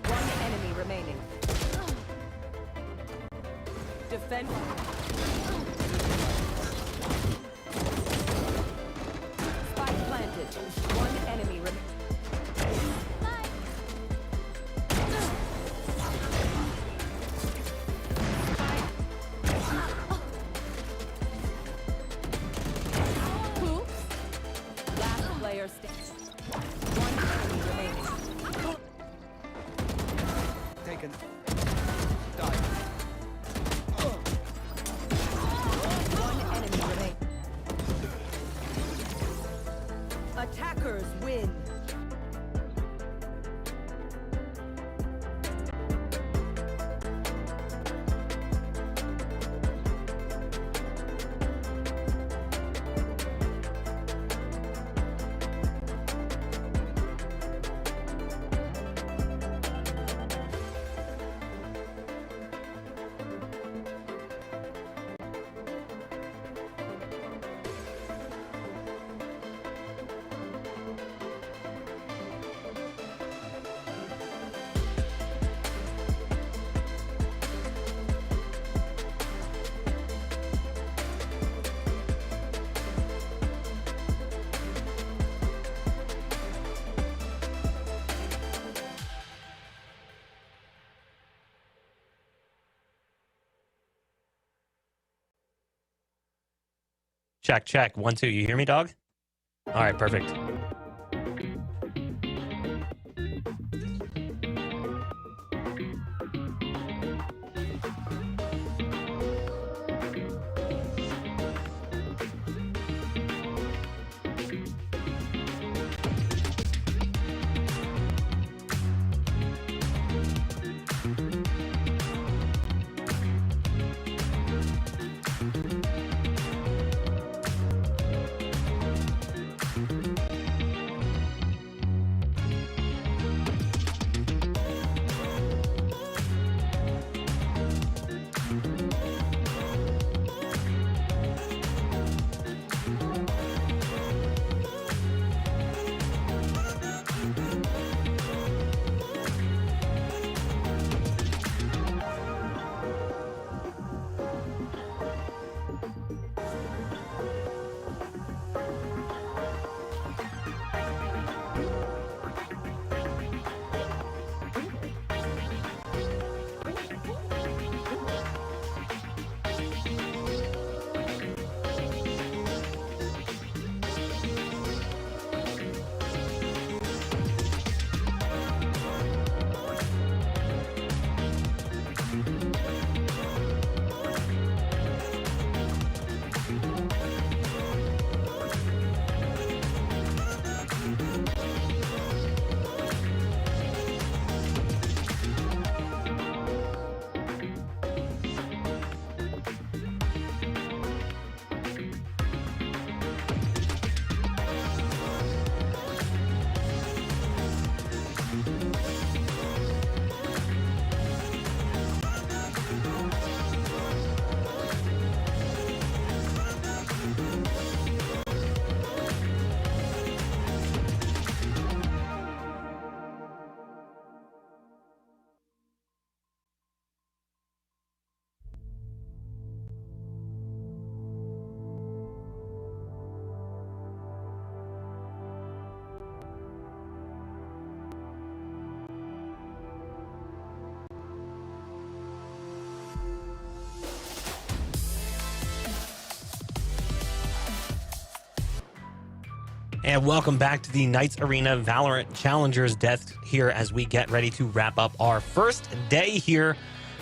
One enemy remaining. Defend. Spike planted. One enemy remaining. Last player standing. One enemy remaining. Taken. One enemy remaining. Attackers win. Check, check. 1, 2. You hear me, dog? All right, perfect. And welcome back to the Knights Arena Valorant Challengers Death here as we get ready to wrap up our first day here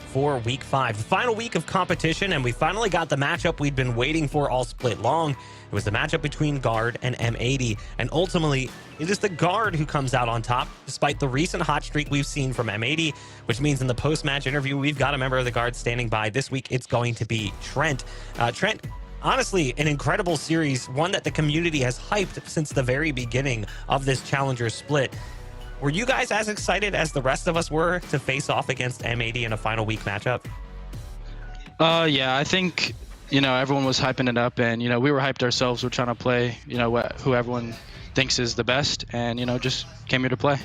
for week 5, the final week of competition, and we finally got the matchup we'd been waiting for all split long. It was the matchup between Guard and M80, and ultimately it is the Guard who comes out on top despite the recent hot streak we've seen from M80, which means in the post-match interview we've got a member of the Guard standing by. This week it's going to be Trent. Trent, honestly, an incredible series, one that the community has hyped since the very beginning of this Challenger split. Were you guys as excited as the rest of us were to face off against M80 in a final week matchup? Yeah, I think, everyone was hyping it up, and, we were hyped ourselves. We're trying to play, who everyone thinks is the best, and, just came here to play.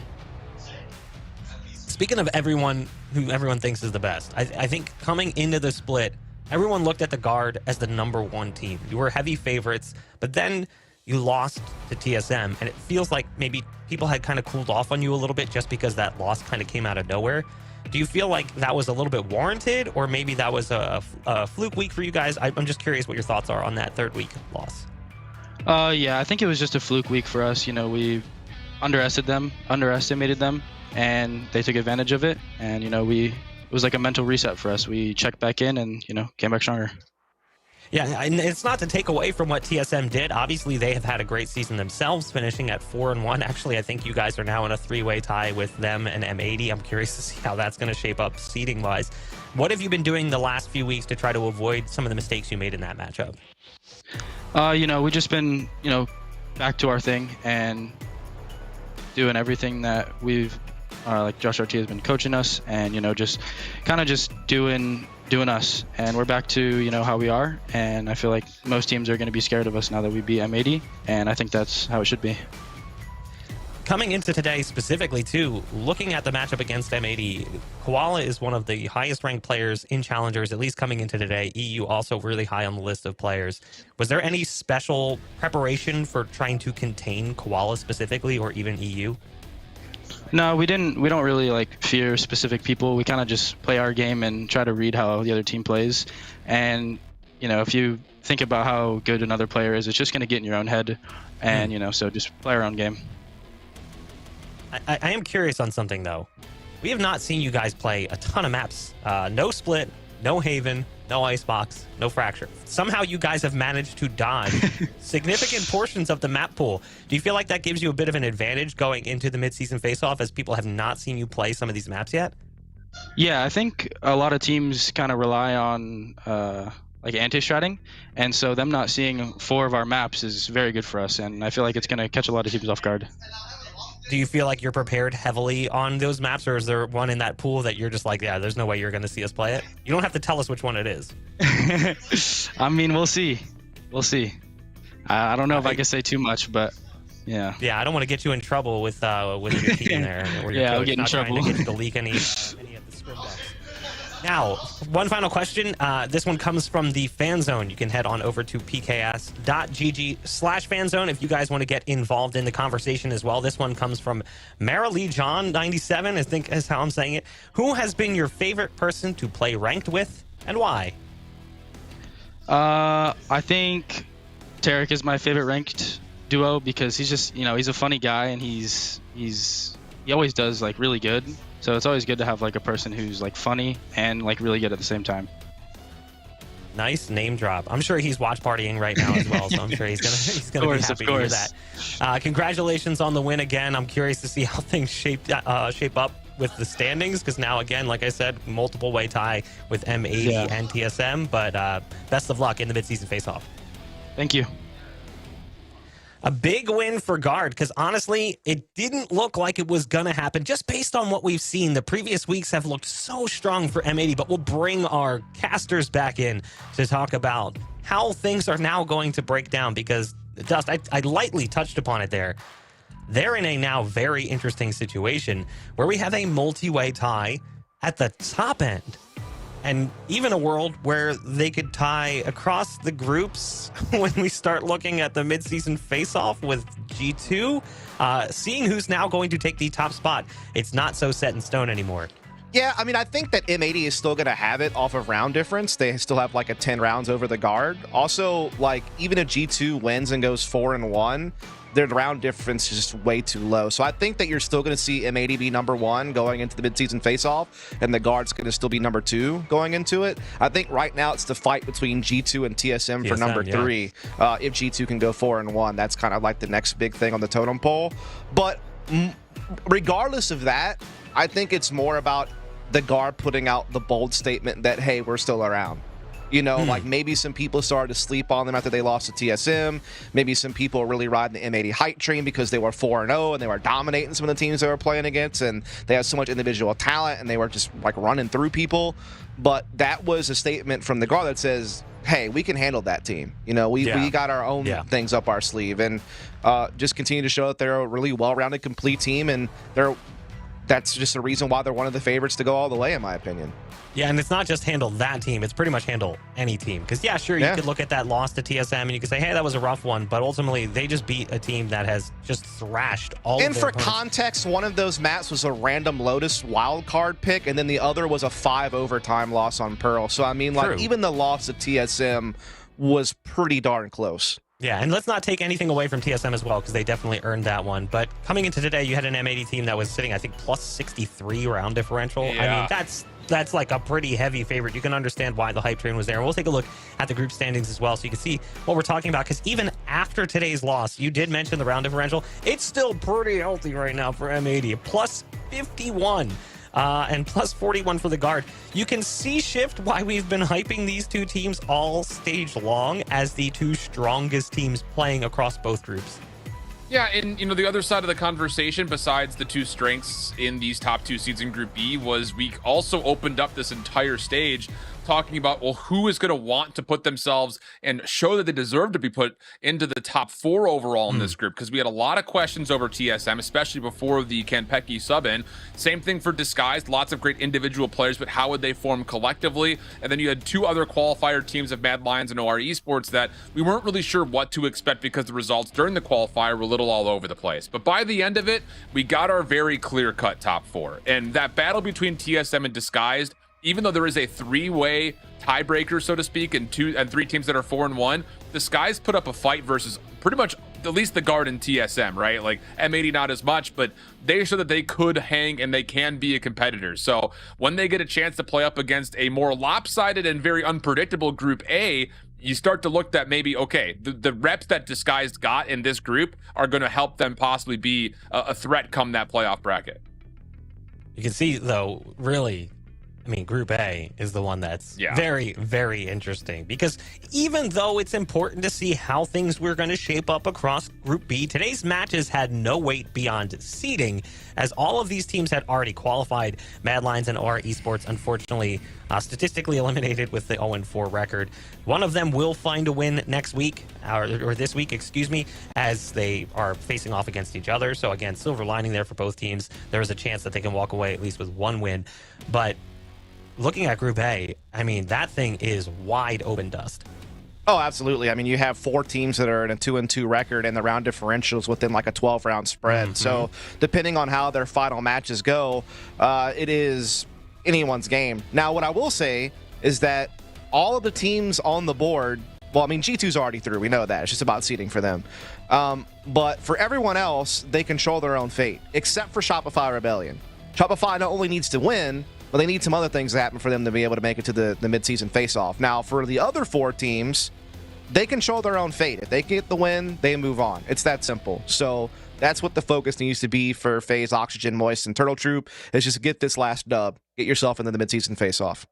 Speaking of who everyone thinks is the best, I think coming into the split, everyone looked at the Guard as the #1 team. You were heavy favorites, but then you lost to TSM, and it feels like maybe people had kind of cooled off on you a little bit just because that loss kind of came out of nowhere. Do you feel like that was a little bit warranted, or maybe that was a fluke week for you guys? I'm just curious what your thoughts are on that third week loss. Yeah, I think it was just a fluke week for us. We underestimated them, and they took advantage of it. And, it was like a mental reset for us. We checked back in and, came back stronger. Yeah, and it's not to take away from what TSM did. Obviously, they have had a great season themselves, finishing at 4-1. Actually, I think you guys are now in a 3-way tie with them and M80. I'm curious to see how that's going to shape up seeding-wise. What have you been doing the last few weeks to try to avoid some of the mistakes you made in that matchup? We just been, back to our thing and doing everything that we've, like Josh RT has been coaching us, and, just doing us, and we're back to how we are, and I feel like most teams are going to be scared of us now that we beat M80, and I think that's how it should be. Coming into today specifically too, looking at the matchup against M80, Koala is one of the highest ranked players in Challengers, at least coming into today. EU also really high on the list of players. Was there any special preparation for trying to contain Koala specifically, or even EU? No, we don't really fear specific people. We kind of just play our game and try to read how the other team plays. And if you think about how good another player is, it's just going to get in your own head. And, so just play our own game. I am curious on something, though. We have not seen you guys play a ton of maps. No Split, no Haven, no Icebox, no Fracture. Somehow you guys have managed to dodge significant portions of the map pool. Do you feel like that gives you a bit of an advantage going into the mid-season face-off as people have not seen you play some of these maps yet? Yeah, I think a lot of teams kind of rely on like anti-stratting, and so them not seeing 4 of our maps is very good for us, and I feel like it's going to catch a lot of teams off guard. Do you feel like you're prepared heavily on those maps, or is there one in that pool that you're just like, yeah, there's no way you're going to see us play it? You don't have to tell us which one it is. I mean, we'll see. We'll see. I don't know if I can say too much, but yeah. Yeah, I don't want to get you in trouble with your team there. Yeah, I'll get in trouble. To get you to leak any of the scrim decks. Now, one final question. This one comes from the fan zone. You can head on over to pks.gg/fanzone if you guys want to get involved in the conversation as well. This one comes from Marilee John 97, I think is how I'm saying it. Who has been your favorite person to play ranked with, and why? I think Tarek is my favorite ranked duo because he's just, he's a funny guy, and he always does like really good. So it's always good to have like a person who's like funny and like really good at the same time. Nice name drop. I'm sure he's watch partying right now as well, so I'm sure he's gonna be happy to hear that. Congratulations on the win again. I'm curious to see how things shape up with the standings, because now again, like I said, multiple way tie with M80 and TSM. But best of luck in the mid-season face-off. Thank you. A big win for Guard, because honestly, it didn't look like it was going to happen just based on what we've seen. The previous weeks have looked so strong for M80, but we'll bring our casters back in to talk about how things are now going to break down, because, Dust, I lightly touched upon it there. They're in a now very interesting situation where we have a multi-way tie at the top end. And even a world where they could tie across the groups when we start looking at the mid-season face-off with G2, seeing who's now going to take the top spot. It's not so set in stone anymore. Yeah, I mean, I think that M80 is still going to have it off of round difference. They still have like a 10 rounds over the Guard. Also, like, even if G2 wins and goes 4-1, their round difference is just way too low. So I think that you're still going to see M80 be #1 going into the mid-season face-off, and the Guard's going to still be #2 going into it. I think right now it's the fight between G2 and TSM for #3. If G2 can go 4-1, that's kind of like the next big thing on the totem pole. But regardless of that, I think it's more about the Guard putting out the bold statement that, hey, we're still around. Like maybe some people started to sleep on them after they lost to TSM. Maybe some people are really riding the M80 hype train because they were 4-0 and they were dominating some of the teams they were playing against, and they had so much individual talent and they were just like running through people. But that was a statement from the Guard that says, hey, we can handle that team. We got our own things up our sleeve, and just continue to show that they're a really well-rounded, complete team, and that's just a reason why they're one of the favorites to go all the way, in my opinion. Yeah, and it's not just handle that team. It's pretty much handle any team. Because, you could look at that loss to TSM and you could say, hey, that was a rough one. But ultimately, they just beat a team that has just thrashed all of their opponents. Context, one of those maps was a random Lotus wildcard pick, and then the other was a 5 overtime loss on Pearl. So, I mean, like, even the loss to TSM was pretty darn close. Yeah, and let's not take anything away from TSM as well, because they definitely earned that one. But coming into today, you had an M80 team that was sitting, I think, plus 63 round differential. Yeah. I mean, that's like a pretty heavy favorite. You can understand why the hype train was there. And we'll take a look at the group standings as well, so you can see what we're talking about. Because even after today's loss, you did mention the round differential. It's still pretty healthy right now for M80, plus 51. And plus 41 for the Guard. You can see shift why we've been hyping these two teams all stage long as the two strongest teams playing across both groups. Yeah, and the other side of the conversation, besides the two strengths in these top 2 seeds in Group B, was we also opened up this entire stage talking about, well, who is going to want to put themselves and show that they deserve to be put into the top 4 overall in this group, because we had a lot of questions over TSM, especially before the Kanpeki sub-in. Same thing for Disguised, lots of great individual players, but how would they form collectively? And then you had 2 other qualifier teams of Mad Lions and OR Esports that we weren't really sure what to expect because the results during the qualifier were a little all over the place. But by the end of it, we got our very clear-cut top 4. And that battle between TSM and Disguised even though there is a 3-way tiebreaker, so to speak, and 3 teams that are 4-1, the Skies put up a fight versus pretty much at least the Guard and TSM, right? Like M80 not as much, but they show that they could hang and they can be a competitor. So when they get a chance to play up against a more lopsided and very unpredictable Group A, you start to look that maybe, okay, the reps that Disguised got in this group are going to help them possibly be a threat come that playoff bracket. You can see, though, really, I mean, Group A is the one that's very, very interesting, because even though it's important to see how things were going to shape up across Group B, today's matches had no weight beyond seeding, as all of these teams had already qualified. Mad Lions and OR Esports, unfortunately, statistically eliminated with the 0-4 record. One of them will find a win next week, or this week, excuse me, as they are facing off against each other. So again, silver lining there for both teams. There is a chance that they can walk away at least with one win. But looking at Group A, I mean, that thing is wide open dust. Oh, absolutely. I mean, you have 4 teams that are in a 2-2 record, and the round differentials within like a 12-round spread. So depending on how their final matches go, it is anyone's game. Now, what I will say is that all of the teams on the board, well, I mean, G2's already through. We know that. It's just about seeding for them. But for everyone else, they control their own fate, except for Shopify Rebellion. Shopify not only needs to win, but they need some other things to happen for them to be able to make it to the mid-season face-off. Now, for the other 4 teams, they control their own fate. If they get the win, they move on. It's that simple. So that's what the focus needs to be for FaZe, Oxygen, Moist, and Turtle Troop, is just get this last dub. Get yourself into the mid-season face-off.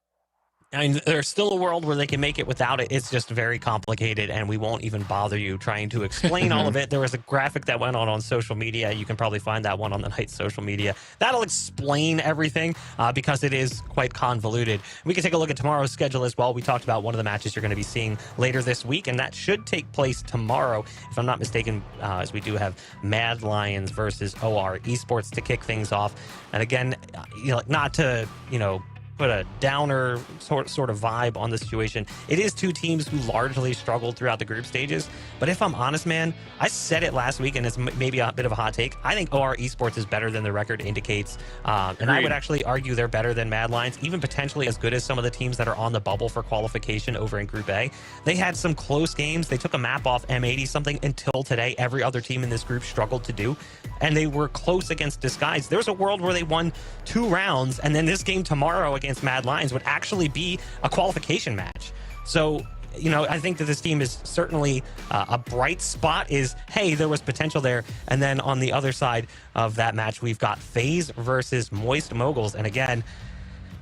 I mean, there's still a world where they can make it without it. It's just very complicated, and we won't even bother you trying to explain all of it. There was a graphic that went on social media. You can probably find that one on the Knight's social media. That'll explain everything because it is quite convoluted. We can take a look at tomorrow's schedule as well. We talked about one of the matches you're going to be seeing later this week, and that should take place tomorrow, if I'm not mistaken, as we do have Mad Lions versus OR Esports to kick things off. And again, not to, put a downer sort of vibe on the situation. It is 2 teams who largely struggled throughout the group stages. But if I'm honest, man, I said it last week, and it's maybe a bit of a hot take. I think OR Esports is better than the record indicates. And I would actually argue they're better than Mad Lions, even potentially as good as some of the teams that are on the bubble for qualification over in Group A. They had some close games. They took a map off M80 something until today. Every other team in this group struggled to do. And they were close against Disguise. There's a world where they won 2 rounds, and then this game tomorrow against Mad Lions would actually be a qualification match. So, I think that this team is certainly a bright spot is, hey, there was potential there. And then on the other side of that match, we've got FaZe versus Moist Moguls. And again,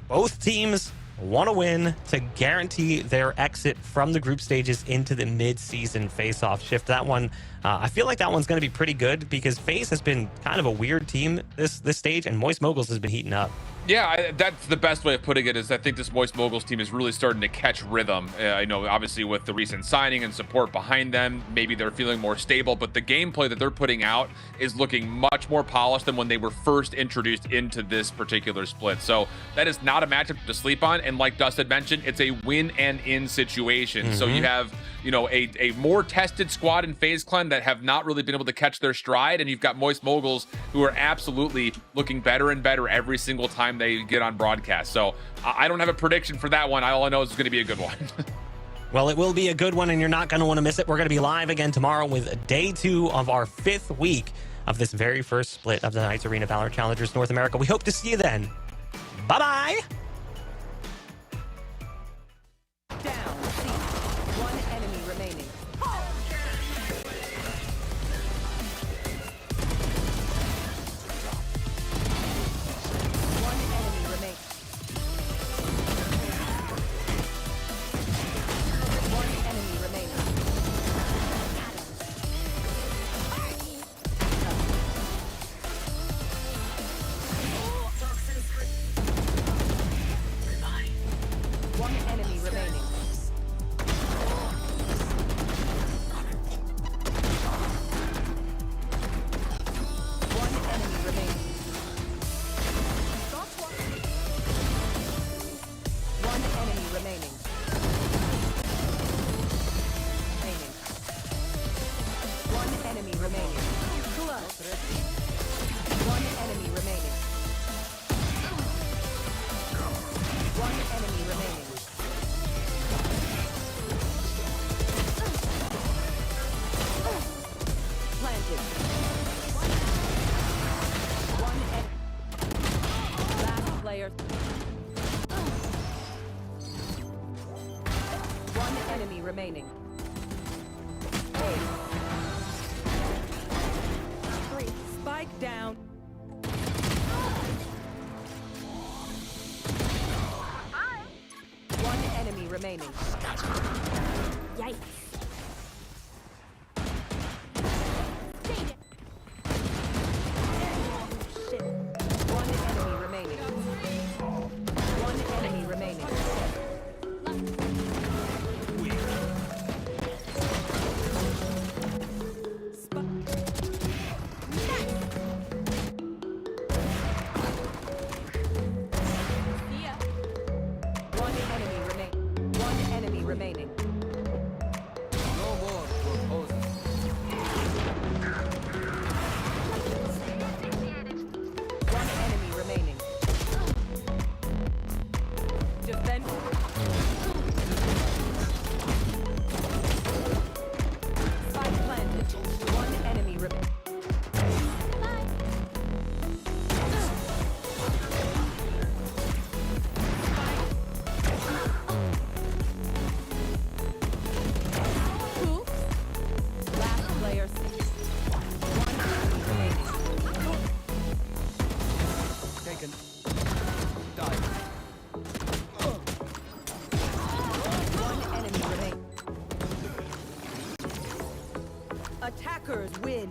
both teams want to win to guarantee their exit from the group stages into the mid-season face-off shift. That one, I feel like that one's going to be pretty good because FaZe has been kind of a weird team this stage, and Moist Moguls has been heating up. Yeah, that's the best way of putting it, is I think this Moist Moguls team is really starting to catch rhythm. Obviously with the recent signing and support behind them, maybe they're feeling more stable, but the gameplay that they're putting out is looking much more polished than when they were first introduced into this particular split. So that is not a matchup to sleep on. And like Dust had mentioned, it's a win and in situation. So you have, a more tested squad in FaZe Clan that have not really been able to catch their stride. And you've got Moist Moguls who are absolutely looking better and better every single time they get on broadcast. So I don't have a prediction for that one. All I know is it's going to be a good one. Well, it will be a good one, and you're not going to want to miss it. We're going to be live again tomorrow with day 2 of our 5th week of this very first split of the Knights Arena Valorant Challengers North America. We hope to see you then. Bye-bye. Down, C. 1 enemy remaining. One One enemy remaining. Spike down. One enemy remaining. Yikes. One enemy remaining. One enemy remaining. One enemy remaining. One enemy remaining. No more proposals. One enemy remaining. Defend. Spike planted. One enemy remaining. Last player. One enemy remaining. Taken. One enemy remaining. Attackers win.